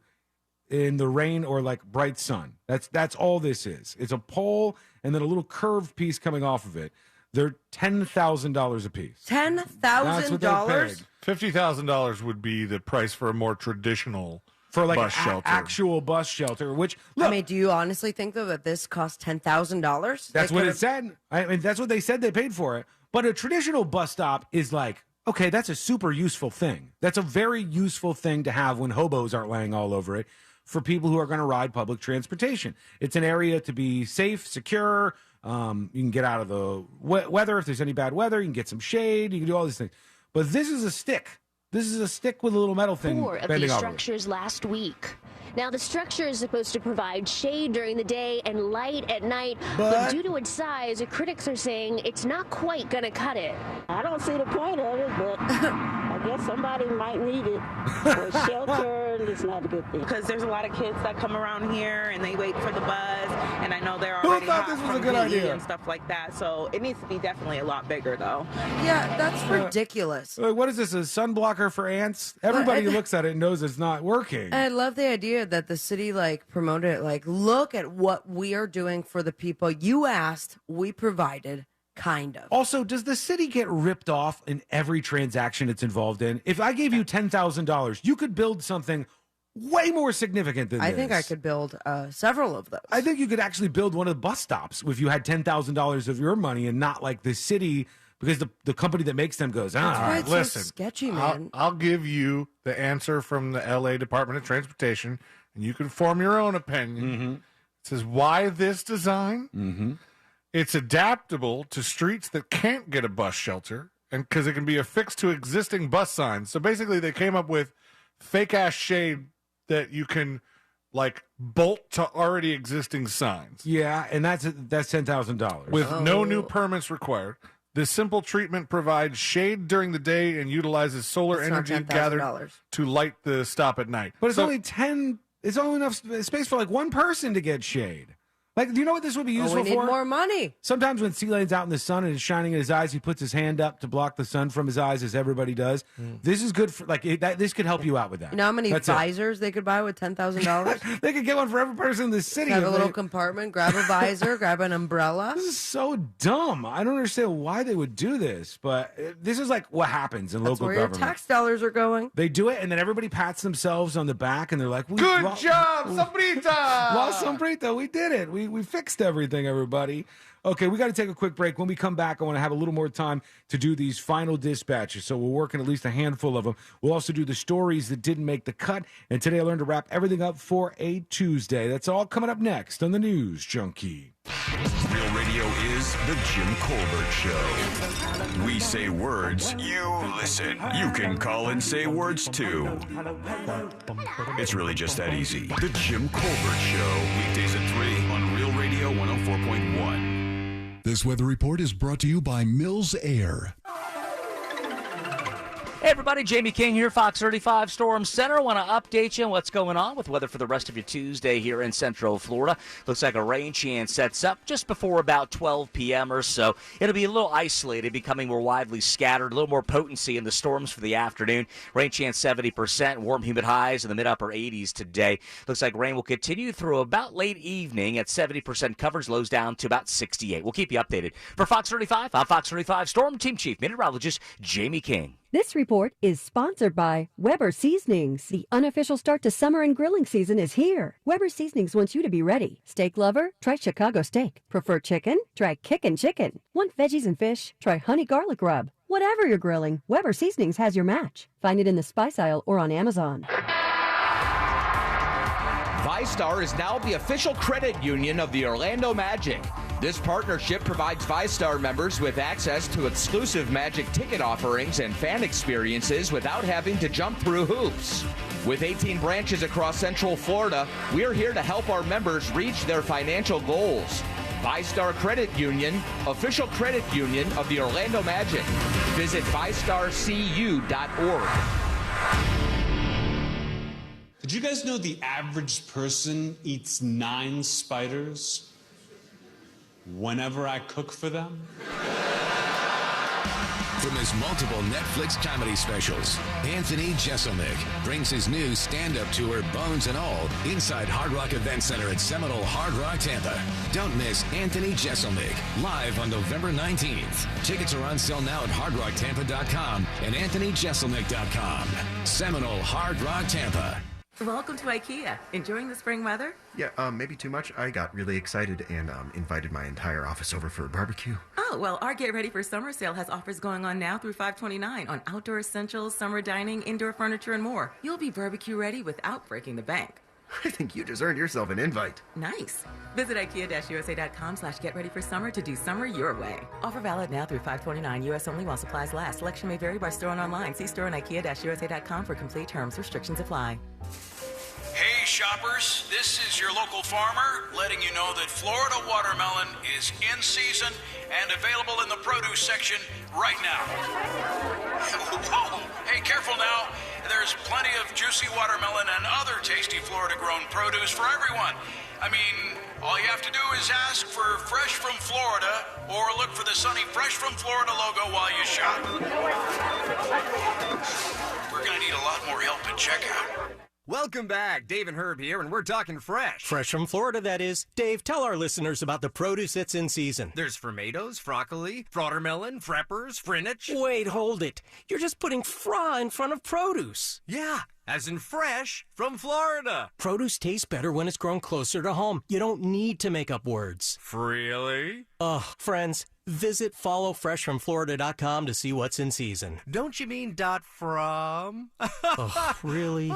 in the rain or like bright sun. That's all this is. It's a pole and then a little curved piece coming off of it. They're $10,000 a piece. $10,000? $50,000 would be the price for a more traditional for like bus shelter. Actual bus shelter, which look, I mean, do you honestly think though that this cost $10,000? that's what it said. I mean, that's what they said they paid for it. But a traditional bus stop is like, okay, that's a super useful thing. That's a very useful thing to have when hobos aren't laying all over it for people who are going to ride public transportation. It's an area to be safe, secure. You can get out of the weather if there's any bad weather. You can get some shade. You can do all these things. But this is a stick. This is a stick with a little metal thing 4 of bending these over. structures last week. Now, the structure is supposed to provide shade during the day and light at night, but due to its size, critics are saying it's not quite going to cut it. I don't see the point of it, but I guess somebody might need it for shelter, and it's not a good thing. Because there's a lot of kids that come around here and they wait for the bus, and I know they're Who already thought hot this was from a good PE idea? and stuff like that. So it needs to be definitely a lot bigger, though. Yeah, that's ridiculous. What is this, a sunblocker for ants? Everybody who looks at it knows it's not working. I love the idea that the city promoted it. Like, look at what we are doing for the people you asked, we provided, kind of. Also, does the city get ripped off in every transaction it's involved in? If I gave you $10,000, you could build something way more significant than this. I think I could build several of those. I think you could actually build one of the bus stops if you had $10,000 of your money and not like the city, because the company that makes them goes, all right, listen, so sketchy, man. I'll give you the answer from the LA Department of Transportation, and you can form your own opinion. It says, why this design? It's adaptable to streets that can't get a bus shelter, and because it can be affixed to existing bus signs. So basically, they came up with fake-ass shade that you can, bolt to already existing signs. Yeah, and that's $10,000. With no new permits required. This simple treatment provides shade during the day and utilizes solar It's not energy gathered $10,000. to light the stop at night. But it's only enough space for one person to get shade. Do you know what this would be useful we need for? more money. Sometimes when C-Lane's out in the sun and it's shining in his eyes, he puts his hand up to block the sun from his eyes, as everybody does. This is good for this could help you out with that. You know how many That's it. visors they could buy with $10,000? They could get one for every person in the city. Have a if little they- compartment, grab a visor, grab an umbrella. This is so dumb. I don't understand why they would do this, but this is what happens in That's local where government. your tax dollars are going. They do it, and then everybody pats themselves on the back, and they're like, Good job, Sombrita! La Sombrita, we did it. We fixed everything, everybody. Okay, we got to take a quick break. When we come back, I want to have a little more time to do these final dispatches. So we're working at least a handful of them. We'll also do the stories that didn't make the cut. And today I learned to wrap everything up for a Tuesday. That's all coming up next on the News Junkie. Real Radio is the Jim Colbert Show. We say words, you listen. You can call and say words too. It's really just that easy. The Jim Colbert Show, weekdays at 3 on Real Radio 104.1. This weather report is brought to you by Mills Air. Hey everybody, Jamie King here, Fox 35 Storm Center. Want to update you on what's going on with weather for the rest of your Tuesday here in Central Florida. Looks like a rain chance sets up just before about 12 p.m. or so. It'll be a little isolated, becoming more widely scattered, a little more potency in the storms for the afternoon. Rain chance 70%, warm humid highs in the mid-upper 80s today. Looks like rain will continue through about late evening at 70% coverage, lows down to about 68. We'll keep you updated. For Fox 35, I'm Fox 35 Storm Team Chief Meteorologist Jamie King. This report is sponsored by Weber Seasonings. The unofficial start to summer and grilling season is here. Weber Seasonings wants you to be ready. Steak lover? Try Chicago steak. Prefer chicken? Try Kickin' Chicken. Want veggies and fish? Try honey garlic rub. Whatever you're grilling, Weber Seasonings has your match. Find it in the spice aisle or on Amazon. VyStar is now the official credit union of the Orlando Magic. This partnership provides VyStar members with access to exclusive Magic ticket offerings and fan experiences without having to jump through hoops. With 18 branches across Central Florida, we're here to help our members reach their financial goals. VyStar Credit Union, official credit union of the Orlando Magic. Visit VyStarCU.org. Did you guys know the average person eats 9 spiders whenever I cook for them? From his multiple Netflix comedy specials, Anthony Jeselnik brings his new stand-up tour, Bones and All, inside Hard Rock Event Center at Seminole Hard Rock, Tampa. Don't miss Anthony Jeselnik, live on November 19th. Tickets are on sale now at hardrocktampa.com and anthonyjeselnik.com. Seminole Hard Rock, Tampa. Welcome to IKEA. Enjoying the spring weather? Yeah, maybe too much. I got really excited and invited my entire office over for a barbecue. Oh, well, our Get Ready for Summer sale has offers going on now through 5/29 on outdoor essentials, summer dining, indoor furniture, and more. You'll be barbecue ready without breaking the bank. I think you just earned yourself an invite. Nice. Visit IKEA-USA.com/getreadyforsummer to do summer your way. Offer valid now through 5/29, U.S. only while supplies last. Selection may vary by store and online. See store and IKEA-USA.com for complete terms. Restrictions apply. Hey shoppers, this is your local farmer letting you know that Florida watermelon is in season and available in the produce section right now. Whoa, hey, careful now. There's plenty of juicy watermelon and other tasty Florida-grown produce for everyone. I mean, all you have to do is ask for Fresh from Florida or look for the sunny Fresh from Florida logo while you shop. We're going to need a lot more help at checkout. Welcome back. Dave and Herb here, and we're talking fresh. Fresh from Florida, that is. Dave, tell our listeners about the produce that's in season. There's tomatoes, broccoli, watermelon, frappers, spinach. Wait, hold it. You're just putting fra in front of produce. Yeah, as in fresh from Florida. Produce tastes better when it's grown closer to home. You don't need to make up words. Really? Friends, visit followfreshfromflorida.com to see what's in season. Don't you mean .from? Really?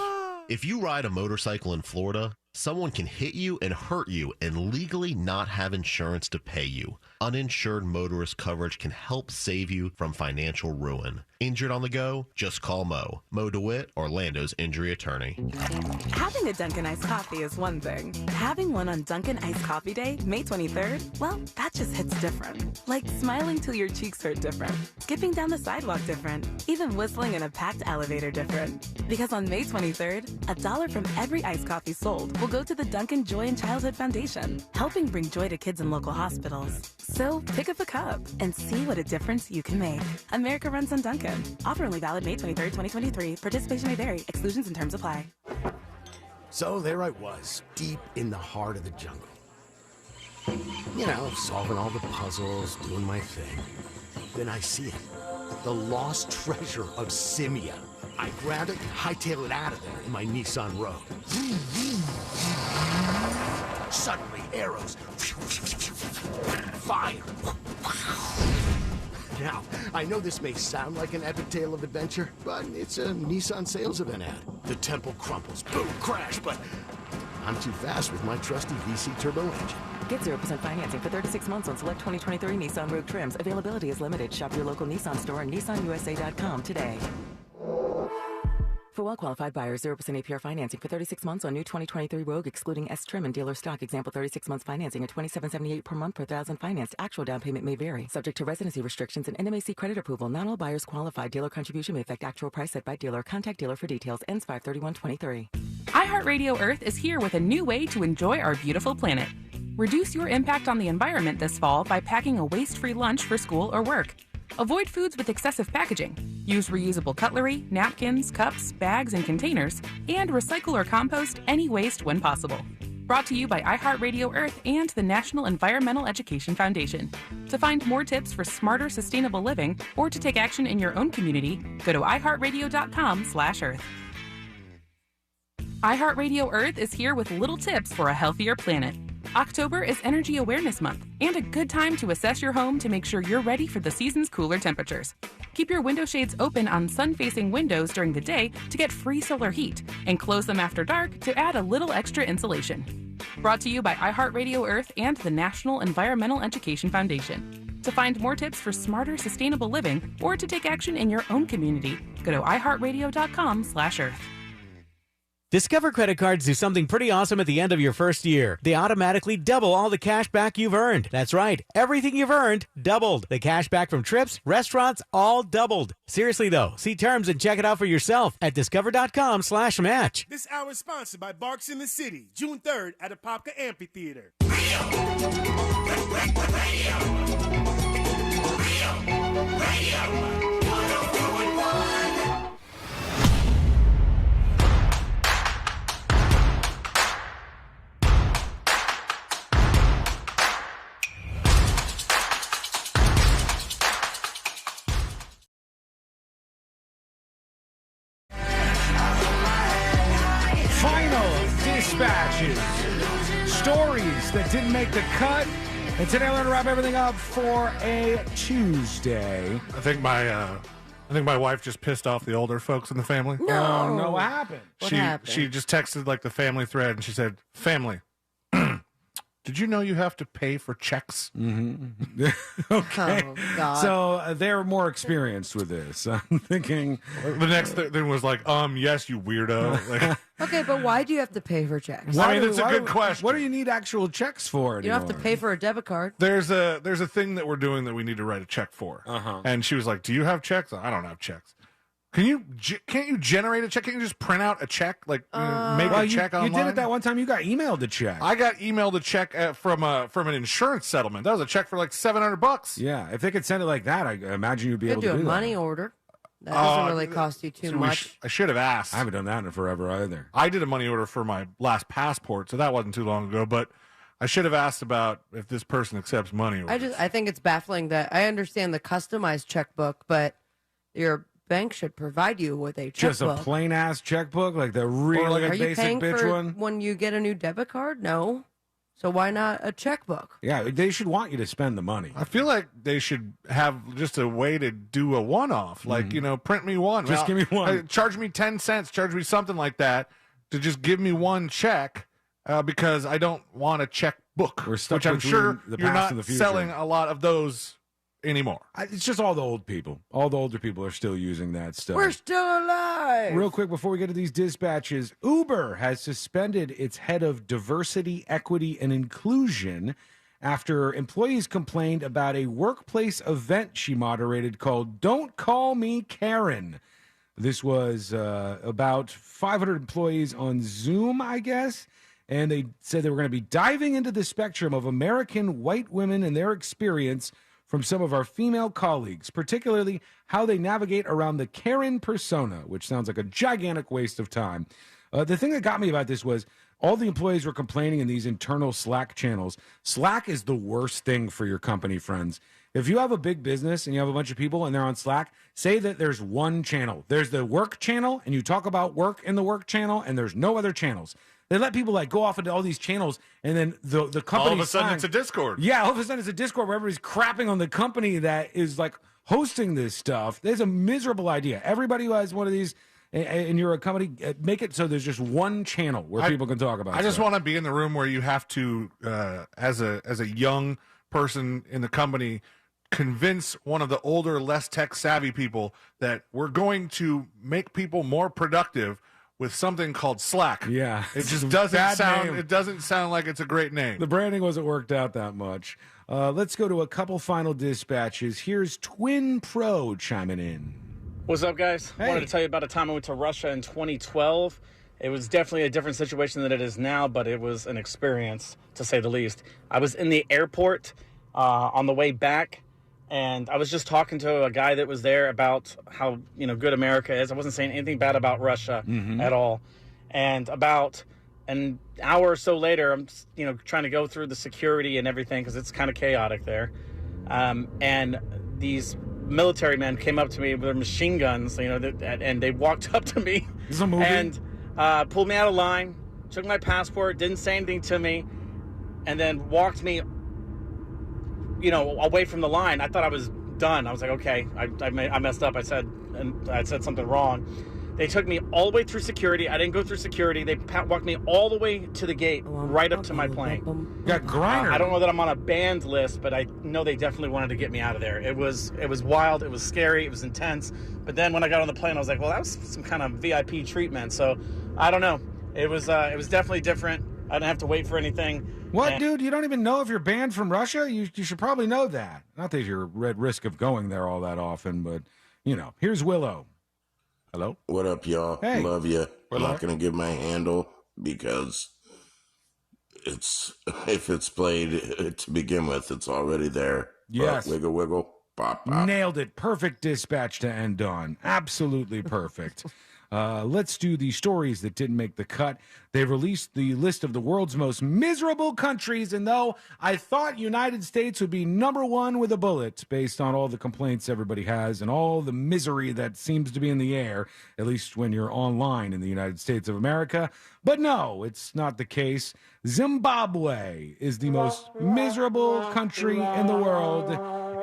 If you ride a motorcycle in Florida, someone can hit you and hurt you and legally not have insurance to pay you. Uninsured motorist coverage can help save you from financial ruin. Injured on the go? Just call Mo. Mo DeWitt, Orlando's injury attorney. Having a Dunkin' iced coffee is one thing. Having one on Dunkin' Iced Coffee Day, May 23rd, well, that just hits different. Like smiling till your cheeks hurt different. Skipping down the sidewalk different. Even whistling in a packed elevator different. Because on May 23rd, $1 from every iced coffee sold will go to the Dunkin' Joy in Childhood Foundation, helping bring joy to kids in local hospitals. So pick up a cup and see what a difference you can make. America runs on Dunkin'. Offer only valid May 23rd, 2023. Participation may vary. Exclusions and terms apply. So there I was, deep in the heart of the jungle. You know, solving all the puzzles, doing my thing. Then I see it. The lost treasure of Simia. I grab it, hightail it out of there in my Nissan Rogue. Suddenly, arrows. Fire. Now, I know this may sound like an epic tale of adventure, but it's a Nissan sales event ad. The temple crumbles, boom, crash, but I'm too fast with my trusty VC turbo engine. Get 0% financing for 36 months on select 2023 Nissan Rogue trims. Availability is limited. Shop your local Nissan store and nissanusa.com today. For well-qualified buyers, 0% APR financing for 36 months on new 2023 Rogue, excluding S-Trim and dealer stock. Example, 36 months financing at $27.78 per month per thousand financed. Actual down payment may vary. Subject to residency restrictions and NMAC credit approval. Not all buyers qualify. Dealer contribution may affect actual price set by dealer. Contact dealer for details. Ends 5/31/23. iHeartRadio Earth is here with a new way to enjoy our beautiful planet. Reduce your impact on the environment this fall by packing a waste-free lunch for school or work. Avoid foods with excessive packaging. Use reusable cutlery, napkins, cups, bags, and containers, and recycle or compost any waste when possible. Brought to you by iHeartRadio Earth and the National Environmental Education Foundation. To find more tips for smarter, sustainable living or to take action in your own community, go to iHeartRadio.com/Earth. iHeartRadio Earth is here with little tips for a healthier planet. October is Energy Awareness Month and a good time to assess your home to make sure you're ready for the season's cooler temperatures. Keep your window shades open on sun-facing windows during the day to get free solar heat, and close them after dark to add a little extra insulation. Brought to you by iHeartRadio Earth and the National Environmental Education Foundation. To find more tips for smarter, sustainable living or to take action in your own community, go to iHeartRadio.com/Earth. Discover credit cards do something pretty awesome at the end of your first year. They automatically double all the cash back you've earned. That's right. Everything you've earned, doubled. The cash back from trips, restaurants, all doubled. Seriously, though, see terms and check it out for yourself at discover.com/match. This hour is sponsored by Barks in the City, June 3rd at Apopka Amphitheater. Dispatches, stories that didn't make the cut, and today we're going to wrap everything up for a Tuesday. I think my wife just pissed off the older folks in the family. No, what happened? She just texted like the family thread, and she said, "Family, did you know you have to pay for checks?" Mm-hmm. Okay. Oh, God. So they're more experienced with this. I'm thinking the next thing was like, yes, you weirdo. Like, Okay, but why do you have to pay for checks? I mean, it's a good question. What do you need actual checks for You don't have to pay for a debit card. There's a thing that we're doing that we need to write a check for. And she was like, "Do you have checks?" I don't have checks. Can't you generate a check? Can't you just print out a check? Like make a check online? You did it that one time. You got emailed a check. I got emailed a check from an insurance settlement. That was a check for like $700. Yeah, if they could send it like that, I imagine you'd be You able could to do do a money order. That doesn't really cost you too much. I should have asked. I haven't done that in forever either. I did a money order for my last passport, so that wasn't too long ago. But I should have asked about if this person accepts money orders. I think it's baffling that I understand the customized checkbook, but your bank should provide you with a checkbook. Just a plain ass checkbook, like the really Are you basic paying bitch for one. when you get a new debit card? No. So why not a checkbook? Yeah, they should want you to spend the money. I feel like they should have just a way to do a one-off, like print me one. Just give me one. Charge me 10 cents. Charge me something like that to just give me one check because I don't want a checkbook. We're stuck which I'm between sure the you're past not and the future. selling a lot of those anymore. It's just all the old people. All the older people are still using that stuff. We're still alive. Real quick before we get to these dispatches, Uber has suspended its head of diversity, equity, and inclusion after employees complained about a workplace event she moderated called Don't Call Me Karen. This was about 500 employees on Zoom, I guess, and they said they were going to be diving into the spectrum of American white women and their experience from some of our female colleagues, particularly how they navigate around the Karen persona, which sounds like a gigantic waste of time. The thing that got me about this was all the employees were complaining in these internal Slack channels. Slack is the worst thing for your company, friends. If you have a big business and you have a bunch of people and they're on Slack, say that there's one channel. There's the work channel, and you talk about work in the work channel, and there's no other channels. They let people like go off into all these channels, and then the company. All of a sudden, it's a Discord. Yeah, all of a sudden, it's a Discord where everybody's crapping on the company that is like hosting this stuff. There's a miserable idea. Everybody who has one of these, and you're a company, make it so there's just one channel where people can talk about. I just want to be in the room where you have to, as a young person in the company, convince one of the older, less tech-savvy people that we're going to make people more productive with something called Slack. Yeah. It just doesn't sound like it's a great name. The branding wasn't worked out that much. Let's go to a couple final dispatches. Here's Twin Pro chiming in. What's up, guys? I wanted to tell you about a time I went to Russia in 2012. It was definitely a different situation than it is now, but it was an experience, to say the least. I was in the airport on the way back, and I was just talking to a guy that was there about how, good America is. I wasn't saying anything bad about Russia at all. And about an hour or so later, I'm, trying to go through the security and everything because it's kind of chaotic there. And these military men came up to me with their machine guns, and they walked up to me and pulled me out of line, took my passport, didn't say anything to me, and then walked me, away from the line. I thought I was done. I was like, okay, I messed up. I said something wrong. They took me all the way through security. I didn't go through security. They walked me all the way to the gate, right up to my plane. Got Griner. I don't know that I'm on a banned list, but I know they definitely wanted to get me out of there. It was wild. It was scary. It was intense. But then when I got on the plane, I was like, well, that was some kind of VIP treatment. So I don't know. It was definitely different. I didn't have to wait for anything. What, dude? You don't even know if you're banned from Russia? You should probably know that. Not that you're at risk of going there all that often, but, Here's Willow. Hello? What up, y'all? Hey. Love you. I'm not going to give my handle because if it's played to begin with, it's already there. Yes. But wiggle, wiggle, pop, pop. Nailed it. Perfect dispatch to end on. Absolutely perfect. Let's do the stories that didn't make the cut. They released the list of the world's most miserable countries, and though I thought United States would be number one with a bullet based on all the complaints everybody has and all the misery that seems to be in the air, at least when you're online in the United States of America, but no, it's not the case. Zimbabwe is the most miserable country in the world,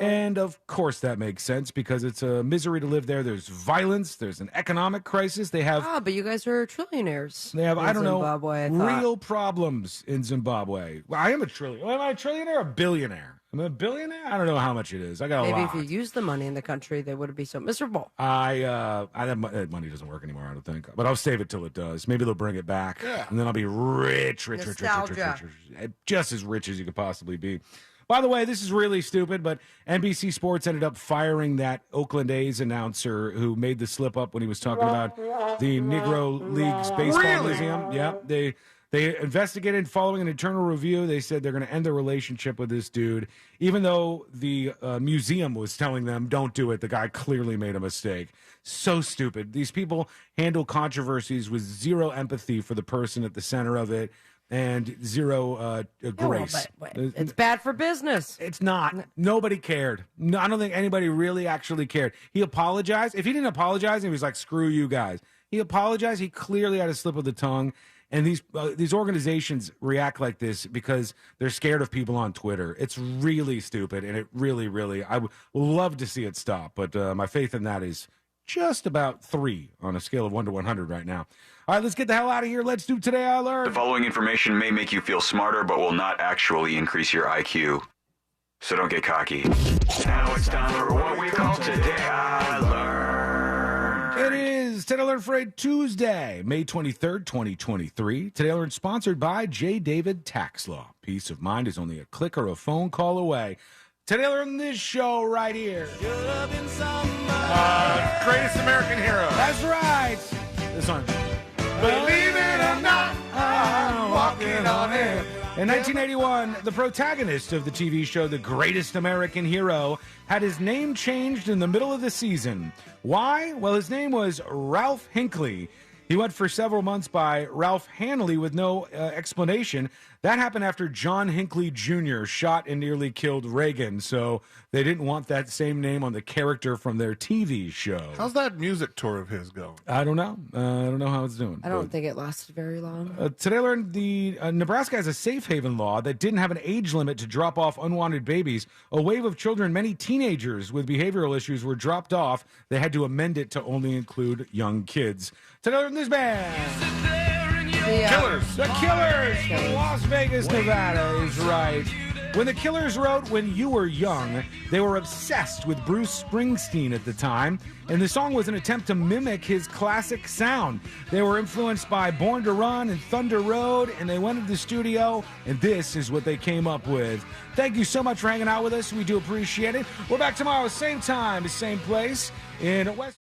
and of course that makes sense because it's a misery to live there. There's violence, there's an economic crisis. They have but you guys are trillionaires. They have, I don't know, Zimbabwe, real problems in Zimbabwe. Well, I am a trillionaire. Am I a trillionaire or a billionaire? Am I a billionaire? I don't know how much it is. I got a lot. Maybe if you use the money in the country, they wouldn't be so miserable. That money doesn't work anymore, I don't think. But I'll save it till it does. Maybe they'll bring it back. Yeah. And then I'll be rich. Just as rich as you could possibly be. By the way, this is really stupid, but NBC Sports ended up firing that Oakland A's announcer who made the slip up when he was talking about the Negro Leagues Baseball Museum. Yeah, they investigated following an internal review. They said they're going to end their relationship with this dude, even though the museum was telling them, don't do it. The guy clearly made a mistake. So stupid. These people handle controversies with zero empathy for the person at the center of it. And zero grace. But it's bad for business. It's not. Nobody cared. No, I don't think anybody really actually cared. He apologized. If he didn't apologize, he was like, screw you guys. He apologized. He clearly had a slip of the tongue. And these organizations react like this because they're scared of people on Twitter. It's really stupid. And it really, really, I would love to see it stop. But my faith in that is just about 3 on a scale of 1 to 100 right now. All right, let's get the hell out of here. Let's do Today I Learned. The following information may make you feel smarter, but will not actually increase your IQ. So don't get cocky. Now it's time for what we call Today I Learned. It is Today I Learned for a Tuesday, May 23rd, 2023. Today I Learned sponsored by J. David Tax Law. Peace of mind is only a click or a phone call away. Today I Learned this show right here. Greatest American Hero. That's right. This one. Believe it or not, I'm walking on air. In 1981, the protagonist of the TV show The Greatest American Hero had his name changed in the middle of the season. Why? Well, his name was Ralph Hinckley. He went for several months by Ralph Hanley with no explanation. That happened after John Hinckley Jr. shot and nearly killed Reagan, so they didn't want that same name on the character from their TV show. How's that music tour of his going? I don't know. I don't know how it's doing. I don't think it lasted very long. Today I learned the Nebraska has a safe haven law that didn't have an age limit to drop off unwanted babies. A wave of children, many teenagers with behavioral issues, were dropped off. They had to amend it to only include young kids. Today I learned this band. Killers. The Killers from Las Vegas, Nevada is right. When the Killers wrote When You Were Young, they were obsessed with Bruce Springsteen at the time, and the song was an attempt to mimic his classic sound. They were influenced by Born to Run and Thunder Road, and they went to the studio, and this is what they came up with. Thank you so much for hanging out with us. We do appreciate it. We're back tomorrow, same time, same place in West.